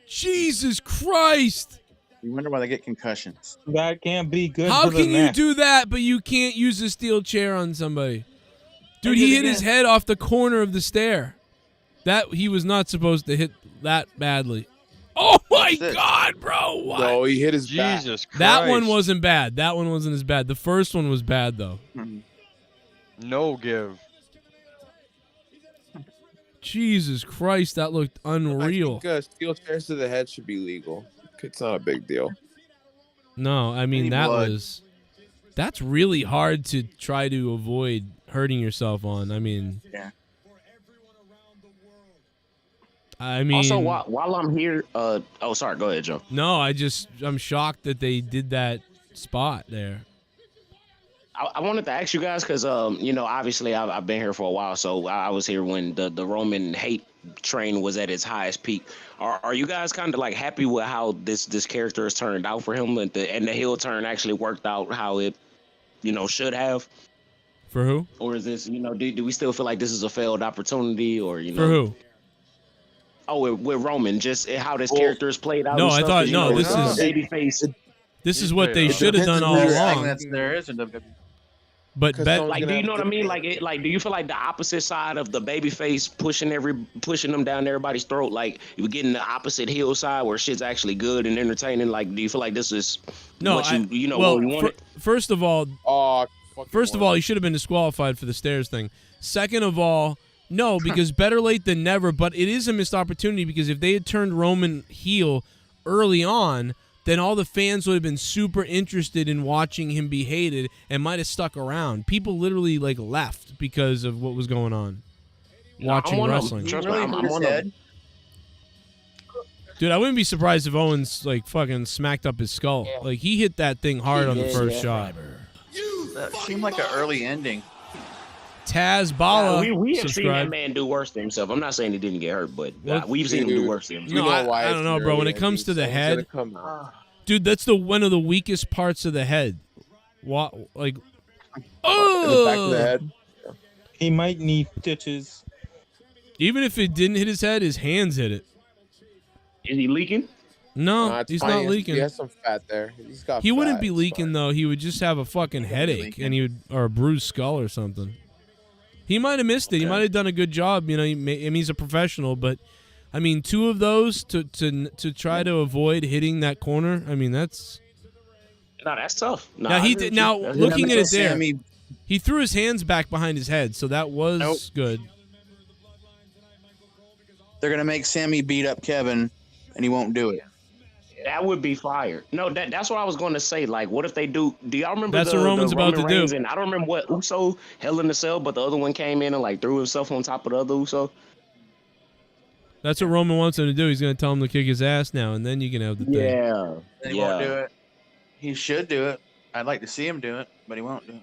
Jesus Christ! You wonder why they get concussions. That can't be good. How for the can you neck. do that, but you can't use a steel chair on somebody? Dude, he hit his head off the corner of the stair. That he was not supposed to hit that badly. Oh my God, bro! What? No, he hit his back. Jesus Christ. That one wasn't bad. That one wasn't as bad. The first one was bad though. No give. Jesus Christ, that looked unreal. I think steel chairs to the head should be legal. It's not a big deal. No, I mean blood. that's really hard to try to avoid hurting yourself on. I mean, Yeah. Also, while I'm here, sorry, go ahead, Joe. No, I'm shocked that they did that spot there. I wanted to ask you guys because, you know, obviously I've been here for a while, so I was here when the Roman hate train was at its highest peak. Are you guys kind of like happy with how this character has turned out for him, and the heel turn actually worked out how it, you know, should have? For who? Or is this, you know, do we still feel like this is a failed opportunity, or you know? For who? Oh, with Roman, just how this character is played out. No, and I stuff, thought 'cause, no. you know, This it's is babyface. this is what they should have done all along. There is a WWE. But Like, do you know what I mean? Like, do you feel like the opposite side of the babyface pushing them down everybody's throat? Like, you getting the opposite heel side where shit's actually good and entertaining. Like, do you feel like this is what you know well, what we wanted? First of all, he should have been disqualified for the stairs thing. Second of all, no, because better late than never. But it is a missed opportunity because if they had turned Roman heel early on, then all the fans would have been super interested in watching him be hated and might have stuck around. People literally like left because of what was going on watching wrestling. Dude, I wouldn't be surprised if Owens like fucking smacked up his skull. Like he hit that thing hard on the first shot. That seemed like an early ending. Taz Bala, we have seen that subscribe. man do worse to himself. I'm not saying he didn't get hurt, but we've seen him do worse to himself. No, I don't know, bro. When it comes to the head, dude, that's one of the weakest parts of the head. What, like, the back of the head. He might need stitches. Even if it didn't hit his head, his hands hit it. Is he leaking? No, he's not leaking. He has some fat there. He wouldn't be leaking though. He would just have a fucking headache, and or a bruised skull or something. He might have missed it. He might have done a good job. You know, I mean, he's a professional, but I mean, 2 of those to try to avoid hitting that corner. I mean, that's tough. Now he did. Now looking at it there, he threw his hands back behind his head, so that was good. They're gonna make Sammy beat up Kevin, and he won't do it. That would be fire. No, that's what I was going to say. Like, what if they do? Do y'all remember That's what Roman's about to do. And I don't remember what Uso Hell in the Cell, but the other one came in and like threw himself on top of the other Uso. That's what Roman wants him to do. He's going to tell him to kick his ass now, and then you can have the thing. Yeah. He won't do it. He should do it. I'd like to see him do it, but he won't do it.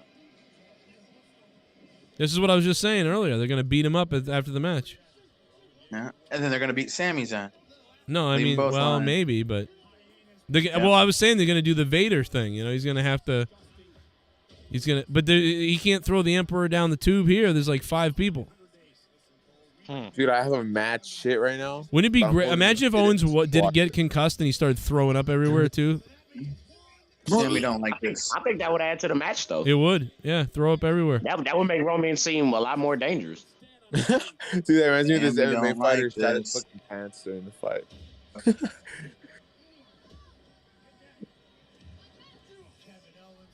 This is what I was just saying earlier. They're going to beat him up after the match. Yeah. And then they're gonna beat Sammy's on. No, I Leave mean, them both well, on. maybe, but well, I was saying they're gonna do the Vader thing. You know, he's gonna have to. He's gonna, but he can't throw the Emperor down the tube here. There's like 5 people. Dude, I have a mad shit right now. Wouldn't it be great? Imagine if Owens did get concussed and he started throwing up everywhere too. Sammy don't like this. I think that would add to the match, though. It would, yeah, throw up everywhere. That would make Roman seem a lot more dangerous. Dude, that reminds me of this Sammy MMA don't fighter like shot his this. fucking pants during the fight.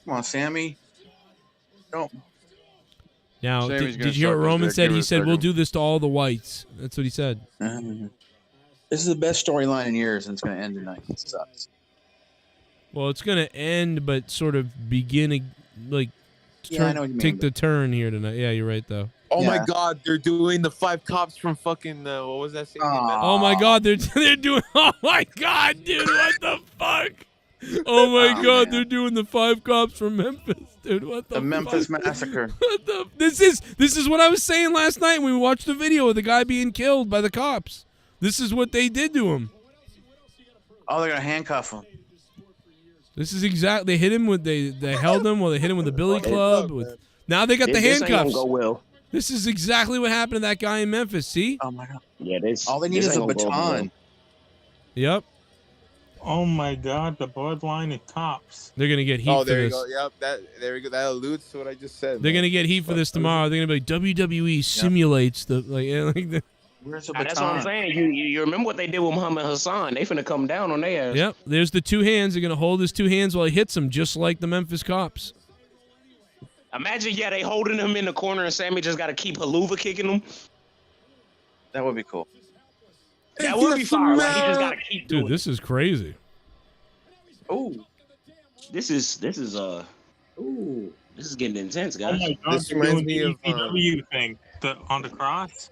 Come on, Sammy. Don't. Now, Sammy's did gonna you hear what suck us Roman there. said? Give He it a said, "We'll second. do this to all the whites." That's what he said. This is the best storyline in years, and it's going to end tonight. It sucks. Well, it's gonna end, but sort of begin like Yeah, I know what you mean, take the turn here tonight. Yeah, you're right though. Oh my God, they're doing the 5 cops from fucking what was that? Oh my God, they're doing. Oh my God, dude, what the fuck? Oh my God, they're doing the 5 cops from Memphis, dude. What the? The Memphis fuck? Massacre. What the? This is what I was saying last night when we watched the video of the guy being killed by the cops. This is what they did to him. Oh, they're going to handcuff him. This is exactly. They hit him with they held him. Well, they hit him with a billy club. Now they got the This ain't handcuffs. gonna go well. This is exactly what happened to that guy in Memphis. See? Oh my God. Yeah, this. All they need is a baton. Yep. Oh my God, the bloodline of cops. They're gonna get heat Oh, for there you this. go. Yep, there we go. That alludes to what I just said. They're gonna get heat for this tomorrow. They're gonna be like WWE simulates the like the. Where's the That's what I'm saying. You remember what they did with Muhammad Hassan? They finna come down on their ass. Yep. There's the 2 hands. They're gonna hold his 2 hands while he hits them, just like the Memphis cops. Imagine, they holding him in the corner and Sammy just got to keep haluva kicking him. That would be cool. That would be fire. Like, he just got to keep doing Dude, this is crazy. Ooh. This is getting intense, guys. Oh my God, This they're reminds doing me the of, ECW thing on the cross.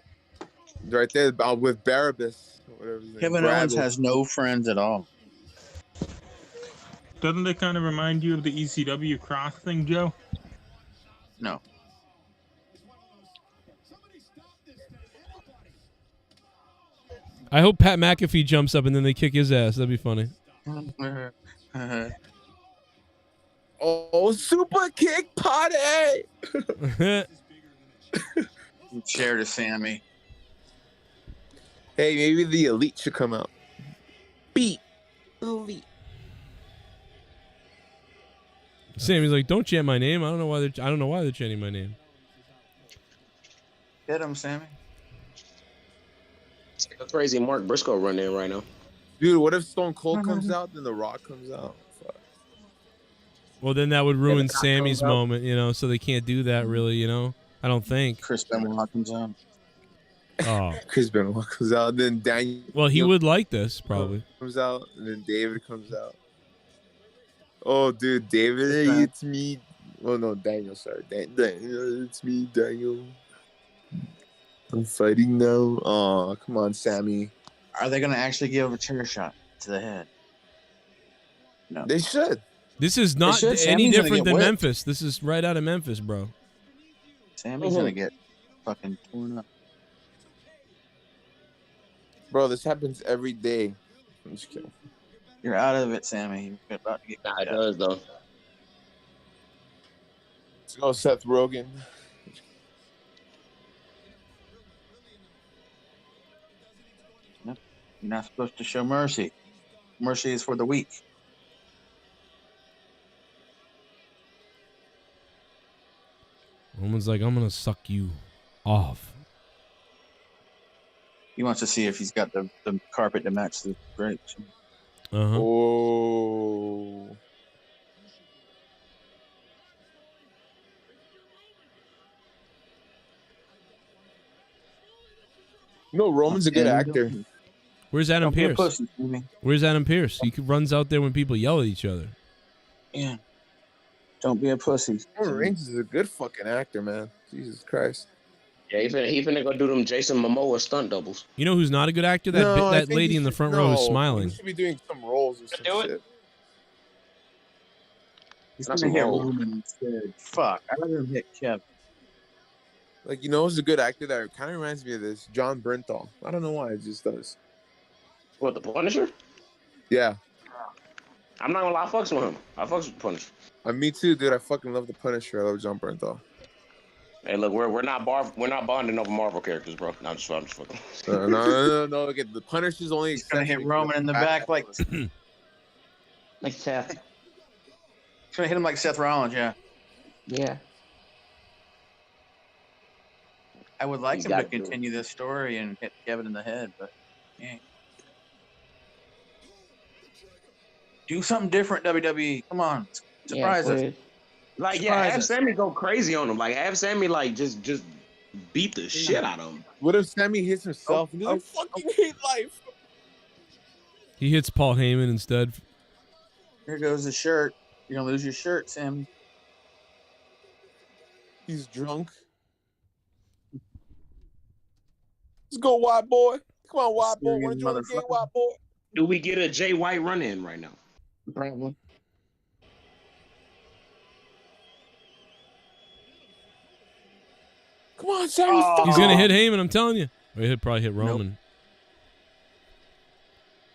Right there with Barabbas. Whatever his name. Kevin Owens Barabbas. has no friends at all. Doesn't it kind of remind you of the ECW cross thing, Joe? No. I hope Pat McAfee jumps up and then they kick his ass. That'd be funny. Oh, super kick party! Share to Sammy. Hey, maybe the elite should come out. Beat elite. Sammy's like, don't chant my name. I don't know why they're chanting my name. Get him, Sammy. It's like a crazy Mark Briscoe run in right now. Dude, what if Stone Cold comes out, then The Rock comes out? Fuck. Well, then that would ruin Sammy's moment, so they can't do that really, I don't think. Chris Benoit comes out. Oh. Chris Benoit comes out, then Daniel. Well, he would like this, probably. Comes out, and then David comes out. Oh, dude, David, hey, it's me. Oh, no, Daniel, sorry. Daniel, it's me, Daniel. I'm fighting now. Oh, come on, Sammy. Are they going to actually give him a chair shot to the head? No. They should. This is not any Sammy's different than whipped. Memphis. This is right out of Memphis, bro. Sammy's going to get fucking torn up. Bro, this happens every day. I'm just kidding. You're out of it, Sammy. You're about to get It does, though. Let's go, Seth Rogen. Yep. You're not supposed to show mercy. Mercy is for the weak. Roman's like, I'm going to suck you off. He wants to see if he's got the carpet to match the drapes. Uh-huh. Oh. No, Roman's a good actor. Where's Adam Don't be a Pearce? pussy, Sammy. Where's Adam Pearce? He runs out there when people yell at each other. Yeah. Don't be a pussy. Roman Reigns is a good fucking actor, man. Jesus Christ. Yeah, he finna go do them Jason Momoa stunt doubles. You know who's not a good actor? That lady in the front row who's smiling. He should be doing some roles or some shit. He's going to hit Roman instead. Fuck. I'd rather him hit Kevin. Like, who's a good actor that kind of reminds me of this? John Bernthal. I don't know why, it just does. What, the Punisher? Yeah. I'm not gonna lie, I fucks with him. I fucks with Punisher. Me too, dude. I fucking love the Punisher. I love John Bernthal. Hey, look, we're not bonding over Marvel characters, bro. No, I'm just fucking. No. Look at the Punisher's only. He's gonna hit Roman in the back like Seth. He's gonna hit him like Seth Rollins, yeah. Yeah. I would like him to continue this story and hit Kevin in the head, but yeah. Do something different, WWE. Come on, surprise us. Like, have Sammy go crazy on him. Like, have Sammy just beat the shit out of him. What if Sammy hits himself and he's like, fucking hate life? He hits Paul Heyman instead. Here goes the shirt. You're gonna lose your shirt, Sammy. He's drunk. Let's go, white boy. Come on, white boy. Want to join the game, white boy? Do we get a Jay White run-in right now? Probably. Come on, Sammy. He's going to hit Heyman, I'm telling you. Or he'll probably hit Roman. Nope.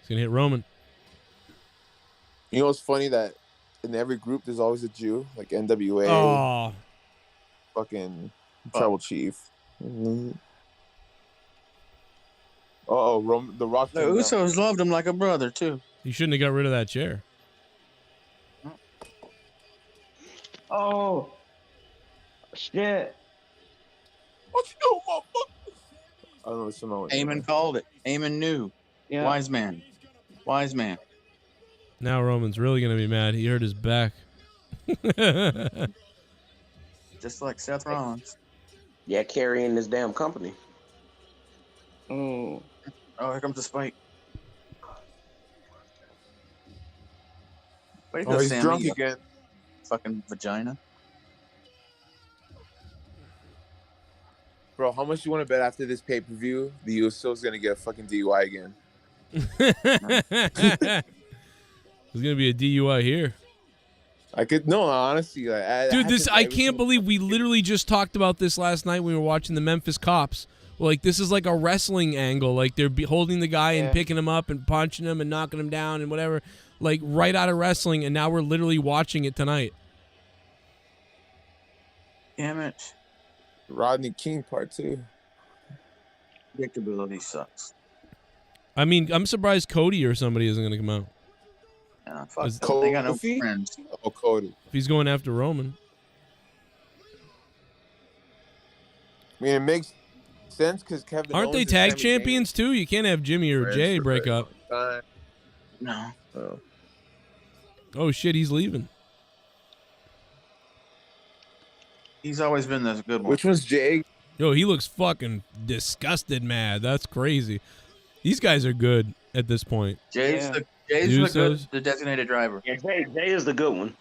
He's going to hit Roman. You know what's funny? That in every group, there's always a Jew. Like NWA. Oh. Fucking Tribal Chief. Mm-hmm. Uh-oh, the Rock. The Usos loved him like a brother, too. You shouldn't have got rid of that chair. Oh. Shit. What you doing, motherfucker? I don't know what's going on. Heyman called it. Heyman knew. Yeah. Wise man. Wise man. Now Roman's really going to be mad. He hurt his back. Just like Seth Rollins. Yeah, carrying this damn company. Oh. Oh, here comes the spike. Oh, he's drunk again. Fucking vagina. Bro, how much you want to bet after this pay-per-view the Usos going to get a fucking DUI again? There's going to be a DUI here. I could no, honestly, like, Dude, I can't believe we literally just talked about this last night when we were watching the Memphis Cops. Like, this is like a wrestling angle. Like, they're holding the guy and picking him up and punching him and knocking him down and whatever. Like, right out of wrestling, and now we're literally watching it tonight. Damn it. Rodney King Part 2. Predictability sucks. I mean, I'm surprised Cody or somebody isn't going to come out. Yeah, fuck them. They got no friends. Oh, Cody. If he's going after Roman. I mean, it makes sense because Kevin Aren't Owens they and tag Sami champions too? You can't have Jimmy or Zayn Jay for break a up. long time. No. Oh. Oh shit, he's leaving. He's always been this good one. Which one's Jay? Yo, he looks fucking disgusted mad. That's crazy. These guys are good at this point. Jay's the designated driver. Yeah, Jay is the good one.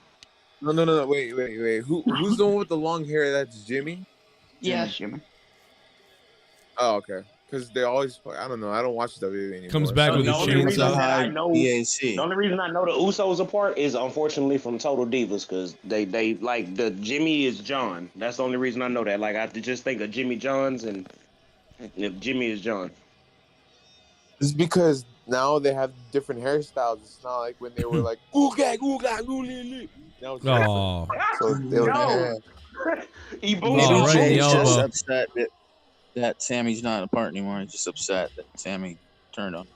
No. Wait. Who's the one with the long hair? That's Jimmy? Yeah, Jimmy. Oh, okay. Because they always, I don't know. I don't watch WWE anymore. Comes back with his chainsaw. The only reason I know the Usos apart is unfortunately from Total Divas because they like the Jimmy is John. That's the only reason I know that. Like I have to just think of Jimmy Johns and if Jimmy is John. It's because now they have different hairstyles. It's not like when they were like ooga. Now it's Oh. so they were Jay's just upset that Sammy's not a part anymore. He's just upset that Sammy turned on.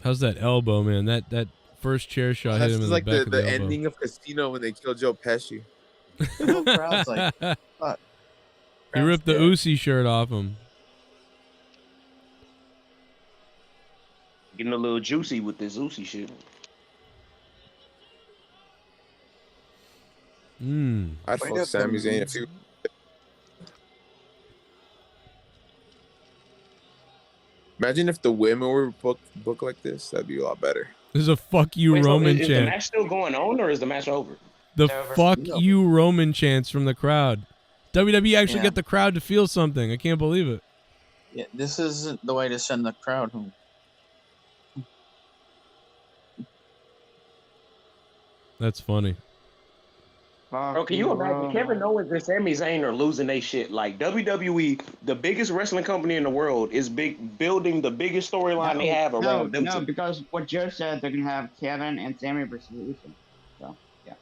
How's that elbow, man? That first chair shot hit him in the like back of the elbow. ending of Casino when they killed Joe Pesci. The whole crowd's like, fuck. He ripped the Uzi shirt off him. Getting a little juicy with this Uzi shit. I'd fuck Sami Zayn if he. Imagine if the women were booked like this. That'd be a lot better. This is a fuck you Roman is chant. the match still going on or is the match over? The fuck you Roman chants from the crowd. WWE actually get the crowd to feel something. I can't believe it. Yeah, this isn't the way to send the crowd home. That's funny. Bro, can you imagine Kevin Owens and Sami Zayn are losing their shit? Like WWE, the biggest wrestling company in the world, is building the biggest storyline they have around them. No, because what Joe said, they're gonna have Kevin and Sami versus Uso. So yeah.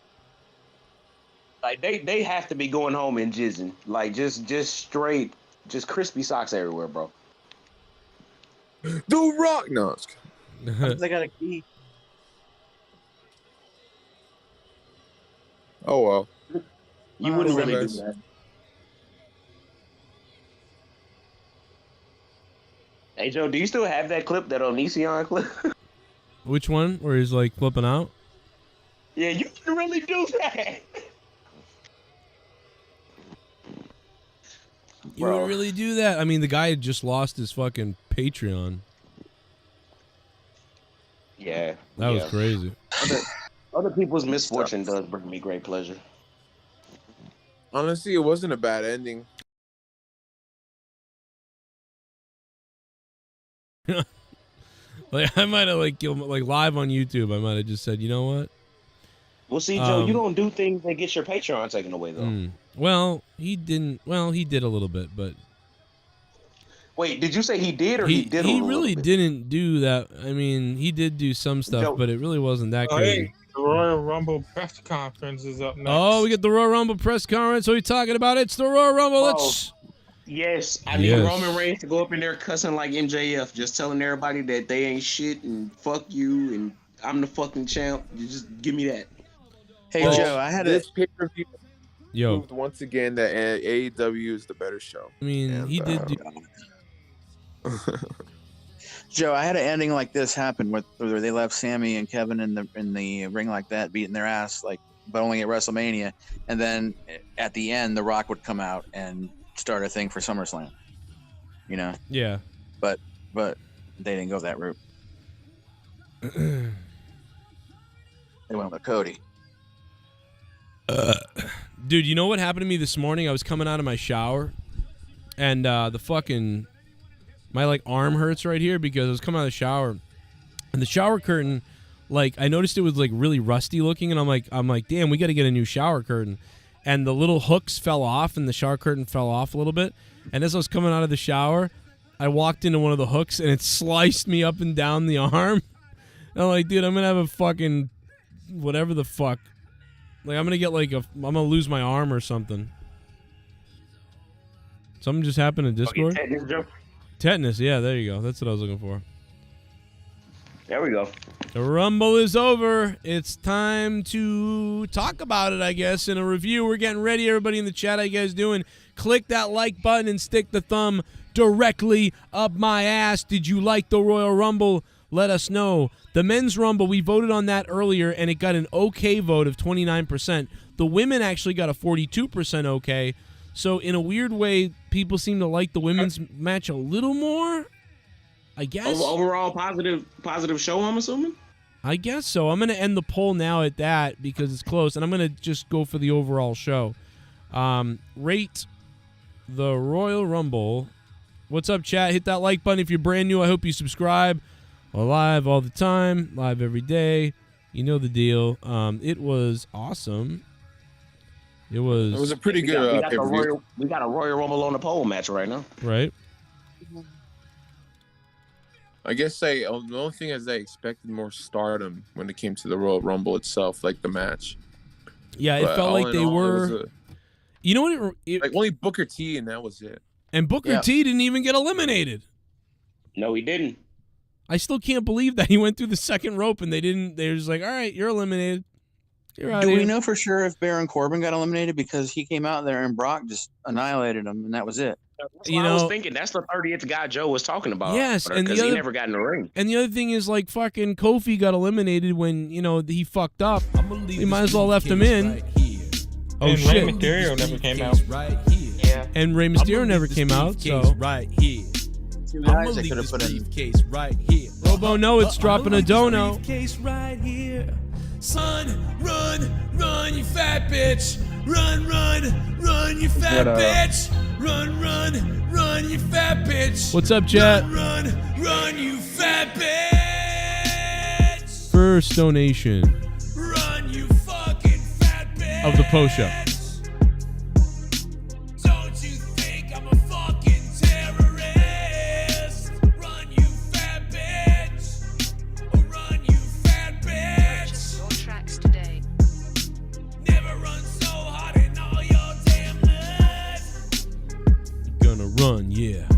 Like they have to be going home and jizzing. Like just straight, just crispy socks everywhere, bro. The Rock, no. They got a key. Oh well. You wouldn't really do that. Hey Joe, do you still have that clip, that Onision clip? Which one? Where he's like flipping out? Yeah, you can really do that. You would really do that? I mean, the guy had just lost his fucking Patreon. Yeah. That was crazy. Other people's misfortune does bring me great pleasure. Honestly, it wasn't a bad ending. Like I might have like live on YouTube. I might have just said, you know what? Well, see, Joe, you don't do things that get your Patreon taken away, though. Well, he didn't. Well, he did a little bit, but wait, did you say he did or he did? He really didn't do that. I mean, he did do some stuff, but it really wasn't that crazy. Hey, the Royal Rumble press conference is up next. Oh, we get the Royal Rumble press conference. What are you talking about? It's the Royal Rumble. Let's. Yes, I need Roman Reigns to go up in there cussing like MJF, just telling everybody that they ain't shit and fuck you and I'm the fucking champ. You just give me that. Hey Joe, I had this pay-per-view Yo. proved once again that AEW is the better show. I mean, he did do. Joe, I had an ending like this happen where they left Sammy and Kevin in the ring like that, beating their ass, like, but only at WrestleMania, and then at the end, The Rock would come out and start a thing for SummerSlam. You know? Yeah. But they didn't go that route. They went with Cody. Dude, you know what happened to me this morning? I was coming out of my shower, and my like arm hurts right here because I was coming out of the shower, and the shower curtain like I noticed it was like really rusty looking, and I'm like, damn, we got to get a new shower curtain. And the little hooks fell off, and the shower curtain fell off a little bit. And as I was coming out of the shower, I walked into one of the hooks, and it sliced me up and down the arm. And I'm like, dude, I'm gonna have a fucking whatever the fuck. Like I'm gonna lose my arm or something. Something just happened in Discord. Tetanus, Joe? Tetanus, yeah, there you go. That's what I was looking for. There we go. The Rumble is over. It's time to talk about it, I guess, in a review. We're getting ready. Everybody in the chat, how you guys doing? Click that like button and stick the thumb directly up my ass. Did you like the Royal Rumble? Let us know. The Men's Rumble, we voted on that earlier, and it got an okay vote of 29%. The women actually got a 42% okay. So in a weird way, people seem to like the women's match a little more, I guess. Overall positive show, I'm assuming? I guess so. I'm going to end the poll now at that because it's close, and I'm going to just go for the overall show. Rate the Royal Rumble. What's up, chat? Hit that like button if you're brand new. I hope you subscribe. We're live all the time, live every day. You know the deal. It was awesome. It was a pretty good pay-per-view. We got a Royal Rumble on the pole match right now. Right. I guess the only thing is I expected more stardom when it came to the Royal Rumble itself, like the match. Yeah, it felt like they were. You know what? Like only Booker T, and that was it. And Booker T didn't even get eliminated. No, he didn't. I still can't believe that he went through the second rope and they didn't. They were just like, all right, you're eliminated. Do we know for sure if Baron Corbin got eliminated because he came out there and Brock just annihilated him and that was it? I was thinking that's the 30th guy Joe was talking about. Yes, and because he never got in the ring. And the other thing is, like, fucking Kofi got eliminated when he fucked up. He might as well left him in. Right oh and shit! Rey Mysterio never came out. Right here. Yeah. And Rey Mysterio never came out. So right here. Two I'ma guys that leave could have this put in. briefcase right here. Robo, no, it's dropping a dono. Briefcase right here. Son, run, you fat bitch. Run, you fat bitch. Run, you fat bitch. What's up, chat? Run, you fat bitch. First donation Run, you fucking fat bitch. of the post show. Don't you think I'm a fucking terrorist? Run, you fat bitch. Run, you fat bitch. Your tracks today. Never run so hard in all your damn life. You're gonna run, yeah.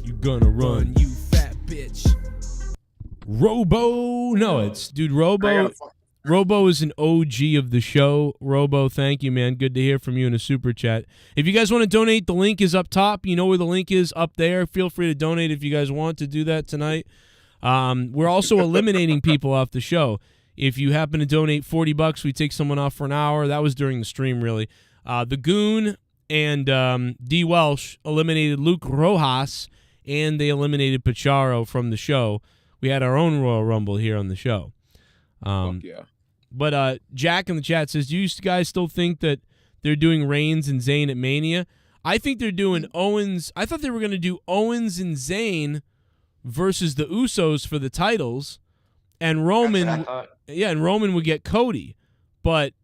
You're gonna run. You fat bitch. Robo, no, it's dude. Robo is an OG of the show. Robo, thank you, man. Good to hear from you in a super chat. If you guys want to donate, the link is up top. You know where the link is, up there. Feel free to donate if you guys want to do that tonight. We're also eliminating people off the show. If you happen to donate $40, we take someone off for an hour. That was during the stream, really. The Goon and D. Welsh eliminated Luke Rojas, and they eliminated Pacharo from the show. We had our own Royal Rumble here on the show. Fuck yeah. But Jack in the chat says, do you guys still think that they're doing Reigns and Zayn at Mania? I think they're doing Owens. I thought they were going to do Owens and Zayn versus the Usos for the titles, and Roman. Yeah, and Roman would get Cody. But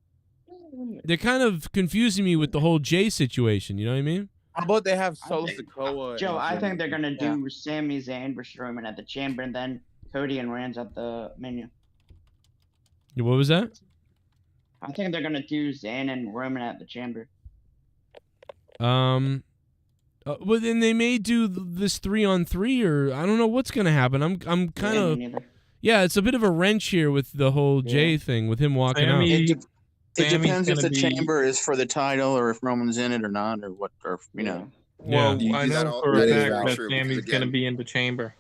they're kind of confusing me with the whole Jay situation. You know what I mean? How about they have Solo Sikoa? Joe, I think they're gonna do Sami Zayn versus Roman at the Chamber, and then Cody and Reigns at the Mania. What was that? I think they're gonna do Zayn and Roman at the Chamber. Well, then they may do this 3-on-3, or I don't know what's gonna happen. I'm kind of it's a bit of a wrench here with the whole Jay thing with him walking out. It depends if the Chamber is for the title or if Roman's in it or not, or what, or you know. Well, I know for a fact that Sami's going to be in the Chamber.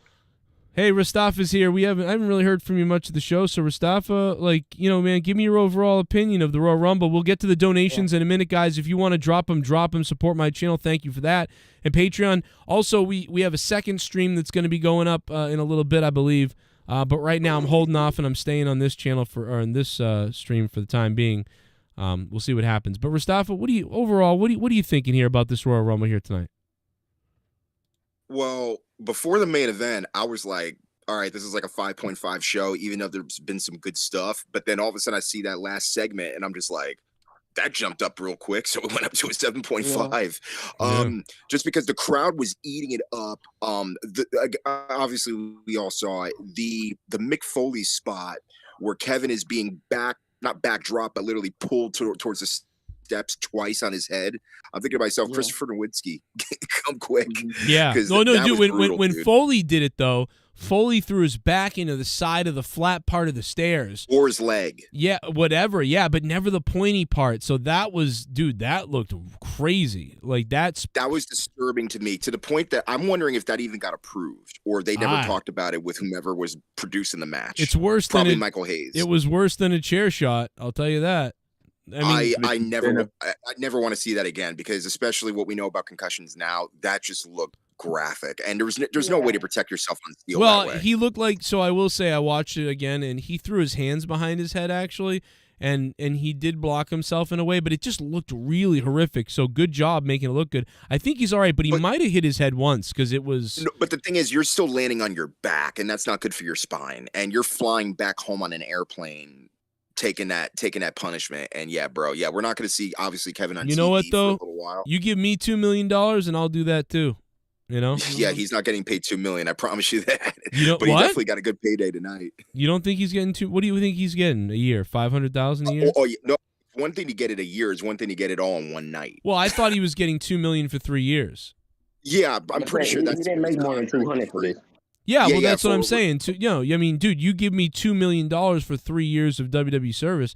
Hey, Rastafa's here. I haven't really heard from you much of the show, so Rastafa, man, give me your overall opinion of the Royal Rumble. We'll get to the donations in a minute, guys. If you want to drop them. Support my channel. Thank you for that. And Patreon. Also, we have a second stream that's going to be going up in a little bit, I believe. But right now, I'm holding off and I'm staying on this channel in this stream for the time being. We'll see what happens. But Rastafa, what are you thinking here about this Royal Rumble here tonight? Well, before the main event, I was like, all right, this is like a 5.5 show, even though there's been some good stuff. But then all of a sudden I see that last segment and I'm just like, that jumped up real quick. So it went up to a 7.5. Just because the crowd was eating it up. Obviously we all saw it. The Mick Foley spot where Kevin is being not backdrop, but literally pulled towards the steps twice on his head. I'm thinking to myself, Christopher Nowinski, come quick. Yeah. 'Cause No, that dude. was brutal, When dude. Foley did it though, Foley threw his back into the side of the flat part of the stairs. Or his leg. Yeah, whatever. Yeah, but never the pointy part. So that was, dude, that looked crazy. Like that was disturbing to me, to the point that I'm wondering if that even got approved or they never talked about it with whomever was producing the match. It's worse Probably than Michael Hayes. It was worse than a chair shot. I'll tell you that. I never want to see that again, because especially what we know about concussions now, that just looked graphic, and there's no way to protect yourself on steel. Well, that way. he looked like, so I will say I watched it again, and he threw his hands behind his head actually, and he did block himself in a way, but it just looked really horrific. So good job making it look good. I think he's all right, but he might have hit his head once because it was. No, but the thing is, you're still landing on your back, and that's not good for your spine. And you're flying back home on an airplane, taking that punishment. And yeah, bro, yeah, we're not going to see obviously Kevin on You know TV what though? for a little while. You give me $2 million, and I'll do that too. You know? Yeah, he's not getting paid $2 million. I promise you that. You know but what? he definitely got a good payday tonight. You don't think he's getting what do you think he's getting a year? 500,000 a year? Oh, yeah, no. One thing to get it a year is one thing to get it all in one night. Well, I thought he was getting $2 million for 3 years. Yeah, I'm pretty sure that's. He didn't make more than 200 for this. Yeah, well, that's what I'm saying. I mean, dude, you give me $2 million for 3 years of WWE service,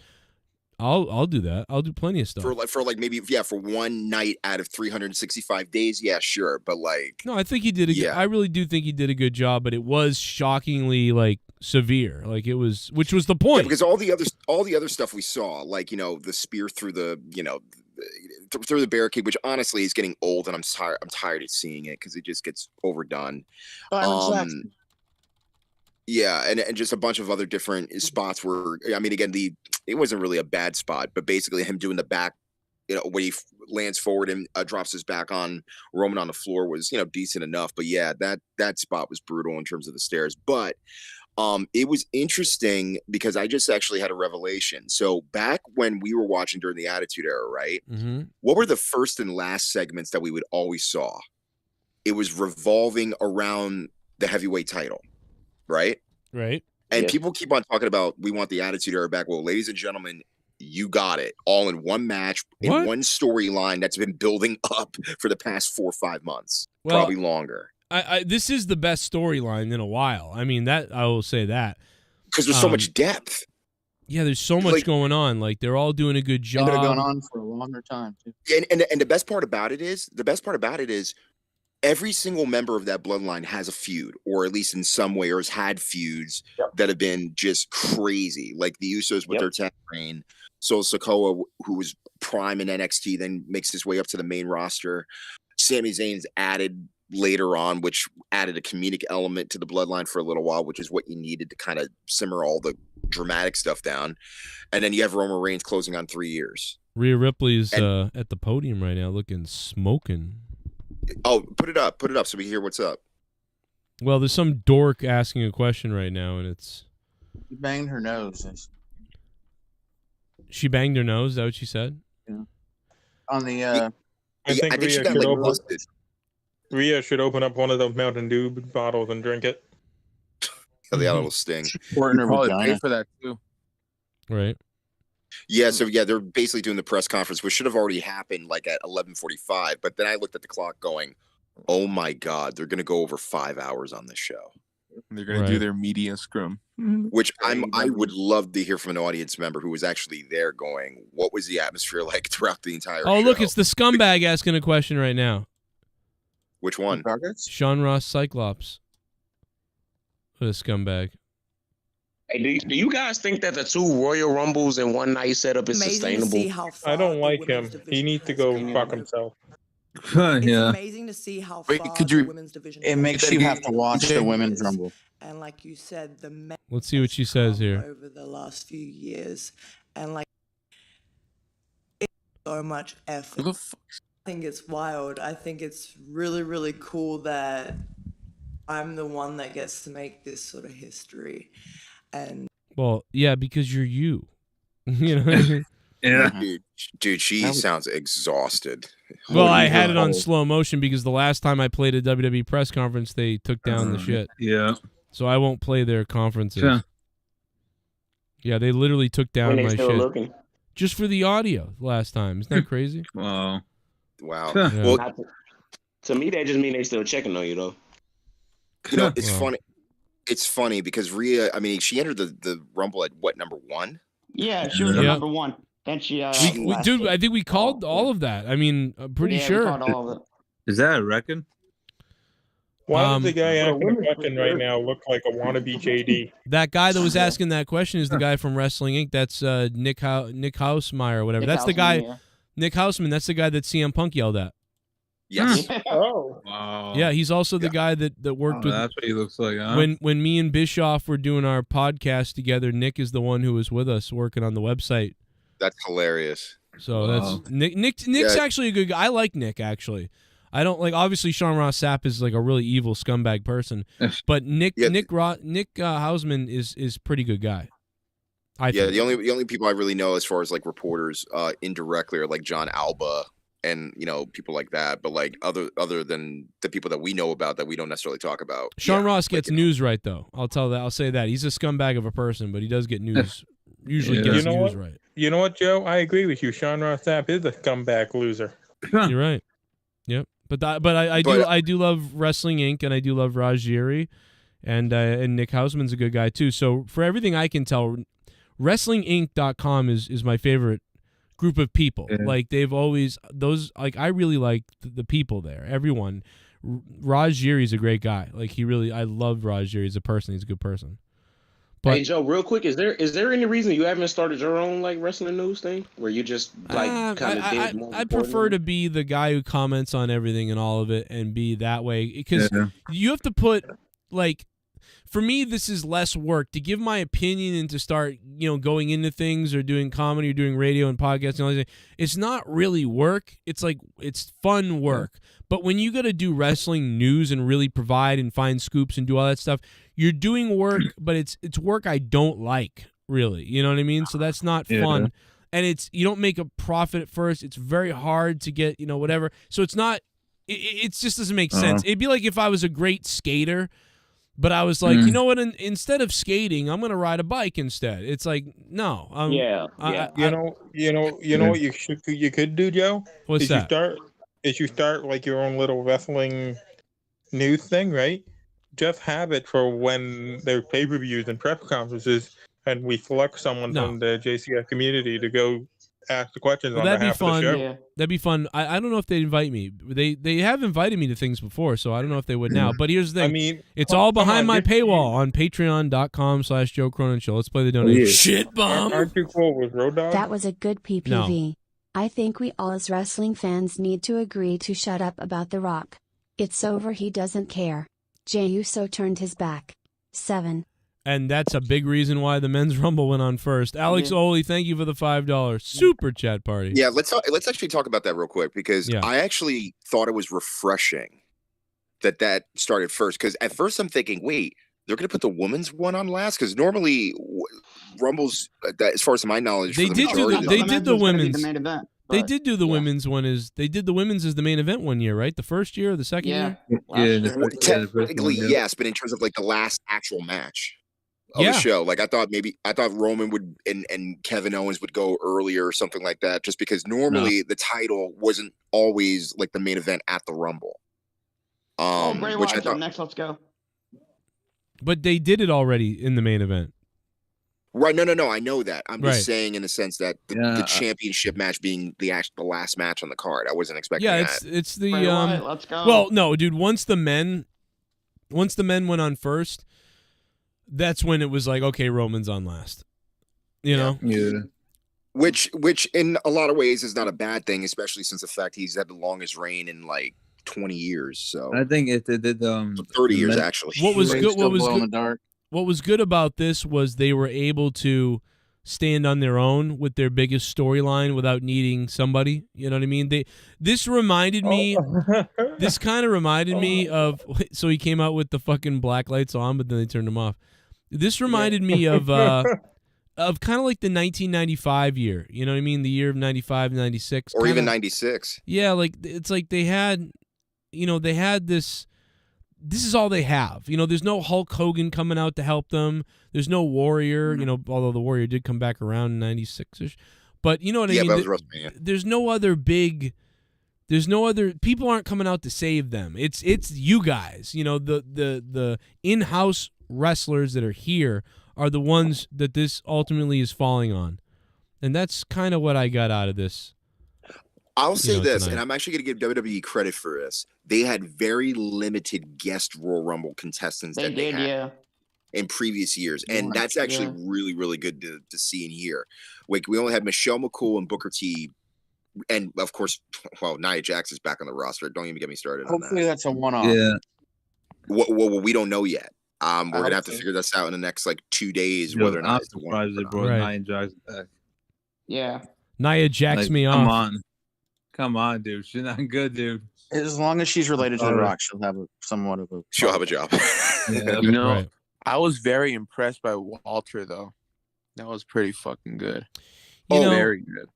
I'll do that. I'll do plenty of stuff. For maybe for one night out of 365 days, yeah, sure, but like. No, I think he did. I really do think he did a good job, but it was shockingly like severe. Like it was, which was the point. Yeah, because all the other stuff we saw, like the spear through the through the barricade, which honestly is getting old, and I'm tired of seeing it because it just gets overdone. Yeah, and just a bunch of other different spots where, I mean, again, it wasn't really a bad spot, but basically him doing the back, when he lands forward and drops his back on Roman on the floor was, decent enough. But yeah, that spot was brutal in terms of the stairs. But it was interesting because I just actually had a revelation. So back when we were watching during the Attitude Era, right? Mm-hmm. What were the first and last segments that we would always saw? It was revolving around the heavyweight title. Right? Right. And people keep on talking about, we want the Attitude Era back. Well, ladies and gentlemen, you got it. All in one match, in one storyline that's been building up for the past 4 or 5 months. Well, probably longer. This is the best storyline in a while. I mean, that I will say that. Because there's so much depth. Yeah, there's so much going on. Like, they're all doing a good job. They're going on for a longer time, too. And the best part about it is, every single member of that bloodline has a feud, or at least in some way, or has had feuds that have been just crazy. Like the Usos with their tag reign. Solo Sikoa, who was prime in NXT, then makes his way up to the main roster. Sami Zayn's added later on, which added a comedic element to the bloodline for a little while, which is what you needed to kind of simmer all the dramatic stuff down. And then you have Roman Reigns closing on 3 years. Rhea Ripley's at the podium right now looking smoking. Oh, put it up so we hear what's up. Well, there's some dork asking a question right now, and it's. She banged her nose. She banged her nose. Is that what she said? Yeah. On the. I think Rhea should open up one of those Mountain Dew bottles and drink it. Yeah, they got a little sting. Or in her probably vagina. pay for that too. Right. Yeah, so they're basically doing the press conference, which should have already happened like at 11:45. But then I looked at the clock going, oh my God, they're going to go over 5 hours on this show. They're going to do their media scrum. Which I would love to hear from an audience member who was actually there going, what was the atmosphere like throughout the entire show? Oh, look, it's the scumbag asking a question right now. Which one? Sean Ross Cyclops. What a scumbag. Hey, do you guys think that the 2 Royal Rumbles in one night setup is sustainable? I don't like him. He needs to go fuck himself. Yeah. Amazing to see how far the women's division. It makes you have to watch the women's rumble. And like you said, the Let's see what she says here. over the last few years, and like it's so much effort. I think it's wild. I think it's really, really cool that I'm the one that gets to make this sort of history. And Well, yeah, because you're you. You know what I mean? Yeah. Dude, she sounds exhausted. Well, I had it on slow motion because the last time I played a WWE press conference, they took down the shit. Yeah. So I won't play their conferences. Sure. Yeah, they literally took down When they my still shit. looking. Just for the audio last time. Isn't that crazy? Wow. Wow. Yeah. Well, To me, that just mean they still checking on you though. you know, it's Wow. funny. It's funny because Rhea, I mean, she entered the Rumble at what, number 1? Yeah, she was the Yeah. number one. Then she Dude, I think we called all of that. I mean, I'm pretty Yeah, we sure. called all of it. Is that a reckon? Why does Um, the guy asking the question right now look like a wannabe JD? That guy that was asking that question is the guy from Wrestling Inc. That's Nick Hausmeyer or whatever. Nick That's the Hausman, guy. yeah. Nick Hausman. That's the guy that CM Punk yelled at. Yes. Oh. Wow. Yeah, he's also the guy that worked with. That's what he looks like, huh? When me and Bischoff were doing our podcast together, Nick is the one who was with us working on the website. That's hilarious. So that's Nick's actually a good guy. I like Nick actually. I don't like obviously Sean Ross Sapp is like a really evil scumbag person, but Nick Hausman is pretty good guy. I think. The only people I really know as far as like reporters indirectly are like John Alba and people like that, but like other than the people that we know about that we don't necessarily talk about. Sean Ross gets news right though. I'll say that. He's a scumbag of a person, but he does get news. Usually gets news right. You know what, Joe? I agree with you. Sean Ross Sapp is a scumbag loser. You're right. Yep. But I do love Wrestling Inc. and I do love Rajiri, and Nick Hausman's a good guy too. So for everything I can tell, WrestlingInc.com is my favorite group of people. Yeah. Like they've always I really like the people there. Everyone. Rajiri's a great guy. Like I love Rajiri as a person. He's a good person. But Hey Joe, real quick, is there any reason you haven't started your own like wrestling news thing where you just like kind of did more? I prefer to be the guy who comments on everything and all of it and be that way because you have to put like for me this is less work to give my opinion and to start going into things or doing comedy or doing radio and podcasting and all that. It's not really work. It's like it's fun work. But when you got to do wrestling news and really provide and find scoops and do all that stuff, you're doing work, but it's work I don't like, really. You know what I mean? So that's not fun. And you don't make a profit at first. It's very hard to get, whatever. So it's not it just doesn't make sense. It'd be like if I was a great skater, but I was like, you know what, instead of skating, I'm going to ride a bike instead. It's like, no. You know what you could do, Joe? What's that? You start like your own little wrestling news thing, right? Just have it for when there's pay-per-views and press conferences, and we select someone from the JCF community to go ask the questions on behalf of the show. Yeah. That'd be fun. I don't know if they'd invite me. They have invited me to things before, so I don't know if they would now. But here's the thing. I mean, it's all behind my paywall on patreon.com/Joe Cronin Show. Let's play the donation. Shit bomb. Aren't you cool with Road Dogg? That was a good PPV. I think we all as wrestling fans need to agree to shut up about The Rock. It's over, he doesn't care. Jey Uso turned his back. 7. And that's a big reason why the men's rumble went on first. Alex Oli, thank you for the $5 super chat party. Yeah, let's actually talk about that real quick because I actually thought it was refreshing that started first. Because at first I'm thinking, wait, they're going to put the women's one on last? Because normally Rumbles, as far as my knowledge, they did the women's. The main event, they did do the women's one they did the women's as the main event one year, right? The first year or the second year? Technically, yes, but in terms of like the last actual match of the show, like I thought Roman would and Kevin Owens would go earlier or something like that, just because normally the title wasn't always like the main event at the Rumble. Bray Which I Wyatt's thought, up next. Let's go. But they did it already in the main event. right? No, I know that. I'm just Right. saying in the sense that the championship match being the last match on the card. I wasn't expecting that. It's the Bray Wyatt, let's go. Well, no, dude. Once the men went on first, that's when it was like, okay, Roman's on last. You know? Yeah. Which in a lot of ways is not a bad thing, especially since the fact he's had the longest reign in like 20 years. So I think it did 30 years actually. What was good? Still glow in the dark. What was good about this was they were able to stand on their own with their biggest storyline without needing somebody. You know what I mean? This reminded me. This kind of reminded me of. So he came out with the fucking black lights on, but then they turned them off. This reminded me of kind of like the 1995 year. You know what I mean? The year of 95, 96. Or even 96. Yeah, like it's like they had, they had this. This is all they have. There's no Hulk Hogan coming out to help them. There's no Warrior, although the Warrior did come back around in 96-ish. But you know what I mean? Yeah, that was WrestleMania. There's no other people aren't coming out to save them. It's you guys. The in-house wrestlers that are here are the ones that this ultimately is falling on. And that's kind of what I got out of this. I'll say this, tonight. and I'm actually going to give WWE credit for this. They had very limited guest Royal Rumble contestants They that they did, had yeah. in previous years, and that's actually really, really good to see and hear. Like, we only had Michelle McCool and Booker T, and of course, well, Nia Jax is back on the roster. Don't even get me started on Hopefully that. that's a one-off. Yeah. Well, we don't know yet. We're hope gonna have to so. figure this out in the next 2 days, whether or not it's the one. Surprised they brought Right. Nia Jax back. Yeah. Nia jacks Like, me come off. Come on, dude. She's not good, dude. As long as she's related to The Rock, she'll have somewhat of a. She'll have a job. You I was very impressed by Walter, though. That was pretty fucking good. Very good.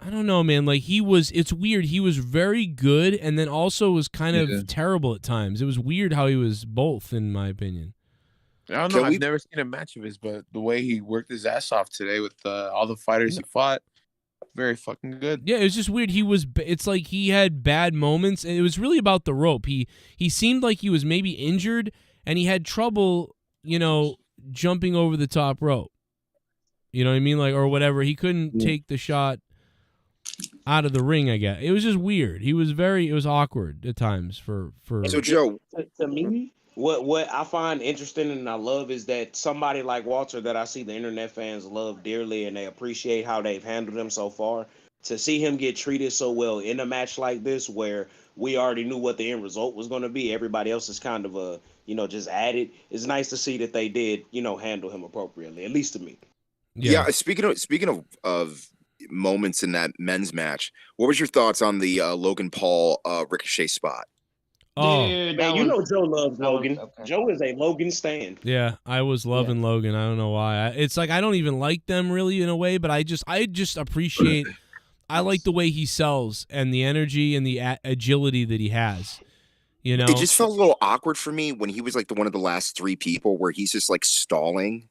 I don't know, man. Like it's weird. He was very good, and then also was kind of terrible at times. It was weird how he was both, in my opinion. I don't know. I've never seen a match of his, but the way he worked his ass off today with all the fighters he fought, very fucking good. Yeah, it was just weird. It's like he had bad moments, and it was really about the rope. He seemed like he was maybe injured, and he had trouble, jumping over the top rope. You know what I mean? Like, or whatever. He couldn't take the shot out of the ring, I guess. It was just weird. It was awkward at times for So, Joe, to me, what I find interesting and I love is that somebody like Walter that I see the internet fans love dearly and they appreciate how they've handled him so far. To see him get treated so well in a match like this where we already knew what the end result was going to be, everybody else is kind of just added. It's nice to see that they did, handle him appropriately, at least to me. Yeah. Speaking of moments in that men's match, what was your thoughts on the Logan Paul Ricochet spot? Oh, Dude, man, Joe loves Logan. Joe is a Logan stan. yeah, I was loving Logan. I don't know why. It's like I don't even like them really in a way, but I just appreciate. I like the way he sells and the energy and the agility that he has. It just felt a little awkward for me when he was like one of the last 3 people where he's just like stalling.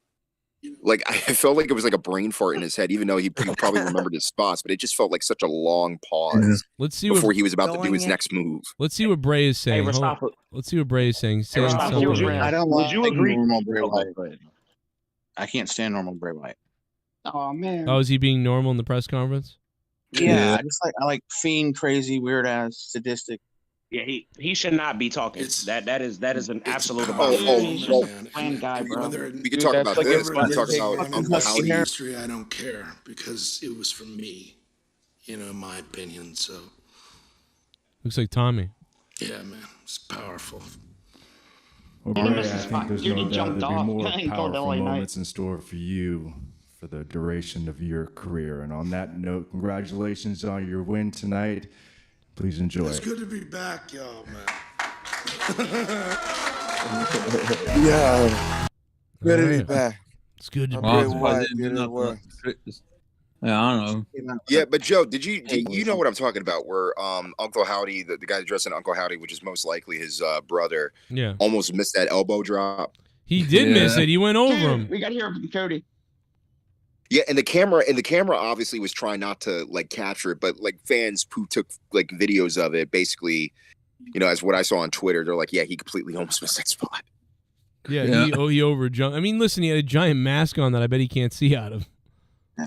Like I felt like it was like a brain fart in his head, even though he probably remembered his spots, but it just felt like such a long pause. Let's see before he was about to do his next move. Let's see what Bray is saying. Hold on. Let's see what Bray is saying. He's saying something. I don't like agree? normal Bray Wyatt. I can't stand normal Bray Wyatt. Oh man. Oh, is he being normal in the press conference? Yeah, I like fiend, crazy, weird ass, sadistic. Yeah, he should not be talking. That is an absolute Fine guy, bro. We could talk about this. We could talk about Uncle Howdy. History, I don't care because it was from me, in my opinion. So, Looks like Tommy. yeah, man, it's powerful. Well, Dude, Bray, I Mrs. think there's Dude, he no doubt jumped there'll be off. more He told powerful LA Knight. moments in store for you for the duration of your career. And on that note, congratulations on your win tonight. Please enjoy. It's good to be back, y'all, man. Yeah. Good to be Alright. back. It's good to I'm be Bray back. Wyatt, get it work. Yeah, I don't know. Yeah, but Joe, did you know what I'm talking about? Where Uncle Howdy, the guy dressed in Uncle Howdy, which is most likely his brother, Yeah. almost missed that elbow drop. He did miss it. He went over him. We got to hear from Cody. Yeah, and the camera obviously was trying not to like capture it, but like fans who took like videos of it, basically, as what I saw on Twitter, they're like, yeah, he completely almost missed that spot. Yeah, he overjumped. I mean, listen, he had a giant mask on that I bet he can't see out of.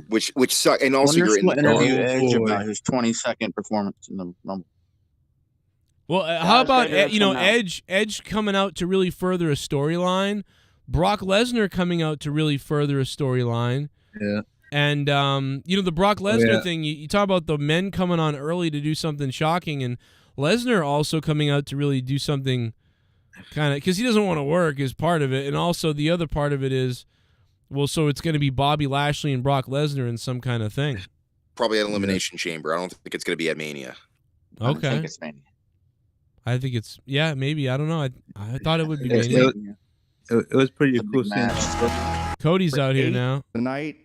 Which sucked. And also, you're in the interview Edge about his 22nd performance in the Rumble. Well, how about Edge coming out to really further a storyline, Brock Lesnar coming out to really further a storyline. Yeah. And, the Brock Lesnar thing, you talk about the men coming on early to do something shocking, and Lesnar also coming out to really do something kind of, because he doesn't want to work is part of it. And also the other part of it is Well, so it's going to be Bobby Lashley and Brock Lesnar in some kind of thing. Probably at Elimination Chamber. I don't think it's going to be at Mania. Okay. I think it's Mania. I think it's maybe. I don't know. I thought it would be Mania. It was pretty cool seeing Cody's out here now. Tonight,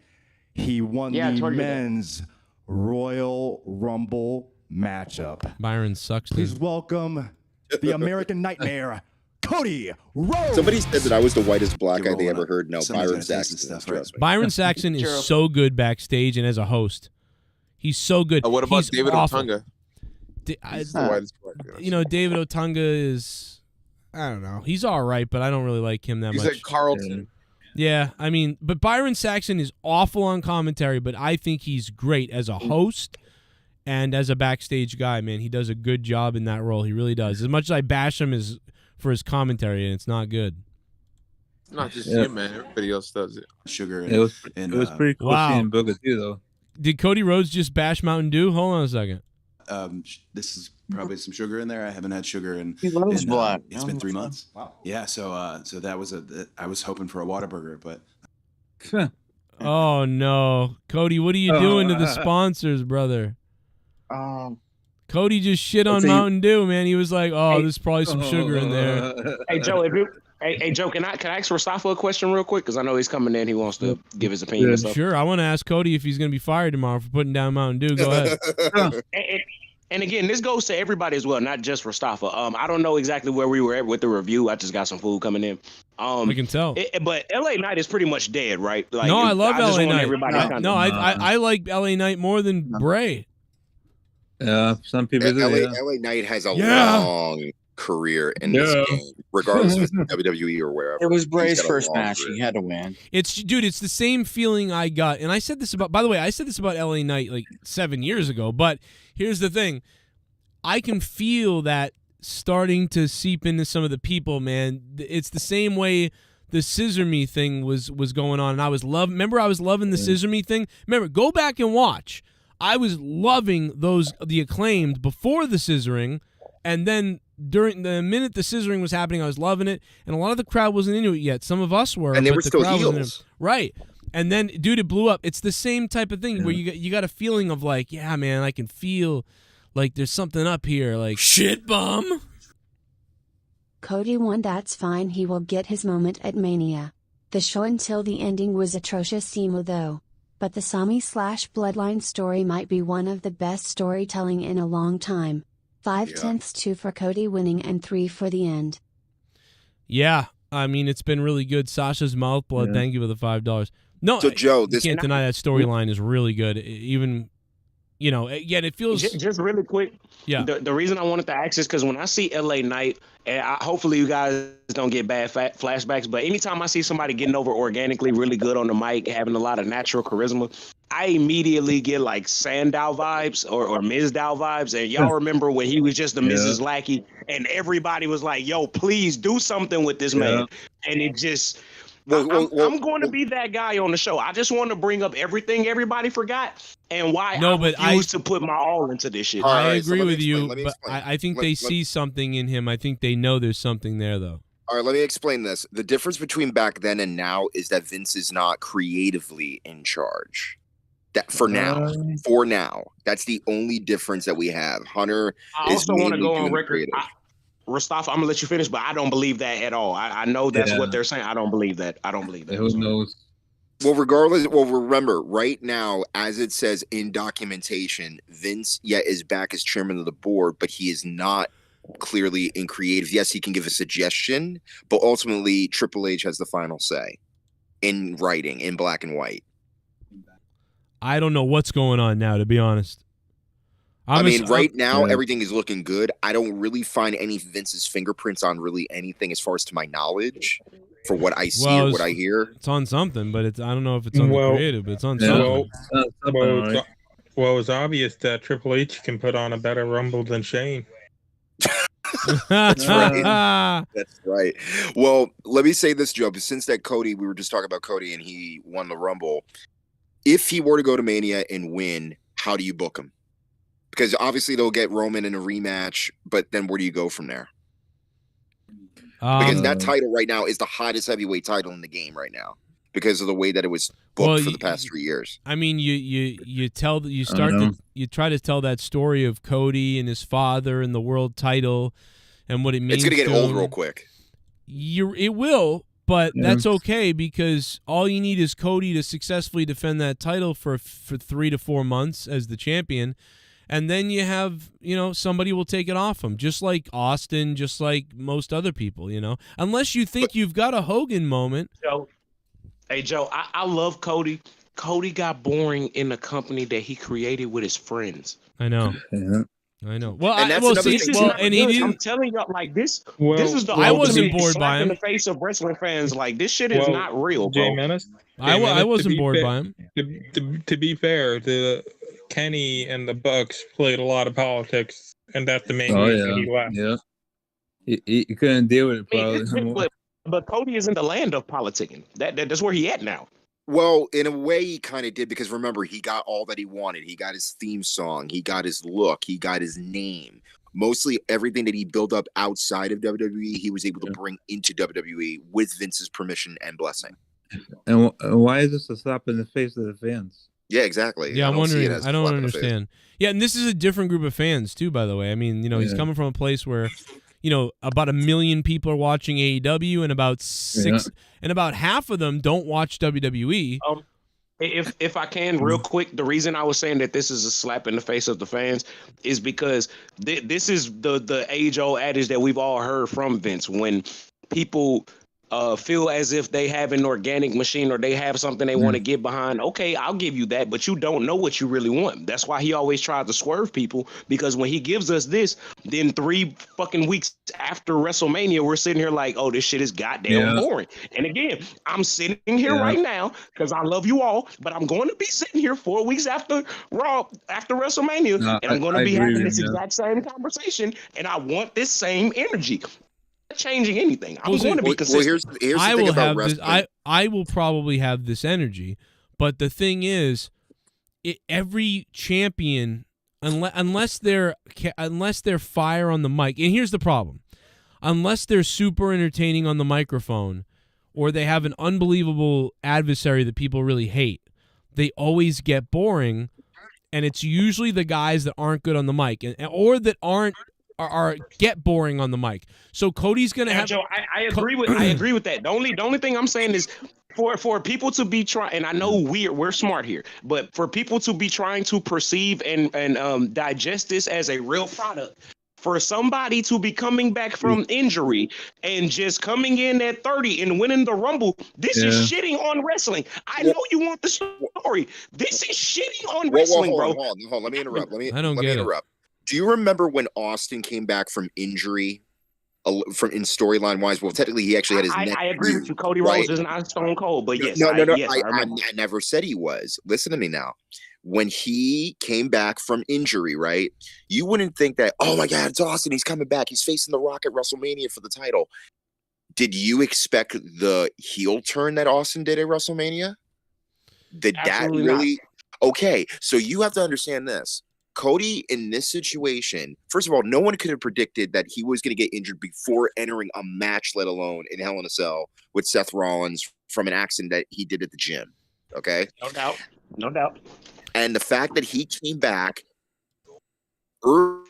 he won the men's Royal Rumble matchup. Byron sucks. Please welcome the American Nightmare, Cody Rhodes. Somebody said that I was the whitest black guy they ever heard. No, Byron Saxton. Trust me. Byron Saxton is so good backstage and as a host. He's so good. What about He's David awful. Otunga? David Otunga is, I don't know. He's all right, but I don't really like him that much. He's like Carlton. Yeah, I mean, but Byron Saxton is awful on commentary, but I think he's great as a host and as a backstage guy, man. He does a good job in that role. He really does. As much as I bash him for his commentary, and it's not good. Not just him, man. Everybody else does it. Sugar. It was pretty cool seeing Booker T, though. Did Cody Rhodes just bash Mountain Dew? Hold on a second. This is probably some sugar in there. I haven't had sugar in. He loves black. It's been 3 months. Wow. Yeah. So that was I was hoping for a Whataburger, but. Oh no, Cody! What are you doing to the sponsors, brother? Cody just shit on Mountain Dew, man. He was like, "Oh, there's probably some sugar in there." Hey Joe, hey Joe, can I ask Mustafa a question real quick? Because I know he's coming in. He wants to give his opinion. And stuff. Sure, I want to ask Cody if he's going to be fired tomorrow for putting down Mountain Dew. Go ahead. And again, this goes to everybody as well, not just Mustafa. I don't know exactly where we were at with the review. I just got some food coming in. We can tell. But LA Knight is pretty much dead, right? Like, no, I love LA Knight. No, I like LA Knight more than Bray. Yeah, some people do. LA Knight has a long career in this game, regardless if it's WWE or wherever. It was Bray's first match. He had to win. It's the same feeling I got. And I said this about, by the way, I said this about LA Knight like 7 years ago. But here's the thing. I can feel that starting to seep into some of the people, man. It's the same way the Scissor Me thing was going on. And I was remember I was loving the Scissor Me thing? Remember, go back and watch. I was loving the Acclaimed before the scissoring, and then during the minute the scissoring was happening, I was loving it, and a lot of the crowd wasn't into it yet. Some of us were, and they were the still crowd wasn't heels, right? And then, dude, it blew up. It's the same type of thing where you got a feeling of like, yeah, man, I can feel like there's something up here, like shit bum. Cody won. That's fine. He will get his moment at Mania. The show until the ending was atrocious-emo though. But the Sami/Bloodline story might be one of the best storytelling in a long time. 5/10, 2 for Cody winning and 3 for the end. Yeah, I mean, it's been really good. Sasha's mouth blood. Thank you for the $5. No, so Joe, you can't deny that storyline is really good. Even, again, it feels just really quick. Yeah. The reason I wanted to ask is because when I see LA Knight, and hopefully you guys don't get bad flashbacks, but anytime I see somebody getting over organically, really good on the mic, having a lot of natural charisma, I immediately get like Sandow vibes or Ms. Dow vibes. And y'all remember when he was just the Mrs. Lackey and everybody was like, yo, please do something with this man. And it just... I'm going to be that guy on the show. I just want to bring up everything everybody forgot and why I refuse to put my all into this shit. I agree with you, but I think they see something in him. I think they know there's something there, though. All right, let me explain this. The difference between back then and now is that Vince is not creatively in charge. That for now, that's the only difference that we have. Hunter I also want to go on record. Mustafa, I'm gonna let you finish, but I don't believe that at all. I know that's what they're saying. I don't believe that. Who knows? Well, remember, right now, as it says in documentation, Vince is back as chairman of the board, but he is not clearly in creative. Yes, he can give a suggestion, but ultimately Triple H has the final say in writing, in black and white. I don't know what's going on now, to be honest. Right now, everything is looking good. I don't really find any Vince's fingerprints on really anything as far as to my knowledge for what I see or what I hear. It's on something, but I don't know if it's on the creative, but it's on something. It's obvious that Triple H can put on a better Rumble than Shane. That's right. That's right. Well, let me say this, Joe. Since that Cody, we were just talking about Cody and he won the Rumble. If he were to go to Mania and win, how do you book him? Because obviously they'll get Roman in a rematch, but then where do you go from there? Because that title right now is the hottest heavyweight title in the game right now. because of the way that it was booked for the past 3 years. I mean, you try to tell that story of Cody and his father and the world title and what it means. It's gonna get old him. real quick. It will, but that's okay because all you need is Cody to successfully defend that title for 3 to 4 months as the champion, and then you have somebody will take it off him, just like Austin, just like most other people. Unless you think you've got a Hogan moment. Joe, I love Cody. Cody got boring in the company that he created with his friends. I know. Yeah. I know. Well, And that's another thing. I'm telling you, like this. This is the I wasn't ultimate bored slap by in him. the face of wrestling fans. Like this shit is not real, bro. Jay Menace, I wasn't bored by him. To be fair, Kenny and the Bucks played a lot of politics, and that's the main reason he left. Yeah. He couldn't deal with it, probably. But Cody is in the land of politicking. That's where he at now. Well, in a way, he kind of did because remember, he got all that he wanted. He got his theme song. He got his look. He got his name. Mostly everything that he built up outside of WWE, he was able to bring into WWE with Vince's permission and blessing. And why is this a slap in the face of the fans? Yeah, exactly. Yeah, I'm wondering. I don't understand. understand. Yeah, and this is a different group of fans too, by the way. I mean, he's coming from a place where, about 1 million people are watching AEW, and about about half of them don't watch WWE. If I can, real quick, the reason I was saying that this is a slap in the face of the fans is because this is the age-old adage that we've all heard from Vince. When people feel as if they have an organic machine or they have something they want to get behind, okay, I'll give you that, but you don't know what you really want. That's why he always tries to swerve people, because when he gives us this, then 3 fucking weeks after WrestleMania, we're sitting here like, oh, this shit is goddamn boring. And again, I'm sitting here right now because I love you all, but I'm going to be sitting here 4 weeks after Raw, after WrestleMania, and I'm going to be having this exact same conversation, and I want this same energy. Changing anything. I'm going to be consistent. Well, here's the thing about wrestling. I will probably have this energy, but the thing is, every champion, unless they're fire on the mic, and here's the problem: unless they're super entertaining on the microphone, or they have an unbelievable adversary that people really hate, they always get boring, and it's usually the guys that aren't good on the mic, or that aren't. Are get boring on the mic. So Cody's gonna have. Joe, I agree with that. The only thing I'm saying is for people to be trying, and I know we're smart here, but for people to be trying to perceive and digest this as a real product, for somebody to be coming back from injury and just coming in at 30 and winning the Rumble, this is shitting on wrestling. I know you want the story. This is shitting on wrestling, bro. Hold on. Let me interrupt. I don't get it. Do you remember when Austin came back from injury, in storyline wise? Well, technically, he actually had his neck. I agree with you. Cody Rhodes is not Stone Cold, but yes. No. Yes, I never said he was. Listen to me now. When he came back from injury, right? You wouldn't think that, oh my God, it's Austin. He's coming back. He's facing The Rock at WrestleMania for the title. Did you expect the heel turn that Austin did at WrestleMania? Did Absolutely that really? Not. Okay, so you have to understand this. Cody, in this situation, first of all, no one could have predicted that he was going to get injured before entering a match, let alone in Hell in a Cell with Seth Rollins from an accident that he did at the gym. Okay? No doubt. And the fact that he came back earlier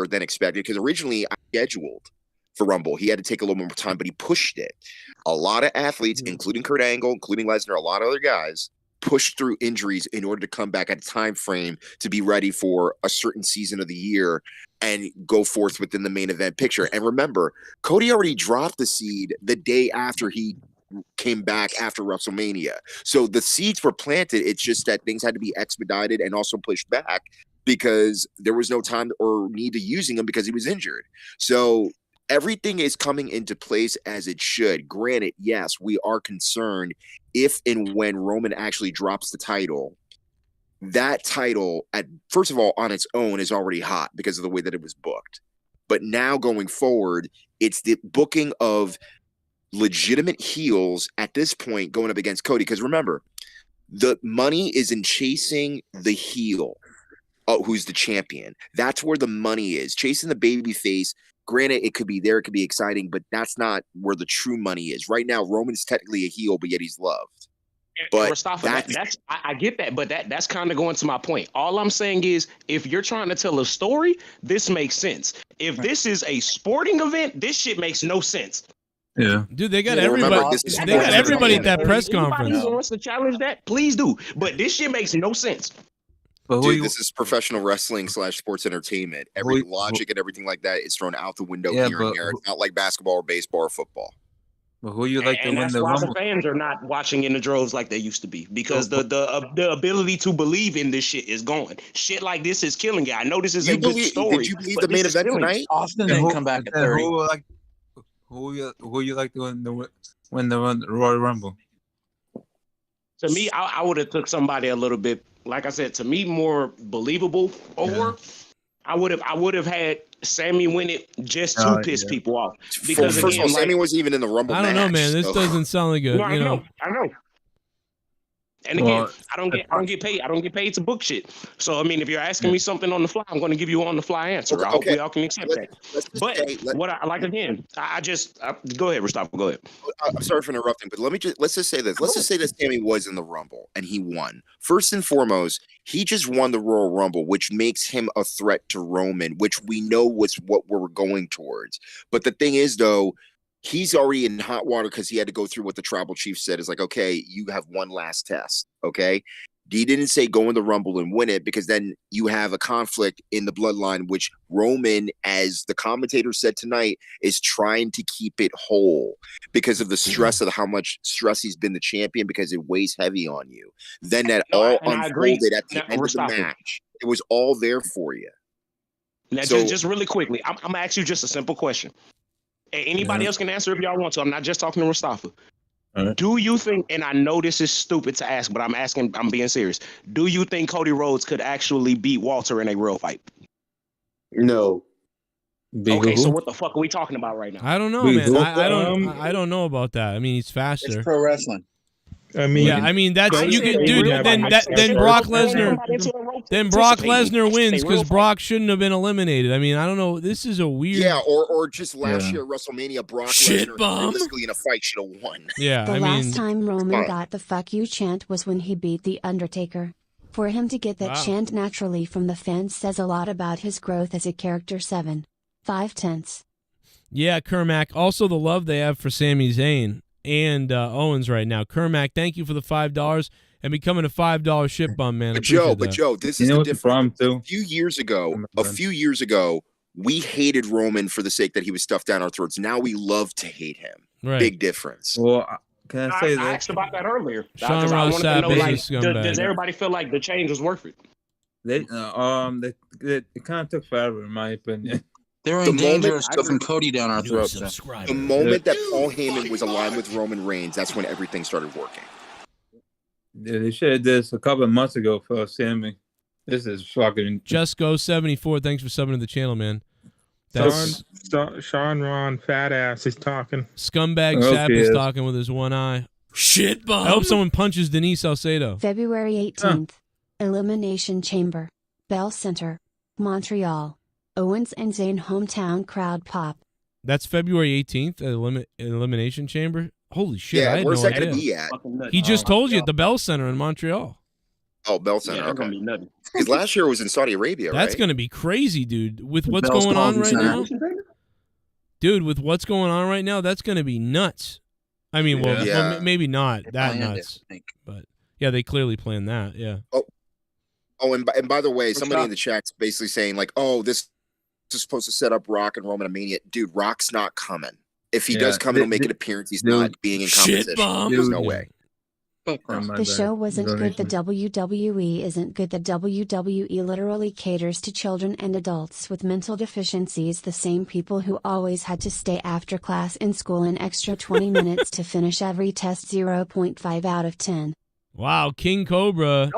than expected, because originally I scheduled for Rumble. He had to take a little more time, but he pushed it. A lot of athletes, including Kurt Angle, including Lesnar, a lot of other guys, pushed through injuries in order to come back at a time frame to be ready for a certain season of the year and go forth within the main event picture. And remember, Cody already dropped the seed the day after he came back after WrestleMania. So the seeds were planted. It's just that things had to be expedited and also pushed back because there was no time or need to using him because he was injured. So everything is coming into place as it should. Granted, yes, we are concerned if and when Roman actually drops the title. That title, first of all, on its own is already hot because of the way that it was booked. But now going forward, it's the booking of legitimate heels at this point going up against Cody. Because remember, the money is in chasing the heel, who's the champion. That's where the money is. Chasing the babyface Granted, it could be there, it could be exciting, but that's not where the true money is. Right now, Roman's technically a heel, but yet he's loved. But Mustafa, I get that, but that's kind of going to my point. All I'm saying is, if you're trying to tell a story, this makes sense. If this is a sporting event, this shit makes no sense. Yeah, dude, they got everybody. They got everybody at that press conference. Anybody who wants to challenge that, please do. But this shit makes no sense. Dude, this is professional wrestling / sports entertainment. Every logic and everything like that is thrown out the window here and there. It's not like basketball or baseball or football. But who you like to win the Rumble? Rumble? The fans are not watching in the droves like they used to be because the ability to believe in this shit is gone. Shit like this is killing you. I know this is a good story. Did you believe the main event tonight? Austin didn't come back at 30. Who you like to win the Royal Rumble? To me, I would have took somebody a little bit, like I said, to me more believable. Or I would have had Sammy win it just to piss people off. Because first of all, Sammy wasn't even in the Rumble. I don't know, man. This doesn't sound like good. No, I know. And again, I don't get paid. I don't get paid to book shit. So I mean, if you're asking me something on the fly, I'm going to give you an on the fly answer. I hope we all can accept that. But what I like again, I go ahead, Mustafa. Go ahead. I'm sorry for interrupting, but let's just say this. Let's just say that Sammy was in the Rumble and he won. First and foremost, he just won the Royal Rumble, which makes him a threat to Roman, which we know was what we're going towards. But the thing is, though, he's already in hot water because he had to go through what the tribal chief said. Is like, okay, you have one last test. Okay. He didn't say go in the Rumble and win it because then you have a conflict in the bloodline, which Roman, as the commentator said tonight, is trying to keep it whole because of the stress of how much stress he's been the champion because it weighs heavy on you. Then that all unfolded at the end of the match. It was all there for you. Now, just really quickly, I'm going to ask you just a simple question. Anybody else can answer if y'all want to. I'm not just talking to Mustafa. Right. Do you think, and I know this is stupid to ask, but I'm being serious. Do you think Cody Rhodes could actually beat Walter in a real fight? No. Okay, so what the fuck are we talking about right now? I don't know, man. I don't know about that. I mean, he's faster. It's pro wrestling. I mean, that's you can do. Then Brock Lesnar. Then Brock Lesnar wins because Brock shouldn't have been eliminated. I mean, I don't know. This is a weird. Yeah, or just last year at WrestleMania, Brock Lesnar realistically in a fight should have won. Yeah, the last time Roman got the "fuck you" chant was when he beat the Undertaker. For him to get that chant naturally from the fans says a lot about his growth as a character. 7.5. Yeah, Kermac. Also, the love they have for Sami Zayn and Owens right now. Kermac, thank you for the $5 and becoming a $5 ship bum, man. But Joe, this is the difference. A few years ago, we hated Roman for the sake that he was stuffed down our throats. Now we love to hate him. Right. Big difference. Well, can I say that? I asked about that earlier. Sean I wanted to know, like, does everybody feel like the change was worth it? It kind of took forever, in my opinion. They're in danger of stuffing Cody down our throats. The moment that Paul Heyman was aligned with Roman Reigns, that's when everything started working. Yeah, they should have did this a couple of months ago for Sammy. This is fucking. Just Go 74. Thanks for subbing to the channel, man. That's Sean Ron Fat Ass is talking. Scumbag Sap is talking with his one eye. Shit bomb. I hope someone punches Denise Salcedo. February 18th. Elimination Chamber. Bell Center. Montreal. Owens and Zayn hometown crowd pop. That's February 18th, Elimination Chamber. Holy shit! Yeah, I had where's no that idea. going to be at? He just told you at the Bell Center in Montreal. Oh, Bell Center. Okay. Because last year it was in Saudi Arabia, right? That's going to be crazy, dude. With what's going on right now, dude. With what's going on right now, that's going to be nuts. I mean, well, maybe not that nuts, but yeah, they clearly planned that. Yeah. Oh, and by the way, somebody in the chat's basically saying like, "Oh, this is supposed to set up Rock and Roman Mania." Dude, Rock's not coming. If he does come, he'll make an appearance. He's not being in competition. There's no way. The show wasn't good. The WWE isn't good. The WWE literally caters to children and adults with mental deficiencies, the same people who always had to stay after class in school an extra 20 minutes to finish every test. 0.5 out of 10. Wow, King Cobra.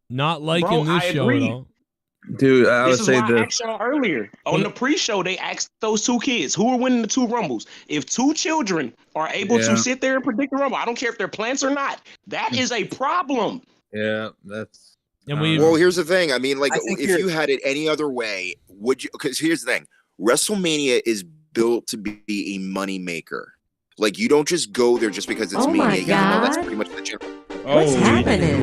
Not liking this show at all. Dude, I would say this. I asked y'all earlier on the pre-show. They asked those two kids who are winning the two Rumbles. If two children are able to sit there and predict the Rumble, I don't care if they're plants or not. That is a problem. Yeah, well, here's the thing. I mean, like, if you had it any other way, would you? Because here's the thing: WrestleMania is built to be a money maker. Like, you don't just go there just because it's Oh Mania. my You know, that's God. pretty much the general. What's happening?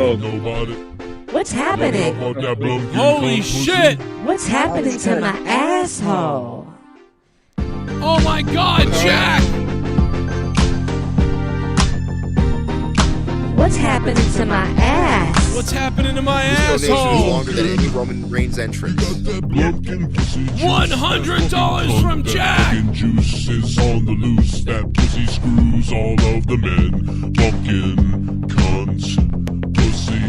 What's happening? Holy shit! What's happening to my asshole? Oh my God, Jack! What's happening to my ass? What's happening to my This donation is asshole? longer than any Roman Reigns entrance. $100 from Jack. Juices on the loose, that pussy screws all of the men. Pumpkin, cunt, pussy,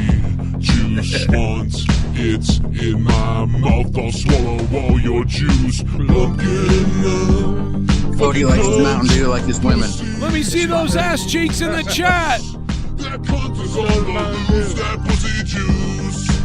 juice. Once it's in my mouth, I'll swallow all your juice. Pumpkin, Cody likes his Mountain Dew like his women. Let me see those ass cheeks in the chat. that cunt is on the loose, that pussy juice. I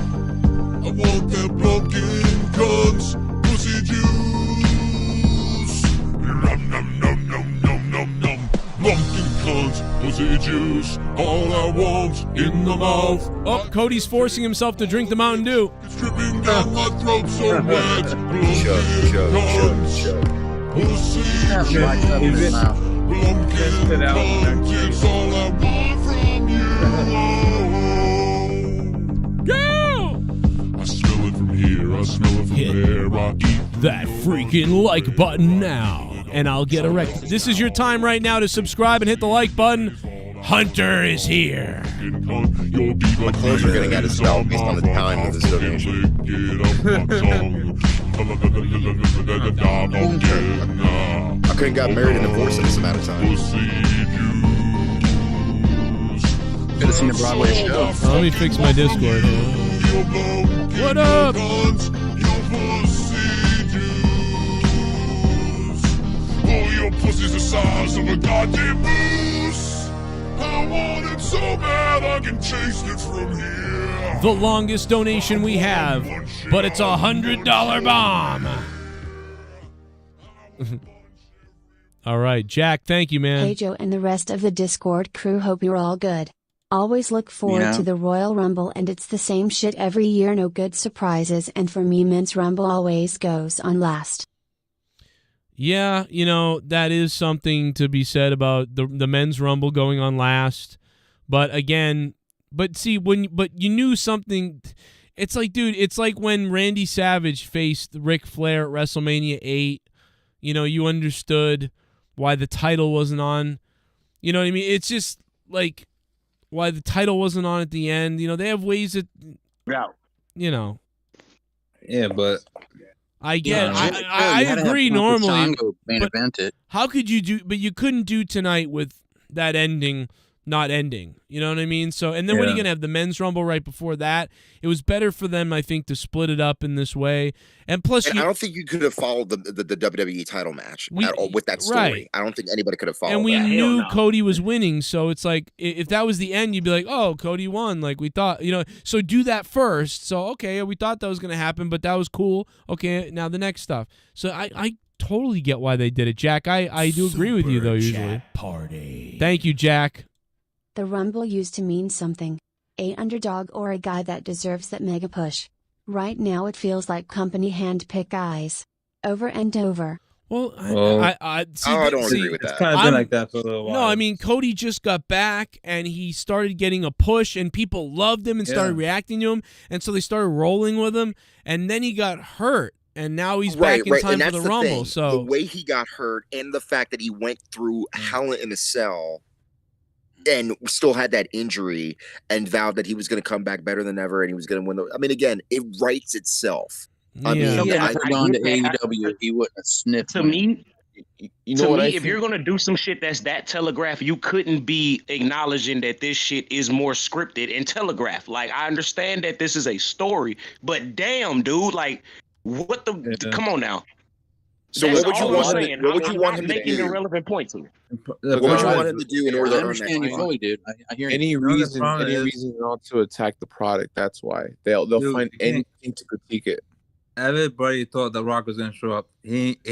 want that pumpkin, cunt, pussy juice. Nom nom nom nom nom nom nom. Pumpkin, cunt, pussy juice. All I want in the mouth. Oh, Cody's forcing himself to drink the Mountain Dew. It's dripping down my throat so wet. Pumpkin, cunt, pussy juice. Pumpkin, cunt, it's all I want from you. Go! I smell it from here, I smell it from there. I eat that freaking like button now, and I'll get erected. This is your time right now to subscribe and hit the like button. Hunter is here. My clothes are getting out of style based on the time of this donation. I couldn't got married and divorced in this amount of time. Could have seen a Broadway show. Let me fix my Discord. What up? Oh, your pussy's the size of a goddamn moose. I want it so bad I can taste it from here. The longest donation we have, but it's $100 bomb. All right, Jack, thank you, man. Hey Joe and the rest of the Discord crew, hope you're all good. Always look forward to the Royal Rumble, and it's the same shit every year, no good surprises, and for me Men's Rumble always goes on last. Yeah, you know, that is something to be said about the Men's Rumble going on last. But again, but you knew something. It's like, dude, it's like when Randy Savage faced Ric Flair at WrestleMania 8. You know, you understood why the title wasn't on. You know what I mean? It's just like why the title wasn't on at the end. You know, they have ways that, you know. Yeah, but I get it. I agree normally. Main event it. How could you do, but you couldn't do tonight with that ending not ending. You know what I mean? So, and then when are you going to have the Men's Rumble right before that? It was better for them, I think, to split it up in this way. And plus, I don't think you could have followed the WWE title match at all with that story. Right. I don't think anybody could have followed and we that. knew Cody was winning, so it's like, if that was the end, you'd be like, oh, Cody won. Like, we thought, you know, so do that first. So, okay, we thought that was going to happen, but that was cool. Okay, now the next stuff. So I totally get why they did it, Jack. I do agree with you, though, usually. Party. Thank you, Jack. The Rumble used to mean something. A underdog or a guy that deserves that mega push. Right now it feels like company handpick guys. Over and over. Well, I don't agree with that. It's kind of been like that for a little while. No, I mean, Cody just got back, and he started getting a push, and people loved him and started reacting to him, and so they started rolling with him, and then he got hurt, and now he's back in time for the Rumble. Thing. So the way he got hurt and the fact that he went through Hell in a Cell and still had that injury and vowed that he was going to come back better than ever and he was going to win. I mean, again, it writes itself. I mean, if I had gone to AEW, he wouldn't have sniffed. To me, you know what I if think? you're gonna do some shit that's that telegraph, you couldn't be acknowledging that this shit is more scripted and telegraphed. Like, I understand that this is a story, but damn, dude, like, what the? Come on now. So That's what would you all want? I'm saying. What would I'm you want not him to making do? irrelevant points here. What would you want him to do in order to I earn understand that you fully, dude. I hear Any you. reason not to attack the product. That's why they'll find anything to critique it. Everybody thought The Rock was gonna show up.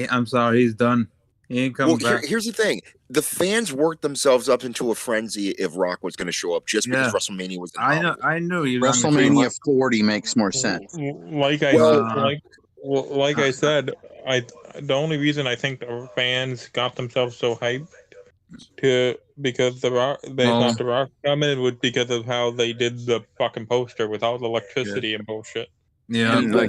I'm sorry, he's done. He ain't coming back. Here's the thing: the fans worked themselves up into a frenzy if Rock was going to show up just because WrestleMania was. I knew he WrestleMania 40 makes more sense. Like I said, the only reason I think the fans got themselves so hyped because they thought the Rock coming was because of how they did the fucking poster with all the electricity and bullshit. Yeah, No,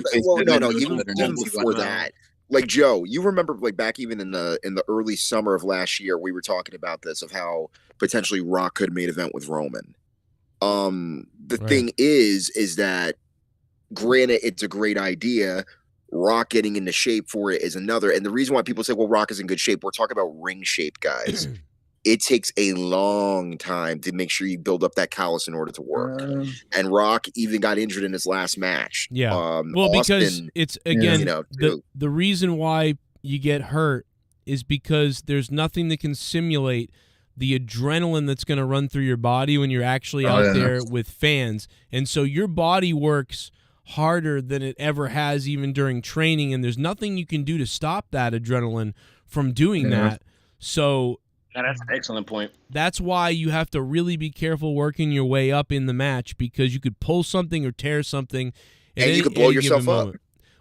even before that. Like Joe, you remember like back even in the early summer of last year, we were talking about this of how potentially Rock could main event with Roman. The thing is that granted it's a great idea. Rock getting into shape for it is another. And the reason why people say, well, Rock is in good shape, we're talking about ring shape, guys. It takes a long time to make sure you build up that callus in order to work. And Rock even got injured in his last match. Yeah. Well, because it's, again, the reason why you get hurt is because there's nothing that can simulate the adrenaline that's going to run through your body when you're actually out there with fans. And so your body works harder than it ever has even during training, and there's nothing you can do to stop that adrenaline from doing that. So that's an excellent point. That's why you have to really be careful working your way up in the match, because you could pull something or tear something and you could blow yourself up.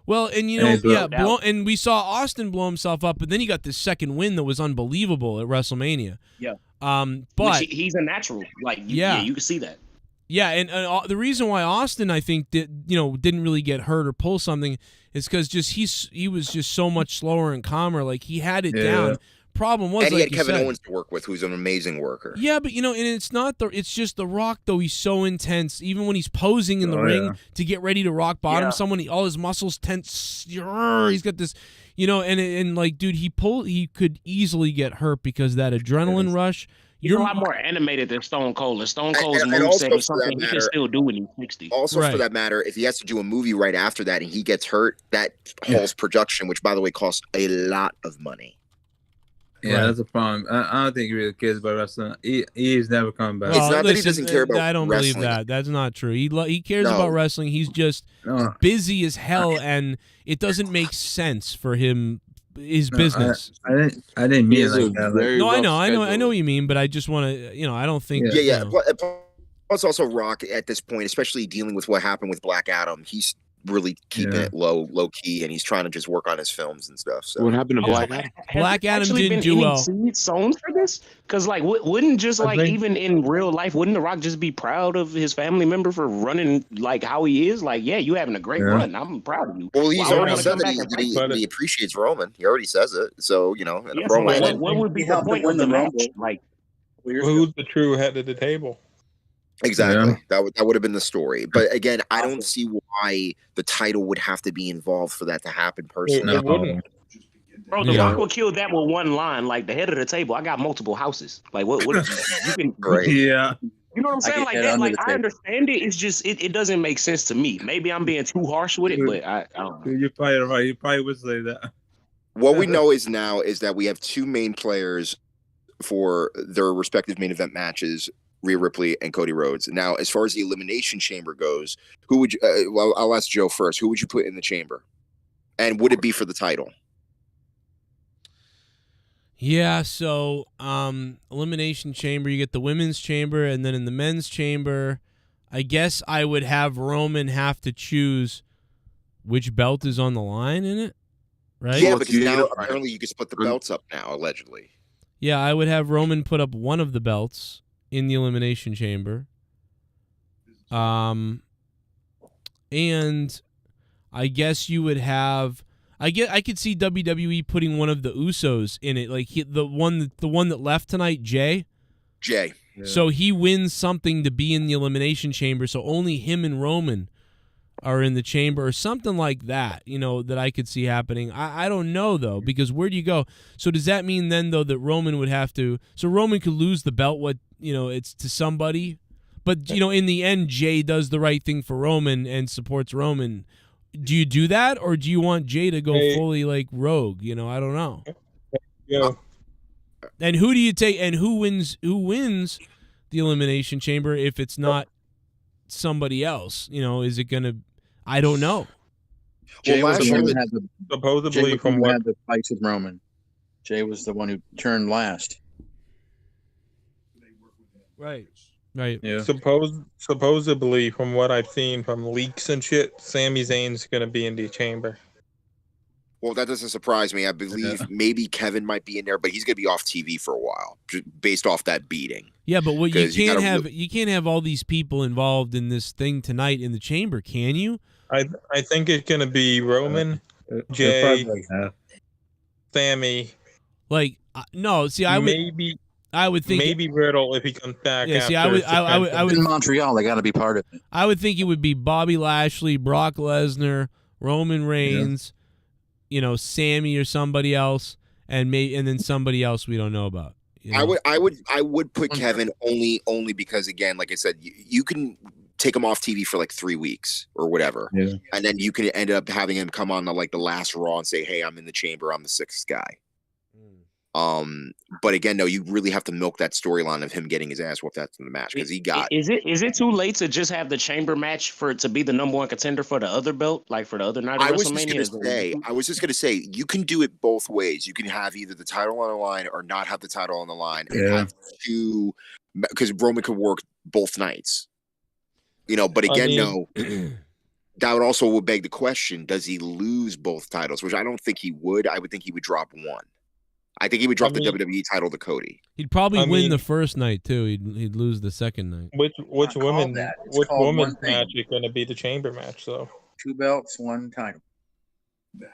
Well, and and we saw Austin blow himself up, but then he got this second win that was unbelievable at WrestleMania. Yeah. But he's a natural. Like, you can see that. Yeah, and the reason why Austin, I think, didn't really get hurt or pull something is because he was just so much slower and calmer. Like, he had it down. Problem was, and he like had Kevin Owens to work with, who's an amazing worker. Yeah, but and it's just The Rock, though. He's so intense. Even when he's posing in the ring to get ready to rock bottom someone, all his muscles tense. He's got this, and like, dude, he could easily get hurt because of that adrenaline rush. You're a lot more animated than Stone Cold. And Stone Cold's moveset is something he can still do when he's 60. Also, for that matter, if he has to do a movie right after that and he gets hurt, that halts production, which, by the way, costs a lot of money. Yeah, that's a problem. I don't think he really cares about wrestling. He's never coming back. It's not that he doesn't care about wrestling. I don't believe that. That's not true. He cares about wrestling. He's just busy as hell, and it doesn't make sense for him. His business. I didn't mean it like that. No, I know what you mean, but I just want to, I don't think. Yeah. Plus, also Rock at this point, especially dealing with what happened with Black Adam, he's really keeping it low key, and he's trying to just work on his films and stuff. So what happened to Black Adam? Black Adam didn't do well. Seeds sown for this? Because like, wouldn't just like even in real life, wouldn't The Rock just be proud of his family member for running like how he is? Like, yeah, you having a great run. I'm proud of you. Well, he's already said that he appreciates Roman. He already says it. So in a promo, what would be the point of the match? Like, who's the true head of the table? Exactly. That would have been the story. But again, I don't see why the title would have to be involved for that to happen personally. Bro, The Rock will kill that with one line, like, the head of the table. I got multiple houses. Like, what you can Yeah. You know what I'm saying? Like that, like I understand it. It's just it doesn't make sense to me. Maybe I'm being too harsh with it, but I don't know. You're probably right. You probably would say that. What we know is that we have two main players for their respective main event matches, Rhea Ripley and Cody Rhodes. Now, as far as the Elimination Chamber goes, who would you, well, I'll ask Joe first. Who would you put in the chamber? And would it be for the title? Yeah, so Elimination Chamber, you get the women's chamber, and then in the men's chamber, I guess I would have Roman have to choose which belt is on the line in it, right? Yeah, because now apparently you can split the belts up now, allegedly. Yeah, I would have Roman put up one of the belts in the Elimination Chamber. And I guess you would have... I could see WWE putting one of the Usos in it, like the one that left tonight, Jay. Yeah. So he wins something to be in the Elimination Chamber, so only him and Roman are in the chamber or something like that, that I could see happening. I don't know, though, because where do you go? So does that mean then, though, that Roman would have to... So Roman could lose the belt, it's to somebody, but, in the end, Jay does the right thing for Roman and supports Roman. Do you do that, or do you want Jay to go fully like rogue? I don't know. Yeah. And who do you take? And who wins? Who wins the Elimination Chamber if it's not somebody else? Is it gonna? I don't know. Jay was the one who had supposedly from what had the fights with Roman. Jay was the one who turned last. Right. Right. Yeah. Supposedly, from what I've seen from leaks and shit, Sami Zayn's gonna be in the chamber. Well, that doesn't surprise me. I believe maybe Kevin might be in there, but he's going to be off TV for a while, based off that beating. Yeah, but what you can't have all these people involved in this thing tonight in the chamber, can you? I think it's going to be Roman, Jay, Sammy. Like no, see, I would think maybe Riddle if he comes back. Yeah, see, I would in Montreal. They got to be part of it. I would think it would be Bobby Lashley, Brock Lesnar, Roman Reigns, Sammy or somebody else, and then somebody else we don't know about. I would put Kevin only because, again, like I said, you can take him off TV for like 3 weeks or whatever, and then you can end up having him come on the last Raw and say, "Hey, I'm in the chamber. I'm the sixth guy." But again, no, you really have to milk that storyline of him getting his ass whooped after the match because he got. Is it too late to just have the chamber match for it to be the number one contender for the other belt, like for the other night of WrestleMania? I was just gonna say you can do it both ways. You can have either the title on the line or not have the title on the line, and have two, because Roman could work both nights. But again, no. That would beg the question: does he lose both titles? Which I don't think he would. I would think he would drop one. I think he would drop the WWE title to Cody. He'd probably win the first night too. He'd lose the second night. Which women's match is going to be the chamber match though? 2 belts, 1 title. I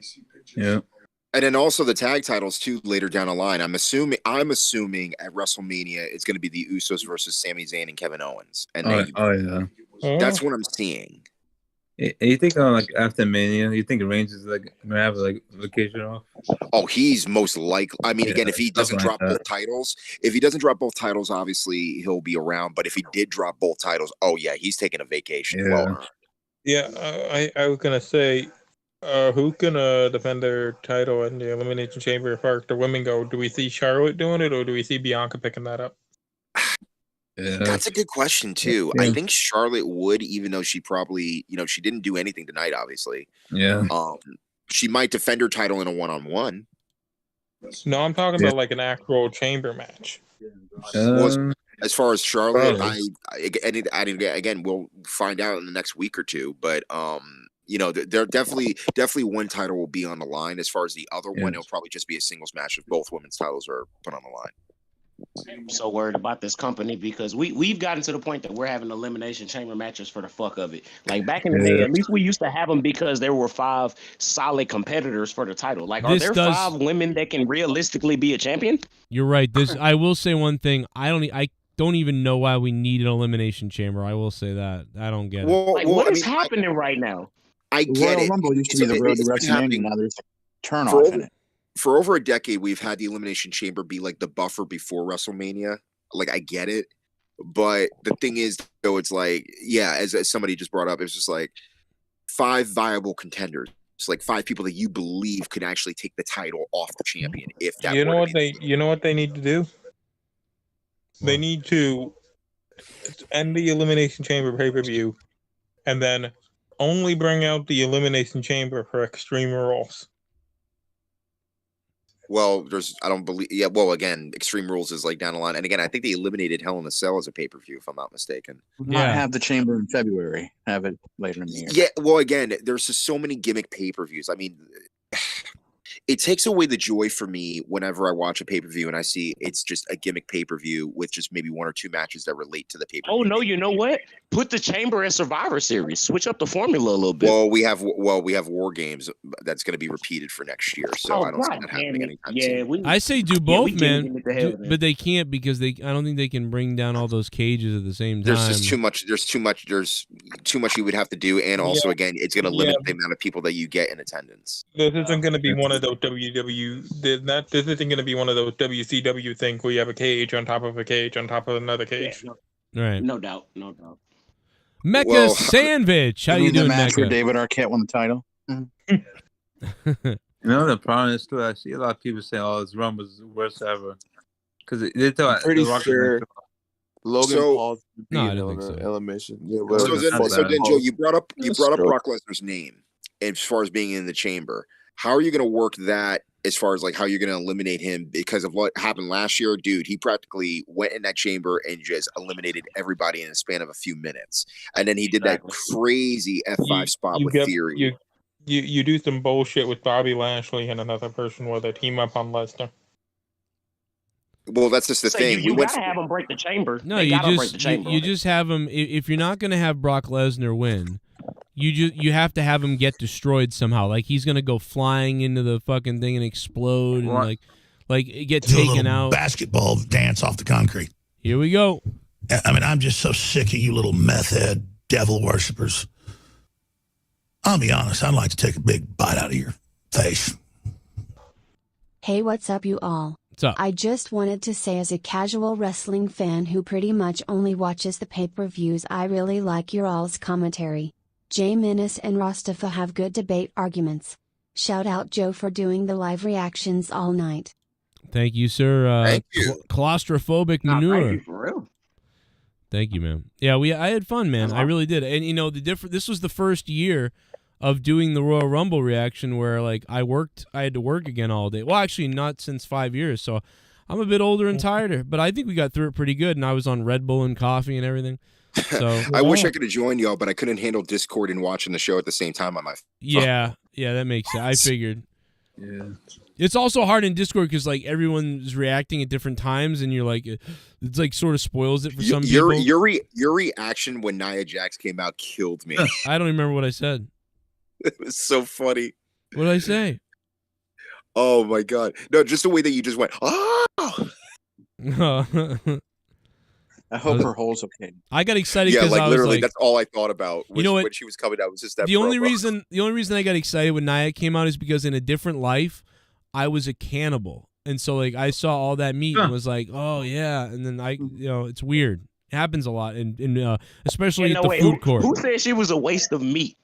see pictures. Yeah. And then also the tag titles too later down the line. I'm assuming at WrestleMania it's going to be the Usos versus Sami Zayn and Kevin Owens. And that's what I'm seeing. You think after Mania, you think Reigns is gonna have vacation off? Oh, he's most likely. I mean, again, if he doesn't drop both titles, obviously he'll be around. But if he did drop both titles, oh yeah, he's taking a vacation. I was gonna say, who's gonna defend their title in the Elimination Chamber? As far as the women go, do we see Charlotte doing it, or do we see Bianca picking that up? Yeah. That's a good question too. I think Charlotte would, even though she probably, she didn't do anything tonight, obviously. Yeah. She might defend her title in a one-on-one. No, I'm talking about an actual chamber match. As far as Charlotte, again, we'll find out in the next week or two. But there definitely one title will be on the line. As far as the other one, it'll probably just be a singles match if both women's titles are put on the line. I'm so worried about this company because we've gotten to the point that we're having elimination chamber matches for the fuck of it. Like back in the day, at least we used to have them because there were 5 solid competitors for the title. Like, are there 5 women that can realistically be a champion? You're right. I will say one thing. I don't even know why we need an elimination chamber. I will say that. I don't get it. What is happening right now? I get Royal it. Rumble used to be the road to WrestleMania. Now there's a turnoff in it. For over a decade, we've had the Elimination Chamber be like the buffer before WrestleMania. I get it. But the thing is, though, it's as somebody just brought up, it's just 5 viable contenders. It's 5 people that you believe could actually take the title off the champion if that you know what they need to do? They need to end the Elimination Chamber pay-per-view and then only bring out the Elimination Chamber for Extreme Rules. Well, I don't believe. Yeah, well, again, Extreme Rules is down the line, and again, I think they eliminated Hell in a Cell as a pay-per-view, if I'm not mistaken. Not have the chamber in February. Have it later in the year. Yeah, well, again, there's just so many gimmick pay-per-views. I mean, it takes away the joy for me whenever I watch a pay-per-view and I see it's just a gimmick pay-per-view with just maybe 1 or 2 matches that relate to the pay-per-view. Oh no, you know what? Put the chamber as Survivor Series. Switch up the formula a little bit. Well, we have War Games that's going to be repeated for next year, so I don't see that happening anytime soon. I say do both, man. But they can't because I don't think they can bring down all those cages at the same time. There's just too much. There's too much you would have to do, and also again, it's going to limit the amount of people that you get in attendance. This isn't going to be one of those WCW things where you have a cage on top of a cage on top of another cage. Right. No doubt. Mecca Sandwich. How you doing, match Mecca? where David Arquette won the title. The problem is too. I see a lot of people saying, "Oh, this run was the worst ever," because they thought pretty sure Logan Paul's elimination. So then, Joe, you brought up Brock Lesnar's name as far as being in the chamber. How are you going to work that as far as how you're going to eliminate him because of what happened last year? Dude, he practically went in that chamber and just eliminated everybody in a span of a few minutes. And then he did that crazy F5 spot with Theory. you do some bullshit with Bobby Lashley and another person where they team up on Lesnar. Well, that's just the So thing. you gotta have him break the chamber. No, they you gotta break just the chamber. you just have him. If you're not gonna have Brock Lesnar win, you have to have him get destroyed somehow. Like he's gonna go flying into the fucking thing and explode and like get Do a taken little out. basketball dance off the concrete. Here we go. I mean, I'm just so sick of you little meth head devil worshippers. I'll be honest, I'd like to take a big bite out of your face. Hey, what's up, you all? What's up? I just wanted to say, as a casual wrestling fan who pretty much only watches the pay-per-views, I really like your all's commentary. Jay Menace and Rostafa have good debate arguments. Shout out Joe for doing the live reactions all night. Thank you, sir. Thank you. Claustrophobic manure. Thank you for real. Thank you, man. Yeah, I had fun, man. I really did. And you know, this was the first year of doing the Royal Rumble reaction where like I had to work again all day. Well, actually not since 5 years, so I'm a bit older and tired, but I think we got through it pretty good, and I was on Red Bull and coffee and everything. So I wish I could have joined y'all, but I couldn't handle Discord and watching the show at the same time on my phone. Yeah, that makes sense. I figured. Yeah. It's also hard in Discord because like everyone's reacting at different times, and you're like, it's like sort of spoils it for some people. Your reaction when Nia Jax came out killed me. I don't remember what I said. It was so funny. What did I say? Oh my god! No, just the way that you just went. Oh. I hope her hole's okay. I got excited Yeah, because like I was literally, like, that's all I thought about. Was You know what? When she was coming out, was just that. the only promo. reason I got excited when Nia came out is because in a different life, I was a cannibal, and so like I saw all that meat and was like, oh yeah, and then it's weird. It happens a lot, and especially at the food court. Who said she was a waste of meat?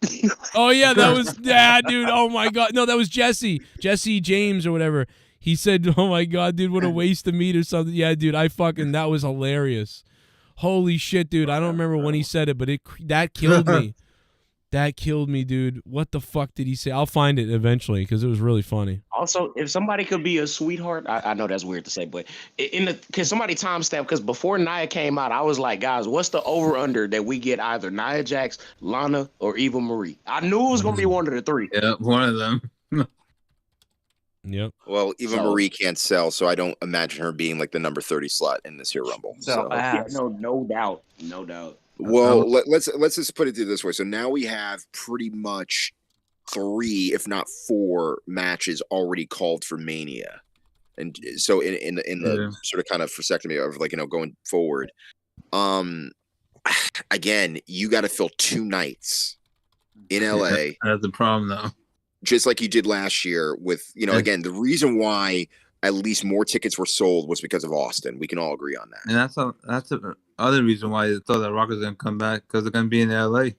Oh yeah, that was dude. Oh my god, no, that was Jesse James or whatever. He said, "Oh my god, dude, what a waste of meat or something." Yeah, dude, that was hilarious. Holy shit, dude! I don't remember when he said it, but that killed me. That killed me, dude. What the fuck did he say? I'll find it eventually because it was really funny. Also, if somebody could be a sweetheart, I know that's weird to say, but can somebody timestamp? Because before Nia came out, I was like, guys, what's the over/under that we get either Nia Jax, Lana, or Eva Marie? I knew it was gonna be one of the three. Yeah, one of them. Yep. Well, Eva Marie can't sell, so I don't imagine her being like the number 30 slot in this here Rumble. Yeah, no doubt. Well, let's just put it this way. So now we have pretty much 3, if not 4, matches already called for Mania, and so in the sort of kind of vasectomy of like going forward. Again, you got to fill 2 nights in LA. Yeah, that's the problem, though. Just like you did last year with again, the reason why at least more tickets were sold was because of Austin. We can all agree on that. And that's the other reason why I thought that Rock was going to come back, because they're going to be in LA.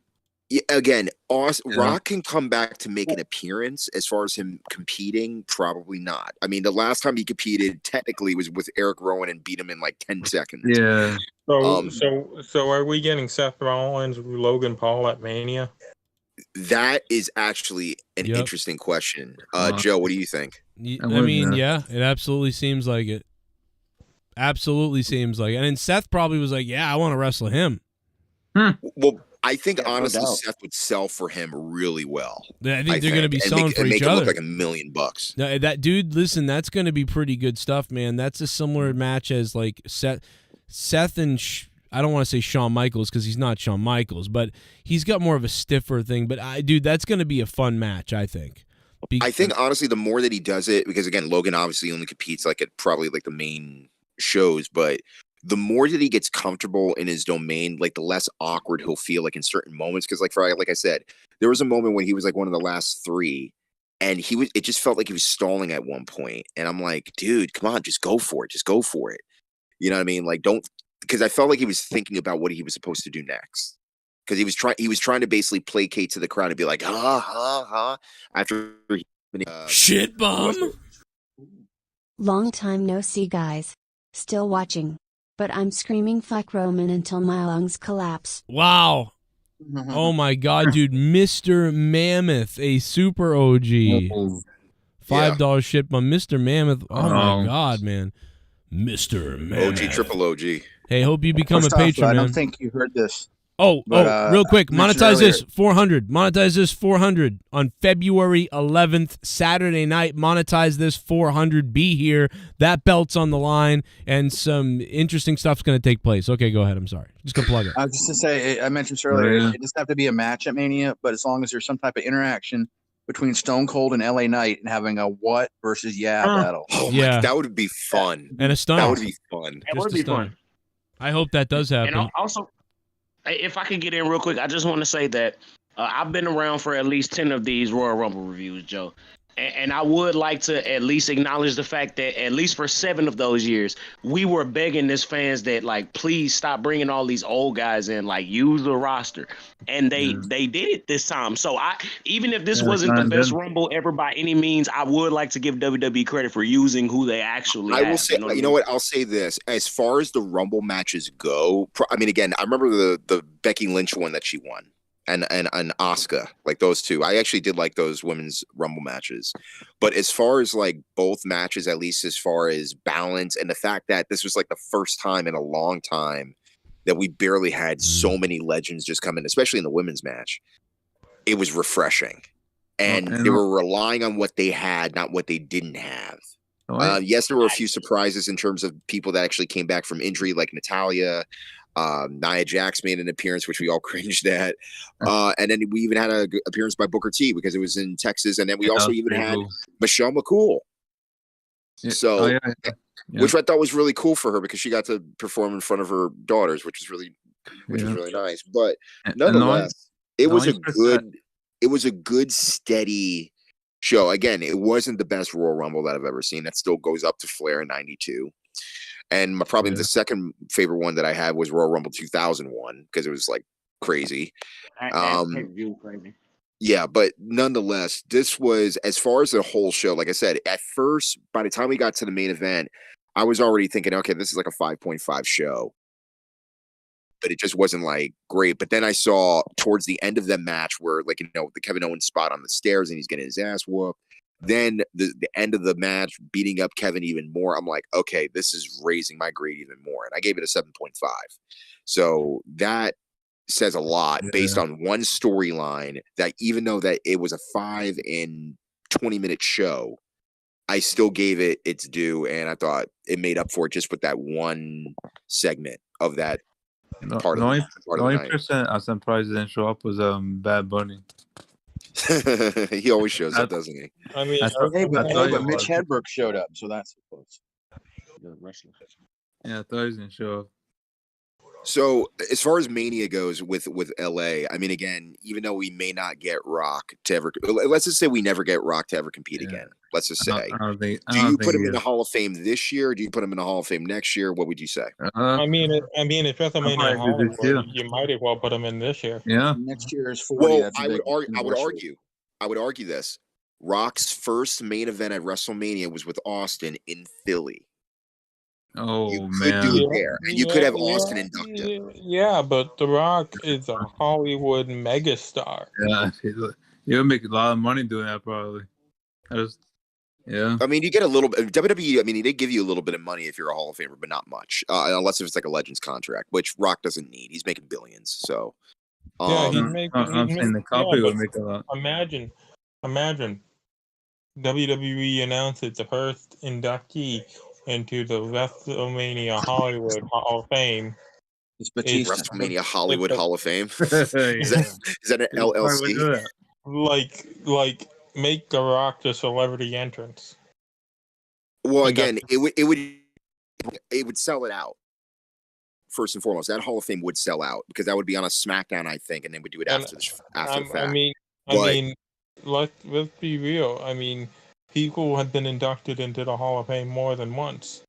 Yeah, again, Rock can come back to make an appearance. As far as him competing, probably not. I mean, the last time he competed technically was with Eric Rowan and beat him in like 10 seconds. Yeah. So are we getting Seth Rollins, Logan Paul at Mania? That is actually an interesting question. Joe, what do you think? I mean, yeah, it absolutely seems like it. Absolutely seems like it. And then Seth probably was like, yeah, I want to wrestle him. Well, I think honestly Seth would sell for him really well. I think they're going to be selling for each make other. It look like $1 million. No, that dude, listen, that's going to be pretty good stuff, man. That's a similar match as like Seth and I don't want to say Shawn Michaels because he's not Shawn Michaels, but he's got more of a stiffer thing. But dude, that's going to be a fun match, I think. I think honestly, the more that he does it, because again, Logan obviously only competes like at probably like the main shows, but the more that he gets comfortable in his domain, like the less awkward he'll feel like in certain moments. Because like I said, there was a moment when he was like one of the last 3, and it just felt like he was stalling at one point, and I'm like, dude, come on, just go for it, You know what I mean? Like because I felt like he was thinking about what he was supposed to do next. Because he was trying to basically placate to the crowd and be like, after shit bomb. Long time no see, guys. Still watching. But I'm screaming fuck Roman until my lungs collapse. Wow. Oh my god, dude. Mr. Mammoth, a super OG. $5 shit bomb. Mr. Mammoth. Oh my god, man. Mr. Mammoth. OG, triple OG. Hey, hope you become First a patron, off, man. I don't think you heard this. Real quick, mentioned monetize earlier- this 400. Monetize this 400 on February 11th, Saturday night. Monetize this 400. Be here. That belt's on the line, and some interesting stuff's going to take place. Okay, go ahead. I'm sorry. Just gonna plug it. I was just to say, I mentioned this earlier, it doesn't have to be a match at Mania, but as long as there's some type of interaction between Stone Cold and LA Knight and having a what versus battle. Oh Yeah. my, that would be fun. And a stunner. That would be fun. That would be fun. I hope that does happen. And also, if I could get in real quick, I just want to say that I've been around for at least 10 of these Royal Rumble reviews, Joe. And I would like to at least acknowledge the fact that at least for 7 of those years, we were begging as fans that, like, please stop bringing all these old guys in, like, use the roster. And they did it this time. So even if this wasn't the best Rumble ever by any means, I would like to give WWE credit for using who they actually I will have, say, you know what? I'll say this. As far as the Rumble matches go, I mean, again, I remember the Becky Lynch one that she won. And Asuka, like those two. I actually did like those women's Rumble matches. But as far as like both matches, at least as far as balance and the fact that this was like the first time in a long time that we barely had so many legends just come in, especially in the women's match, it was refreshing. And they were relying on what they had, not what they didn't have. Yes, there were a few surprises in terms of people that actually came back from injury, like Natalya. Nia Jax made an appearance, which we all cringed at. And then we even had an appearance by Booker T because it was in Texas. And then we also even had Michelle McCool. So, which I thought was really cool for her because she got to perform in front of her daughters, which was really nice. But nonetheless, it was a good, steady show. Again, it wasn't the best Royal Rumble that I've ever seen. That still goes up to Flair in '92. And probably the second favorite one that I had was Royal Rumble 2001 because it was like crazy. Yeah, but nonetheless, this was, as far as the whole show, like I said, at first, by the time we got to the main event, I was already thinking, okay, this is like a 5.5 show. But it just wasn't like great. But then I saw towards the end of the match where, like, the Kevin Owens spot on the stairs and he's getting his ass whooped. Then the end of the match, beating up Kevin even more. I'm like, okay, this is raising my grade even more. And I gave it a 7.5. So that says a lot based on one storyline that even though that it was a 5 and 20-minute show, I still gave it its due. And I thought it made up for it just with that one segment of that part of the night. Person I'm surprised didn't show up was Bad Bunny. He always shows up, doesn't he? I mean, but Mitch Hedberg showed up, so that's close. Yeah, I thought he was gonna show up. So as far as Mania goes with LA, I mean, again, even though we may not get Rock to ever, let's just say we never get Rock to ever compete again. Let's just say, do you put him in the Hall of Fame this year? Or do you put him in the Hall of Fame next year? What would you say? I mean, it's WrestleMania Hollywood. You might as well put him in this year. Yeah, next year is 40. Well, I would argue this. Rock's first main event at WrestleMania was with Austin in Philly. Oh, you could do it there, and you could have Austin induct him. Yeah, but The Rock is a Hollywood megastar. Yeah, he'll make a lot of money doing that probably. I mean, you get a little bit. WWE, I mean, they give you a little bit of money if you're a Hall of Famer, but not much, unless if it's like a Legends contract, which Rock doesn't need. He's making billions, so. I'm saying the company would make a lot. Imagine, WWE announced it's the first inductee into the WrestleMania Hollywood Hall of Fame. It's WrestleMania Hollywood Hall of Fame. Is that an LLC? Like make The Rock the celebrity entrance. Well, again, it would sell it out. First and foremost, that Hall of Fame would sell out because that would be on a SmackDown, I think, and they would do it after the fact. I mean, let's be real. I mean, people have been inducted into the Hall of Fame more than once.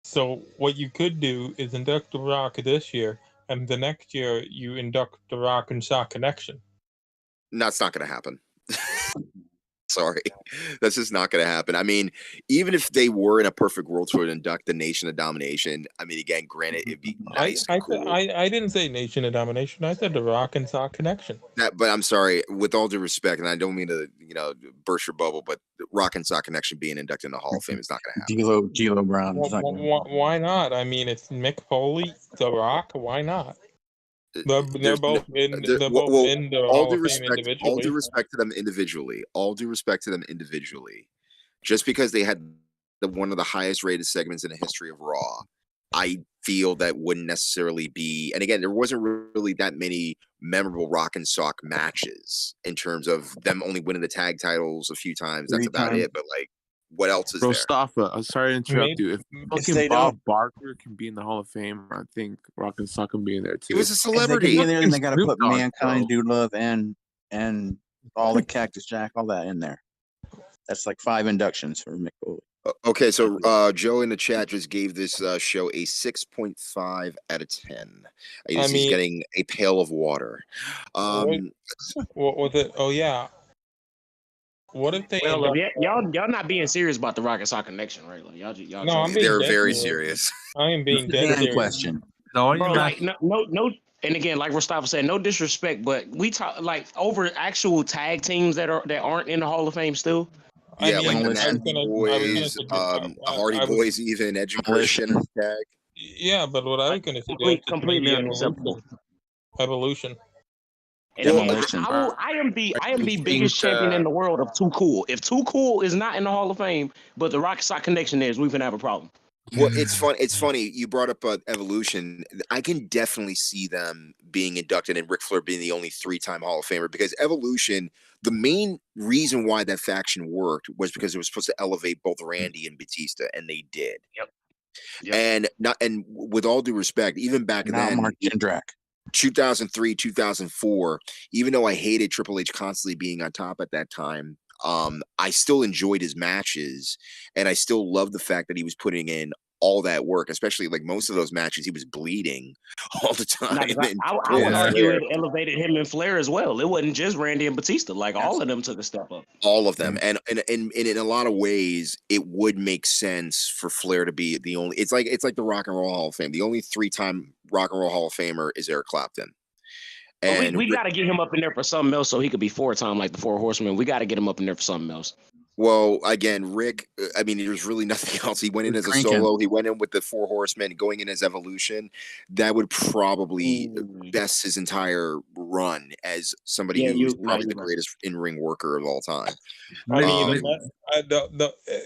So what you could do is induct The Rock this year, and the next year you induct The Rock and Sock Connection. That's not going to happen. Sorry, that's just not going to happen. I mean, even if they were in a perfect world to induct the Nation of Domination, I mean, again, granted, it'd be nice. I didn't say Nation of Domination. I said The Rock and Sock Connection. But I'm sorry, with all due respect, and I don't mean to, burst your bubble, but the Rock and Sock Connection being inducted in the Hall of Fame is not going to happen. D'Lo Brown. Why not? I mean, it's Mick Foley, The Rock. Why not? They're both in. They're both well, in the all Hall due of Fame respect, all due individually. respect to them individually. All due respect to them individually. Just because they had one of the highest rated segments in the history of Raw, I feel that wouldn't necessarily be. And again, there wasn't really that many memorable Rock and Sock matches in terms of them only winning the tag titles a few times. That's about it. But like, what else is there? Mustafa, I'm sorry to interrupt you. If fucking they Bob Barker can be in the Hall of Fame, I think Rock and Sock can be in there too. He was a If celebrity. they get in there, and they got to put Snoop Dogg, Mankind, bro. Dude Love, and all the Cactus Jack, all that in there. That's like 5 inductions for Mick Foley. Okay, so Joe in the chat just gave this show a 6.5 out of 10. He's getting a pail of water. What was it? Oh yeah. What if they? Well, y'all not being serious about the Rock and Sock connection, right? Like y'all. No, I'm being They're very serious. I am being dead serious. Question. No, like no. And again, like Mustafa said, no disrespect, but we talk like over actual tag teams that aren't in the Hall of Fame still. Yeah, like the Nasty Boys, Hardy Boys, even Edge and Christian tag. Yeah, but what I was going to suggest completely is unacceptable. Evolution. I am the biggest champion in the world of Too Cool. If Too Cool is not in the Hall of Fame, but the Rock and Sock connection is, we're gonna have a problem. Well, it's fun. It's funny you brought up Evolution. I can definitely see them being inducted and Ric Flair being the only 3-time Hall of Famer because Evolution. The main reason why that faction worked was because it was supposed to elevate both Randy and Batista, and they did. Yep. And with all due respect, even back then, Mark Jindrak. 2003, 2004, even though I hated Triple H constantly being on top at that time, I still enjoyed his matches, and I still loved the fact that he was putting in all that work, especially like most of those matches, he was bleeding all the time. I would argue it elevated him and Flair as well. It wasn't just Randy and Batista; like all of them took a step up. All of them, and in a lot of ways, it would make sense for Flair to be the only. It's like the Rock and Roll Hall of Fame. The only 3-time Rock and Roll Hall of Famer is Eric Clapton. And we got to get him up in there for something else, so he could be 4-time like the 4 Horsemen. We got to get him up in there for something else. Well, again, Rick, I mean, there's really nothing else. He went in as a solo. He went in with the 4 Horsemen, going in as Evolution. That would probably best his entire run as somebody who's probably the greatest in-ring worker of all time. I mean,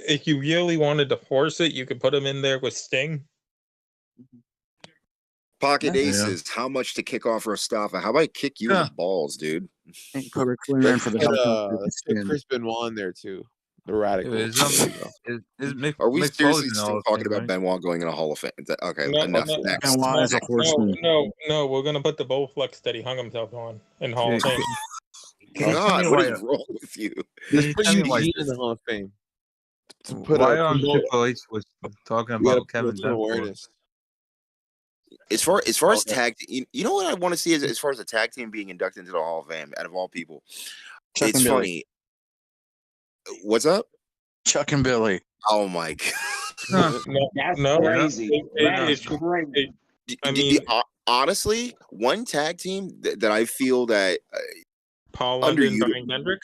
if you really wanted to force it, you could put him in there with Sting. Pocket Aces, how much to kick off Mustafa? How about I kick you in the balls, dude? Put Ric Flair in for the Chris Benoit in there too. The Radical. Are we seriously still talking about Benoit going in a Hall of Fame? Okay, enough. Next. Benoit is a horseman. No, we're gonna put the Bowflex that he hung himself on in Hall of Fame. God, what is wrong with you? Let's put Eugene in the Hall of Fame. Why on Triple H was talking about Kevin Dunn? As far as tag, you know what I want to see is as far as a tag team being inducted into the Hall of Fame out of all people. It's funny. What's up? Chuck and Billy. Oh my god! That's crazy. That's crazy. I mean, honestly, one tag team that I feel that Paul London, Brian Kendrick.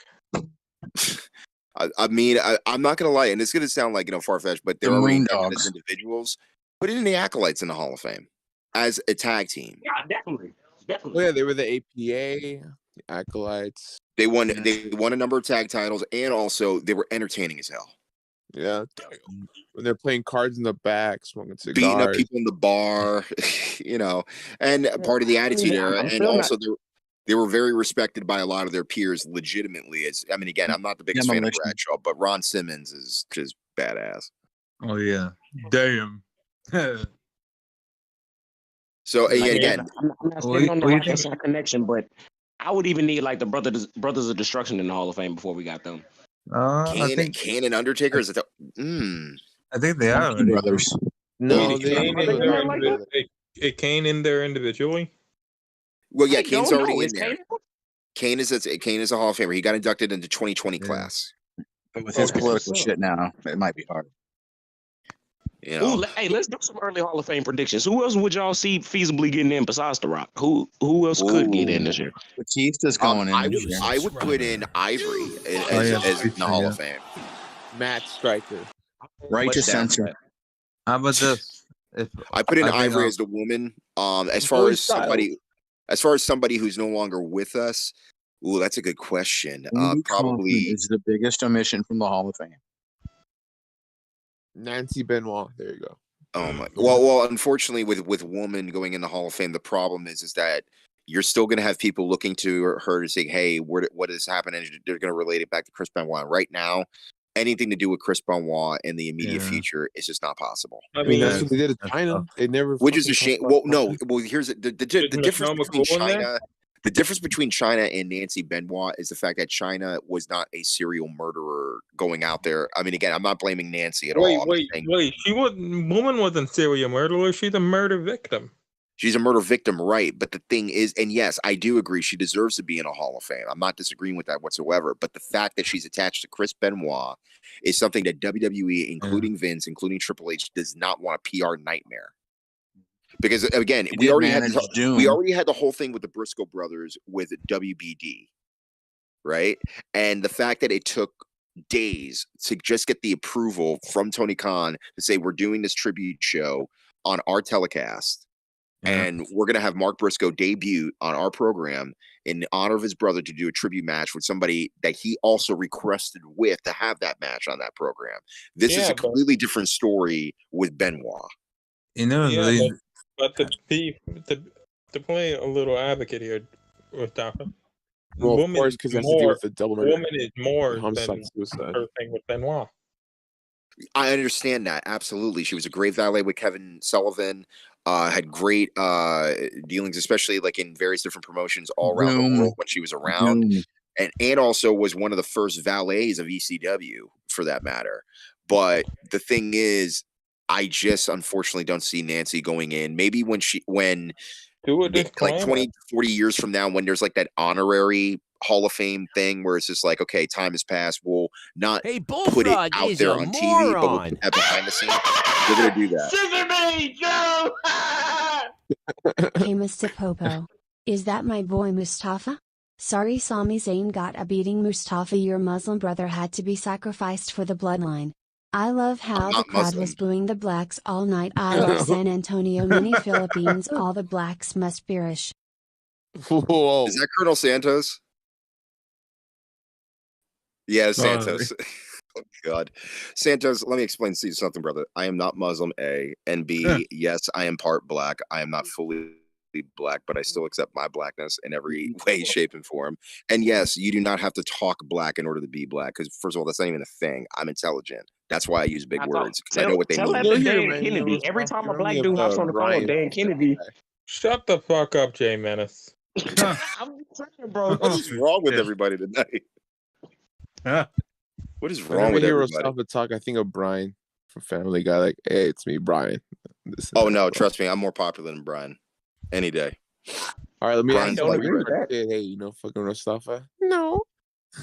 I mean, I'm not gonna lie, and it's gonna sound like far-fetched, but they're as individuals. Put it in the Acolytes in the Hall of Fame as a tag team. Yeah, definitely. Well, yeah, they were the APA, the Acolytes. They won a number of tag titles, and also they were entertaining as hell. Yeah, when they're playing cards in the back, smoking cigars, beating up people in the bar, and part of the Attitude Era, and also they were very respected by a lot of their peers legitimately. Again, I'm not the biggest fan of Bradshaw, but Ron Simmons is just badass. Oh yeah, damn. So again, I'm not sitting on the Rock and Sock connection, but I would even need like the Brothers of Destruction in the Hall of Fame before we got them. Kane and Undertaker is I think they are brothers. No, Kane in there individually. Well, yeah, Kane's already in there. Kane is a Hall of Famer. He got inducted into 2020 class. But with his political shit now, it might be hard. Ooh, hey, let's do some early Hall of Fame predictions. Who else would y'all see feasibly getting in besides The Rock? Who else could get in this year? Batista's going in. I would put in Ivory as in the Hall of Fame. Matt Striker. Righteous Censor. How about this? I put in Ivory as the woman. As far as As far as somebody who's no longer with us, ooh, that's a good question. Andy Kaufman Probably is the biggest omission from the Hall of Fame. Nancy Benoit. There you go. Oh my. Well, unfortunately, with woman going in the Hall of Fame, the problem is that you're still going to have people looking to her to say, "Hey, what has happened?" And they're going to relate it back to Chris Benoit. Right now, anything to do with Chris Benoit in the immediate future is just not possible. I mean, that's what they did in China. They never. Which is a fucking shame. talked Well, about no. that. Well, here's the difference between China. The difference between China and Nancy Benoit is the fact that China was not a serial murderer going out there. I mean, again, I'm not blaming Nancy at all. I'm saying Wait. Woman wasn't serial murderer. She's a murder victim. she's a murder victim, right? But the thing is, and yes, I do agree, she deserves to be in a Hall of Fame. I'm not disagreeing with that whatsoever. But the fact that she's attached to Chris Benoit is something that WWE, including Vince, including Triple H, does not want a PR nightmare. Because again, we already had the whole thing with the Briscoe brothers with WBD, right? And the fact that it took days to just get the approval from Tony Khan to say we're doing this tribute show on our telecast, and we're going to have Mark Briscoe debut on our program in honor of his brother to do a tribute match with somebody that he also requested with to have that match on that program. This is a completely different story with Benoit. But to play a little advocate here with Dr. Well, of course, because it has to do with the double murder. Woman is more Homicide, than suicide. her thing with Benoit. I understand that. Absolutely. She was a great valet with Kevin Sullivan, had great dealings, especially like in various different promotions all around the world when she was around. And also was one of the first valets of ECW for that matter. But the thing is, I just unfortunately don't see Nancy going in. Maybe when like 20, 40 years from now, when there's like that honorary Hall of Fame thing where it's just like, okay, time has passed. We'll not put it out there on TV, but we'll put that behind the scenes. They're going to do that. Scissor me, Joe! Hey, Mr. Popo. Is that my boy Mustafa? Sorry, Sami Zayn got a beating. Mustafa, your Muslim brother, had to be sacrificed for the bloodline. I love how the crowd was booing the blacks all night. I love San Antonio, mini Philippines. All the blacks must perish. Whoa. Is that Colonel Santos? Yeah, Santos. Oh, God. Santos, let me explain to you something, brother. I am not Muslim, A. And B, yes, I am part black. I am not fully black, but I still accept my blackness in every way, shape, and form. And yes, you do not have to talk black in order to be black, because first of all, that's not even a thing. I'm intelligent. That's why I use big words, because I know what they mean. That to Dan Kennedy. Every time a black dude hops on the phone with Dan Kennedy. Shut the fuck up, Jay Menace. I'm saying, bro. What is wrong with everybody tonight? What is wrong with everybody? Whenever talk, I think of Brian from Family Guy. Like, hey, it's me, Brian. Oh no, trust me, I'm more popular than Brian. Any day. All right, let me ask Brian's you. like, Hey, you know, fucking Mustafa? No.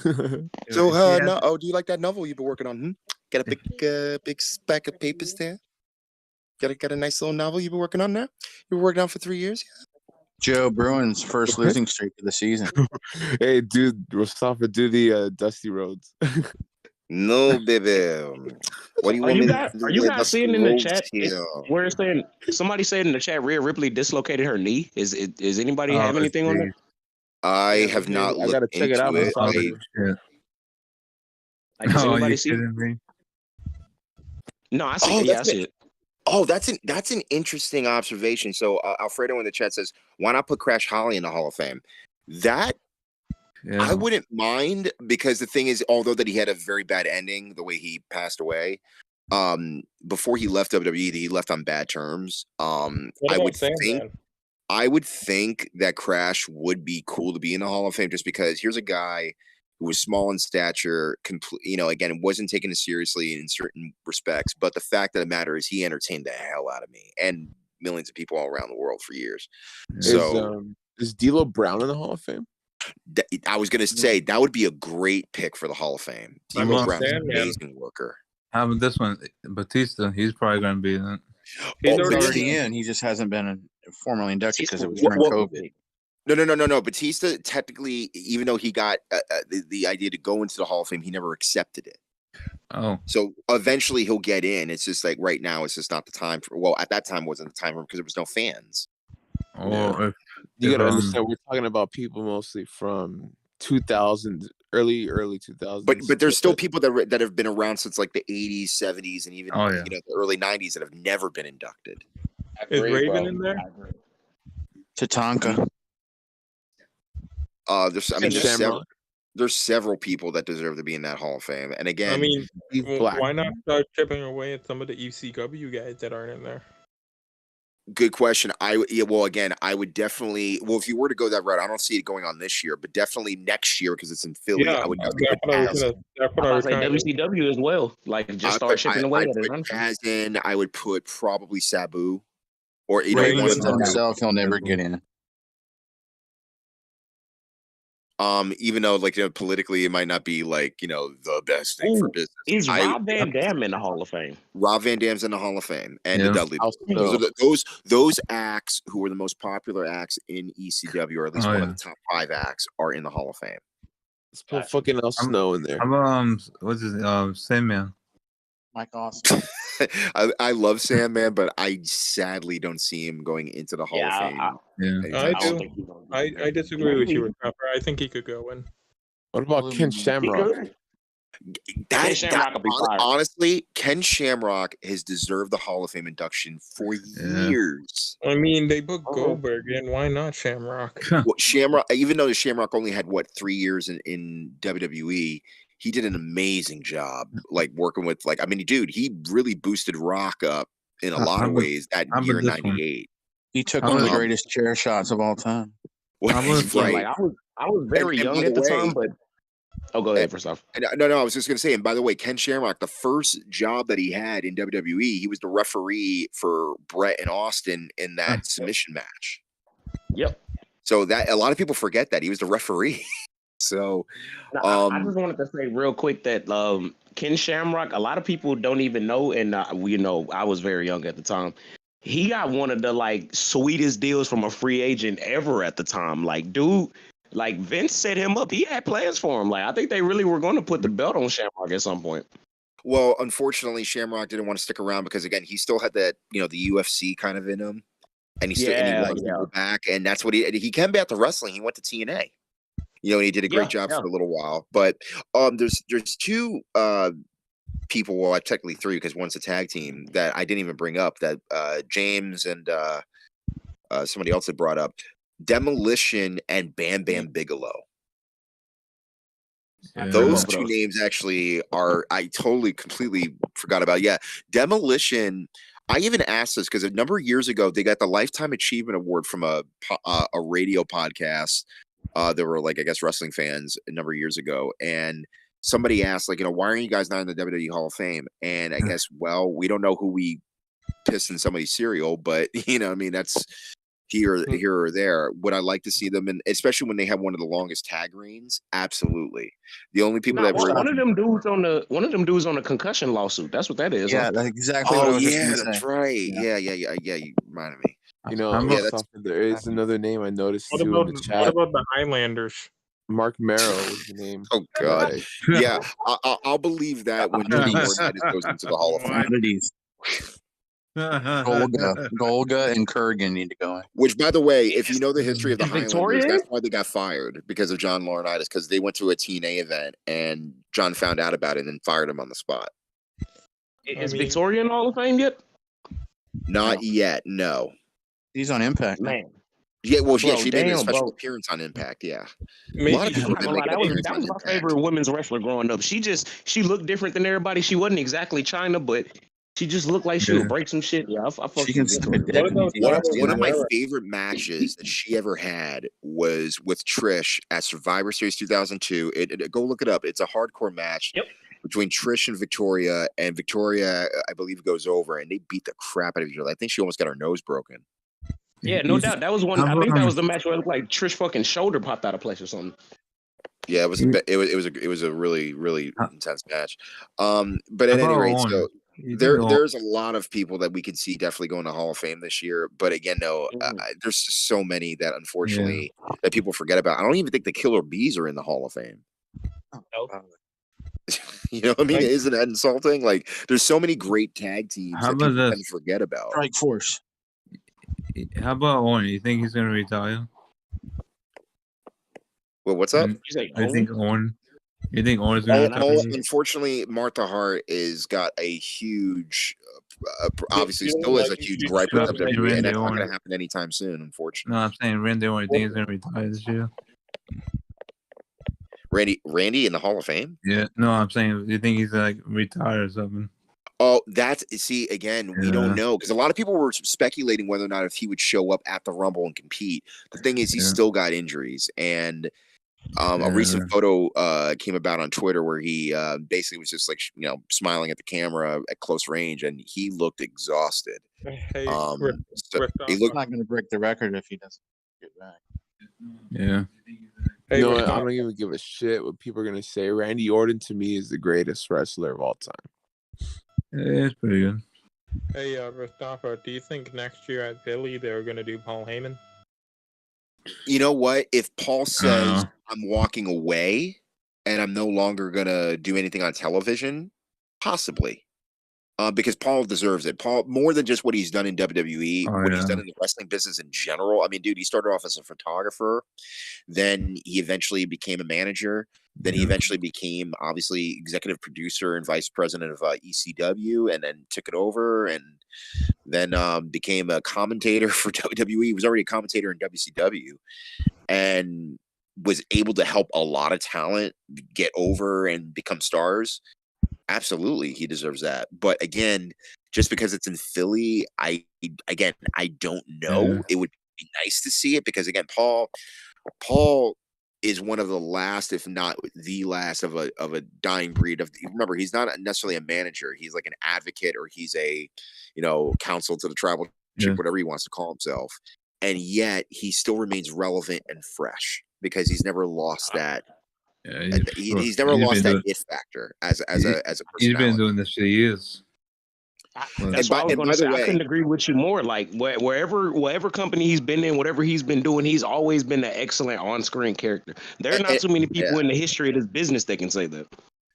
So, no. Oh, do you like that novel you've been working on? Hmm? Got a big stack of papers there. Got a nice little novel you've been working on now. You've been working on for 3 years. Joe Bruin's first losing streak of the season. Hey, dude, Mustafa, do the Dusty Rhodes. No, baby. What do you want me to do? Are you guys seeing in the chat where it's saying somebody said in the chat Rhea Ripley dislocated her knee? Is anybody have anything on that? I have not looked gotta check it out. Like, does anybody see? No, I see. I see it. Oh, that's an interesting observation. So Alfredo in the chat says, "Why not put Crash Holly in the Hall of Fame?" That I wouldn't mind, because the thing is, although that he had a very bad ending, the way he passed away, before he left WWE, he left on bad terms. I would think that Crash would be cool to be in the Hall of Fame, just because here's a guy who was small in stature, again, wasn't taken as seriously in certain respects. But the fact of the matter is, he entertained the hell out of me and millions of people all around the world for years. So, is D'Lo Brown in the Hall of Fame? I was going to say that would be a great pick for the Hall of Fame. D'Lo Brown's an amazing worker. How about this one? Batista, he's probably going to be in it. He's already in. He just hasn't been formally inducted because it was during COVID. No. Batista, technically, even though he got the idea to go into the Hall of Fame, he never accepted it. Oh. So eventually he'll get in. It's just like right now, it's just not the time for. Well, at that time wasn't the time for him because there was no fans. Oh, You gotta understand, we're talking about people mostly from 2000, early 2000s. But there's still people that have been around since like the 80s, 70s, and even the early 90s that have never been inducted. Is Raven in there? Tatanka. There's several people that deserve to be in that Hall of Fame. And again, I mean, why not start chipping away at some of the ECW guys that aren't in there? Good question. I would definitely. Well, if you were to go that route, I don't see it going on this year, but definitely next year because it's in Philly. Yeah, I would that's definitely what I was say WCW as well. Like just start shipping away. I'd put Taz in. I would put probably Sabu, or Raven said himself he'll never get in. Even though politically it might not be the best thing for business. Is Rob Van Dam in the Hall of Fame? Rob Van Dam's in the Hall of Fame, and the Dudley. Those acts who were the most popular acts in ECW, or at least one of the top 5 acts, are in the Hall of Fame. Let's put fucking El Snow in there. What's his Sandman? Mike Awesome. I love Sandman, but I sadly don't see him going into the Hall of Fame. I do. I disagree with you, Trapper. I think he could go in. What about Ken Shamrock? Honestly, Ken Shamrock has deserved the Hall of Fame induction for years. I mean, they put Goldberg in. Why not Shamrock? Well, Shamrock, even though the Shamrock only had 3 years in WWE, he did an amazing job, working with dude, he really boosted Rock up in a lot of ways that year in '98. He took one of the greatest chair shots of all time. Well, I was very young at the time, but go ahead for stuff. No, I was just gonna say, and by the way, Ken Shamrock, the first job that he had in WWE, he was the referee for Brett and Austin in that submission match. Yep. So that a lot of people forget that he was the referee. So, I just wanted to say real quick that Ken Shamrock, a lot of people don't even know, and I was very young at the time. He got one of the sweetest deals from a free agent ever at the time. Vince set him up. He had plans for him. I think they really were going to put the belt on Shamrock at some point. Well, unfortunately, Shamrock didn't want to stick around because again, he still had that the UFC kind of in him, and he wanted to go back, and that's what he came back to wrestling. He went to TNA. And he did a great job for a little while. But there's 2 people, well, technically 3 because one's a tag team that I didn't even bring up that James and somebody else had brought up. Demolition and Bam Bam Bigelow. Those 2 names actually are I completely forgot about. Yeah, Demolition. I even asked this because a number of years ago they got the Lifetime Achievement Award from a radio podcast. There were I guess wrestling fans a number of years ago, and somebody asked why aren't you guys not in the WWE Hall of Fame? And I guess we don't know who we pissed in somebody's cereal, but that's here or there. Would I like to see them, and especially when they have one of the longest tag reigns? Absolutely. The only people one of them dudes on a concussion lawsuit. That's what that is. Yeah, that's exactly. what I was that's right. Yeah. You reminded me. There is another name I noticed in the chat. What about the Highlanders? Mark Merrow was the name. Oh God, yeah, I'll believe that when Jimmy Cornette goes into the Hall of Fame. Golga and Kurgan need to go in. Which, by the way, if you know the history of the Highlanders, that's why they got fired because of John Laurinaitis, because they went to a TNA event and John found out about it and then fired him on the spot. Is Victoria in the Hall of Fame yet? Not yet, no. He's on Impact, man. Yeah, she made a special appearance on Impact. Yeah, a lot of people that was my favorite women's wrestler growing up. She looked different than everybody. She wasn't exactly China, but she just looked like she would break some shit. Yeah, I fuck with Victoria. One of my favorite matches that she ever had was with Trish at Survivor Series 2002. Go look it up. It's a hardcore match. Yep. Between Trish and Victoria, I believe, goes over, and they beat the crap out of each other. I think she almost got her nose broken. Yeah, no doubt. That was one. I think that was the match where it looked like Trish fucking shoulder popped out of place or something. Yeah, it was a really, really intense match. But at any rate, so there's a lot of people that we could see definitely going to Hall of Fame this year. But again, there's just so many that unfortunately that people forget about. I don't even think the Killer Bees are in the Hall of Fame. You know what I mean? Isn't that insulting? There's so many great tag teams that people tend to forget about. Strike Force. How about Owen? You think he's going to retire? Well, what's up? I think Owen. You think Owen's going to unfortunately, Martha Hart is got a huge, obviously still has a huge gripe with WWE, and that's not going to happen anytime soon, unfortunately. No, I'm saying Randy Orton. Think he's going to retire this year? Randy in the Hall of Fame? Yeah. No, I'm saying you think he's like retired or something? Oh, we don't know, because a lot of people were speculating whether or not if he would show up at the Rumble and compete. The thing is, he's still got injuries, and a recent photo came about on Twitter where he basically was just like smiling at the camera at close range, and he looked exhausted. Hey, he's not going to break the record if he doesn't get back. Yeah. You know what? I don't even give a shit what people are gonna say. Randy Orton to me is the greatest wrestler of all time. Yeah, it's pretty good. Hey, Mustafa, do you think next year at Philly they're gonna do Paul Heyman? You know what? If Paul says I'm walking away and I'm no longer gonna do anything on television, possibly. Because Paul deserves it. Paul, more than just what he's done in WWE, what he's done in the wrestling business in general. I mean, dude, he started off as a photographer. Then he eventually became a manager. Then he eventually became, obviously, executive producer and vice president of ECW, and then took it over, and then became a commentator for WWE. He was already a commentator in WCW, and was able to help a lot of talent get over and become stars. Absolutely, he deserves that. But again, just because it's in Philly, I don't know. Yeah. It would be nice to see it because again, Paul is one of the last, if not the last, of a dying breed. Remember, he's not necessarily a manager. He's like an advocate, or he's a counsel to the tribal chief, whatever he wants to call himself. And yet he still remains relevant and fresh because he's never lost that. Yeah, he's never lost that it factor as a personality. He's been doing this for years. That's what I was going to say. I couldn't agree with you more. Like whatever company he's been in, whatever he's been doing, he's always been an excellent on-screen character. There are not too many people in the history of this business that can say that.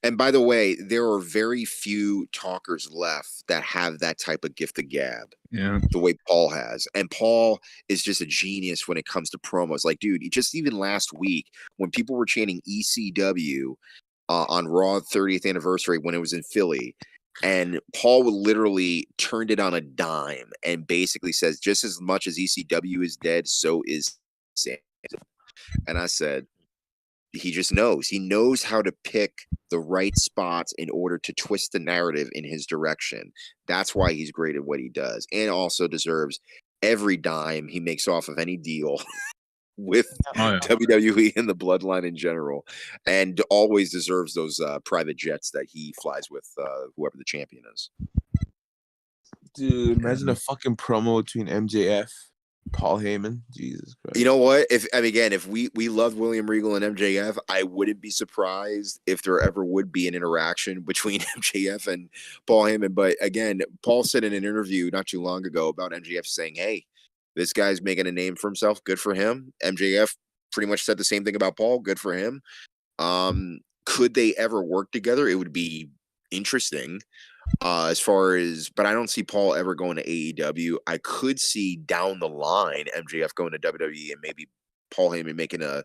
And by the way, there are very few talkers left that have that type of gift of gab. Yeah. The way Paul has. And Paul is just a genius when it comes to promos. Like, dude, just even last week when people were chanting ECW on Raw 30th anniversary when it was in Philly, and Paul literally turned it on a dime and basically says, just as much as ECW is dead, so is Cena. And I said, he just knows. He knows how to pick the right spots in order to twist the narrative in his direction. That's why he's great at what he does, and also deserves every dime he makes off of any deal with WWE and the bloodline in general, and always deserves those private jets that he flies with whoever the champion is. Dude, imagine a fucking promo between MJF, Paul Heyman. Jesus Christ. You know what? If we loved William Regal and MJF, I wouldn't be surprised if there ever would be an interaction between MJF and Paul Heyman. But again, Paul said in an interview not too long ago about MJF saying, hey, this guy's making a name for himself. Good for him. MJF pretty much said the same thing about Paul. Good for him. Could they ever work together? It would be interesting. But I don't see Paul ever going to AEW. I could see down the line MJF going to WWE and maybe Paul Heyman making an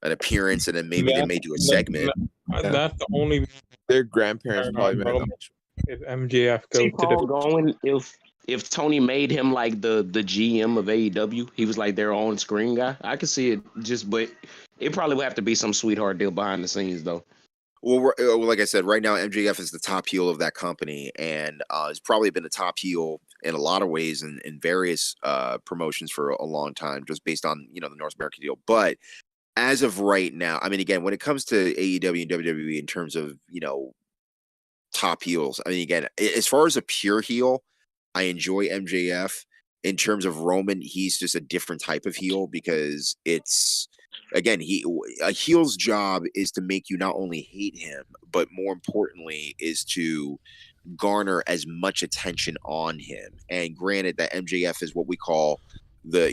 appearance, and then maybe they may do a segment. That's the only. Their grandparents probably made them. If MJF goes see Paul going, if Tony made him like the GM of AEW, he was like their own screen guy. I could see it but it probably would have to be some sweetheart deal behind the scenes though. Well, like I said, right now MJF is the top heel of that company, and has probably been the top heel in a lot of ways in various promotions for a long time, just based on the North American deal. But as of right now, I mean, again, when it comes to AEW and WWE in terms of top heels, I mean, again, as far as a pure heel, I enjoy MJF. In terms of Roman, he's just a different type of heel because it's. Again, a heel's job is to make you not only hate him, but more importantly is to garner as much attention on him. And granted that MJF is what we call the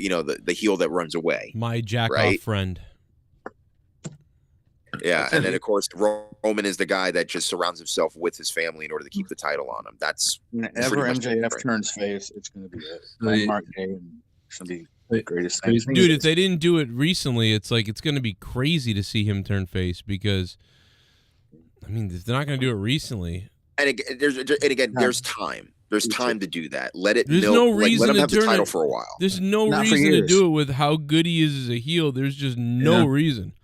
heel that runs away. My jack-off friend. Yeah, and then of course Roman is the guy that just surrounds himself with his family in order to keep the title on him. That's whenever MJF turns face, it's going to be a landmark day, and it's going to be Greatest thing. Dude, if they didn't do it recently, it's like it's going to be crazy to see him turn face because, I mean, if they're not going to do it recently. And again, there's time. There's time to do that. Let it. There's milk, no like, reason let him to have the turn title it, for a while. There's no Not for reason to years. do it with how good he is as a heel. There's just no reason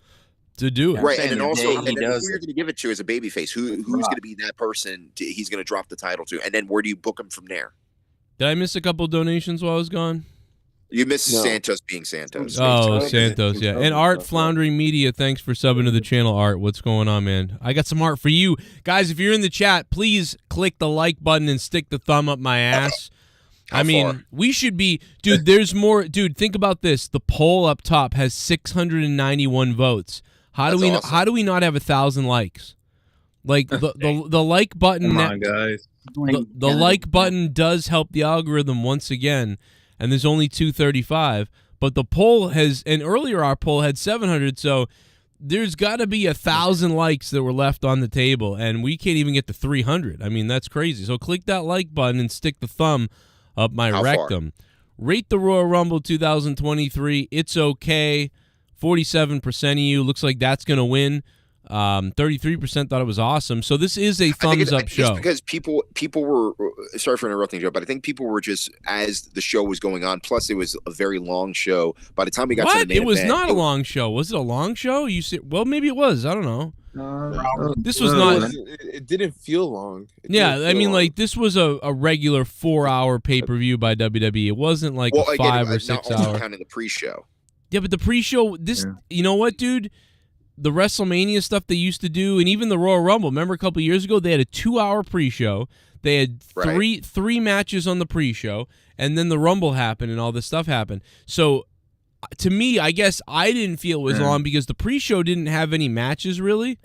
to do it. Right, and then also, and then who you're going to give it to as a babyface? Who's going to be that person? He's going to drop the title to, and then where do you book him from there? Did I miss a couple donations while I was gone? You missed Santos being Santos. Oh, Santos, yeah. And Art Floundering Media, thanks for subbing to the channel, Art. What's going on, man? I got some art for you. Guys, if you're in the chat, please click the like button and stick the thumb up my ass. I mean, we should be... Dude, there's more... Dude, think about this. The poll up top has 691 votes. How do we not have 1,000 likes? Like, the like button... Come on, guys. The like button does help the algorithm once again, and there's only 235. But the poll has, and earlier our poll had 700, so there's got to be 1,000 likes that were left on the table, and we can't even get to 300. I mean, that's crazy. So click that like button and stick the thumb up my rectum. Rate the Royal Rumble 2023. It's okay. 47% of you looks like that's going to win. 33% thought it was awesome. So this is a thumbs up show. It's because people were, sorry for interrupting, Joe, but I think people were just, as the show was going on, plus it was a very long show. By the time we got to the main It was event, not a long show. Was it a long show? You said, well, maybe it was. I don't know. This was not. It didn't feel long. I mean, like this was a regular 4-hour pay-per-view by WWE. It wasn't like a 5 or 6 hour. Kind of the pre-show. Yeah, but the pre-show, you know what, dude? The WrestleMania stuff they used to do, and even the Royal Rumble. Remember a couple years ago, they had a 2-hour pre-show. They had three matches on the pre-show, and then the Rumble happened, and all this stuff happened. So, to me, I guess I didn't feel it was long because the pre-show didn't have any matches really.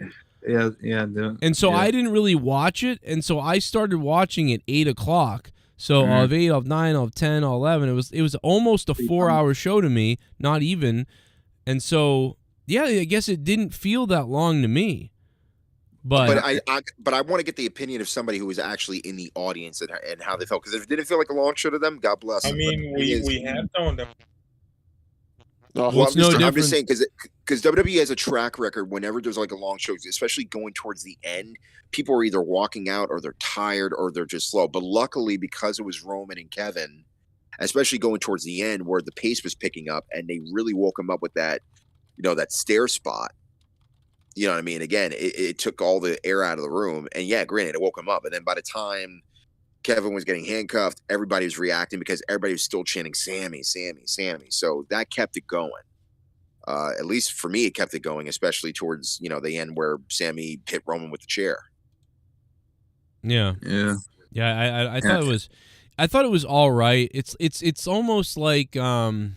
Yeah. And so I didn't really watch it, and so I started watching at 8 o'clock. So of 8, of 9, of 10, of 11, it was almost a 4-hour show to me, not even. And so, yeah, I guess it didn't feel that long to me. But I want to get the opinion of somebody who was actually in the audience and how they felt, because if it didn't feel like a long show to them, God bless. I mean, we have known them. Well, I'm just saying because WWE has a track record whenever there's like a long show, especially going towards the end, people are either walking out or they're tired or they're just slow. But luckily, because it was Roman and Kevin, especially going towards the end where the pace was picking up and they really woke him up with that, that stair spot. You know what I mean? Again, it took all the air out of the room. And yeah, granted, it woke him up. And then by the time Kevin was getting handcuffed, everybody was reacting because everybody was still chanting Sammy, Sammy, Sammy. So that kept it going. At least for me, it kept it going, especially towards, the end where Sammy hit Roman with the chair. Yeah. I thought it was all right. It's almost like I'm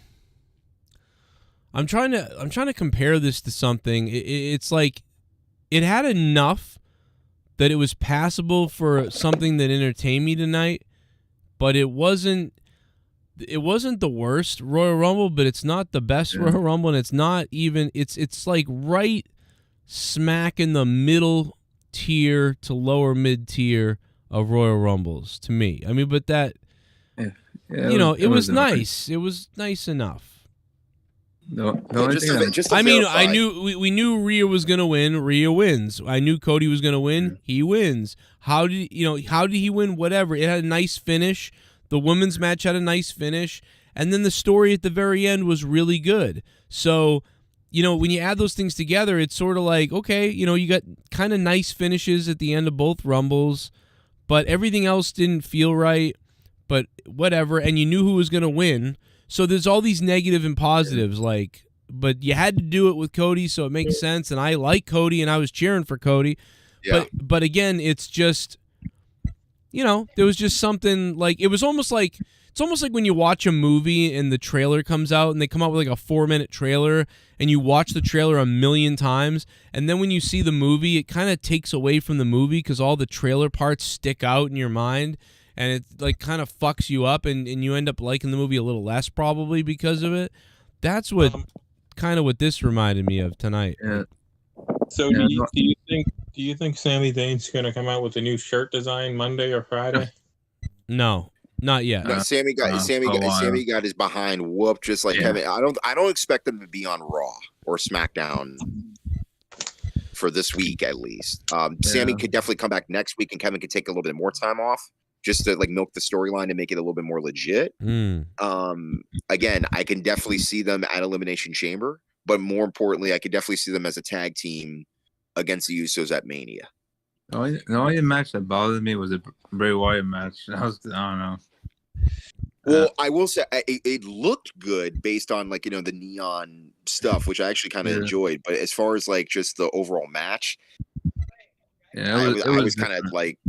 trying to compare this to something. It's like it had enough that it was passable for something that entertained me tonight, but it wasn't the worst Royal Rumble, but it's not the best Royal Rumble, and it's not even it's like right smack in the middle tier to lower mid tier of Royal Rumbles to me. I mean, but that it was nice. It was nice enough. I knew we knew Rhea was gonna win. Rhea wins. I knew Cody was gonna win. He wins. How did he win? Whatever. It had a nice finish. The women's match had a nice finish, and then the story at the very end was really good. So, when you add those things together, it's sort of like, okay, you got kind of nice finishes at the end of both Rumbles, but everything else didn't feel right. But whatever, and you knew who was gonna win. So there's all these negative and positives, but you had to do it with Cody, so it makes sense. And I like Cody, and I was cheering for Cody. Yeah. But again, it's just, there was just something like it's almost like when you watch a movie and the trailer comes out and they come out with like a 4-minute trailer and you watch the trailer a million times, and then when you see the movie, it kind of takes away from the movie because all the trailer parts stick out in your mind. And it like kind of fucks you up, and you end up liking the movie a little less probably because of it. That's what this reminded me of tonight. Yeah. So do you think Sami Zayn's gonna come out with a new shirt design Monday or Friday? No, Not yet. No, Sammy got his behind whooped just like Kevin. I don't expect them to be on Raw or SmackDown for this week at least. Sammy could definitely come back next week, and Kevin could take a little bit more time off just to like milk the storyline and make it a little bit more legit. Again, I can definitely see them at Elimination Chamber, but more importantly, I could definitely see them as a tag team against the Usos at Mania. The only match that bothered me was a Bray Wyatt match. I don't know. Well, I will say it looked good based on like, the neon stuff, which I actually kind of enjoyed. But as far as like just the overall match, I was kind of like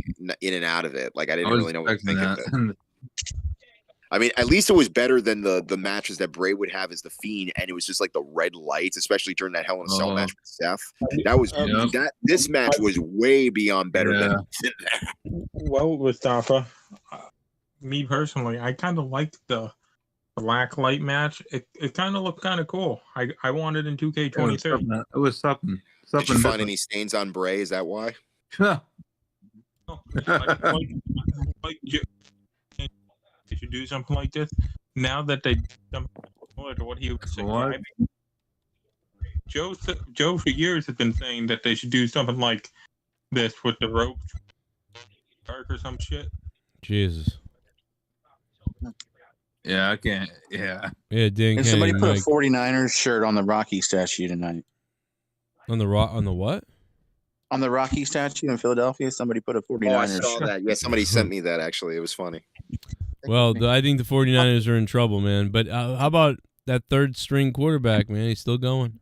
in and out of it. Like I didn't really know what to think of it. I mean, at least it was better than the matches that Bray would have as the Fiend, and it was just like the red lights, especially during that Hell in a Cell match with Steph. That was this match was way beyond better than that. Well, Mustafa, me personally, I kind of liked the black light match. It kind of looked kind of cool. I wanted in 2K23. It was something. Did you find any stains on Bray? Is that why? They should do something like this. Now that they what he was describing, Joe for years has been saying that they should do something like this with the rope arc or some shit. Jesus. Yeah, I can't. Yeah. Yeah, Dan. And somebody put a 49ers shirt on the Rocky statue tonight. On the what? On the Rocky statue in Philadelphia, somebody put a 49ers I saw shirt. that. Yeah, somebody sent me that actually. It was funny. Well, I think the 49ers are in trouble, man. But how about that third string quarterback, man? He's still going.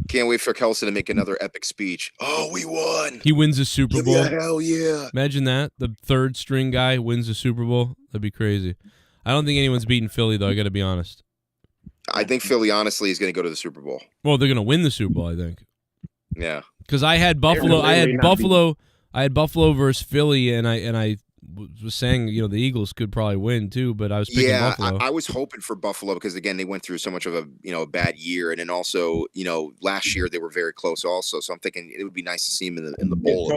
Can't wait for Kelson to make another epic speech. Oh, we won. He wins a Super Bowl. Yeah, hell yeah. Imagine that. The third string guy wins a Super Bowl. That'd be crazy. I don't think anyone's beaten Philly, though. I got to be honest. I think Philly, honestly, is going to go to the Super Bowl. Well, they're going to win the Super Bowl, I think. Yeah. Because I had Buffalo. I had Buffalo versus Philly, and I was saying, the Eagles could probably win too, but I was picking Buffalo. I was hoping for Buffalo because again they went through so much of a bad year, and then also last year they were very close also. So I'm thinking it would be nice to see them in the bowl.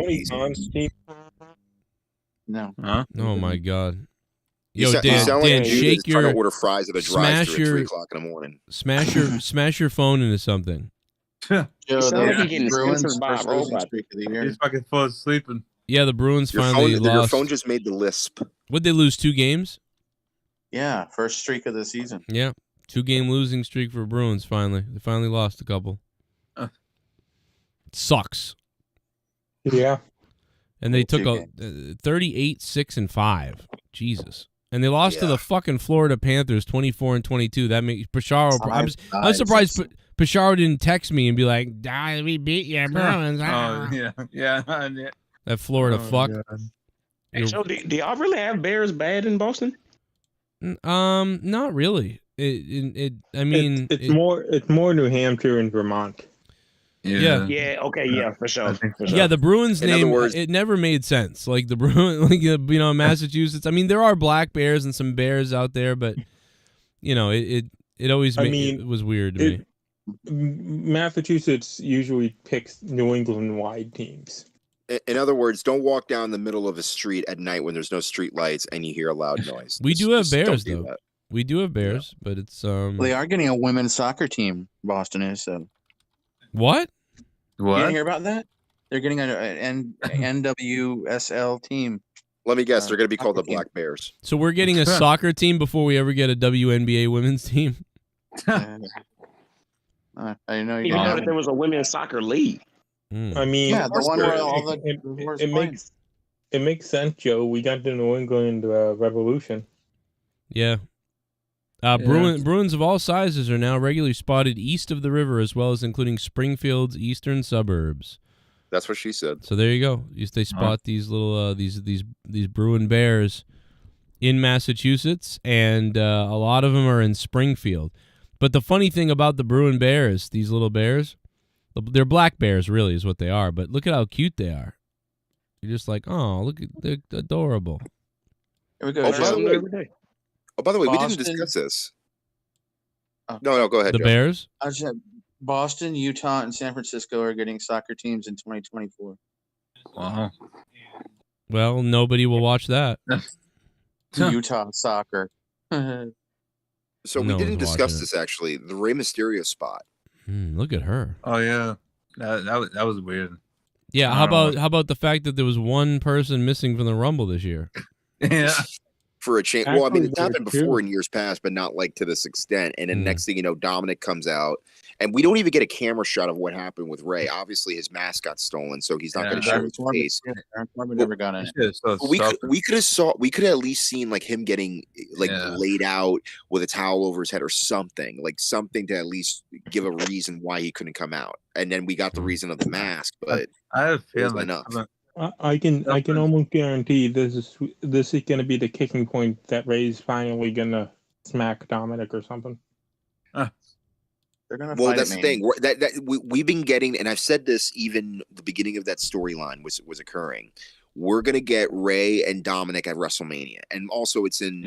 No. Huh? Oh my God. You Dan, sound like a dude shake that's trying your to order fries at a drive-thru at 3 o'clock in the morning. Smash your phone into something. He's fucking full of sleeping. Yeah, the Bruins finally lost. Your phone just made the lisp. Would they lose 2 games? Yeah, first streak of the season. Yeah, 2-game losing streak for Bruins. Finally, they finally lost a couple. Sucks. Yeah. And they took a 38-6-5. Jesus. And they lost to the fucking Florida Panthers 24-22. That makes Pasharo. I'm surprised Pasharo didn't text me and be like, "We beat you, Bruins." Yeah. That Florida fuck. Hey, so do y'all really have Bears bad in Boston? Not really. I mean, it's more New Hampshire and Vermont. Yeah. Yeah. Okay. Yeah. For sure. Yeah. The Bruins In name. other words- It never made sense. Like the Bruins, Massachusetts. I mean, there are black bears and some bears out there, but it always it was weird to me. Massachusetts usually picks New England-wide teams. In other words, don't walk down the middle of a street at night when there's no street lights and you hear a loud noise. We do have bears, don't do though. that. We do have bears, but it's Well, they are getting a women's soccer team. Boston is so. What? You didn't hear about that? They're getting an NWSL team. Let me guess, they're going to be called the Black Bears. So we're getting a soccer team before we ever get a WNBA women's team. I didn't know You know that there was a women's soccer league. I mean, Yeah, the one where all the it makes sense, Joe. We got the New England Revolution. Yeah. Bruins of all sizes are now regularly spotted east of the river, as well as including Springfield's eastern suburbs. That's what she said. So there you go. They spot these little these Bruin bears in Massachusetts, and a lot of them are in Springfield. But the funny thing about the Bruin bears, these little bears, they're black bears, really, is what they are. But look at how cute they are. You're just like, oh, look, they're adorable. Here we go. By the way, we Boston. didn't discuss this. No, go ahead. The Joe. Bears? I said Boston, Utah, and San Francisco are getting soccer teams in 2024. Wow. Well, nobody will watch that. Utah soccer. So we No didn't one's discuss watching this actually. The Rey Mysterio spot. Look at her. Oh yeah, that was weird. Yeah, I how don't know. about the fact that there was one person missing from the Rumble this year? Yeah. For a change. Well, I mean, Actually, it's happened there before too. in years past, but not like to this extent. And then Hmm. next thing you know, Dominic comes out, and we don't even get a camera shot of what happened with Ray. Obviously, his mask got stolen, so he's not going to show Baron his Corbin, face. Baron Corbin never got in it. Shit, so But we could stupid. have at least seen like him getting like Yeah. laid out with a towel over his head or something, like something to at least give a reason why he couldn't come out. And then we got the reason of the mask, but I have a it wasn't feeling enough. I can almost guarantee this is going to be the kicking point that Ray's finally going to smack Dominic or something. They're gonna Well, fight that's it, the man. thing. We've been getting, and I've said this even the beginning of that storyline was occurring. We're gonna get Ray and Dominic at WrestleMania, and also it's in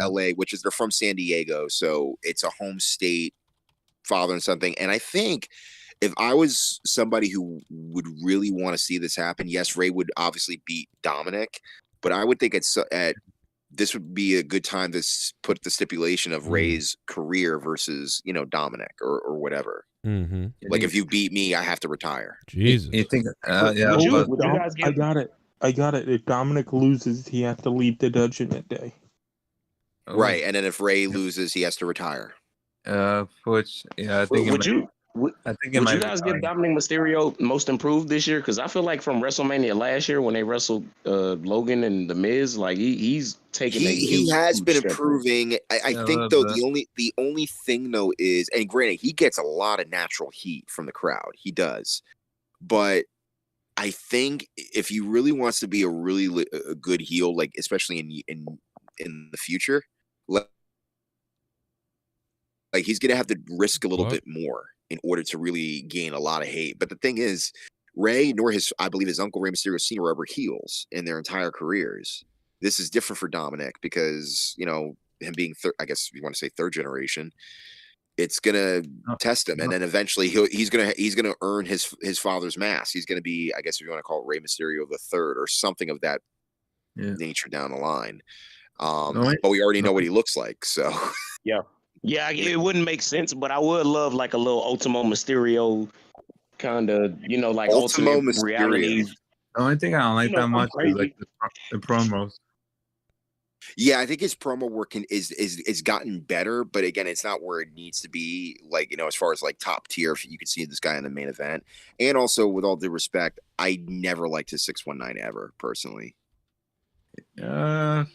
LA, which is they're from San Diego, so it's a home state, father and something. And I think if I was somebody who would really want to see this happen, yes, Ray would obviously beat Dominic, but I would think this would be a good time to put the stipulation of Ray's career versus, Dominic or whatever. Mm-hmm. Like, if you beat me, I have to retire. Jesus. You think? Would you guys I got it. If Dominic loses, he has to leave the Judgment Day. Right, and then if Ray loses, he has to retire. I think. Would you might guys give Dominic Mysterio most improved this year? Because I feel like from WrestleMania last year when they wrestled Logan and The Miz, like he's taking He has been step up. improving. I think though the only thing though is, and granted, he gets a lot of natural heat from the crowd. He does, but I think if he really wants to be a good heel, like especially in the future, like he's gonna have to risk a little bit more in order to really gain a lot of hate. But the thing is, Ray nor I believe his uncle Rey Mysterio Sr. were ever heels in their entire careers. This is different for Dominic because him being I guess you want to say third generation, it's gonna test him, and then eventually he's gonna earn his father's mask. He's gonna be, I guess if you want to call it, Rey Mysterio the third or something of that nature down the line. But we already know what he looks like, so Yeah, it wouldn't make sense, but I would love like a little Ultimo Mysterio kind of, like Ultimo ultimate Mysterio. reality. The only thing I don't like that much is like the promos. Yeah, I think his promo work is gotten better, but again, it's not where it needs to be. Like, as far as like top tier, if you could see this guy in the main event. And also, with all due respect, I never liked his 619 ever personally. Yeah.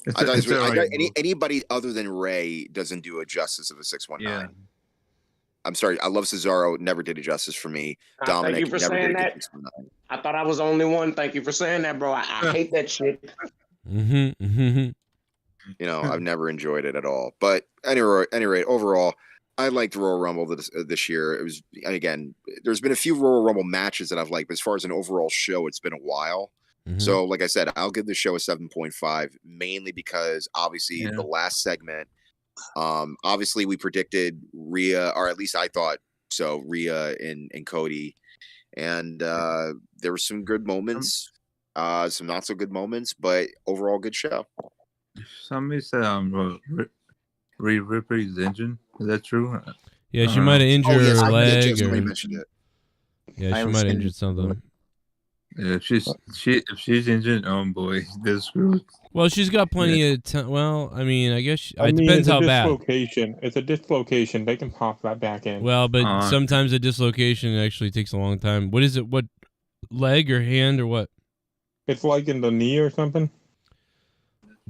I thought anybody other than Ray doesn't do a justice of a 619. Yeah. I'm sorry, I love Cesaro. Never did a justice for me. Dominic Thank you for never saying did a that. 619. I thought I was the only one. Thank you for saying that, bro. I hate that shit. I've never enjoyed it at all. But any rate, overall, I liked Royal Rumble this year. It was, again, there's been a few Royal Rumble matches that I've liked, but as far as an overall show, it's been a while. So, like I said, I'll give the show a 7.5, mainly because obviously the last segment, obviously we predicted Rhea, or at least I thought so, Rhea and Cody, and there were some good moments, some not so good moments, but overall good show. Somebody said Rhea Ripley's injured. Is that true? Yeah, she might have injured her leg. Somebody mentioned it. Yeah, she might have injured something. Yeah, if she's injured, oh boy, they're screwed. Well, she's got plenty of time. Well, I mean, I guess it depends how bad. It's a dislocation. They can pop that back in. Well, but sometimes a dislocation actually takes a long time. What is it? What leg or hand or what? It's like in the knee or something.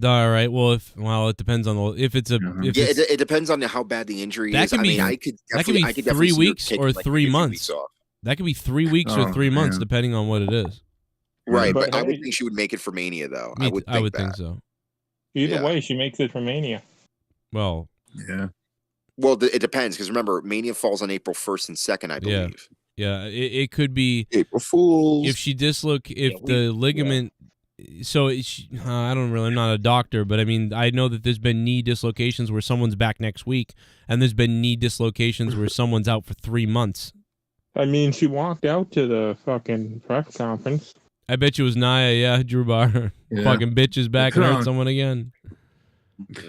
All right. Well, it depends on if it's a. It depends on how bad the injury is. That could be 3 weeks or 3 months. That could be 3 weeks or 3 months, depending on what it is. Right, but I would think she would make it for Mania, though. I would think so. Either way, she makes it for Mania. Well, yeah. Well, it depends, because remember, Mania falls on April 1st and 2nd, I believe. Yeah. It could be April Fools. If she the ligament. So I'm not a doctor, but I mean, I know that there's been knee dislocations where someone's back next week, and there's been knee dislocations where someone's out for 3 months. I mean, she walked out to the fucking press conference. I bet you it was Nia. Yeah, Drew Bar. Yeah. Fucking bitches back and hurt someone again.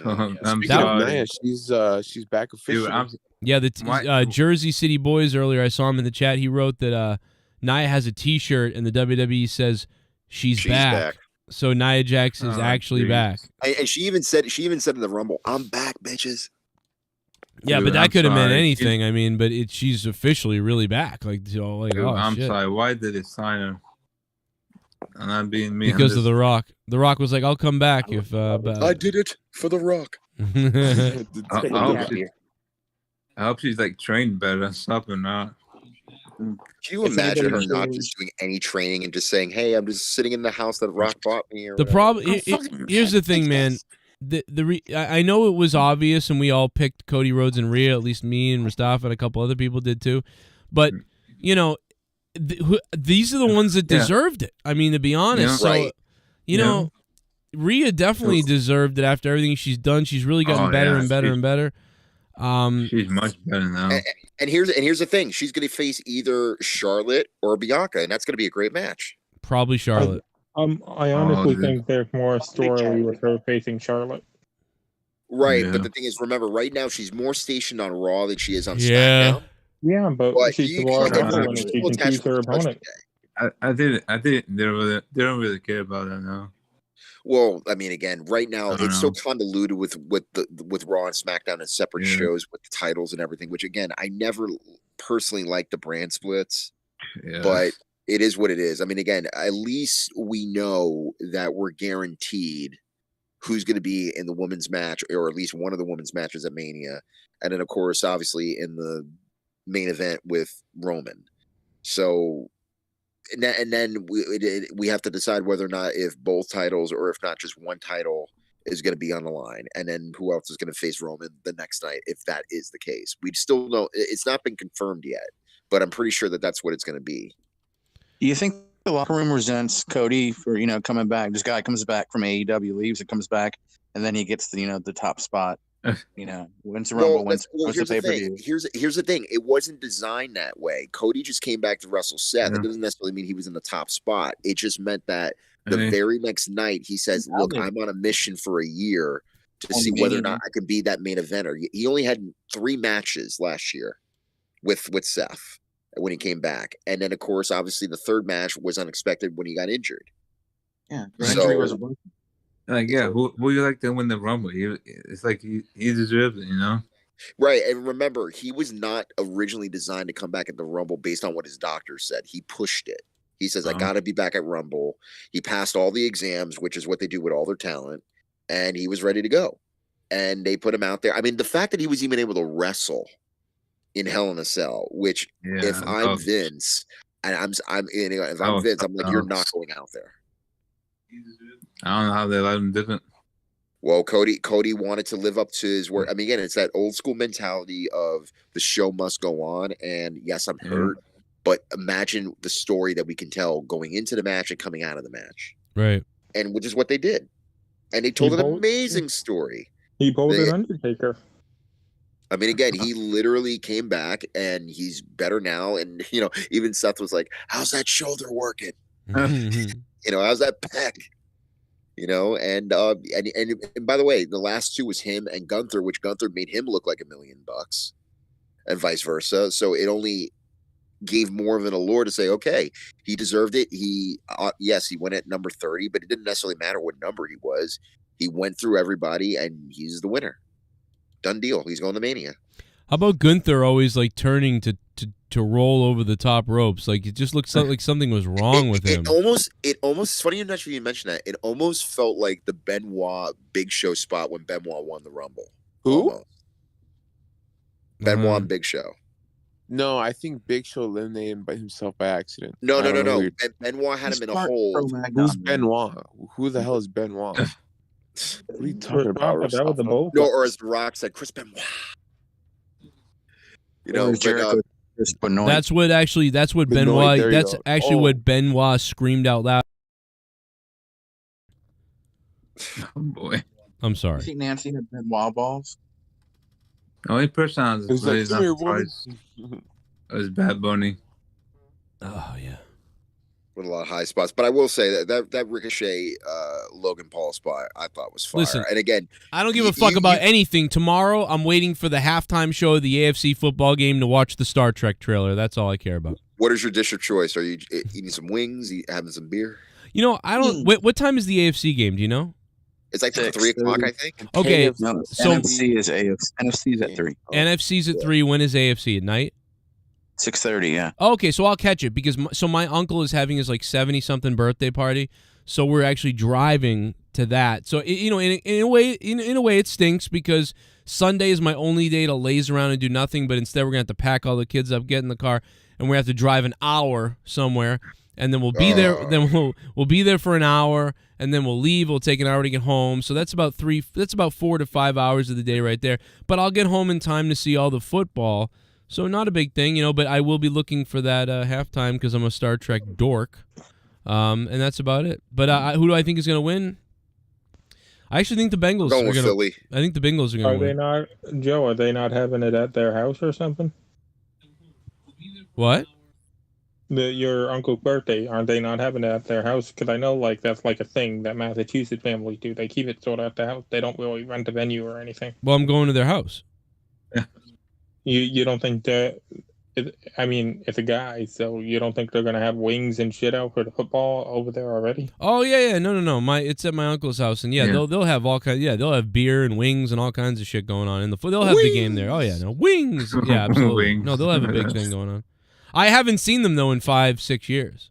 I'm Speaking of sorry. Nia, she's back officially. Yeah, the Jersey City Boys earlier, I saw him in the chat. He wrote that Nia has a T-shirt and the WWE says she's back. So Nia Jax is actually back. And she even said in the Rumble, "I'm back, bitches." Yeah, Dude, but that I'm could have meant sorry. anything. I mean, but she's officially really back. Like, Dude, oh, I'm shit. sorry. Why did it sign her? I'm not being me. Because of The Rock. The Rock was like, "I'll come back if." I did it for The Rock. I hope she's like trained better and stuff or not. Can you imagine her not just doing any training and just saying, "Hey, I'm just sitting in the house that Rock bought me"? Or The problem whatever? here's the thing, man. I know it was obvious, and we all picked Cody Rhodes and Rhea. At least me and Mustafa and a couple other people did too. But you know, these are the ones that deserved it. I mean, to be honest, so you know, Rhea definitely deserved it after everything she's done. She's really gotten better and better and better. She's much better now. And here's the thing: she's going to face either Charlotte or Bianca, and that's going to be a great match. Probably Charlotte. I honestly think there's more story with her facing Charlotte. Right, but the thing is, remember, right now she's more stationed on Raw than she is on Yeah. SmackDown. Yeah, but she's the Raw wrestler and she can choose her opponent. I think they don't really care about that now. Well, I mean, again, right now it's so convoluted with Raw and SmackDown as separate shows with the titles and everything. Which again, I never personally liked the brand splits, but it is what it is. I mean, again, at least we know that we're guaranteed who's going to be in the women's match, or at least one of the women's matches at Mania, and then of course, obviously, in the main event with Roman. So. And then we have to decide whether or not if both titles or if not just one title is going to be on the line, and then who else is going to face Roman the next night if that is the case. We still don't. It's not been confirmed yet, but I'm pretty sure that that's what it's going to be. Do you think the locker room resents Cody for coming back? This guy comes back from AEW, leaves, and comes back, and then he gets the top spot. Wins the Rumble, wins the pay-per-view. Here's the thing. It wasn't designed that way. Cody just came back to wrestle Seth. It doesn't necessarily mean he was in the top spot. It just meant that the very next night he says, "Look, I'm on a mission for a year to see whether or not I can be that main eventer." He only had 3 matches last year with Seth when he came back, and then of course, obviously, the third match was unexpected when he got injured. Yeah, like who you like to win the Rumble? It's like he deserves it, Right, and remember, he was not originally designed to come back at the Rumble based on what his doctor said. He pushed it. He says, "I got to be back at Rumble." He passed all the exams, which is what they do with all their talent, and he was ready to go. And they put him out there. I mean, the fact that he was even able to wrestle in Hell in a Cell, which if I'm Vince, and if I'm Vince, I'm like, you're not going out there. I don't know how they let him do it. Well, Cody wanted to live up to his word. I mean, again, it's that old school mentality of the show must go on. And yes, I'm hurt, but imagine the story that we can tell going into the match and coming out of the match. Right. And which is what they did. And they told an amazing story. He bolted Undertaker. I mean, again, he literally came back and he's better now. And, even Seth was like, "How's that shoulder working? How's that pec?" And by the way, the last 2 was him and Gunther, which Gunther made him look like $1 million, and vice versa. So it only gave more of an allure to say, okay, he deserved it. He went at number 30, but it didn't necessarily matter what number he was. He went through everybody, and he's the winner. Done deal. He's going to Mania. How about Gunther always like turning to roll over the top ropes? Like, it just looks like something was wrong with him. It almost funny enough you mentioned that. It almost felt like the Benoit Big Show spot when Benoit won the Rumble. Who? Almost. Benoit and Big Show. No, I think Big Show eliminated him by himself by accident. No. Benoit had him in a hold. Who's Benoit? Who the hell is Benoit? What are you talking about? No, or as The Rock said, Chris Benoit. That's what Benoit. That's actually what Benoit screamed out loud. Oh boy, I'm sorry. You think Nancy had Benoit balls? The only person on this place was Bad Bunny. Oh yeah. with a lot of high spots. But I will say that Ricochet Logan Paul spot I thought was fire. Listen, and again, I don't give a fuck about anything. Tomorrow, I'm waiting for the halftime show of the AFC football game to watch the Star Trek trailer. That's all I care about. What is your dish of choice? Are you eating some wings? Having some beer? You know, I don't. What time is the AFC game? Do you know? It's like 3 o'clock, I think. Okay, No, so NFC is AFC. NFC is at 3. NFC's at 3. When is AFC at night? 6:30. Yeah. Okay, so I'll catch it because my uncle is having his like 70-something birthday party, so we're actually driving to that. So in a way it stinks because Sunday is my only day to laze around and do nothing. But instead, we're gonna have to pack all the kids up, get in the car, and we have to drive an hour somewhere, and then we'll be there. Then we'll be there for an hour, and then we'll leave. We'll take an hour to get home. So that's about 4 to 5 hours of the day right there. But I'll get home in time to see all the football. So not a big thing, but I will be looking for that halftime because I'm a Star Trek dork, and that's about it. But who do I think is going to win? I actually think the Bengals are going to. Philly. I think the Bengals are going to win. Are they not, Joe? Are they not having it at their house or something? What? Your uncle's birthday, aren't they not having it at their house? Because I know that's like a thing that Massachusetts families do. They keep it sort of at the house. They don't really rent a venue or anything. Well, I'm going to their house. You don't think that? I mean, it's a guy, so you don't think they're gonna have wings and shit out for the football over there already? Oh yeah, no. It's at my uncle's house, and they'll have all kinds. Yeah, they'll have beer and wings and all kinds of shit going on. And they'll have the game there. Oh yeah, no wings. Yeah, absolutely. Wings. No, they'll have a big thing going on. I haven't seen them though in 5-6 years.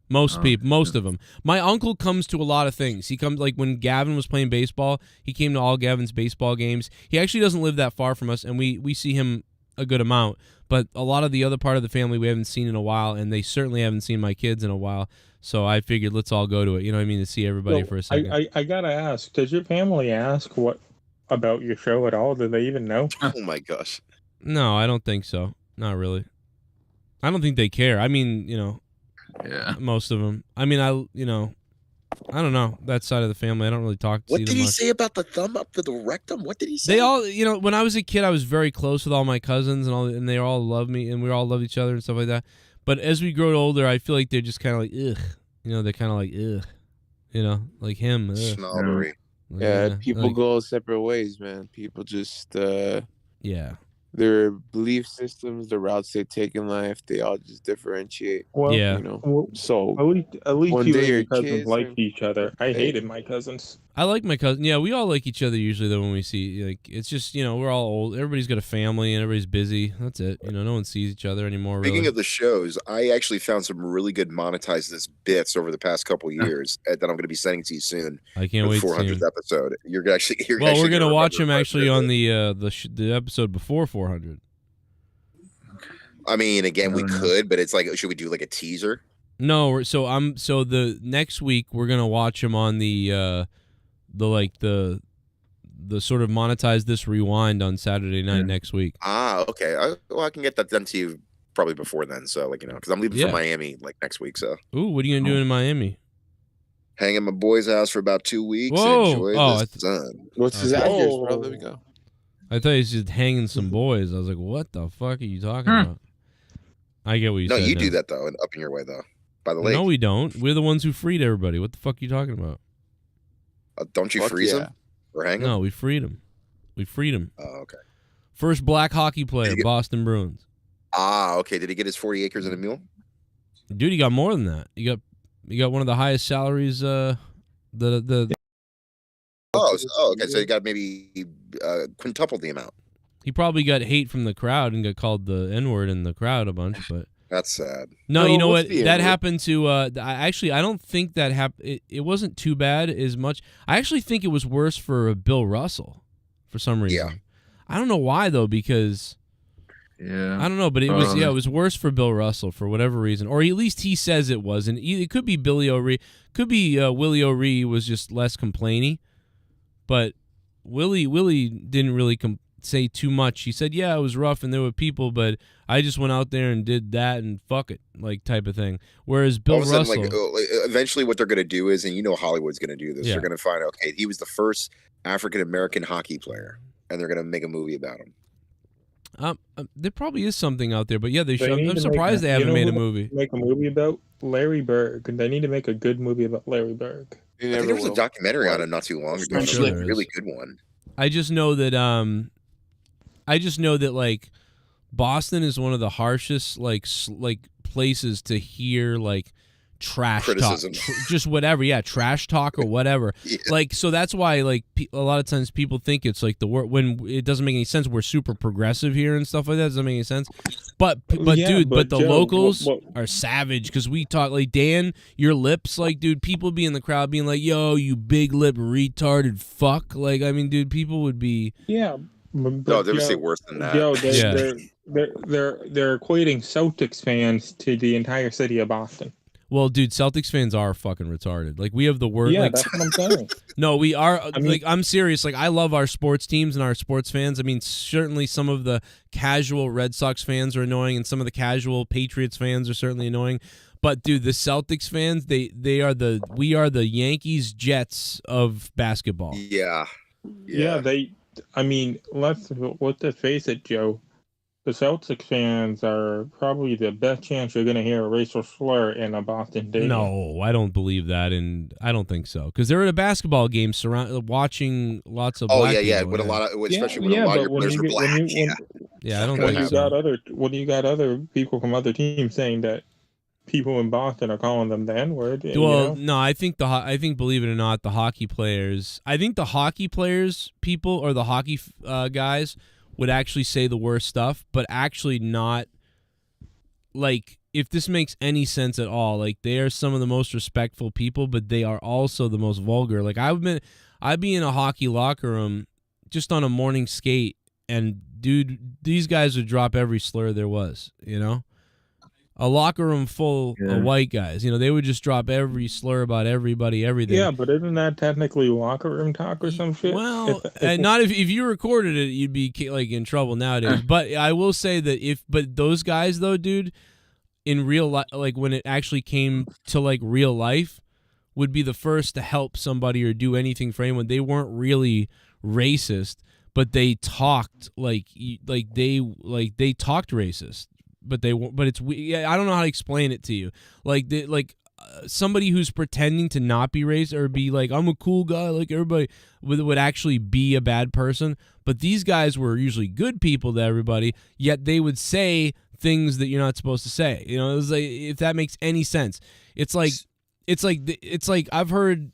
Most of them. My uncle comes to a lot of things. He comes like when Gavin was playing baseball. He came to all Gavin's baseball games. He actually doesn't live that far from us, and we see him a good amount. But a lot of the other part of the family we haven't seen in a while, and they certainly haven't seen my kids in a while. So I figured let's all go to it. You know what I mean? To see everybody for a second. I gotta ask. Does your family ask what about your show at all? Do they even know? Oh my gosh. No, I don't think so. Not really. I don't think they care. I mean, yeah, most of them. I mean, I don't know that side of the family. I don't really talk. What did he say about the thumb up to the rectum? What did he say? They all, when I was a kid, I was very close with all my cousins and they all loved me, and we all loved each other and stuff like that. But as we grow older, I feel like they're just kind of like, ugh. They're kind of like, ugh. Like him. Ugh. Snobbery. Yeah, people go separate ways, man. People just, yeah. Their belief systems, the routes they take in life, they all just differentiate. Well, yeah. So at least one you day and your your cousins kids liked each other. I hated my cousins. I like my cousin. Yeah, we all like each other usually though when we see it's just we're all old. Everybody's got a family and everybody's busy. That's it. No one sees each other anymore. Speaking really. of the shows, I actually found some really good monetized this bits over the past couple of years that I'm going to be sending to you soon. I can't wait. 400th episode. We're going to watch him actually on the episode before 400. I mean, again, we could, but it's like, should we do like a teaser? No, so the next week we're gonna watch him on the sort of monetize this rewind on Saturday night next week. Ah, okay. I can get that done to you probably before then. So because I'm leaving for Miami next week. So ooh, what are you gonna do in Miami? Hang at my boy's house for about 2 weeks. Whoa! Enjoy the sun. What's his address, bro? There we go. I thought he was just hanging some boys. I was like, what the fuck are you talking about? I get what you said. No, you do that though, and up in your way though, by the lake. No, we don't. We're the ones who freed everybody. What the fuck are you talking about? Don't you freeze them or hang them? No, we freed him. Oh, okay. First black hockey player, Boston Bruins. Ah, okay. Did he get his 40 acres and a mule? Dude, he got more than that. He got one of the highest salaries. Okay. So he got maybe quintuple the amount. He probably got hate from the crowd and got called the N-word in the crowd a bunch, but that's sad. No, you know what? That happened to. I don't think that happened. It wasn't too bad as much. I actually think it was worse for Bill Russell, for some reason. Yeah. I don't know why though, because. Yeah. I don't know, but it was it was worse for Bill Russell for whatever reason, or at least he says it was, and it could be Billy O'Ree, could be Willie O'Ree was just less complainy, but Willie didn't really say too much. He said, yeah, it was rough and there were people, but I just went out there and did that and fuck it, like type of thing. Whereas Bill Russell, eventually what they're going to do is, and Hollywood's going to do this, they're going to find out, okay, he was the first African American hockey player, and they're going to make a movie about him. There probably is something out there, but yeah, they should. need I'm to surprised they haven't made a movie. Make a movie about Larry Berg. They need to make a good movie about Larry Berg. I think there was a documentary on it not too long ago. It was a really good one. I just know that like Boston is one of the harshest like places to hear like trash criticism, talk, just whatever, trash talk or whatever. Like, so that's why like a lot of times people think it's like the word when it doesn't make any sense. We're super progressive here and stuff like that. It doesn't make any sense. But dude, the Joe, locals are savage because we talk like Dan, your lips, like dude, people be in the crowd being like, "Yo, you big lip retarded fuck." Like, I mean, dude, people would be No, they would say worse than that. Joe, they're equating Celtics fans to the entire city of Boston. Well, dude, Celtics fans are fucking retarded. Like, we have the word. Yeah, like, that's what I'm saying. No, we are. Like, I'm serious. Like, I love our sports teams and our sports fans. I mean, certainly some of the casual Red Sox fans are annoying, and some of the casual Patriots fans are certainly annoying. But dude, the Celtics fans, we are the Yankees Jets of basketball. Yeah. I mean, let's face it, Joe. The Celtics fans are probably the best chance you're going to hear a racial slur in a Boston stadium. No, I don't believe that, and I don't think so. Because they're at a basketball game, watching lots of. Black people, with a lot of, especially when a lot of your players are black. I don't think so. When you got other people from other teams saying that people in Boston are calling them the N-word. Well, no, I think believe it or not, the hockey players. I think the hockey players, people, or the hockey guys would actually say the worst stuff, but actually not, like, if this makes any sense at all, like, they are some of the most respectful people, but they are also the most vulgar. Like, I'd be in a hockey locker room just on a morning skate, and, dude, these guys would drop every slur there was, you know? A locker room full of white guys, you know, they would just drop every slur about everybody, everything. Yeah, but isn't that technically locker room talk or some shit? Well, not if you recorded it, you'd be like in trouble nowadays. But I will say that but those guys though, dude, in real life, like when it actually came to like real life, would be the first to help somebody or do anything for anyone. They weren't really racist, but they talked they talked racist. But it's I don't know how to explain it to you. Like somebody who's pretending to not be racist or be like, I'm a cool guy like everybody, would actually be a bad person. But these guys were usually good people to everybody, yet they would say things that you're not supposed to say. You know, it was like, if that makes any sense. It's like I've heard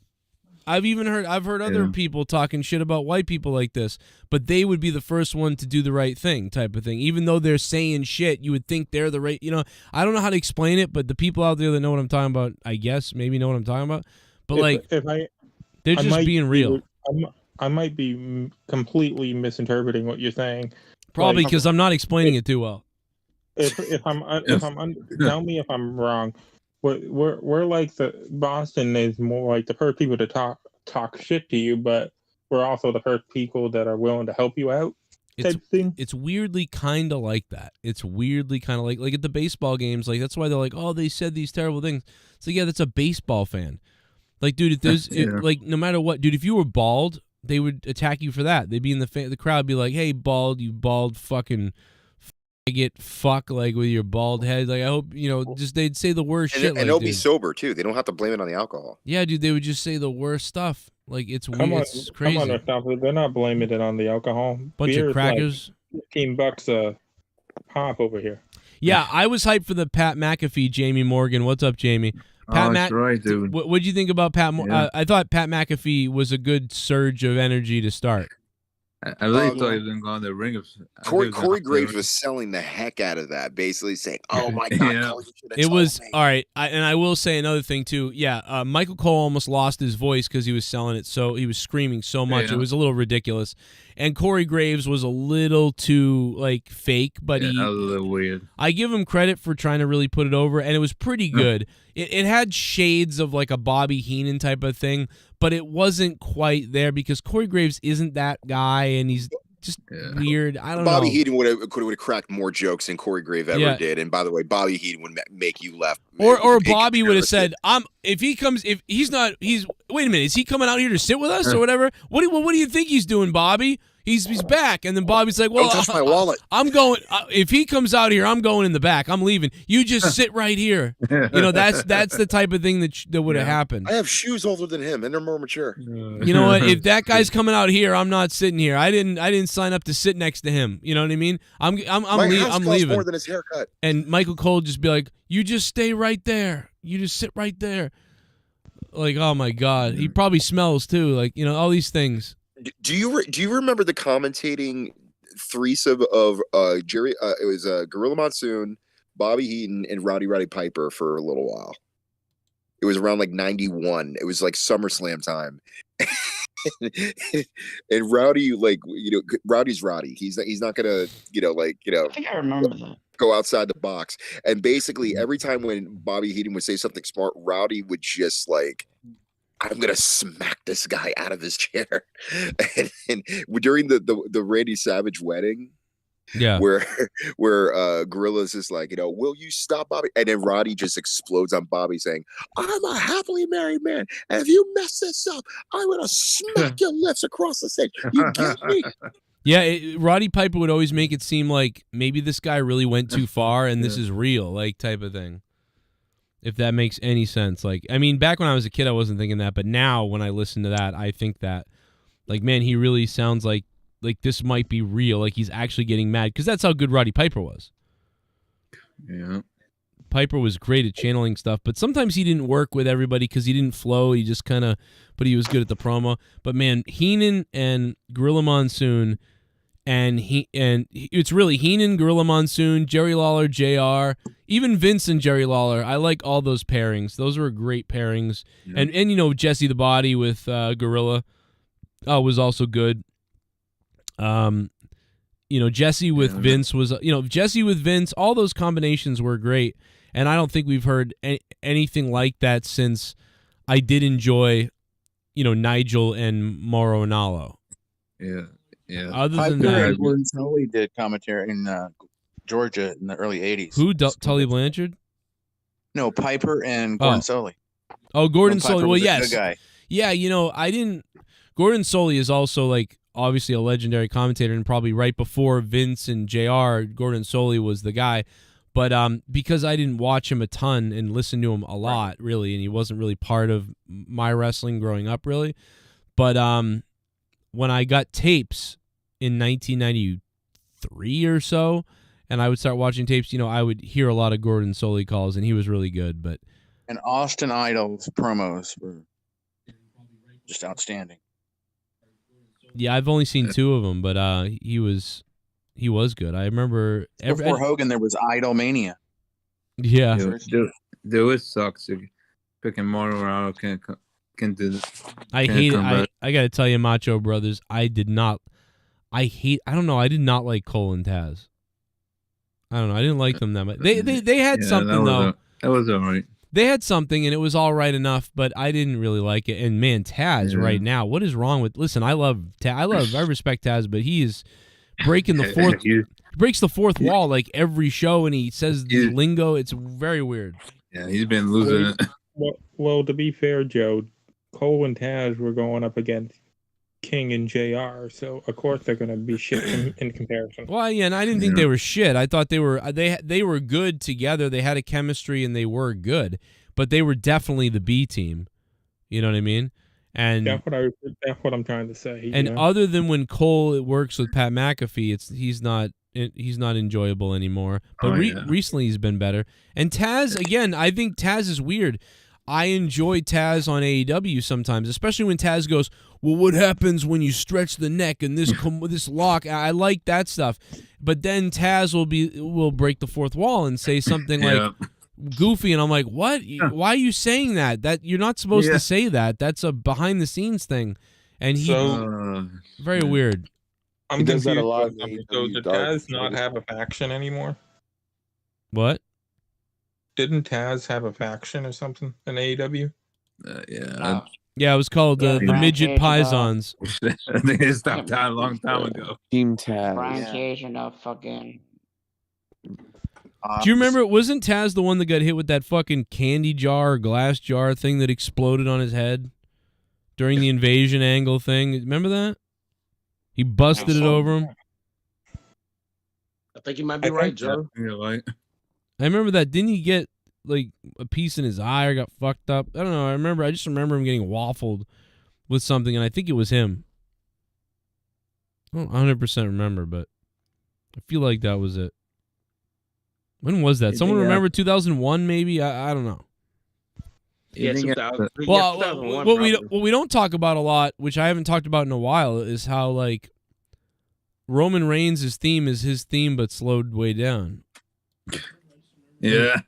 other people talking shit about white people like this, but they would be the first one to do the right thing type of thing. Even though they're saying shit, you would think they're the right, you know, I don't know how to explain it, but the people out there that know what I'm talking about, I guess, maybe know what I'm talking about. But they're just being real. I might be completely misinterpreting what you're saying. Probably because I'm not explaining it too well. Tell me if I'm wrong. We're like Boston is more like the first people to talk shit to you, but we're also the first people that are willing to help you out. It's weirdly kind of like that. It's weirdly kind of like at the baseball games, like that's why they're like, oh, they said these terrible things. So yeah, that's a baseball fan. Like, dude, if there's like no matter what, dude, if you were bald, they would attack you for that. They'd be in the crowd, be like, hey, bald, you bald fucking. Get fuck like with your bald head. Like I hope just they'd say the worst shit. And they'll be sober too. They don't have to blame it on the alcohol. Yeah, dude, they would just say the worst stuff. Like it's weird. It's crazy. Come on, they're not blaming it on the alcohol. Bunch of crackers. Like $15 a pop over here. Yeah, I was hyped for the Pat McAfee, Jamie Morgan. What's up, Jamie? That's right, dude. What'd you think about Pat? I thought Pat McAfee was a good surge of energy to start. I really thought he was going to go on the ring of. Corey Graves was selling the heck out of that, basically saying, "Oh my God, Cole, it was all right." And I will say another thing too. Yeah, Michael Cole almost lost his voice because he was selling it so he was screaming so much. It was a little ridiculous. And Corey Graves was a little too like fake, but that was a little weird. I give him credit for trying to really put it over, and it was pretty good. It had shades of like a Bobby Heenan type of thing, but it wasn't quite there because Corey Graves isn't that guy, and he's just weird. I don't know. Bobby Heenan would have cracked more jokes than Corey Graves ever did. And by the way, Bobby Heenan would make you laugh. Or Bobby would have said, wait a minute, is he coming out here to sit with us or whatever? What do you think he's doing, Bobby? he's back. And then Bobby's like, well, don't touch my wallet. I'm going. If he comes out here, I'm going in the back. I'm leaving. You just sit right here. That's the type of thing that would have happened. I have shoes older than him, and they're more mature. You know what? If that guy's coming out here, I'm not sitting here. I didn't sign up to sit next to him. You know what I mean? I'm leaving. More than his haircut. And Michael Cole just be like, you just stay right there. You just sit right there. Like, oh my God, he probably smells too. Like, all these things. Do you remember the commentating threesome of Jerry? It was Gorilla Monsoon, Bobby Heenan, and Rowdy Piper for a little while. It was around like 91. It was like SummerSlam time. And Rowdy, Rowdy's Roddy. He's not gonna, I think I remember that. Go outside the box. And basically every time when Bobby Heenan would say something smart, Rowdy would just I'm gonna smack this guy out of his chair. And during the Randy Savage wedding, where Gorilla's just like, will you stop, Bobby? And then Roddy just explodes on Bobby saying, I'm a happily married man, and if you mess this up, I'm gonna smack your lips across the stage. You get me? Yeah, Roddy Piper would always make it seem like maybe this guy really went too far and this is real, type of thing. If that makes any sense. Back when I was a kid, I wasn't thinking that, but now when I listen to that, I think that, man, he really sounds like this might be real, like he's actually getting mad, because that's how good Roddy Piper was. Yeah. Piper was great at channeling stuff, but sometimes he didn't work with everybody because he didn't flow. He just but he was good at the promo. But man, Heenan and Gorilla Monsoon, and it's really Heenan, Gorilla Monsoon, Jerry Lawler, JR, even Vince and Jerry Lawler. I like all those pairings. Those were great pairings. Yeah. And Jesse the Body with Gorilla was also good. Jesse with Vince was, Jesse with Vince, all those combinations were great. And I don't think we've heard anything like that since I did enjoy, Nigel and Mauro Ranallo. Yeah. Yeah. Other than that, Gordon Sully did commentary in Georgia in the early 80s. Who? Tully Blanchard? No, Piper and Gordon Sully. Oh, Gordon Sully. Well, yes. Good guy. Yeah, I didn't. Gordon Sully is also obviously a legendary commentator, and probably right before Vince and JR, Gordon Sully was the guy. But because I didn't watch him a ton and listen to him a lot, really, and he wasn't really part of my wrestling growing up, really. But when I got tapes in 1993 or so, and I would start watching tapes, I would hear a lot of Gordon Sully calls, and he was really good. And Austin Idol's promos were just outstanding. Yeah, I've only seen two of them, but he was good. I remember before Hogan, there was Idolmania. Yeah, there was sucks. Picking Mauro can do this. I hate it. I got to tell you, Macho Brothers, I did not like Cole and Taz. I don't know. I didn't like them that much. They had something though. That was all right. They had something, and it was all right enough, but I didn't really like it. And man, Taz right now, what is wrong with? Listen, I respect Taz, but he is breaking the fourth. breaks the fourth wall like every show, and he says the lingo. It's very weird. Yeah, he's been losing it. Well, to be fair, Joe, Cole and Taz were going up against King and JR, so of course they're going to be shit in comparison. Well, yeah, and I didn't think they were shit. I thought they were good together. They had a chemistry, and they were good, but they were definitely the B team. You know what I mean? And that's what I'm trying to say. And other than when Cole works with Pat McAfee, he's not enjoyable anymore. But recently he's been better. And Taz, again, I think Taz is weird. I enjoy Taz on AEW sometimes, especially when Taz goes, well, what happens when you stretch the neck and this lock? I like that stuff. But then Taz will break the fourth wall and say something like goofy, and I'm like, what? Why are you saying that? That you're not supposed to say that. That's a behind the scenes thing. And very weird. I'm confused. That a lot. So did Taz not have a faction anymore? What? Didn't Taz have a faction or something in AEW? Yeah, it was called the Midget Pisons. I think it stopped a long time ago. Team Taz. Brian Cage and fucking. Do you remember? Wasn't Taz the one that got hit with that fucking candy jar or glass jar thing that exploded on his head during the invasion angle thing? Remember that? He busted it over him. I think you might be right, Joe. I remember that. Didn't he get like a piece in his eye or got fucked up? I don't know. I just remember him getting waffled with something, and I think it was him. I don't 100% remember, but I feel like that was it. When was that? Someone remember 2001 maybe? I don't know. Yeah, 2000. Well, 2001, what we don't talk about a lot, which I haven't talked about in a while, is how like Roman Reigns' theme is his theme but slowed way down. Yeah.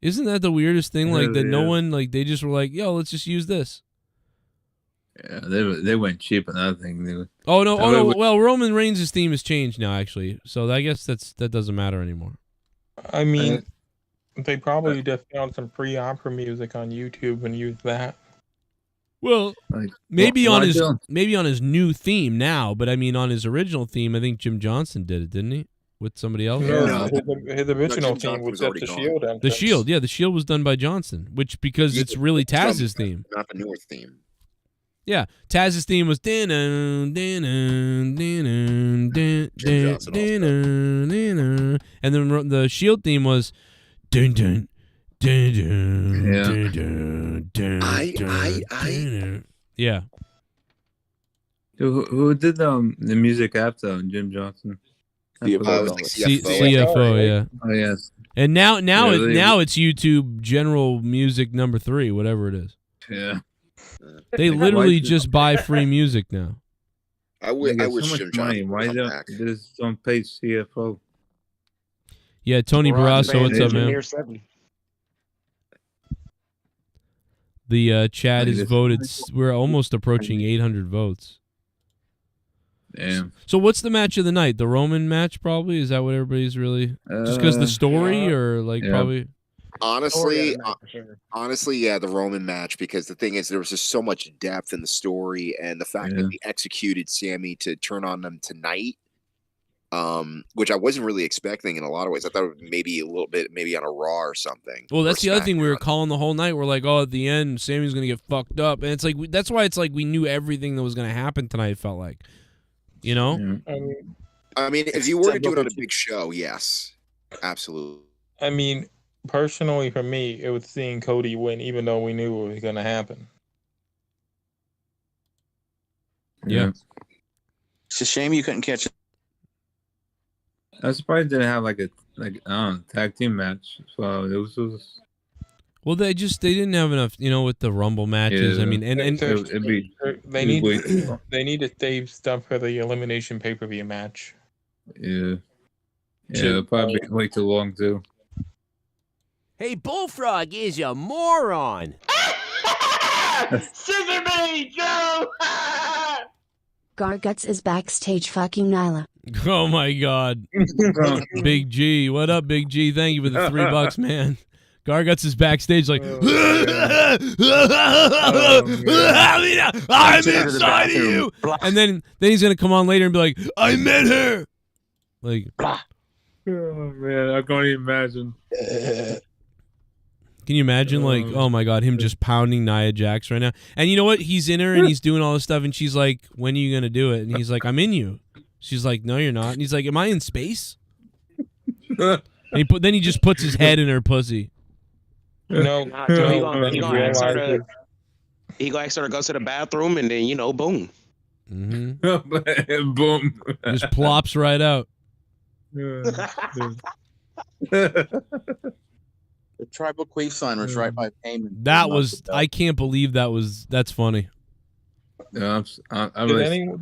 Isn't that the weirdest thing? Like that no Yeah. one like they just were like, yo, let's just use this. Yeah, they went cheap on that thing. Oh no! Well, Roman Reigns' theme has changed now, actually. So I guess that doesn't matter anymore. I mean, they probably just found some free opera music on YouTube and used that. Well, maybe on his new theme now, but I mean on his original theme, I think Jim Johnson did it, didn't he? With somebody else? No, his original theme was just the Shield entrance. The Shield, yeah, the Shield was done by Johnson, which because it's really Taz's theme. Not the newer theme. Yeah, Taz's theme was and then the Shield theme was yeah. Who did the music after Jim Johnson? CFO, yeah. Oh yes. And now it's YouTube General Music number 3, whatever it is. Yeah. They literally just buy free music now. I wish so Jim much money. Johnson Why would come back. don't just don't pay CFO? Yeah, Tony Barrasso, what's up, man? The chat is voted. We're almost approaching 800 votes. Damn. So what's the match of the night? The Roman match, probably? Is that what everybody's really? Just because the story, or like probably? Honestly, yeah, the Roman match, because the thing is, there was just so much depth in the story, and the fact that they executed Sammy to turn on them tonight, which I wasn't really expecting in a lot of ways. I thought it would maybe a little bit, maybe on a Raw or something. Well, that's the other thing we were calling the whole night. We're like, oh, at the end, Sammy's gonna get fucked up, and it's like that's why it's like we knew everything that was gonna happen tonight. It felt like, you know. I mean, if you were to do it on a big show, yes, absolutely. I mean, personally, for me, it was seeing Cody win, even though we knew it was going to happen. Yeah. It's a shame you couldn't catch it. I'm surprised they didn't have like a tag team match. So it was Well, they didn't have enough, with the Rumble matches. Yeah. I mean, and they need to save stuff for the Elimination pay-per-view match. Yeah. It'll probably wait too long too. Hey, Bullfrog is a moron. Scissor me, Joe! Garguts is backstage fucking Nyla. Oh my God, Big G, what up, Big G? Thank you for the $3, man. Garguts is backstage like, I'm inside of you, and then he's gonna come on later and be like, I met her. Like, oh man, I can't even imagine. Can you imagine, like, oh my God, him just pounding Nia Jax right now? And you know what? He's in her and he's doing all this stuff, and she's like, when are you gonna do it? And he's like, I'm in you. She's like, no, you're not. And he's like, am I in space? And then he just puts his head in her pussy. No, he gonna ask her to go to the bathroom, and then boom. Mm-hmm. Boom. Just plops right out. The tribal queef sign was right by Payman. That was, I can't believe that's funny. Yeah,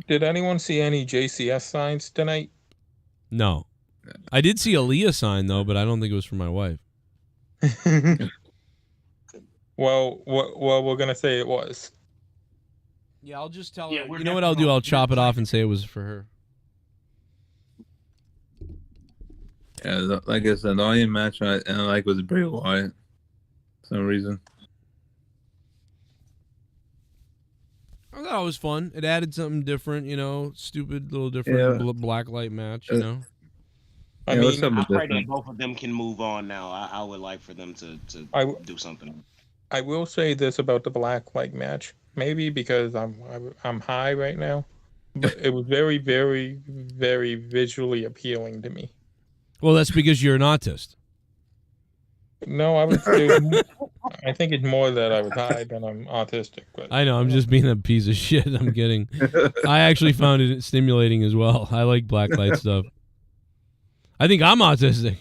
did anyone see any JCS signs tonight? No. I did see a Leah sign, though, but I don't think it was for my wife. Well, we're going to say it was. Yeah, I'll just tell her. You know what I'll do? I'll chop it off and say it was for her. Yeah, like I said, the only match I like was Bray Wyatt for some reason. I thought it was fun. It added something different, stupid little different black light match, I pray that both of them can move on now. I would like for them to do something. I will say this about the black light match, maybe because I'm high right now, but it was very, very, very visually appealing to me. Well, that's because you're an autist. No, I think it's more that I was high than I'm autistic. But I know, I'm just being a piece of shit. I'm kidding. I actually found it stimulating as well. I like blacklight stuff. I think I'm autistic.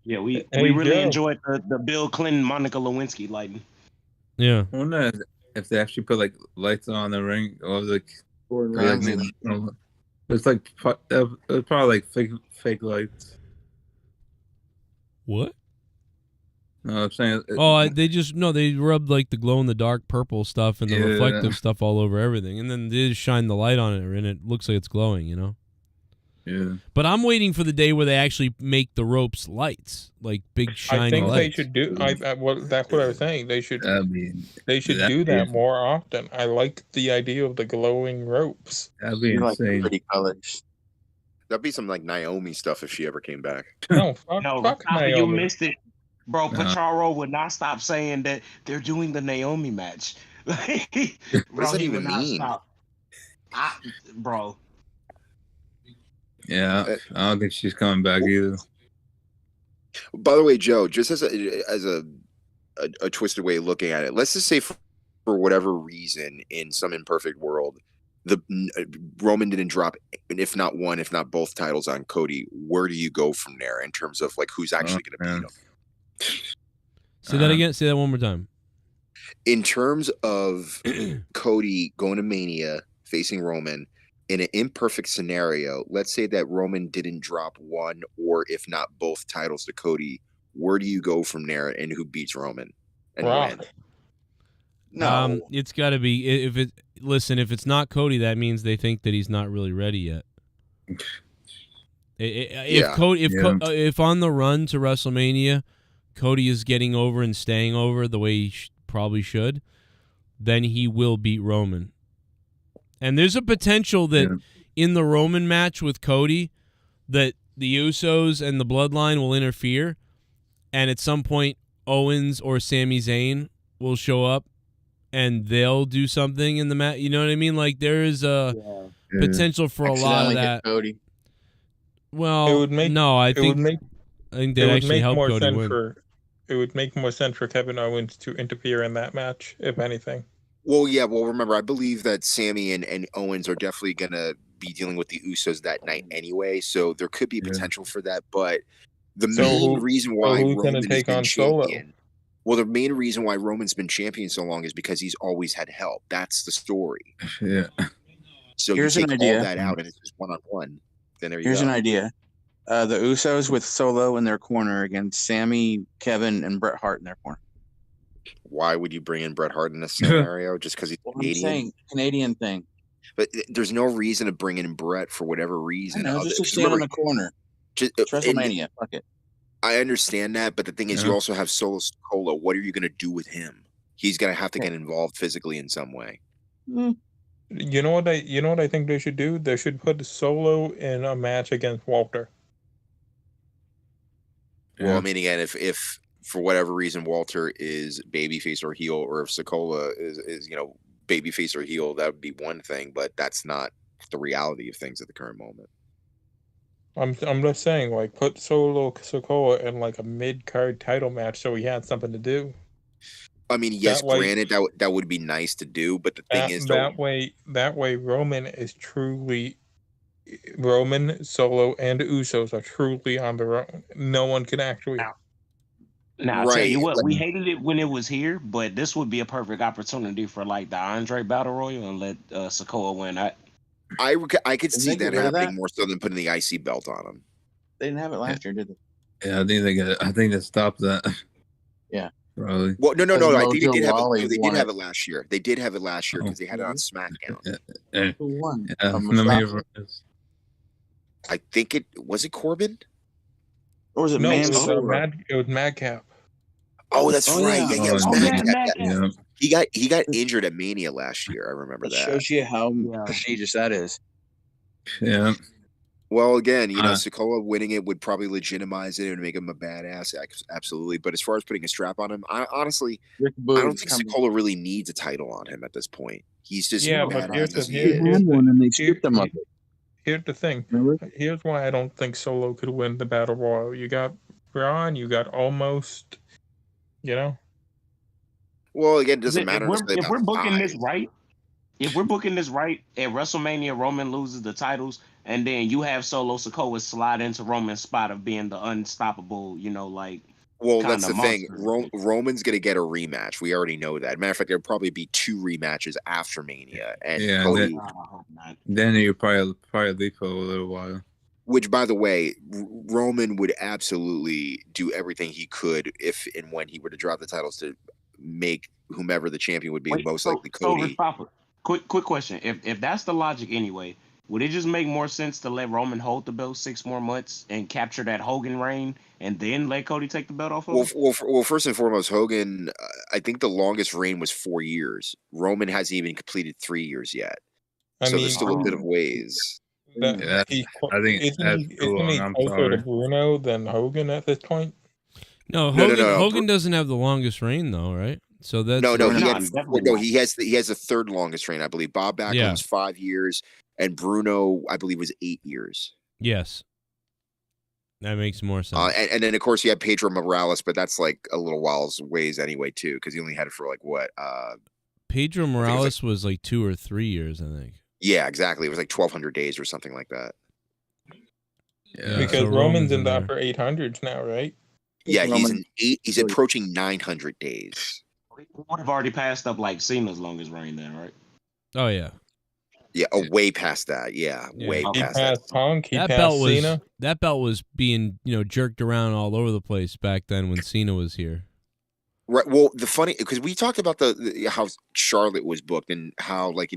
Yeah, we really enjoyed the Bill Clinton, Monica Lewinsky lighting. Yeah. I wonder if they actually put like lights on the ring or like it's like it's probably like fake lights. What? No, I'm saying. They rubbed like the glow in the dark purple stuff and the reflective stuff all over everything, and then they just shine the light on it, and it looks like it's glowing, you know. Yeah. But I'm waiting for the day where they actually make the ropes lights, like big shiny lights. I think they should do. That's what I was saying. They should. They should do that more often. I like the idea of the glowing ropes. That'd be insane. Pretty colors. That'd be some like Naomi stuff if she ever came back. No, fuck Naomi. You missed it, bro. Pacharo would not stop saying that they're doing the Naomi match. What does that even mean? Bro. Yeah, I don't think she's coming back either. By the way, Joe, just as a twisted way of looking at it, let's just say for whatever reason, in some imperfect world, Roman didn't drop, if not one, if not both titles on Cody. Where do you go from there in terms of like who's actually going to beat him? Say that again. Say that one more time. In terms of Cody going to Mania facing Roman. In an imperfect scenario, let's say that Roman didn't drop one or if not both titles to Cody, where do you go from there and who beats Roman and when? No. It's got to be if it's not Cody, that means they think that he's not really ready yet. If on the run to WrestleMania, Cody is getting over and staying over the way he probably should, then he will beat Roman. And there's a potential that in the Roman match with Cody, that the Usos and the Bloodline will interfere, and at some point Owens or Sami Zayn will show up, and they'll do something in the match. You know what I mean? Like there is a potential for a lot of that. Cody. Well, I think they actually help Cody win. It would make more sense for Kevin Owens to interfere in that match, if anything. Well, yeah. Well, remember, I believe that Sami and Owens are definitely going to be dealing with the Usos that night anyway, so there could be potential for that. But the main reason why Roman has been champion, well, the main reason why Roman's been champion so long is because he's always had help. That's the story. Yeah. So here's you an take idea. all that out, and it's just one-on-one. Then there you Here's go. an idea. The Usos with Solo in their corner against Sami, Kevin, and Bret Hart in their corner. Why would you bring in Bret Hart in this scenario? Just because he's Canadian? I'm saying Canadian thing. But there's no reason to bring in Bret for whatever reason. Just to stand in the corner. It's WrestleMania. Fuck it. I understand that, but the thing is, you also have Solo Sikoa. What are you going to do with him? He's going to have to get involved physically in some way. You know what I think they should do? They should put Solo in a match against Walter. Well, I mean, again, if for whatever reason Walter is babyface or heel, or if Sikoa is babyface or heel, that would be one thing, but that's not the reality of things at the current moment. I'm just saying, like, put Solo Sikoa in like a mid-card title match so he had something to do. I mean, yes, granted, that would be nice to do, but the thing is, that way Roman, Solo, and Usos are truly on their own. No one can actually. Now, I'll tell you what, we hated it when it was here, but this would be a perfect opportunity for like the Andre Battle Royal and let Sikoa win. I could see that happening more so than putting the IC belt on him. They didn't have it last year, did they? Yeah, I think they stopped that. Yeah. Probably. Well, no. I think they did have it. They did have it last year. They did have it last year because they had it on SmackDown. Who won? I think it was Corbin. Or was it it was Madcap. Oh, that's right. Yeah, it was Madcap. Yeah. He got injured at Mania last year. I remember that. Shows you how prestigious that is. Yeah. Well, again, Sikoa winning it would probably legitimize it and make him a badass. Absolutely. But as far as putting a strap on him, I don't think Sikoa really needs a title on him at this point. He's just Yeah, but badass as he They is. had one and they stripped them of it. Here's the thing. Remember? Here's why I don't think Solo could win the Battle Royal. You got Braun, you got Almost, you know? Well, again, it doesn't If matter we're to say if we're about booking this size. right, if we're booking this right, at WrestleMania, Roman loses the titles, and then you have Solo Sikoa slide into Roman's spot of being the unstoppable, like Well, kind that's of the thing. monster. Roman's going to get a rematch. We already know that. Matter of fact, there'll probably be 2 rematches after Mania. And Yeah, Cody, then you probably leave for a little while. which, by the way, Roman would absolutely do everything he could if and when he were to drop the titles to make whomever the champion would be, Wait, most so likely Cody. Papa, quick question. If that's the logic anyway, would it just make more sense to let Roman hold the belt 6 more months and capture that Hogan reign, and then let Cody take the belt off of him? Well, first and foremost, Hogan, I think the longest reign was 4 years. Roman hasn't even completed 3 years yet. So there's still a bit of ways. I think that's Isn't he I'm closer sorry. to Bruno than Hogan at this point? No, No, Hogan. no. Hogan doesn't have the longest reign though, right? So that's he has the third longest reign, I believe. Bob Backlund's 5 years, and Bruno, I believe, was 8 years. Yes, that makes more sense. And then of course you had Pedro Morales, but that's like a little while's ways anyway too, because he only had it for like what? Pedro Morales was like 2 or 3 years, I think. Yeah, exactly. It was like 1,200 days or something like that. Yeah, because so Roman's in the there. upper 800s now, right? Yeah, he's approaching 900 days. We would have already passed up like Cena's longest reign then, right? Oh yeah. Yeah, way past that. Yeah, way He past passed that. Punk, he That passed belt was Cena. that belt was being jerked around all over the place back then when Cena was here. Right. Well, the funny, because we talked about the how Charlotte was booked and how like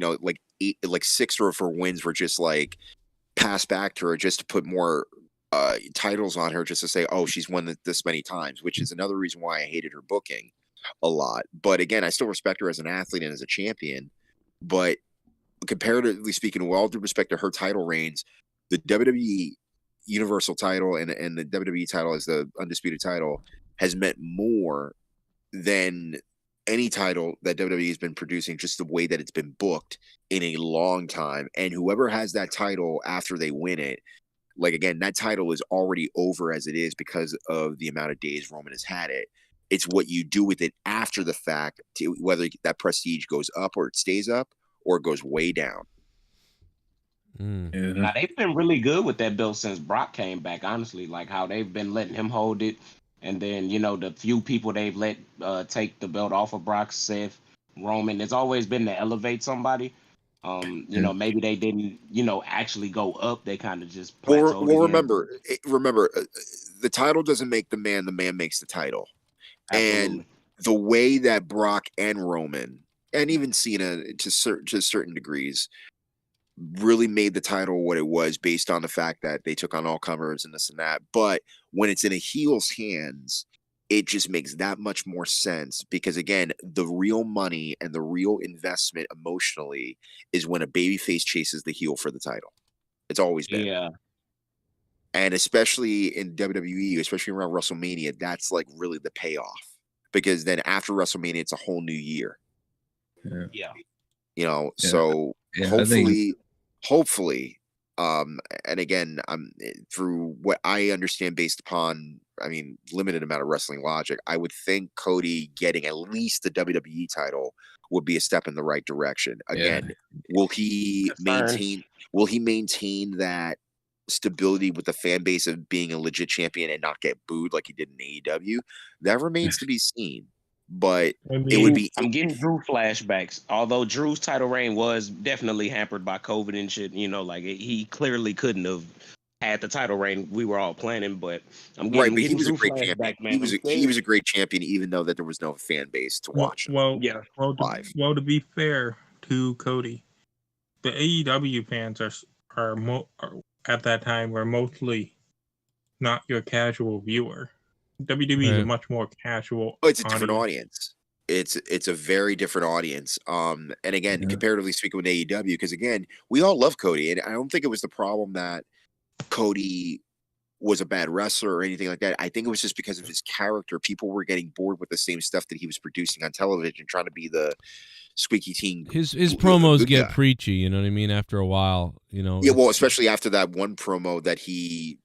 6 of her wins were just like passed back to her just to put more titles on her, just to say, oh, she's won this many times, which is another reason why I hated her booking a lot. But again, I still respect her as an athlete and as a champion. But comparatively speaking, with all due respect to her title reigns, the WWE Universal title and the WWE title as the undisputed title has meant more than any title that WWE has been producing, just the way that it's been booked in a long time. And whoever has that title after they win it, like again, that title is already over as it is because of the amount of days Roman has had it. It's what you do with it after the fact, whether that prestige goes up or it stays up or it goes way down. Now they've been really good with that belt since Brock came back, honestly, like how they've been letting him hold it. And then, the few people they've let take the belt off of Brock, Seth, Roman, it's always been to elevate somebody. Maybe they didn't, actually go up. They kind of just plateaued. Well, remember, the title doesn't make the man makes the title. Absolutely. And the way that Brock and Roman and even Cena to certain degrees really made the title what it was based on the fact that they took on all comers and this and that. But when it's in a heel's hands, it just makes that much more sense because again, the real money and the real investment emotionally is when a babyface chases the heel for the title. It's always been. Yeah. And especially in WWE, especially around WrestleMania, that's like really the payoff because then after WrestleMania, it's a whole new year. Yeah. So hopefully, and again, through what I understand based upon, limited amount of wrestling logic, I would think Cody getting at least the WWE title would be a step in the right direction. Again, will he maintain that stability with the fan base of being a legit champion and not get booed like he did in AEW? That remains to be seen. But it would be. I'm getting Drew flashbacks. Although Drew's title reign was definitely hampered by COVID and shit, he clearly couldn't have had the title reign we were all planning. But I'm getting, but he was Drew a great flashback, champion. man. He was a great champion, even though that there was no fan base to watch him. Well, to be fair to Cody, the AEW fans are at that time were mostly not your casual viewer. WWE is a much more casual. It's a different audience. It's a very different audience. And again, comparatively speaking with AEW, because again, we all love Cody, and I don't think it was the problem that Cody was a bad wrestler or anything like that. I think it was just because of his character. People were getting bored with the same stuff that he was producing on television, trying to be the squeaky teen. His promos good get guy. preachy, you know what I mean? After a while, you know. Yeah, well, especially after that one promo that he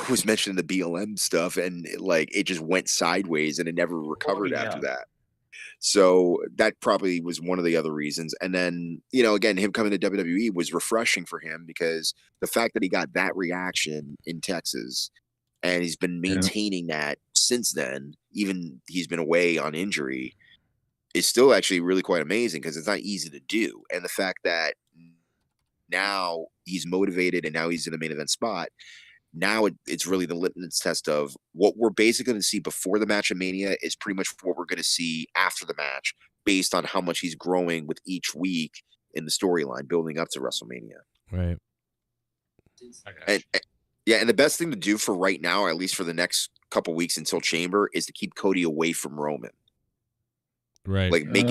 was mentioning the BLM stuff, and like it just went sideways and it never recovered after that. So that probably was one of the other reasons. And then, you know, again, him coming to WWE was refreshing for him because the fact that he got that reaction in Texas and he's been maintaining that since then, even he's been away on injury, is still actually really quite amazing because it's not easy to do. And the fact that now he's motivated and now he's in the main event spot. Now it's really the litmus test of what we're basically going to see before the match of Mania is pretty much what we're going to see after the match based on how much he's growing with each week in the storyline building up to WrestleMania. Right. And the best thing to do for right now, or at least for the next couple weeks until Chamber, is to keep Cody away from Roman. Right. Like make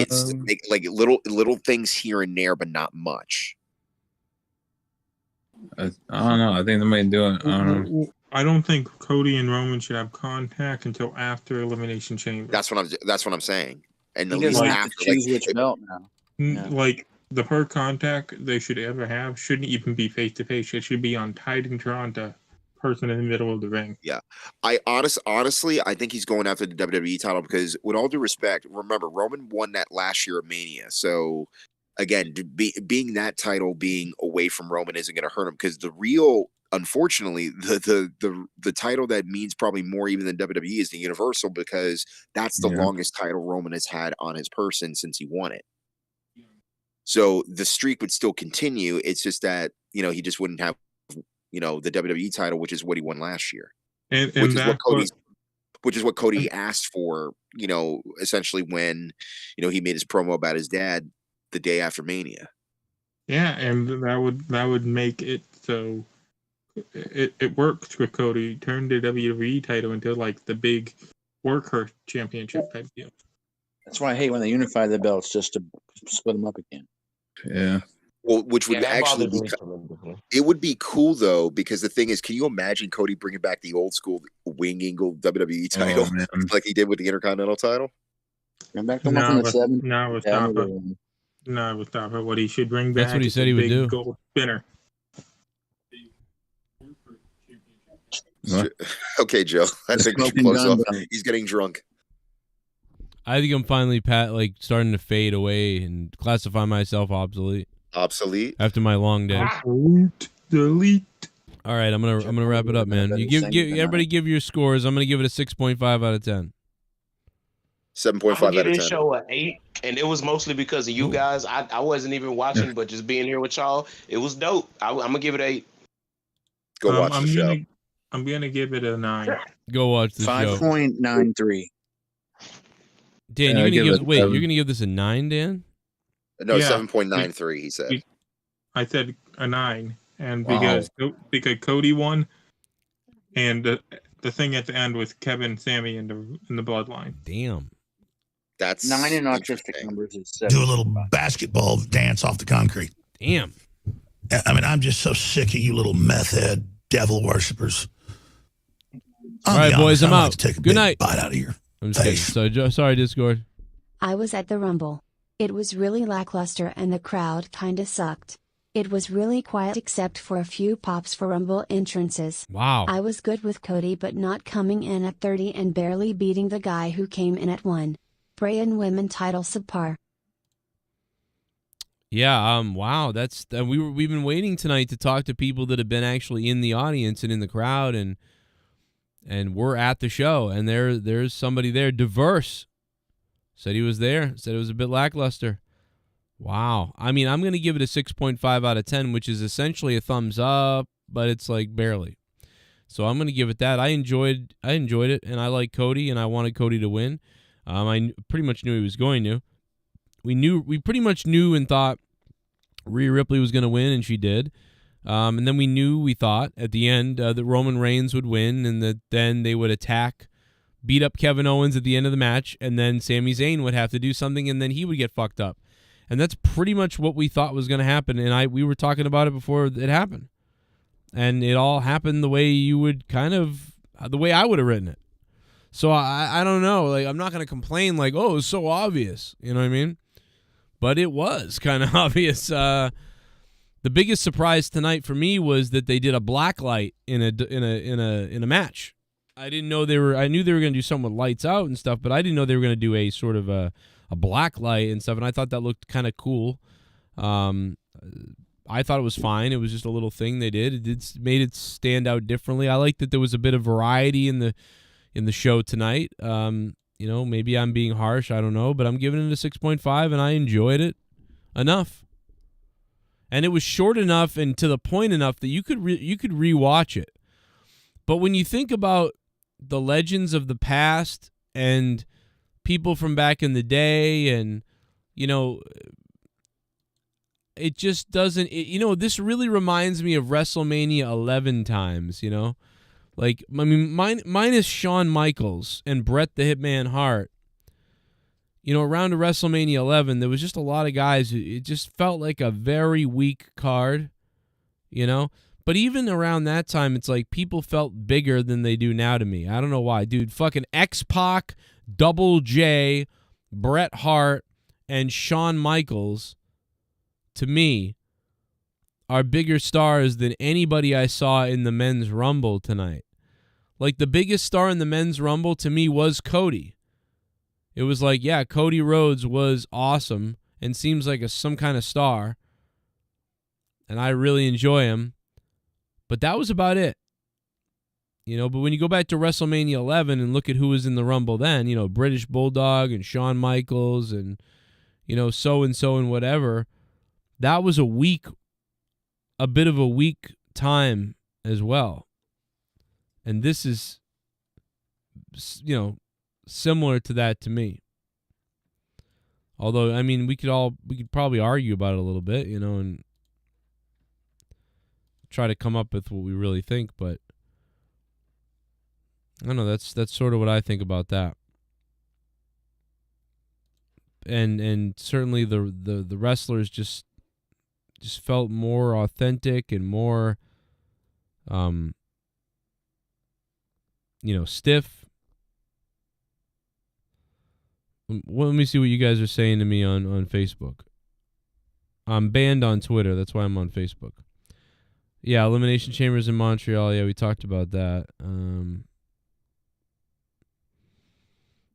like little things here and there, but not much. I don't know. I think they might do it. I don't know. I don't think Cody and Roman should have contact until after Elimination Chamber. That's what I'm saying. And He at least doesn't have after, to choose which belt now. Like the per contact they should ever have shouldn't even be face to face. It should be on Titantron to person in the middle of the ring. Yeah, I honestly, I think he's going after the WWE title because, with all due respect, remember Roman won that last year at Mania, so. Again, being that title being away from Roman isn't going to hurt him because the real, unfortunately, the title that means probably more even than WWE is the Universal because that's the longest title Roman has had on his person since he won it. So the streak would still continue. It's just that, you know, he just wouldn't have, you know, the WWE title, which is what he won last year, which is what Cody asked for, you know, essentially when, you know, he made his promo about his dad the day after Mania. Yeah, and that would make it so it works with Cody. Turn the WWE title into like the big workhorse championship type deal. That's why I hate when they unify the belts just to split them up again. Yeah. Well, which would actually be, it would be cool though, because the thing is, can you imagine Cody bringing back the old school wing angle WWE title like he did with the Intercontinental title? Bring back the one from the 70s. No, with what he should bring back. That's what he said he would do. Gold spinner. Okay, Joe. I think we should close off. He's getting drunk. I think I'm finally starting to fade away and classify myself obsolete. Obsolete? After my long day. Delete. All right, I'm gonna wrap it up, man. You give everybody give your scores. I'm gonna give it a 6.5 out of 10. 7.5 I out give of 10. this show an 8, and it was mostly because of you guys. I wasn't even watching, but just being here with y'all, it was dope. I'm gonna give it an 8. Go watch the show. I'm gonna give it a 9. Go watch the show. 5.93. Dan, you're gonna give this a 9, Dan? No, 7.93. He said. I said a 9, and because Cody won, and the thing at the end with Kevin, Sammy, in the bloodline. Damn. That's 9 in autistic numbers is 7. Do a little basketball dance off the concrete. Damn. I mean, I'm just so sick of you little meth head devil worshippers. All right, boys, I'm out. Take a Good night. Bite out of your I'm just kidding. So, sorry, Discord. I was at the Rumble. It was really lackluster and the crowd kinda sucked. It was really quiet except for a few pops for Rumble entrances. Wow. I was good with Cody but not coming in at 30 and barely beating the guy who came in at 1. Bray and women title subpar. Yeah, wow, that's we've been waiting tonight to talk to people that have been actually in the audience and in the crowd and we're at the show and there's somebody there, Diverse. Said he was there, said it was a bit lackluster. Wow. I mean, I'm going to give it a 6.5 out of 10, which is essentially a thumbs up, but it's like barely. So I'm going to give it that. I enjoyed it, and I like Cody, and I wanted Cody to win. I pretty much knew he was going to. We pretty much knew and thought Rhea Ripley was going to win, and she did. And then we thought at the end that Roman Reigns would win, and that then they would beat up Kevin Owens at the end of the match, and then Sami Zayn would have to do something, and then he would get fucked up. And that's pretty much what we thought was going to happen, and we were talking about it before it happened. And it all happened the way you would the way I would have written it. So I don't know. Like, I'm not going to complain like, oh, it was so obvious. You know what I mean? But it was kind of obvious. The biggest surprise tonight for me was that they did a black light in a match. I didn't know I knew they were going to do something with lights out and stuff, but I didn't know they were going to do a sort of a black light and stuff, and I thought that looked kind of cool. I thought it was fine. It was just a little thing they did. Made it stand out differently. I liked that there was a bit of variety in the show tonight. Maybe I'm being harsh. I don't know, but I'm giving it a 6.5, and I enjoyed it enough. And it was short enough and to the point enough that you could rewatch it. But when you think about the legends of the past and people from back in the day, and it just doesn't. This really reminds me of WrestleMania 11 times. Like, I mean, minus Shawn Michaels and Bret the Hitman Hart. Around to WrestleMania 11, there was just a lot of guys. It just felt like a very weak card. But even around that time, it's like people felt bigger than they do now to me. I don't know why. Dude, fucking X-Pac, Double J, Bret Hart, and Shawn Michaels, to me, are bigger stars than anybody I saw in the Men's Rumble tonight. Like, the biggest star in the Men's Rumble to me was Cody. It was like, yeah, Cody Rhodes was awesome and seems like some kind of star, and I really enjoy him. But that was about it. But when you go back to WrestleMania 11 and look at who was in the Rumble then, British Bulldog and Shawn Michaels and, so-and-so and whatever, that was a bit of a weak time as well. And this is, similar to that to me. Although, I mean, we could probably argue about it a little bit, and try to come up with what we really think, but I don't know, that's sort of what I think about that. And certainly the wrestlers just felt more authentic and more stiff. Well, let me see what you guys are saying to me on Facebook. I'm banned on Twitter, that's why I'm on Facebook. Yeah, Elimination Chambers in Montreal. Yeah, we talked about that.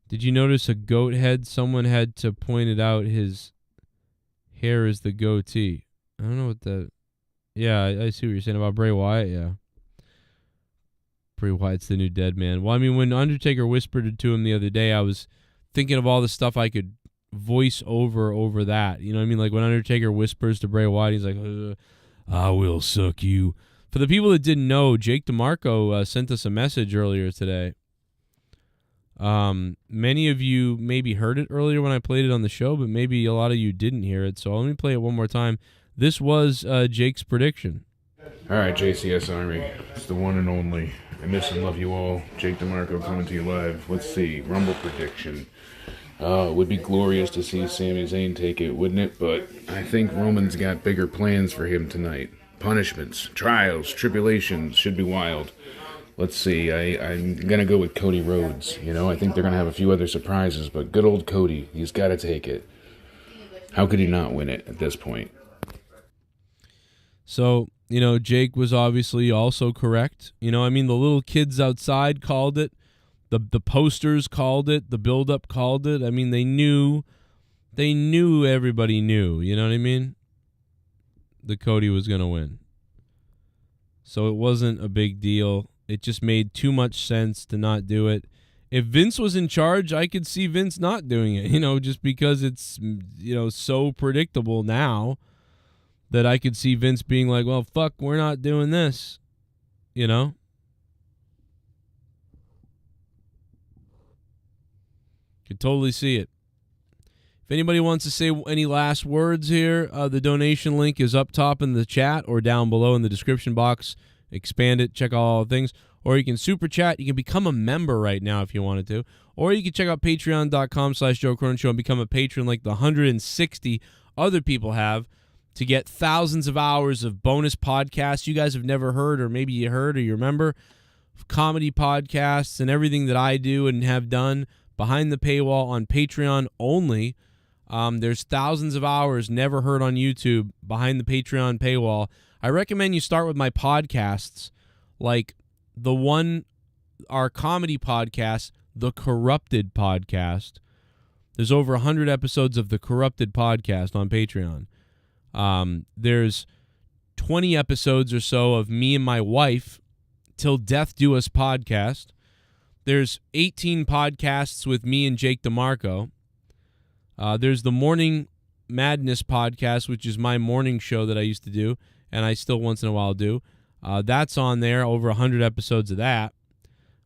Did you notice a goat head? Someone had to point it out. His hair is the goatee. I don't know what that... Yeah, I see what you're saying about Bray Wyatt, yeah. Bray Wyatt's the new dead man. Well, I mean, when Undertaker whispered it to him the other day, I was thinking of all the stuff I could voice over that. You know what I mean? Like when Undertaker whispers to Bray Wyatt, he's like... I will suck you. For the people that didn't know, Jake DeMarco sent us a message earlier today. Many of you maybe heard it earlier when I played it on the show, but maybe a lot of you didn't hear it. So let me play it one more time. This was Jake's prediction. All right, JCS Army. It's the one and only. I miss and love you all. Jake DeMarco coming to you live. Let's see. Rumble prediction. It would be glorious to see Sami Zayn take it, wouldn't it? But I think Roman's got bigger plans for him tonight. Punishments, trials, tribulations, should be wild. Let's see, I'm going to go with Cody Rhodes. I think they're going to have a few other surprises, but good old Cody, he's got to take it. How could he not win it at this point? So, Jake was obviously also correct. The little kids outside called it. The posters called it. The build-up called it. I mean, they knew everybody knew. You know what I mean? That Cody was going to win. So it wasn't a big deal. It just made too much sense to not do it. If Vince was in charge, I could see Vince not doing it, just because it's, so predictable now that I could see Vince being like, well, fuck, we're not doing this, Could totally see it. If anybody wants to say any last words here, the donation link is up top in the chat or down below in the description box. Expand it, check all the things. Or you can super chat. You can become a member right now if you wanted to. Or you can check out patreon.com/Joe Cronin Show and become a patron like the 160 other people have to get thousands of hours of bonus podcasts you guys have never heard, or maybe you heard or you remember, comedy podcasts and everything that I do and have done behind the paywall on Patreon only. There's thousands of hours never heard on YouTube behind the Patreon paywall. I recommend you start with my podcasts, like our comedy podcast, The Corrupted Podcast. There's over 100 episodes of The Corrupted Podcast on Patreon. There's 20 episodes or so of me and my wife, Till Death Do Us podcast. There's 18 podcasts with me and Jake DeMarco. There's the Morning Madness podcast, which is my morning show that I used to do, and I still once in a while do. That's on there, over 100 episodes of that.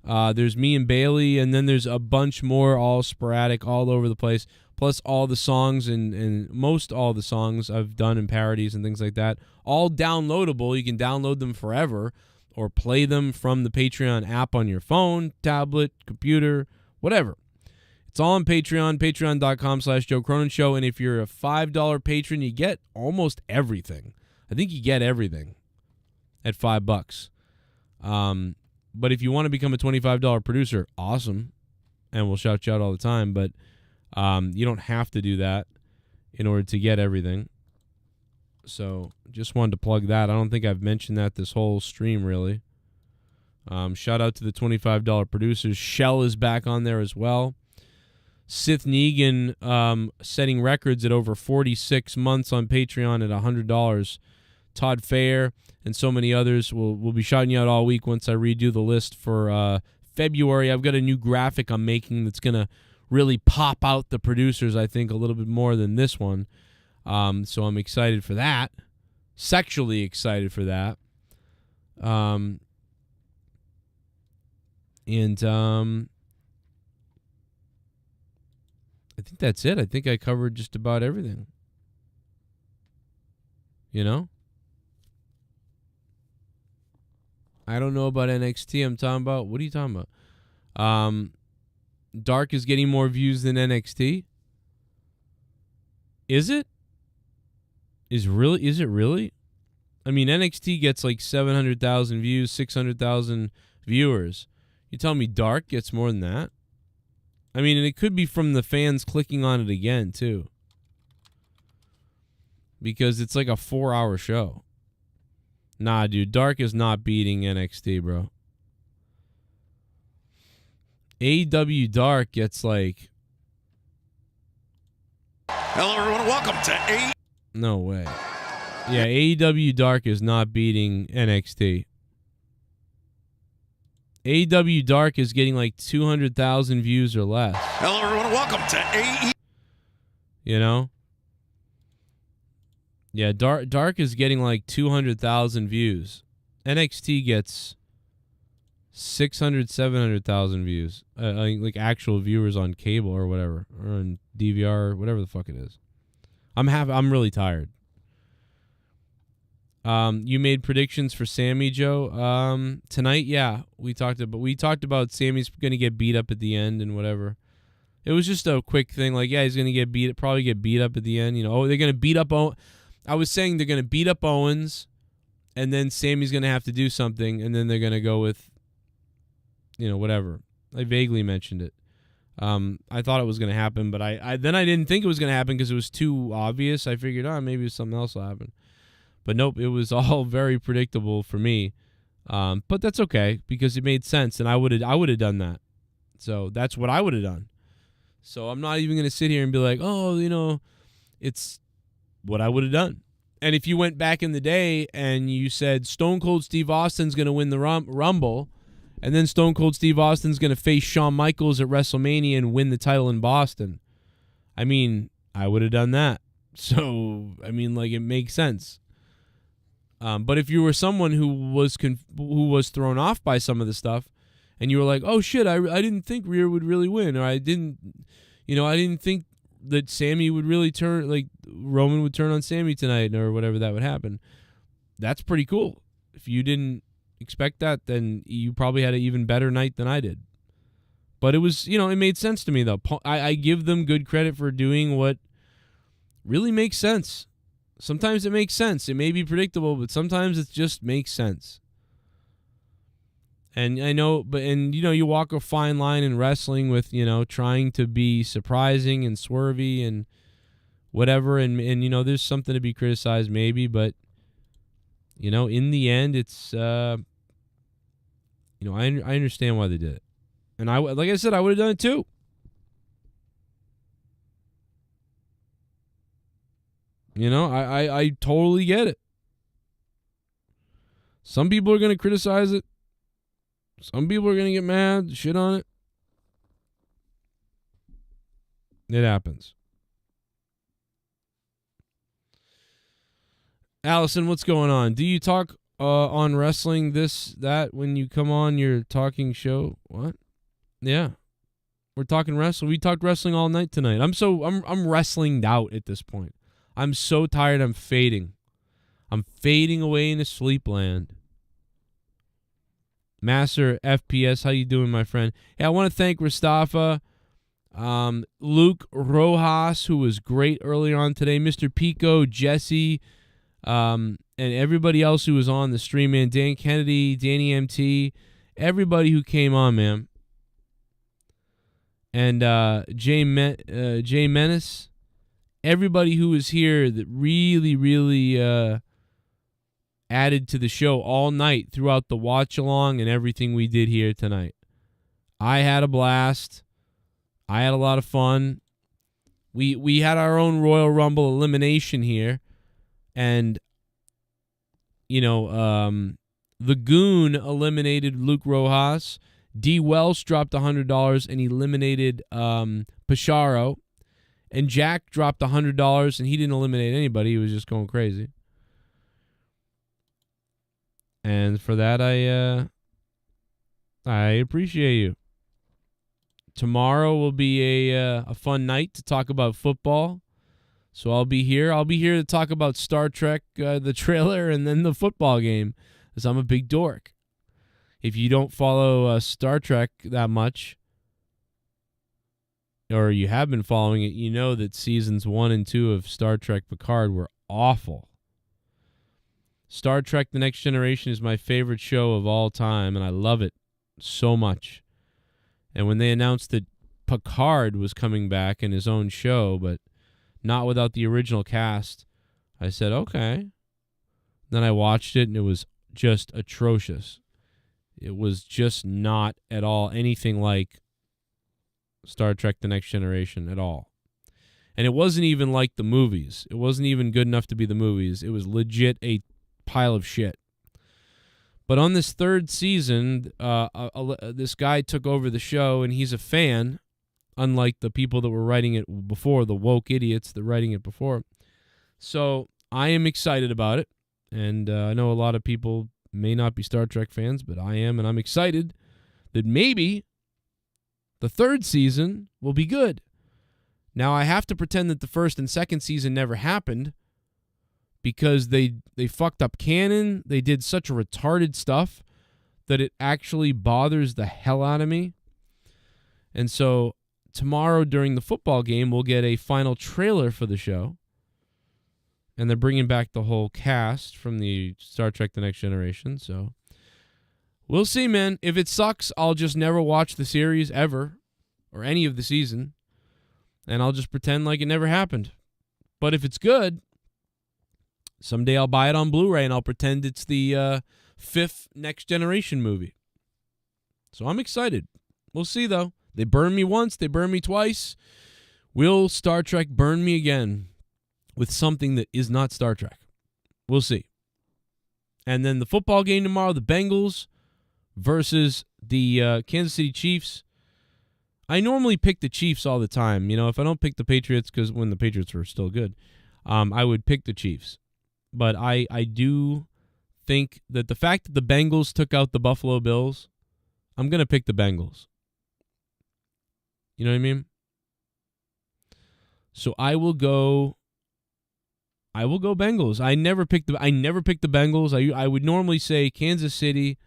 There's me and Bailey, and then there's a bunch more, all sporadic, all over the place, plus all the songs and most all the songs I've done in parodies and things like that. All downloadable. You can download them forever or play them from the Patreon app on your phone, tablet, computer, whatever. It's all on Patreon, patreon.com/Joe Cronin Show. And if you're a $5 patron, you get almost everything. I think you get everything at $5. But if you want to become a $25 producer, awesome. And we'll shout you out all the time. But you don't have to do that in order to get everything. So just wanted to plug that. I don't think I've mentioned that this whole stream, really. Shout out to the $25 producers. Shell is back on there as well. Sith Negan setting records at over 46 months on Patreon at $100. Todd Fair and so many others. We'll be shouting you out all week once I redo the list for February. I've got a new graphic I'm making that's going to really pop out the producers, I think, a little bit more than this one. So I'm excited for that. Sexually excited for that. I think that's it. I think I covered just about everything. You know? I don't know about NXT. I'm talking about, what are you talking about? Dark is getting more views than NXT. Is it? Is it really? I mean, NXT gets like 700,000 views, 600,000 viewers. You tell me Dark gets more than that? I mean, and it could be from the fans clicking on it again, too. Because it's like a 4-hour show. Nah, dude, Dark is not beating NXT, bro. AEW Dark gets like... Hello, everyone. Welcome to AEW. No way. Yeah, AEW Dark is not beating NXT. AEW Dark is getting like 200,000 views or less. Hello, everyone. Welcome to AEW. You know? Yeah, Dark is getting like 200,000 views. NXT gets 600, 700,000 views. Like actual viewers on cable or whatever. Or on DVR or whatever the fuck it is. I'm really tired. You made predictions for Sammy, Joe. Tonight, yeah, we talked about Sammy's gonna get beat up at the end and whatever. It was just a quick thing, like, yeah, he's gonna probably get beat up at the end. You know, they're gonna beat up. I was saying they're gonna beat up Owens, and then Sammy's gonna have to do something, and then they're gonna go with, you know, whatever. I vaguely mentioned it. I thought it was gonna happen, but I didn't think it was gonna happen because it was too obvious. I figured, maybe something else will happen. But nope, it was all very predictable for me. But that's okay because it made sense, and I would have done that. So that's what I would have done. So I'm not even going to sit here and be like, oh, you know, it's what I would have done. And if you went back in the day and you said Stone Cold Steve Austin's going to win the Rumble, and then Stone Cold Steve Austin's going to face Shawn Michaels at WrestleMania and win the title in Boston, I mean, I would have done that. So, I mean, like, it makes sense. But if you were someone who was thrown off by some of the stuff, and you were like, "Oh shit, I didn't think Rhea would really win," or I didn't think that Sammy would really turn, like Roman would turn on Sammy tonight, or whatever that would happen. That's pretty cool. If you didn't expect that, then you probably had an even better night than I did. But it was, you know, it made sense to me though. I give them good credit for doing what really makes sense. Sometimes it makes sense. It may be predictable, but sometimes it just makes sense. And I know, you walk a fine line in wrestling with, trying to be surprising and swervy and whatever. And there's something to be criticized maybe, but, in the end, it's, I understand why they did it. And like I said, I would have done it too. I totally get it. Some people are going to criticize it. Some people are going to get mad, shit on it. It happens. Allison, what's going on? Do you talk on wrestling that when you come on your talking show? What? Yeah. We're talking wrestling. We talked wrestling all night tonight. I'm wrestlinged out at this point. I'm so tired I'm fading. I'm fading away into sleepland. Master FPS, how you doing, my friend? Hey, I want to thank Mustafa, Luke Rojas, who was great earlier on today, Mr. Pico, Jesse, and everybody else who was on the stream, man. Dan Kennedy, Danny MT, everybody who came on, man. And Jay Menace, everybody who was here that really, really added to the show all night throughout the watch along and everything we did here tonight. I had a blast. I had a lot of fun. We had our own Royal Rumble elimination here, and the Goon eliminated Luke Rojas. D. Welsh dropped $100 and eliminated Pacharo, and Jack dropped $100 and he didn't eliminate anybody. He was just going crazy. And for that, I appreciate you. Tomorrow will be a fun night to talk about football. So I'll be here. I'll be here to talk about Star Trek, the trailer, and then the football game, because I'm a big dork. If you don't follow Star Trek that much, or you have been following it, you know that seasons 1 and 2 of Star Trek Picard were awful. Star Trek The Next Generation is my favorite show of all time, and I love it so much. And when they announced that Picard was coming back in his own show, but not without the original cast, I said, okay. Then I watched it, and it was just atrocious. It was just not at all anything like Star Trek The Next Generation at all. And it wasn't even like the movies. It wasn't even good enough to be the movies. It was legit a pile of shit. But on this third season, this guy took over the show, and he's a fan, unlike the people that were writing it before, the woke idiots that were writing it before. So I am excited about it, and I know a lot of people may not be Star Trek fans, but I am, and I'm excited that maybe the third season will be good. Now, I have to pretend that the first and second season never happened, because they fucked up canon. They did such retarded stuff that it actually bothers the hell out of me. And so tomorrow during the football game, we'll get a final trailer for the show. And they're bringing back the whole cast from the Star Trek The Next Generation. So we'll see, man. If it sucks, I'll just never watch the series ever, or any of the season. And I'll just pretend like it never happened. But if it's good, someday I'll buy it on Blu-ray and I'll pretend it's the fifth Next Generation movie. So I'm excited. We'll see, though. They burned me once. They burned me twice. Will Star Trek burn me again with something that is not Star Trek? We'll see. And then the football game tomorrow, the Bengals versus the Kansas City Chiefs. I normally pick the Chiefs all the time. You know, if I don't pick the Patriots, because when the Patriots were still good, I would pick the Chiefs. But I do think that the fact that the Bengals took out the Buffalo Bills, I'm going to pick the Bengals. You know what I mean? So I will go Bengals. I never pick the Bengals. I would normally say Kansas City.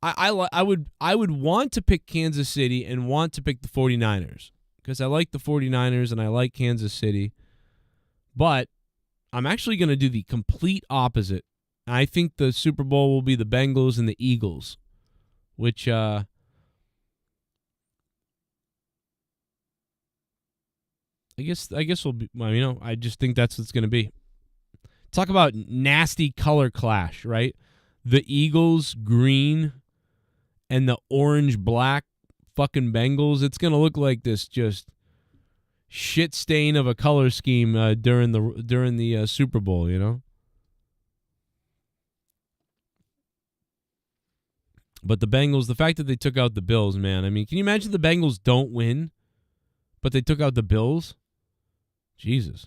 I would want to pick Kansas City and want to pick the 49ers, because I like the 49ers and I like Kansas City. But I'm actually going to do the complete opposite. I think the Super Bowl will be the Bengals and the Eagles, which I guess will be. Well, I just think that's what it's going to be. Talk about nasty color clash, right? The Eagles green and the orange black fucking Bengals. It's going to look like this just shit stain of a color scheme during the Super Bowl, But the Bengals, the fact that they took out the Bills, man. I mean, can you imagine the Bengals don't win, but they took out the Bills? Jesus.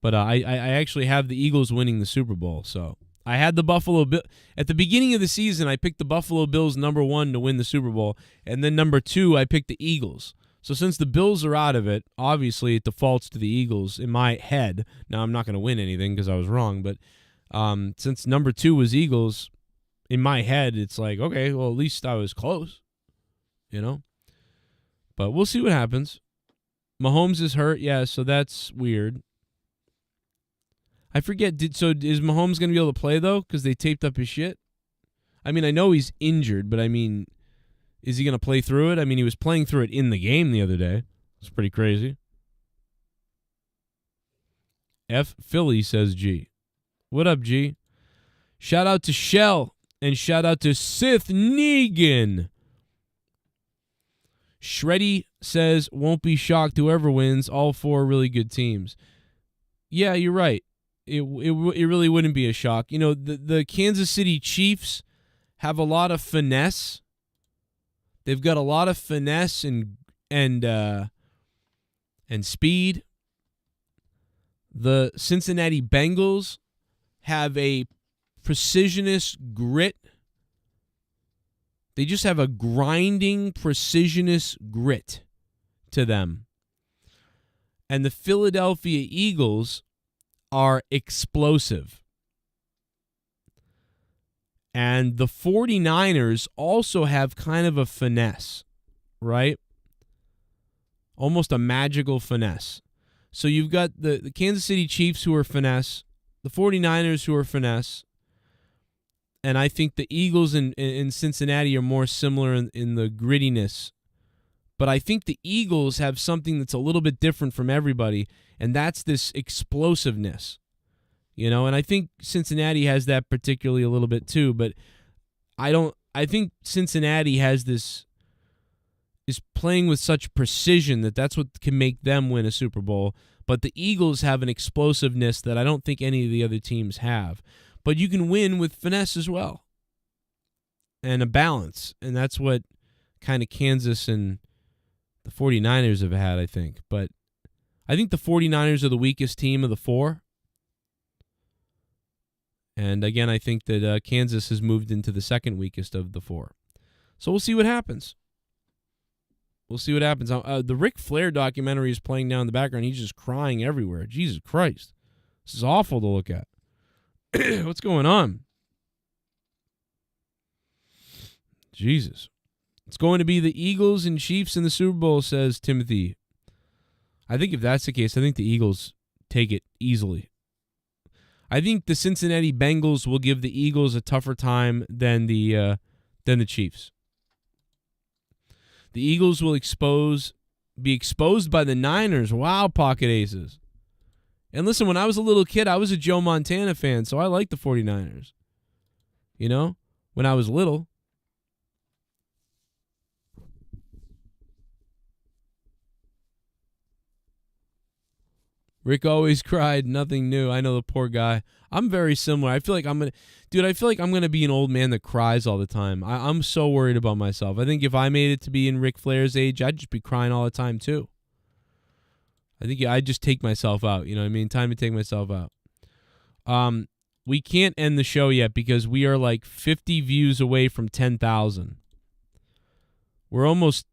But I actually have the Eagles winning the Super Bowl. So I had the Buffalo Bill at the beginning of the season. I picked the Buffalo Bills number 1 to win the Super Bowl, and then number 2 I picked the Eagles. So since the Bills are out of it, obviously it defaults to the Eagles in my head. Now I'm not going to win anything because I was wrong, but since number 2 was Eagles, in my head it's like, okay, well at least I was close, But we'll see what happens. Mahomes is hurt, yeah, so that's weird. I forget. Is Mahomes going to be able to play though? Because they taped up his shit. I mean, I know he's injured, but I mean, is he going to play through it? I mean, he was playing through it in the game the other day. It's pretty crazy. F Philly, says G. What up, G? Shout out to Shell and shout out to Sith Negan. Shreddy says, won't be shocked whoever wins. All 4 really good teams. Yeah, you're right. It really wouldn't be a shock. The Kansas City Chiefs have a lot of finesse. They've got a lot of finesse and speed. The Cincinnati Bengals have a precisionist grit. They just have a grinding precisionist grit to them. And the Philadelphia Eagles are explosive. And the 49ers also have kind of a finesse, right? Almost a magical finesse. So you've got the Kansas City Chiefs who are finesse, the 49ers who are finesse, and I think the Eagles in Cincinnati are more similar in the grittiness. But I think the Eagles have something that's a little bit different from everybody, and that's this explosiveness. And I think Cincinnati has that particularly a little bit too, but I think Cincinnati is playing with such precision that's what can make them win a Super Bowl. But the Eagles have an explosiveness that I don't think any of the other teams have. But you can win with finesse as well. And a balance. And that's what kind of Kansas and the 49ers have had, I think. But I think the 49ers are the weakest team of the 4. And again, I think that Kansas has moved into the second weakest of the 4. So we'll see what happens. We'll see what happens. The Ric Flair documentary is playing now in the background. He's just crying everywhere. Jesus Christ. This is awful to look at. What's going on? Jesus. It's going to be the Eagles and Chiefs in the Super Bowl, says Timothy. I think if that's the case, I think the Eagles take it easily. I think the Cincinnati Bengals will give the Eagles a tougher time than the Chiefs. The Eagles will be exposed by the Niners. Wow, pocket aces. And listen, when I was a little kid, I was a Joe Montana fan, so I liked the 49ers. When I was little. Rick always cried, nothing new. I know, the poor guy. I'm very similar. I feel like I'm going to be an old man that cries all the time. I'm so worried about myself. I think if I made it to be in Ric Flair's age, I'd just be crying all the time too. I think I'd just take myself out. You know what I mean? Time to take myself out. We can't end the show yet because we are like 50 views away from 10,000. We've almost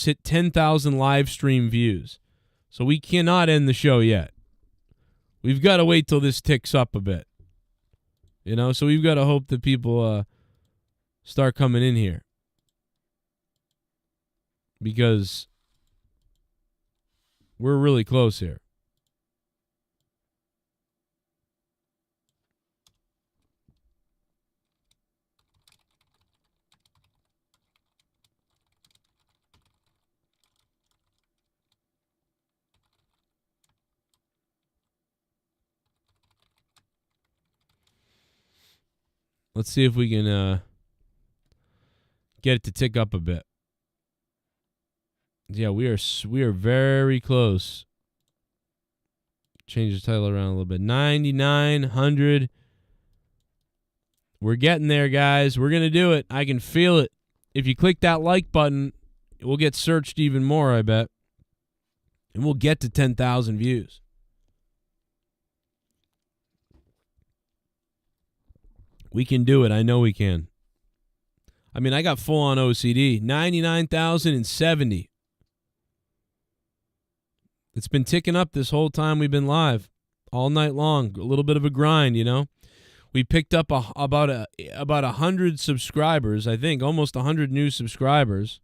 hit 10,000 live stream views. So we cannot end the show yet. We've got to wait till this ticks up a bit. So we've got to hope that people start coming in here. Because we're really close here. Let's see if we can get it to tick up a bit. Yeah, we are very close. Change the title around a little bit. 9,900. We're getting there, guys. We're going to do it. I can feel it. If you click that like button, we'll get searched even more, I bet. And we'll get to 10,000 views. We can do it. I know we can. I mean, I got full-on OCD. 99,070. It's been ticking up this whole time we've been live. All night long. A little bit of a grind, you know. We picked up about 100 subscribers, I think. Almost 100 new subscribers.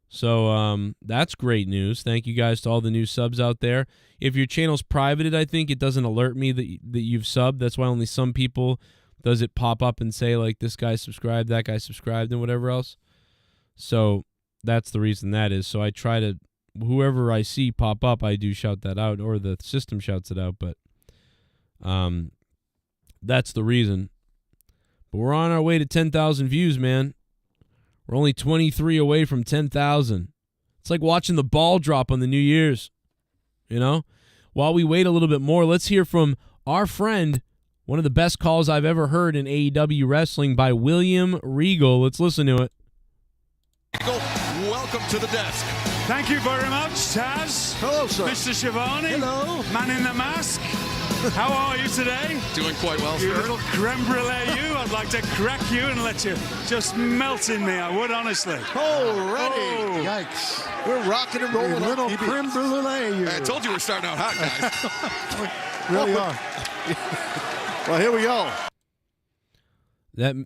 So that's great news. Thank you guys to all the new subs out there. If your channel's privated, I think, it doesn't alert me that you've subbed. That's why only some people does it pop up and say, like, this guy subscribed, that guy subscribed, and whatever else. So that's the reason that is. So I try to, whoever I see pop up, I do shout that out, or the system shouts it out. But that's the reason. But we're on our way to 10,000 views, man. We're only 23 away from 10,000. It's like watching the ball drop on the New Year's. You know? While we wait a little bit more, let's hear from our friend, one of the best calls I've ever heard in AEW wrestling by William Regal. Let's listen to it. Regal, welcome to the desk. Thank you very much, Taz. Hello, sir. Mr. Schiavone. Hello. Man in the mask. How are you today? Doing quite well, sir. You little creme brulee, you. I'd like to crack you and let you just melt in me. I would, honestly. Alrighty. Oh. Yikes. We're rocking and rolling. Little creme brulee, you. I told you we're starting out hot, guys. Really are. Well, here we go.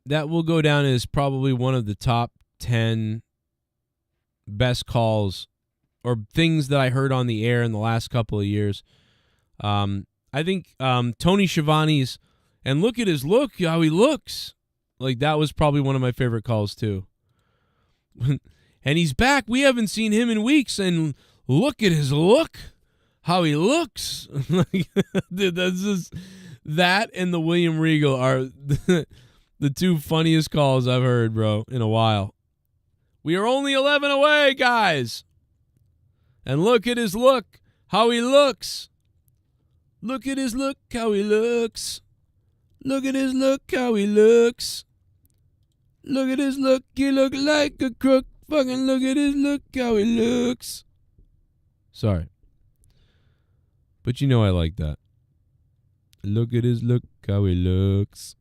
That will go down as probably one of the top 10 best calls or things that I heard on the air in the last couple of years. I think Tony Schiavone's, and look at his look, how he looks. Like, that was probably one of my favorite calls, too. And he's back. We haven't seen him in weeks, and look at his look, how he looks. Dude, that's just, that and the William Regal are the two funniest calls I've heard, bro, in a while. We are only 11 away, guys. And look at his look, how he looks. Look at his look, how he looks. Look at his look, how he looks. Look at his look, he look like a crook. Fucking look at his look, how he looks. Sorry. But you know I like that. Look at his look, how he looks.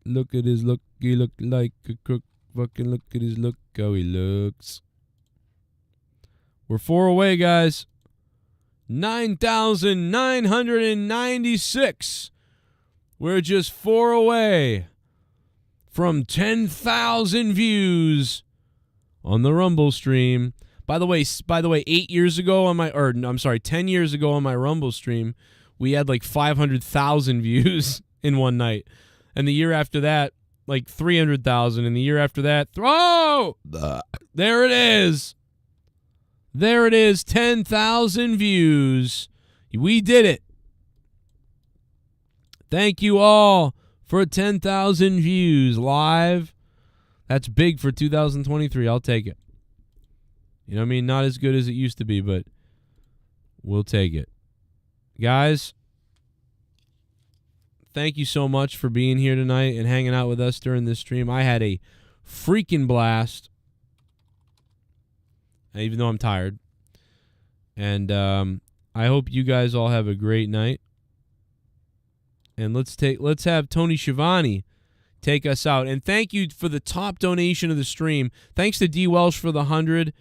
Look at his look, he look like a crook. Fucking look at his look, how he looks. We're 4 away, guys. 9,996. We're just 4 away from 10,000 views on the Rumble stream. By the way, 8 years ago on my, 10 years ago on my Rumble stream, we had like 500,000 views in one night. And the year after that, like 300,000. And the year after that, there it is. There it is, 10,000 views. We did it. Thank you all for 10,000 views live. That's big for 2023. I'll take it. You know what I mean? Not as good as it used to be, but we'll take it. Guys, thank you so much for being here tonight and hanging out with us during this stream. I had a freaking blast. Even though I'm tired. And I hope you guys all have a great night. And let's have Tony Schiavone take us out. And thank you for the top donation of the stream. Thanks to D. Welsh for the 100,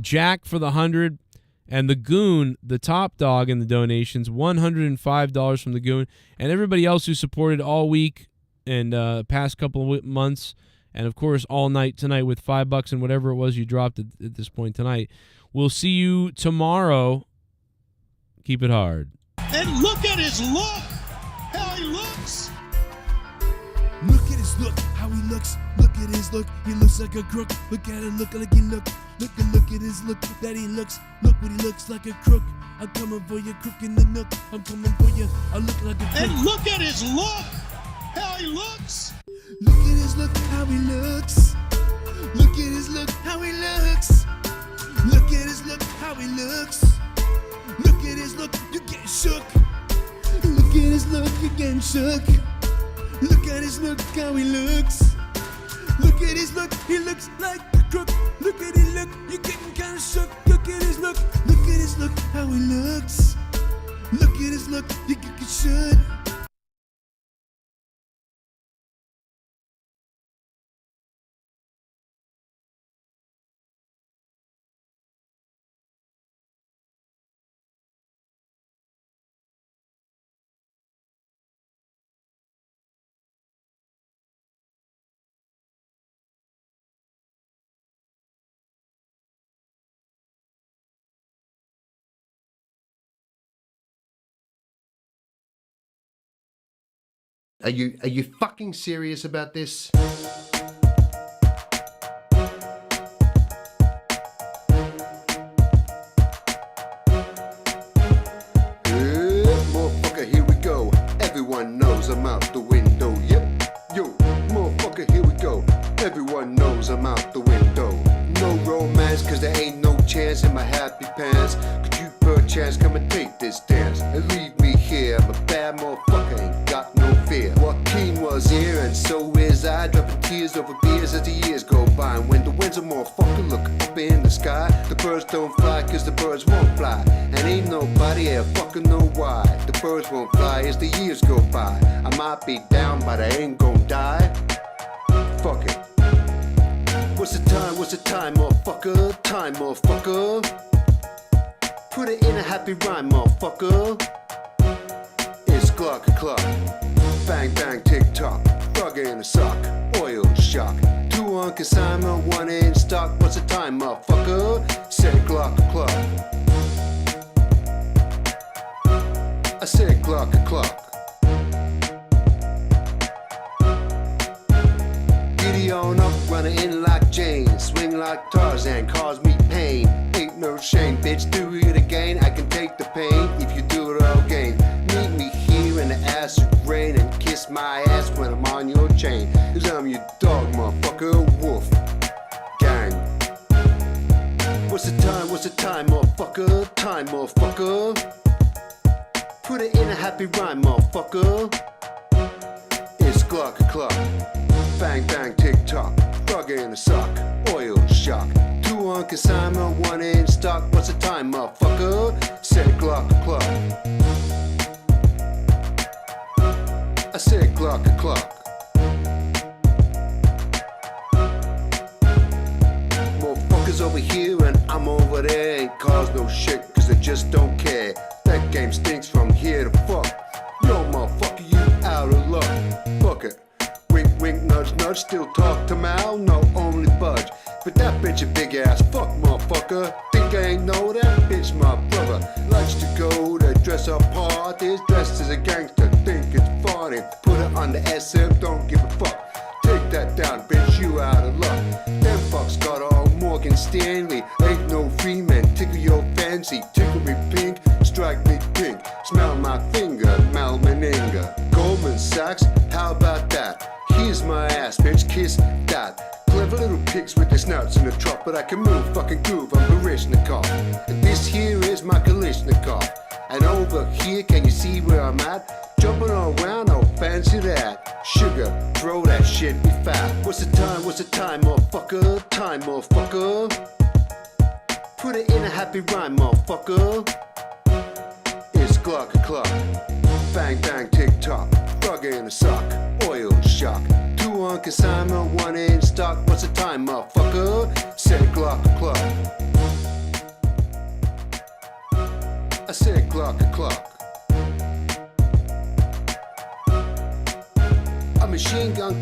Jack for the 100, and the Goon, the top dog in the donations, $105 from the Goon, and everybody else who supported all week and past couple of months. And, of course, all night tonight with $5 and whatever it was you dropped at this point tonight. We'll see you tomorrow. Keep it hard. And look at his look. How he looks. Look at his look, how he looks. Look at his look, he looks like a crook. Look at him, look like he look. Look at his look, that he looks. Look what he looks like a crook. I'm coming for you, crook in the nook. I'm coming for you, I look like a crook. And look at his look. how he looks. Look at his look, how he looks. Look at his look, how he looks. Look at his look, how he looks. Look at his look, you get shook. Look at his look, you getting shook. Look at his look, how he looks. Look at his look, he looks like a crook. Look at his look, you getting kinda shook. Look at his look, how he looks. Look at his look, you get shook. Are you fucking serious about this? Motherfucker, here we go. Everyone knows I'm out the window. Yep, yo, motherfucker, here we go. Everyone knows I'm out the window. No romance, cause there ain't no chance in my happy pants. Could you perchance come and take this dance and leave me here? I'm a bad motherfucker, ain't got no fear. Joaquin was here and so is I, dropping tears over beers as the years go by. And when the winds are motherfucker look up in the sky, the birds don't fly cause the birds won't fly. And ain't nobody here fucking know why the birds won't fly as the years go by. I might be down but I ain't gon' die. Fuck it. What's the time, motherfucker? Time, motherfucker. Put it in a happy rhyme, motherfucker. It's clock. Bang, bang, tick tock. Frog in a sock. Oil shock. 2 on consignment, 1 in stock. What's the time, motherfucker? Said clock. I said clock. Giddy on up, running in like Jane. Swing like Tarzan, cause me pain. Ain't no shame, bitch, do it again. I can take the pain if you do it all again. Meet me here in the acid rain and kiss my ass when I'm on your chain. Cause I'm your dog, motherfucker, wolf. Gang. What's the time, motherfucker? Time, motherfucker. Put it in a happy rhyme, motherfucker. It's clock. Bang, bang, tick tock. Frog in a sock. Oil shock. 2 on consignment, 1 in stock. What's the time, motherfucker? Said clock. I said clock. Motherfuckers over here and I'm over there. Ain't cause no shit cause they just don't care. That game stinks from here to fuck. Yo, motherfucker, you out of luck. Fuck it. Wink, wink, nudge, nudge. Still talk to Mal, no, only budge. But that bitch a big ass fuck, motherfucker. Think I ain't know that bitch, my brother. Likes to go to dress up parties. Dressed as a gangster, think it's funny. Put it on the SF, don't give a fuck. Take that down, bitch, you out of luck. Them fucks got all Morgan Stanley. Ain't no free man, tickle your fancy. Tickle me pink, strike me pink. Smell my finger, Mal Meninga. Goldman Sachs, how about that? Here's my ass, bitch, kiss that. Clever little pigs with their snouts in the trot, but I can move, fucking groove, I'm Barishnikov. And this here is my Kalishnikov. And over here, can you see where I'm at? Jumping around, oh fancy that. Sugar, throw that shit, be fat. What's the time, motherfucker? Time, motherfucker. Put it in a happy rhyme, motherfucker. It's clock. Bang, bang, tick tock. Frog in a sock. Oil shock. 2 on consignment, 1 in stock. What's the time, motherfucker? Said clock. I said clock. A machine gun.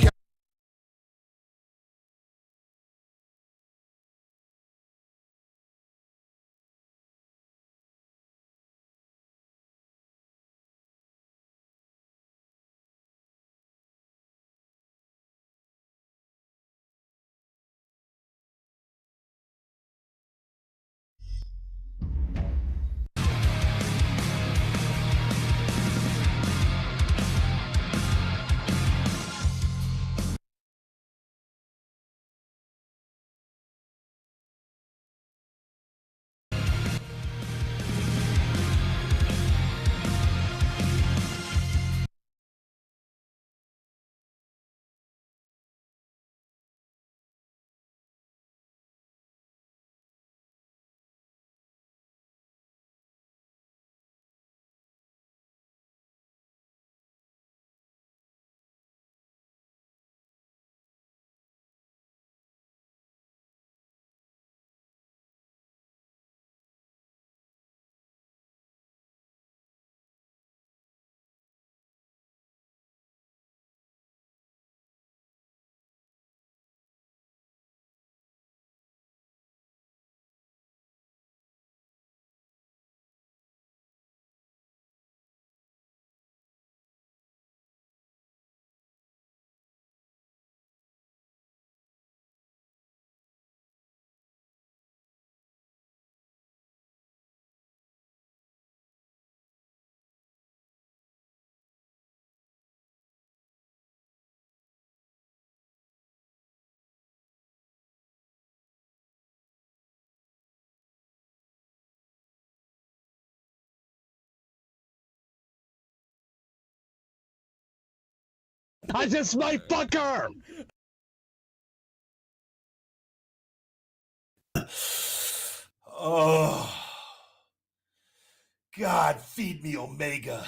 I just might fuck her. Oh, God, feed me Omega.